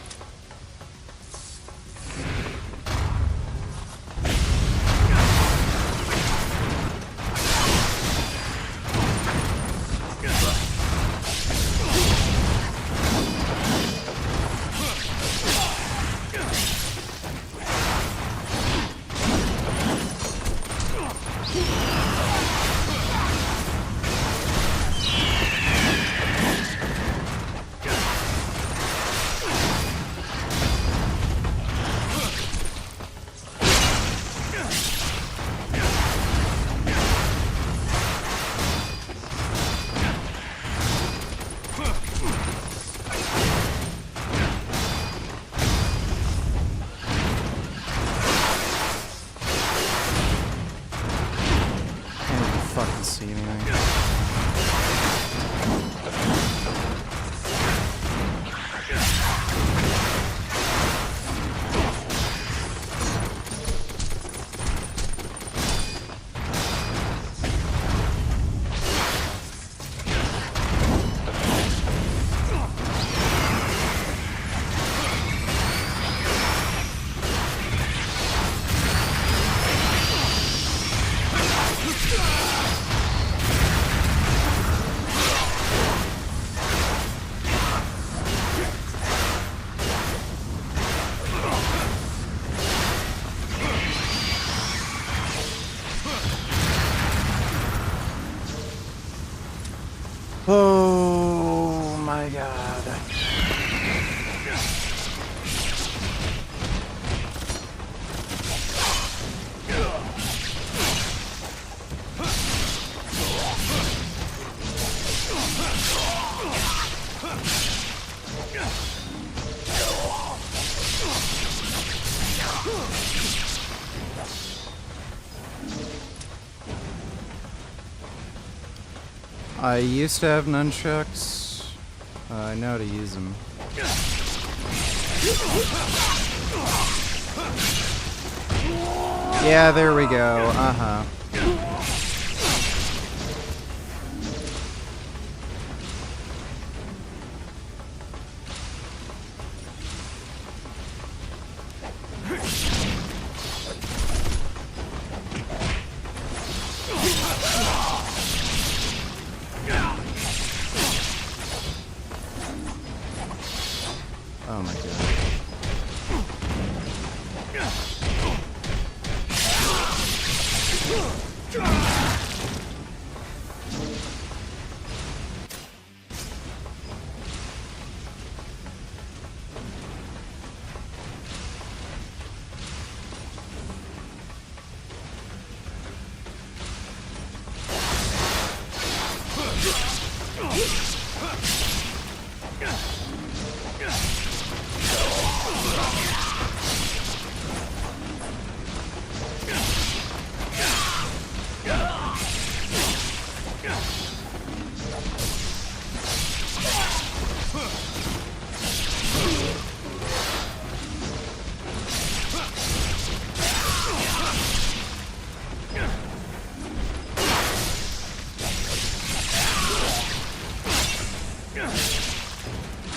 see anything. Oh my god. I used to have nunchucks. I know how to use them. Yeah, there we go. Uh-huh. Oh my god.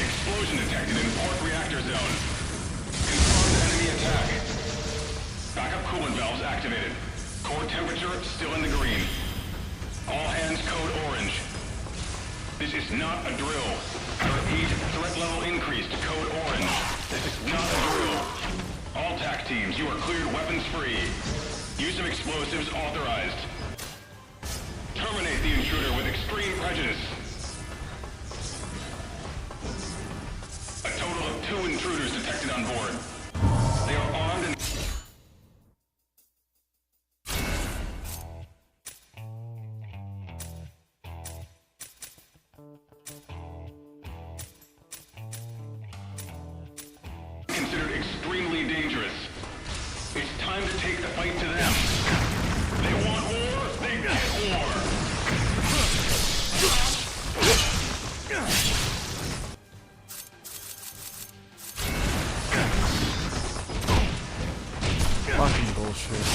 Explosion detected in port reactor zone. Confirmed enemy attack. Backup coolant valves activated. Core temperature still in the green. All hands code orange. This is not a drill. I repeat, threat level increased. Code orange. This is not a drill. All TAC teams, you are cleared weapons free. Use of explosives authorized. Terminate the intruder with extreme prejudice. A total of 2 intruders detected on board. They are armed and... considered extremely dangerous. It's time to take the fight to them. They want war, they get war. Fucking bullshit.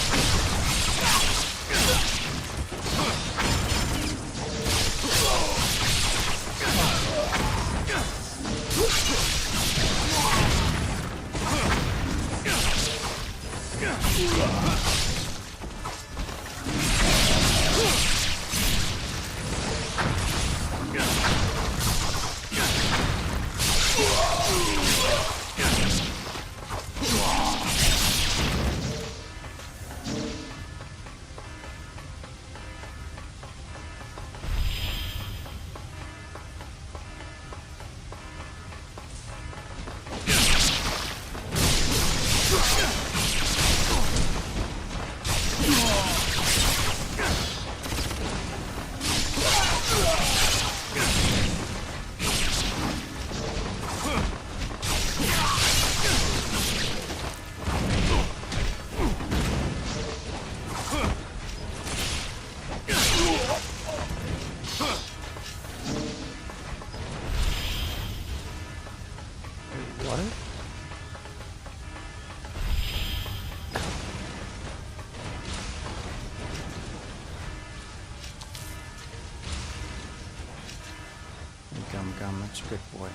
gun. That's a good boy.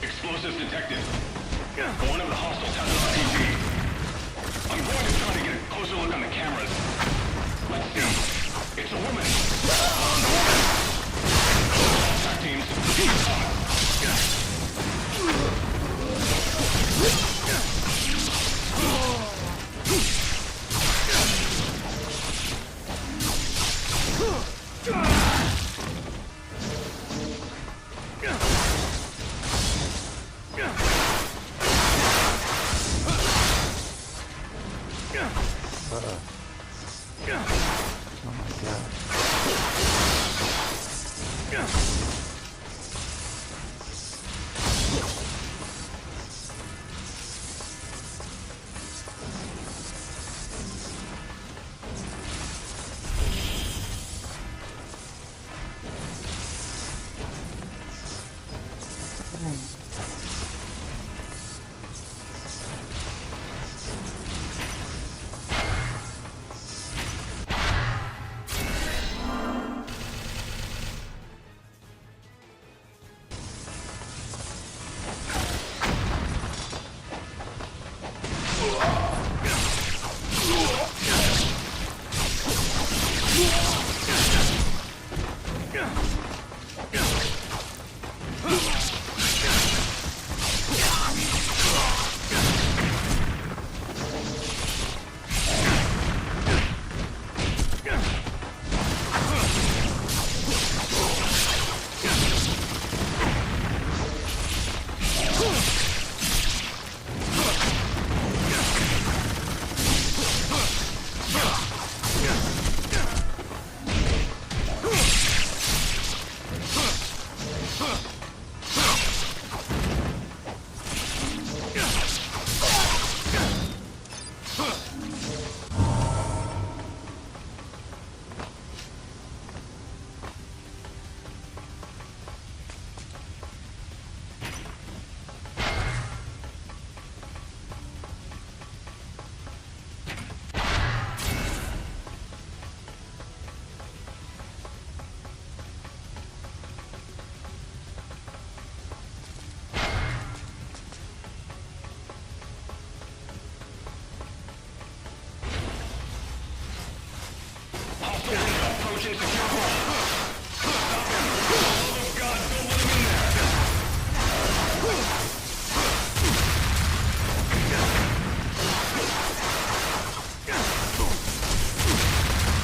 Explosives detected. One of the hostiles has an RPG. I'm going to try to get a closer look on the cameras. Let's see. It's a woman. Attack teams.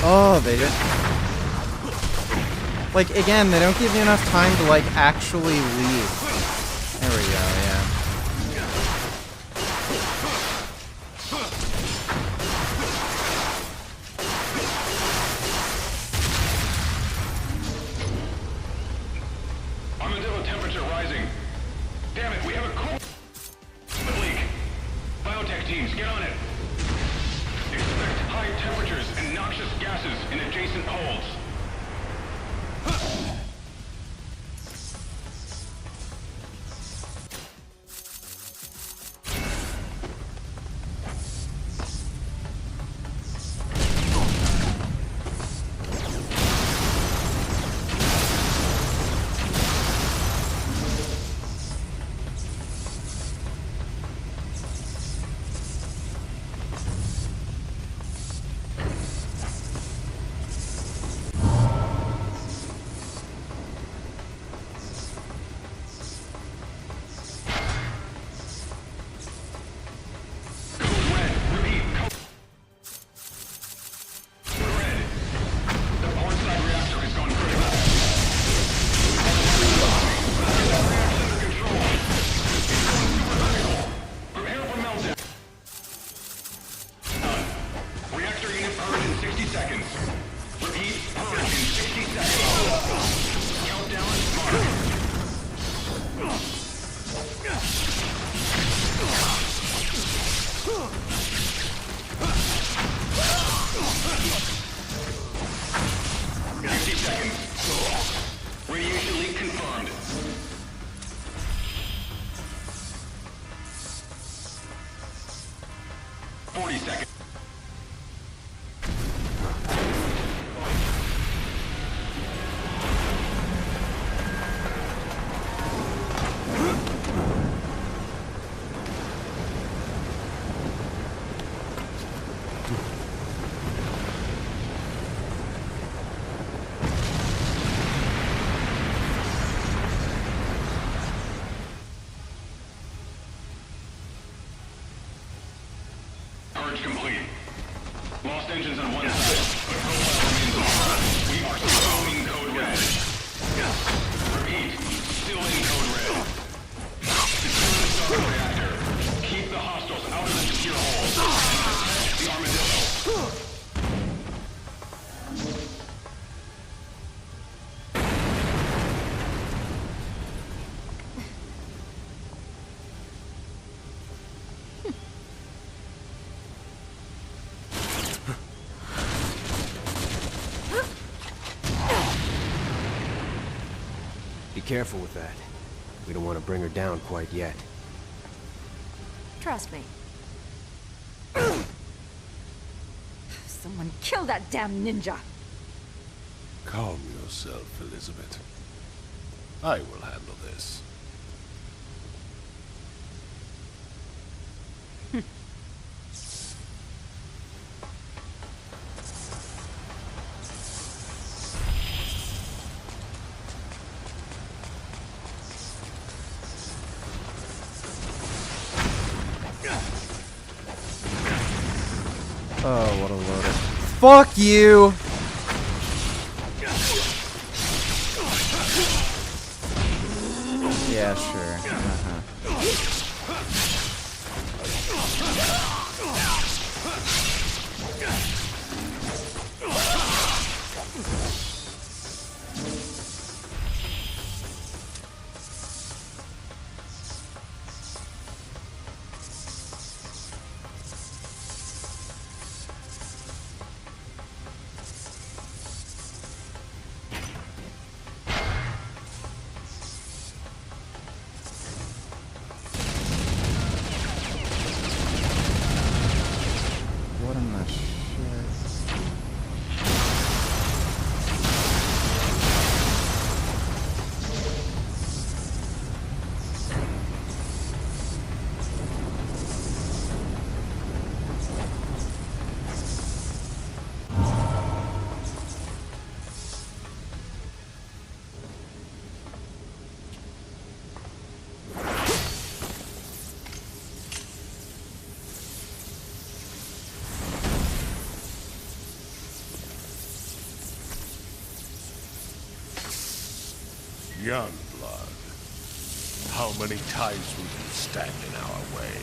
Oh, they just... Like, again, they don't give you enough time to, like, actually leave. There we go, yeah. Armadillo temperature rising. Damn it, we have a cool leak. Biotech teams, get on it. Expect high temperatures and noxious gases in adjacent holds. complete. Lost engines on one side, but profile remains on. We are still in code red. Repeat, still in code red. Secure the starter reactor. Keep the hostiles out of the secure hole. And protect the armadillo. Be careful with that. We don't want to bring her down quite yet. Trust me. Someone kill that damn ninja! Calm yourself, Elizabeth. I will handle this. Oh, what a loader. Fuck you! Yeah, sure. What in the shit? Young blood. How many times will you stand in our way?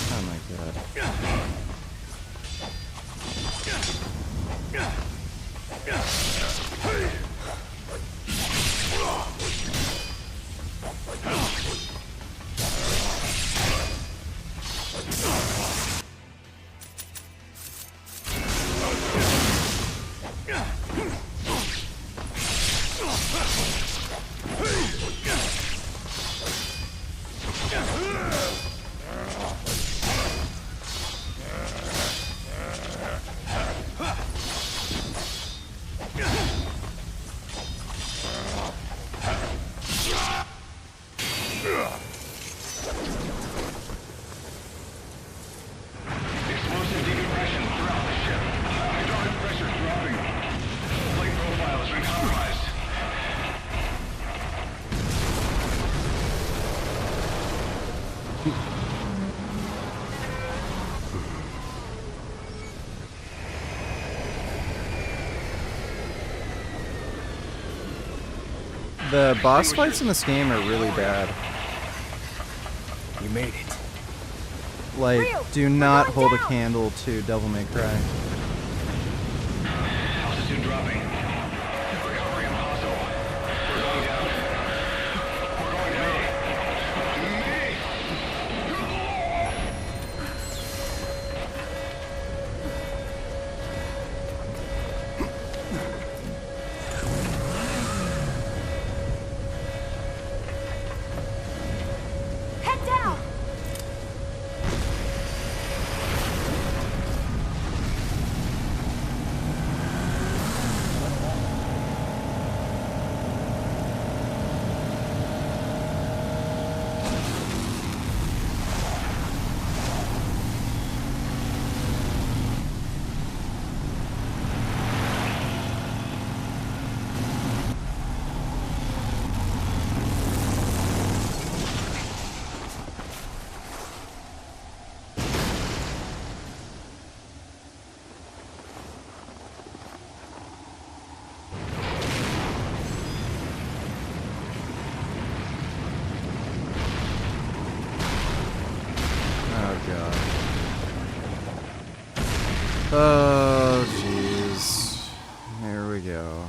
Oh my god. Explosive decompression throughout the ship. Hydraulic pressure dropping. Plate profile has been compromised. The boss fights in this game are really bad. You made it. Like, do not hold a candle to Devil May Cry. Altitude dropping. Recovery impossible. We're going down. We're going Oh, jeez. Here we go.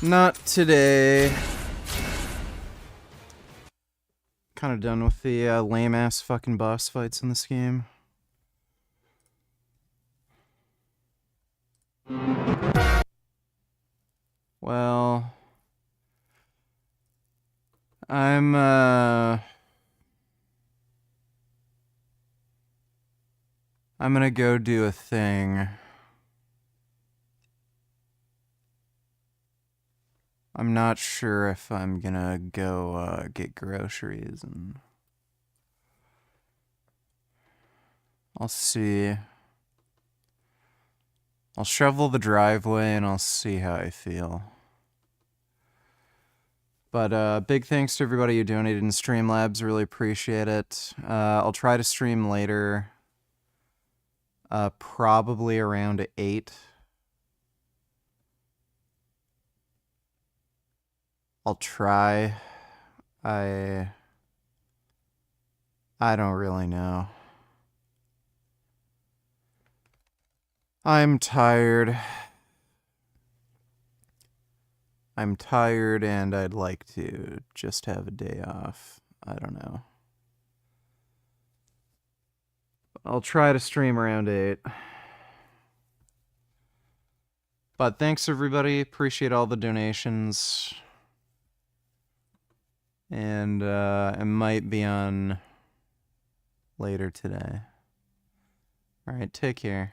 Not today. Kind of done with the lame-ass fucking boss fights in this game. Well, I'm gonna go do a thing. I'm not sure if I'm gonna go get groceries, and I'll see. I'll shovel the driveway and I'll see how I feel. But big thanks to everybody who donated in Streamlabs, really appreciate it. I'll try to stream later, probably around 8. I'll try. I don't really know. I'm tired. I'm tired and I'd like to just have a day off. I don't know. I'll try to stream around 8. But thanks everybody. Appreciate all the donations. And it might be on later today. Alright, take care.